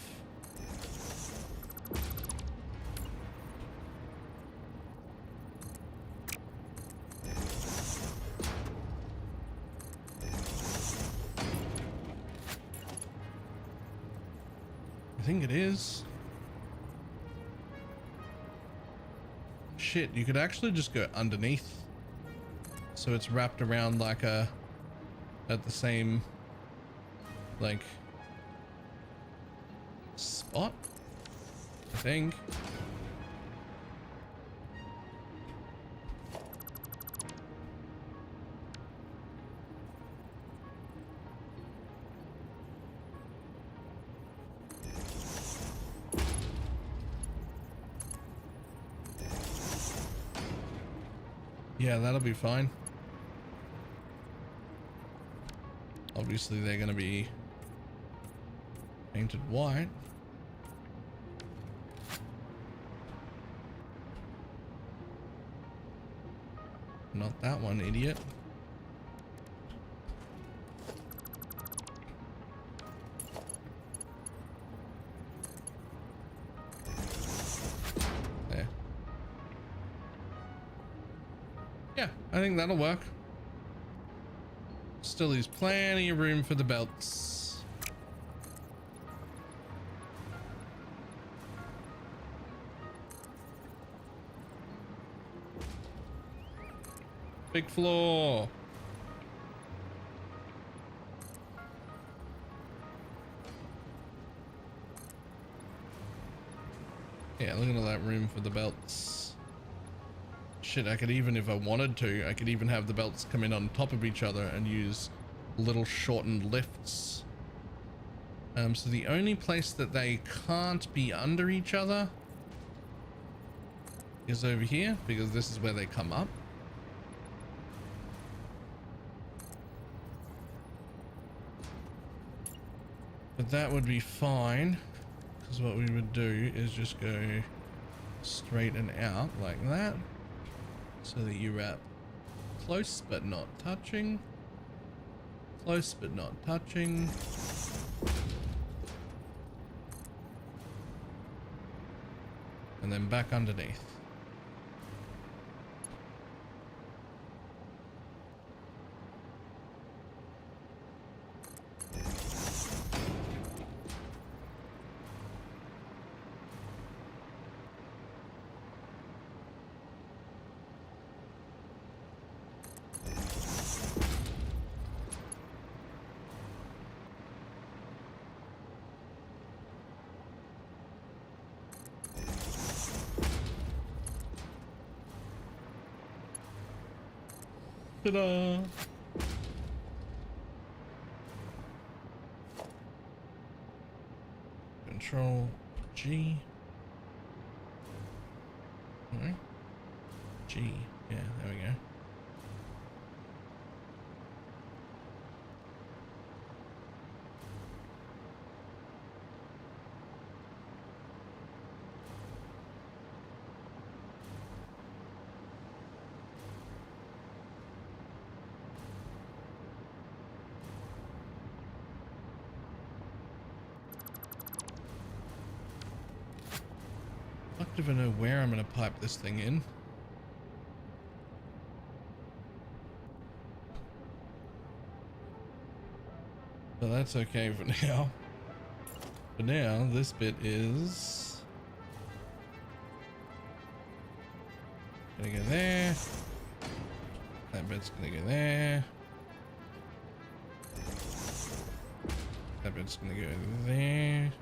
I think it is. Shit, you could actually just go underneath, so it's wrapped around like at the same like spot, I think. Yeah, that'll be fine. Obviously, they're going to be painted white. Not that one, idiot. There. Yeah, I think that'll work. Still leaves plenty of room for the belts. Big floor. Yeah, look at all that room for the belts. Shit, I could even, if I wanted to, I could even have the belts come in on top of each other and use little shortened lifts. So the only place that they can't be under each other is over here, because this is where they come up. But that would be fine, because what we would do is just go straight and out like that, so that you wrap close but not touching, close but not touching. And then back underneath. Ta-da! Control G. Alright. G. Yeah, there we go. I don't even know where I'm going to pipe this thing in. So that's okay for now. For now, this bit is gonna go there. That bit's gonna go there. That bit's gonna go there.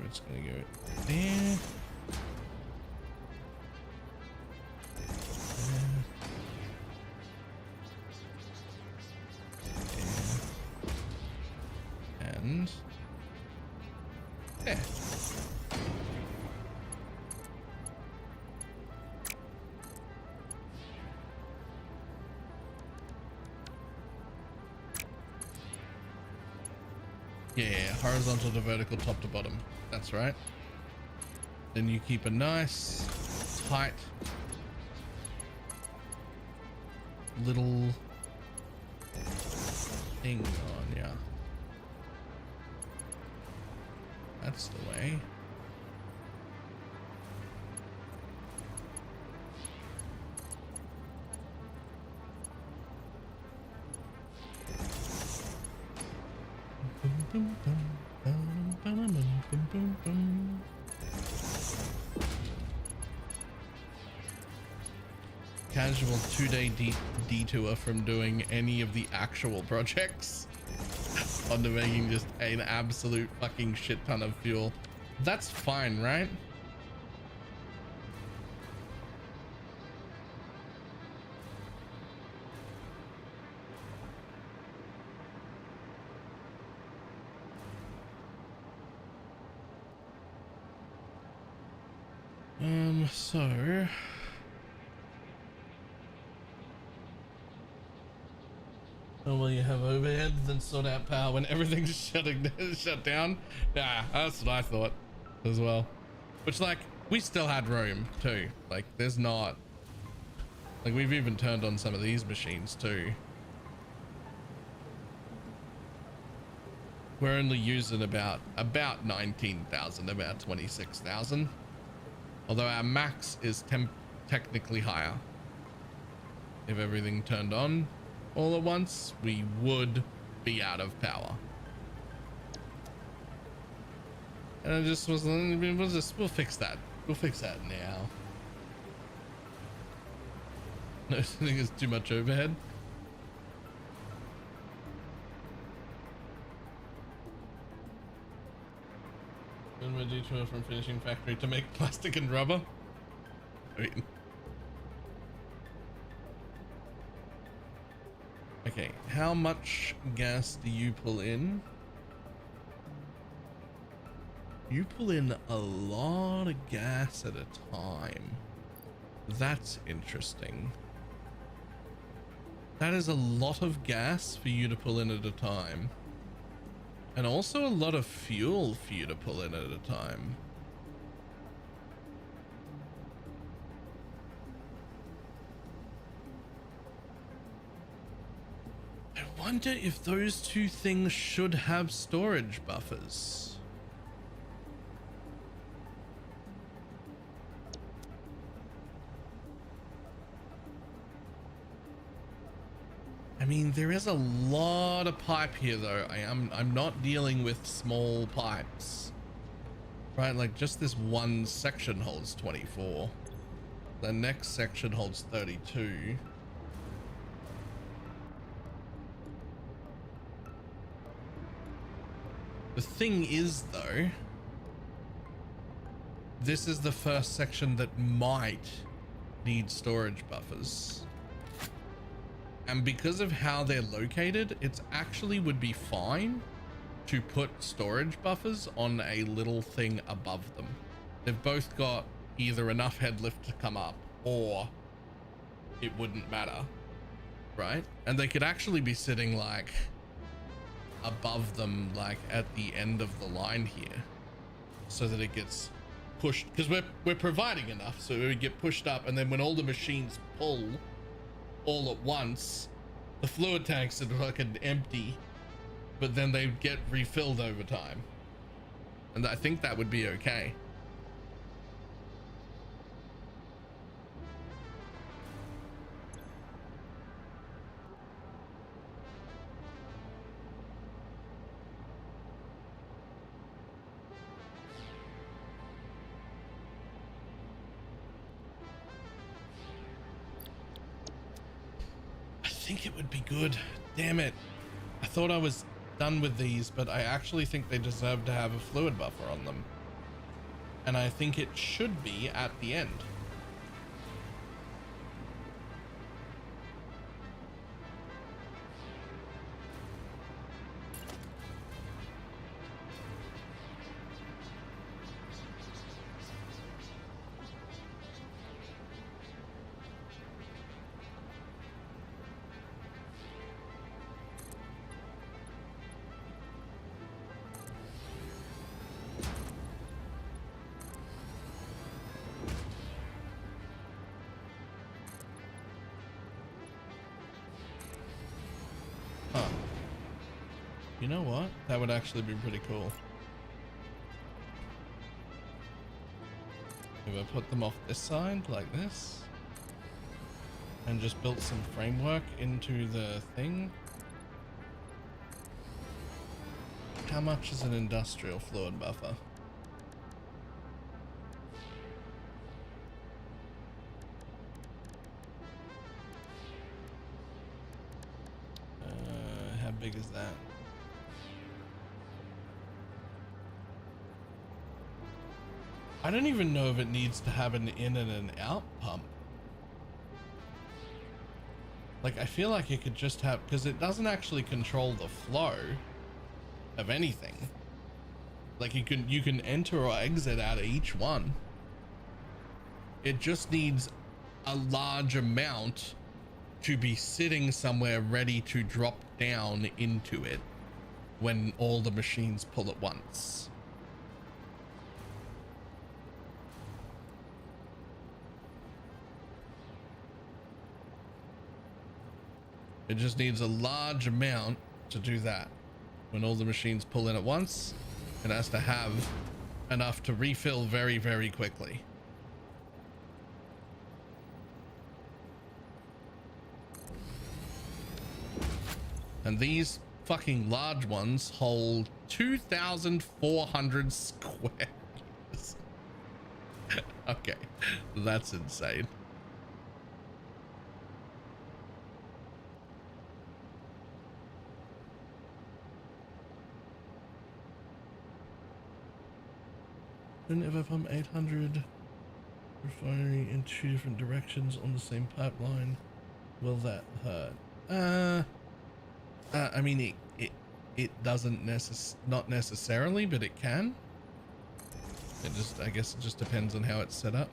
It's gonna go there. And there. Yeah, horizontal to vertical, top to bottom. That's right. Then you keep a nice, tight little thing on, yeah. That's the way. Casual 2-day detour from doing any of the actual projects onto making just an absolute fucking shit ton of fuel. That's fine, right? So will you have overheads and sort out power when everything's shut down? Yeah, that's what I thought as well. Which, like, we still had room too. Like, there's not, like, we've even turned on some of these machines too. We're only using about 19,000, about 26,000. Although our max is technically higher. If everything turned on all at once, we would be out of power. And I just was, we'll fix that. We'll fix that now. No, I think it's too much overhead. And my detour from finishing factory to make plastic and rubber. I mean, okay, how much gas do you pull in? You pull in a lot of gas at a time. That's interesting. That is a lot of gas for you to pull in at a time. And also a lot of fuel for you to pull in at a time. I wonder if those two things should have storage buffers. I mean, there is a lot of pipe here though. I'm not dealing with small pipes, right? Like just this one section holds 24. The next section holds 32. The thing is though, this is the first section that might need storage buffers. And because of how they're located, it's actually would be fine to put storage buffers on a little thing above them. They've both got either enough head lift to come up or it wouldn't matter, right? And they could actually be sitting like above them, like at the end of the line here, so that it gets pushed, because we're providing enough so we get pushed up, and then when all the machines pull all at once, the fluid tanks are fucking empty, but then they get refilled over time, and I think that would be okay. I think it would be good. Damn it. I thought I was done with these, but I actually think they deserve to have a fluid buffer on them. And I think it should be at the end. You know what? That would actually be pretty cool. If I put them off this side like this and just built some framework into the thing. How much is an industrial fluid buffer? How big is that? I don't even know if it needs to have an in and an out pump. Like, I feel like it could just have, because it doesn't actually control the flow of anything. Like you can enter or exit out of each one. It just needs a large amount to be sitting somewhere ready to drop down into it when all the machines pull at once. It just needs a large amount to do that. When all the machines pull in at once, it has to have enough to refill very, very quickly. And these fucking large ones hold 2,400 square meters. Okay, that's insane. Don't ever pump 800 refinery in 2 different directions on the same pipeline. Will that hurt? I mean, it doesn't not necessarily, but it can. It just, I guess it just depends on how it's set up.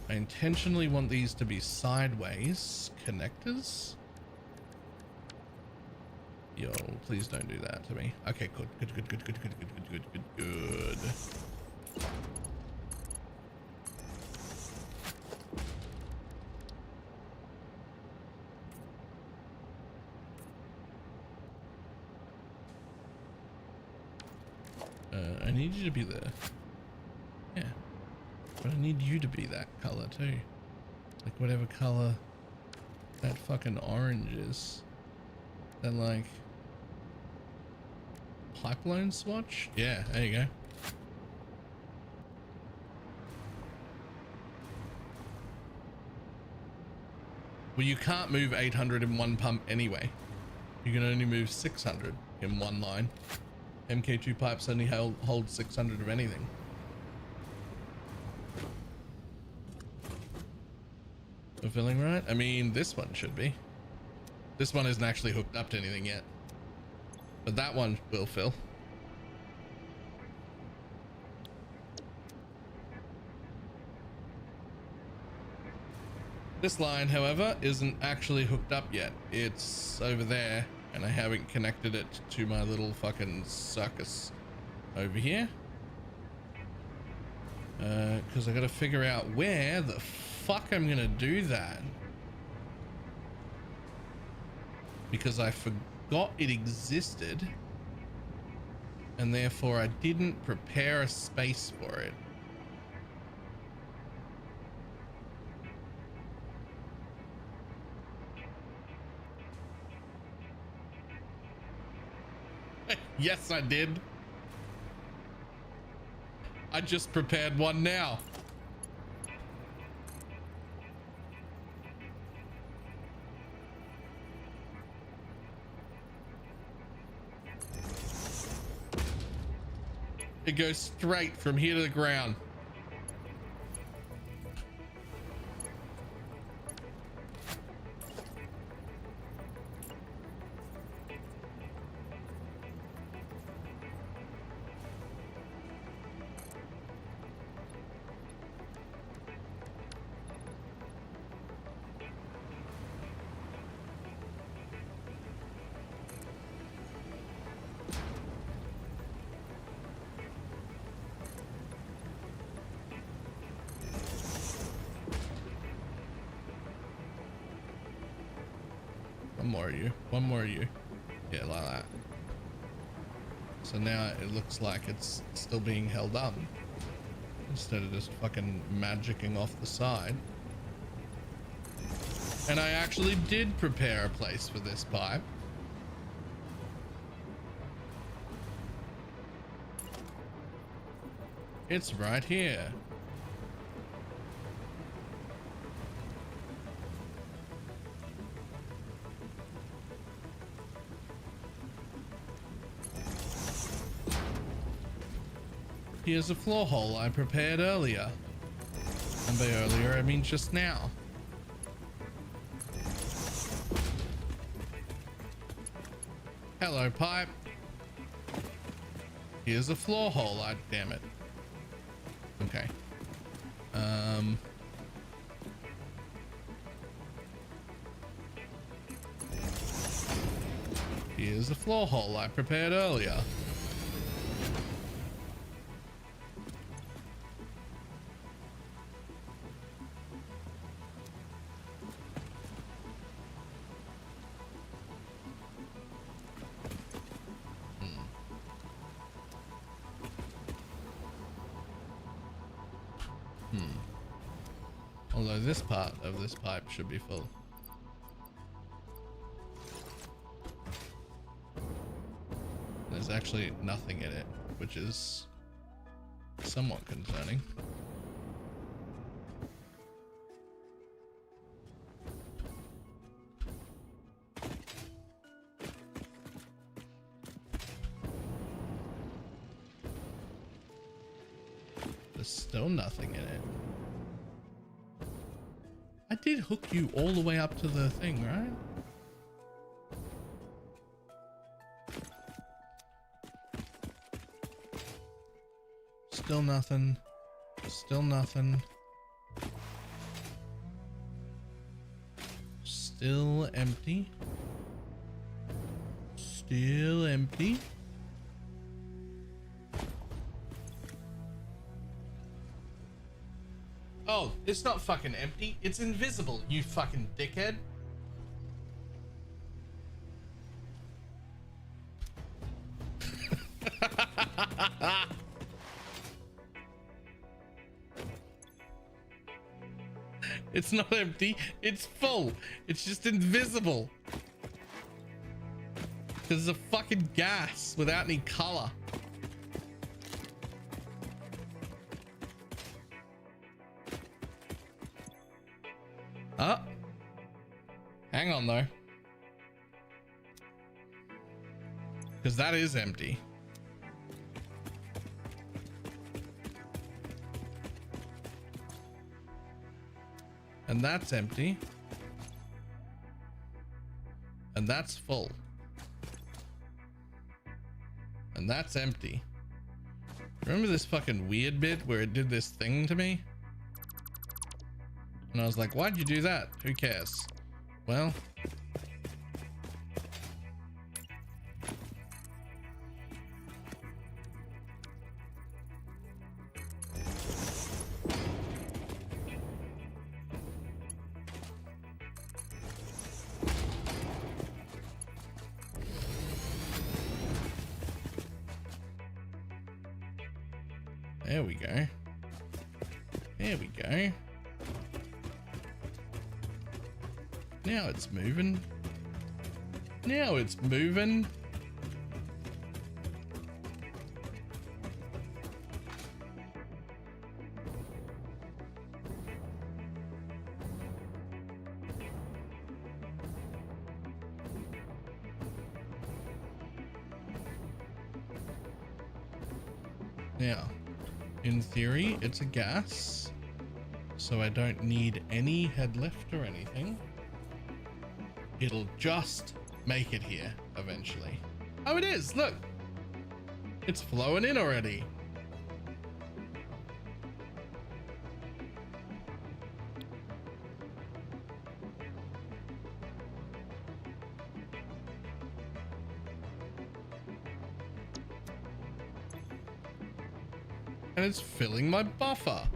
I intentionally want these to be sideways connectors. Yo, please don't do that to me. Okay, good. I need you to be there. Yeah. But I need you to be that color too. Like whatever color that fucking orange is. That like pipeline swatch? Yeah, there you go. Well, you can't move 800 in one pump anyway. You can only move 600 in one line. MK2 pipes only hold 600 of anything. We're feeling right? I mean, this one should be. This one isn't actually hooked up to anything yet. But that one will fill. This line, however, isn't actually hooked up yet. It's over there, and I haven't connected it to my little fucking circus over here. Because I gotta figure out where the fuck I'm gonna do that. Because I forgot it existed, and therefore I didn't prepare a space for it. Yes, I did. I just prepared one now. It goes straight from here to the ground. One more of you. Yeah, like that. So now it looks like it's still being held up instead of just fucking magicking off the side. And I actually did prepare a place for this pipe. It's right here. Here's a floor hole I prepared earlier. And by earlier, I mean just now. Hello, pipe. Here's a floor hole. Damn it. Okay. Here's a floor hole I prepared earlier. Although this part of this pipe should be full. There's actually nothing in it, which is somewhat concerning. There's still nothing in it. I did hook you all the way up to the thing, right? Still nothing. Still nothing. Still empty. Still empty. Oh, it's not fucking empty. It's invisible, you fucking dickhead. It's not empty, it's full. It's just invisible. Because it's a fucking gas without any color. Oh. Hang on though. Because that is empty. And that's empty. And that's full. And that's empty. Remember this fucking weird bit where it did this thing to me? And I was like, why'd you do that? Who cares? Well. There we go. There we go. Now it's moving. Now it's moving. Now, in theory, it's a gas, so I don't need any head lift or anything. It'll just make it here eventually. Oh, it is. Look, it's flowing in already. And it's filling my buffer.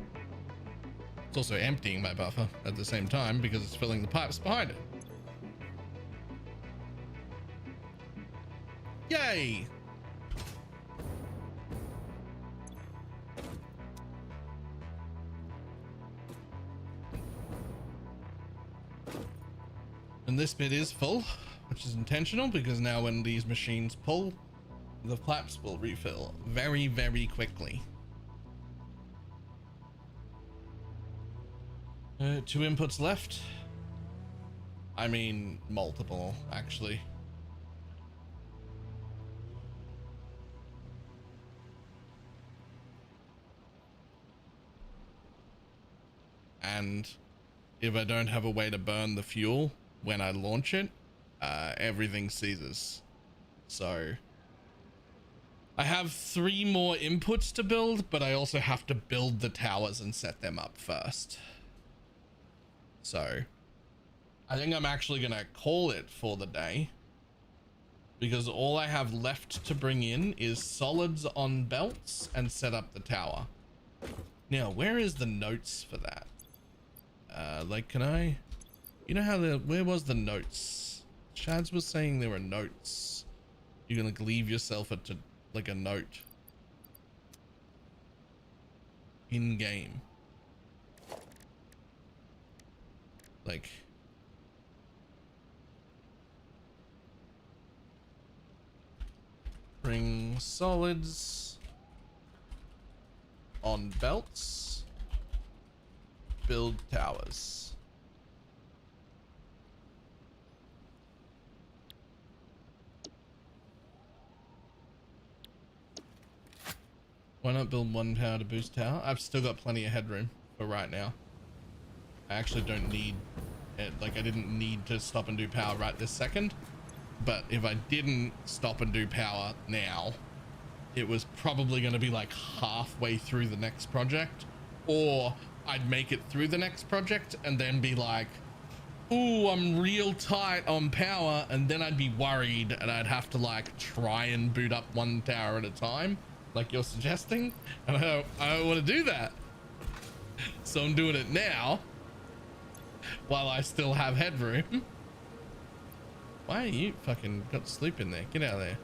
It's also emptying my buffer at the same time because it's filling the pipes behind it. Yay! And this bit is full, which is intentional because now when these machines pull, the flaps will refill very, very quickly. 2 inputs left. I mean, multiple, actually. And if I don't have a way to burn the fuel when I launch it, everything seizes. So I have 3 more inputs to build, but I also have to build the towers and set them up first. So I think I'm actually gonna call it for the day because all I have left to bring in is solids on belts and set up the tower. Now, where is the notes for that? Like, can I, you know how where was the notes? Shads was saying there were notes. You can like leave yourself at like a note in game. Like, bring solids on belts, build towers. Why not build one tower to boost tower? I've still got plenty of headroom for right now. I actually don't need it. Like, I didn't need to stop and do power right this second. But if I didn't stop and do power now, it was probably going to be like halfway through the next project, or I'd make it through the next project and then be like, ooh, I'm real tight on power. And then I'd be worried and I'd have to like try and boot up one tower at a time, like you're suggesting. And I don't want to do that. So I'm doing it now while I still have headroom. Why are you fucking got sleep in there? Get out of there.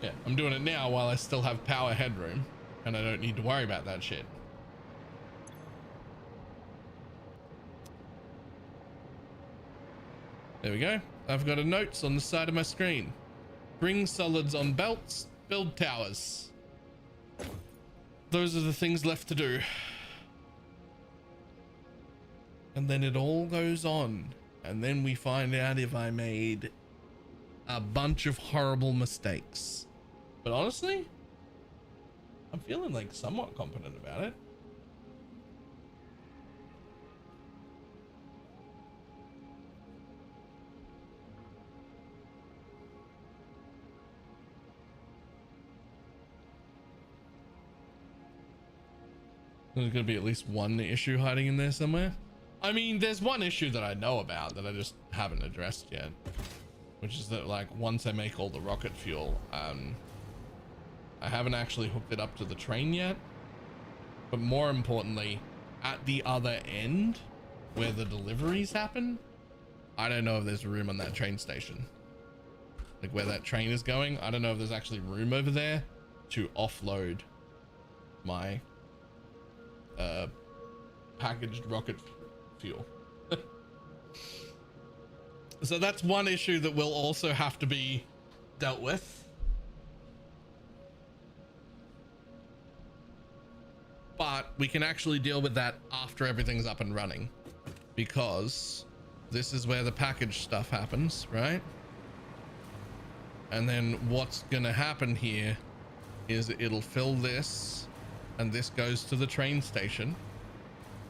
Yeah, I'm doing it now while I still have power headroom and I don't need to worry about that shit. There we go. I've got a notes on the side of my screen. Bring solids on belts, build towers. Those are the things left to do. And then it all goes on. And then we find out if I made a bunch of horrible mistakes. But honestly, I'm feeling like somewhat confident about it. There's gonna be at least one issue hiding in there somewhere. I mean, there's one issue that I know about that I just haven't addressed yet, which is that like once I make all the rocket fuel, I haven't actually hooked it up to the train yet. But more importantly, at the other end where the deliveries happen, I don't know if there's room on that train station. Like where that train is going, I don't know if there's actually room over there to offload my packaged rocket fuel. So that's one issue that will also have to be dealt with. But we can actually deal with that after everything's up and running, because this is where the package stuff happens, right? And then what's gonna happen here is it'll fill this and this goes to the train station.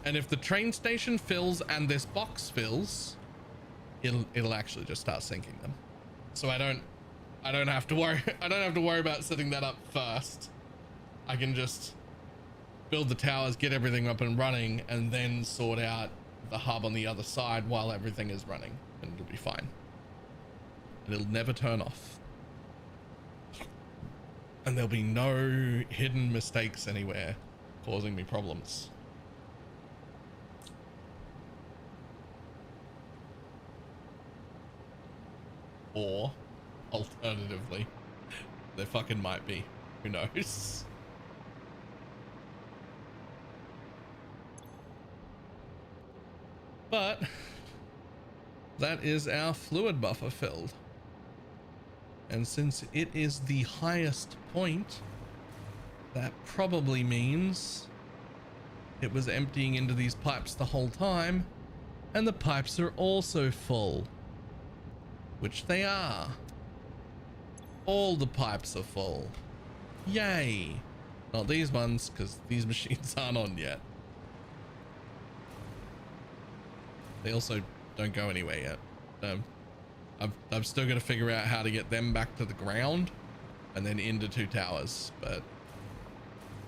And if the train station fills and this box fills, it'll actually just start sinking them. So I don't have to worry. I don't have to worry about setting that up first. I can just build the towers, get everything up and running, and then sort out the hub on the other side while everything is running, and it'll be fine. And it'll never turn off. And there'll be no hidden mistakes anywhere causing me problems. Or alternatively, there fucking might be. Who knows? But that is our fluid buffer filled. And since it is the highest point, that probably means it was emptying into these pipes the whole time, and the pipes are also full, which they are. All the pipes are full. Yay. Not these ones, because these machines aren't on yet. They also don't go anywhere yet. I've still got to figure out how to get them back to the ground and then into 2 towers, but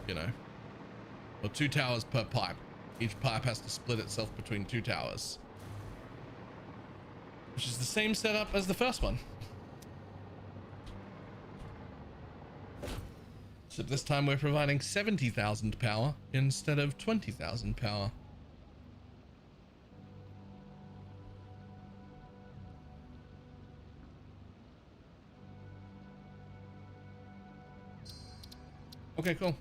you know, well, 2 towers per pipe. Each pipe has to split itself between 2 towers, which is the same setup as the first one. So this time we're providing 70,000 power instead of 20,000 power. Okay, cool.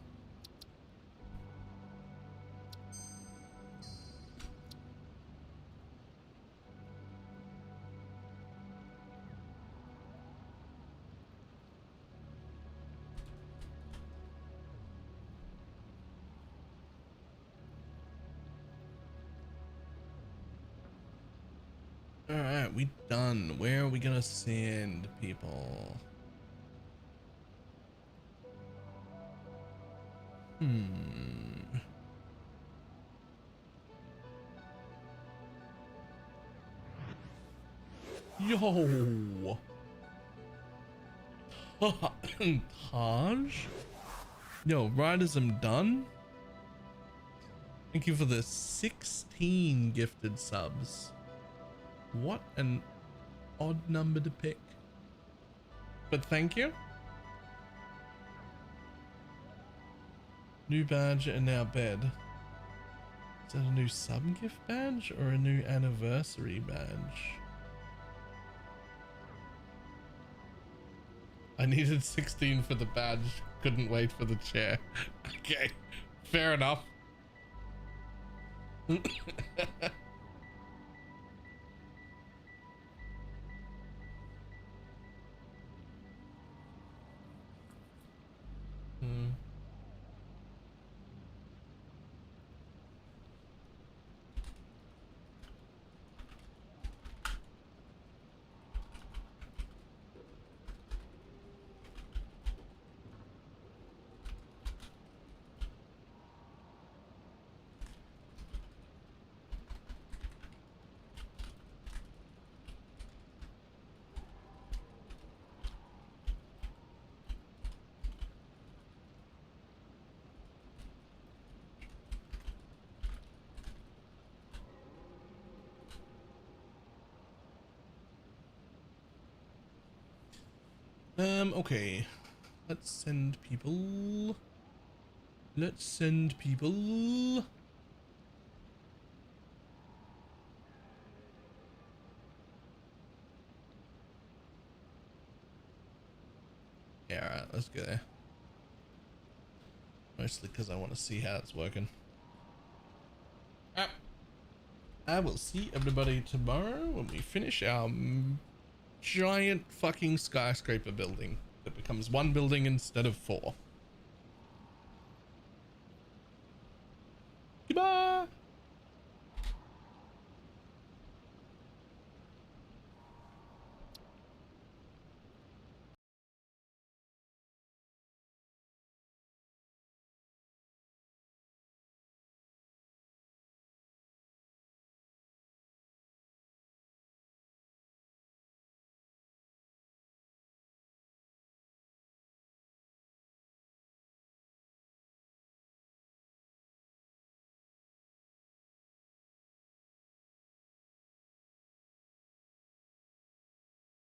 All right, we done. Where are we gonna send people? Yo. Taj? Yo, riders, I'm done. Thank you for the 16 gifted subs. What an odd number to pick. But thank you. New badge and now bed. Is that a new sub gift badge or a new anniversary badge? I needed 16 for the badge. Couldn't wait for the chair. Okay, fair enough. Okay. Let's send people. Let's send people. Yeah, alright, let's go there. Mostly because I want to see how it's working. I will see everybody tomorrow when we finish our giant fucking skyscraper building that becomes one building instead of 4.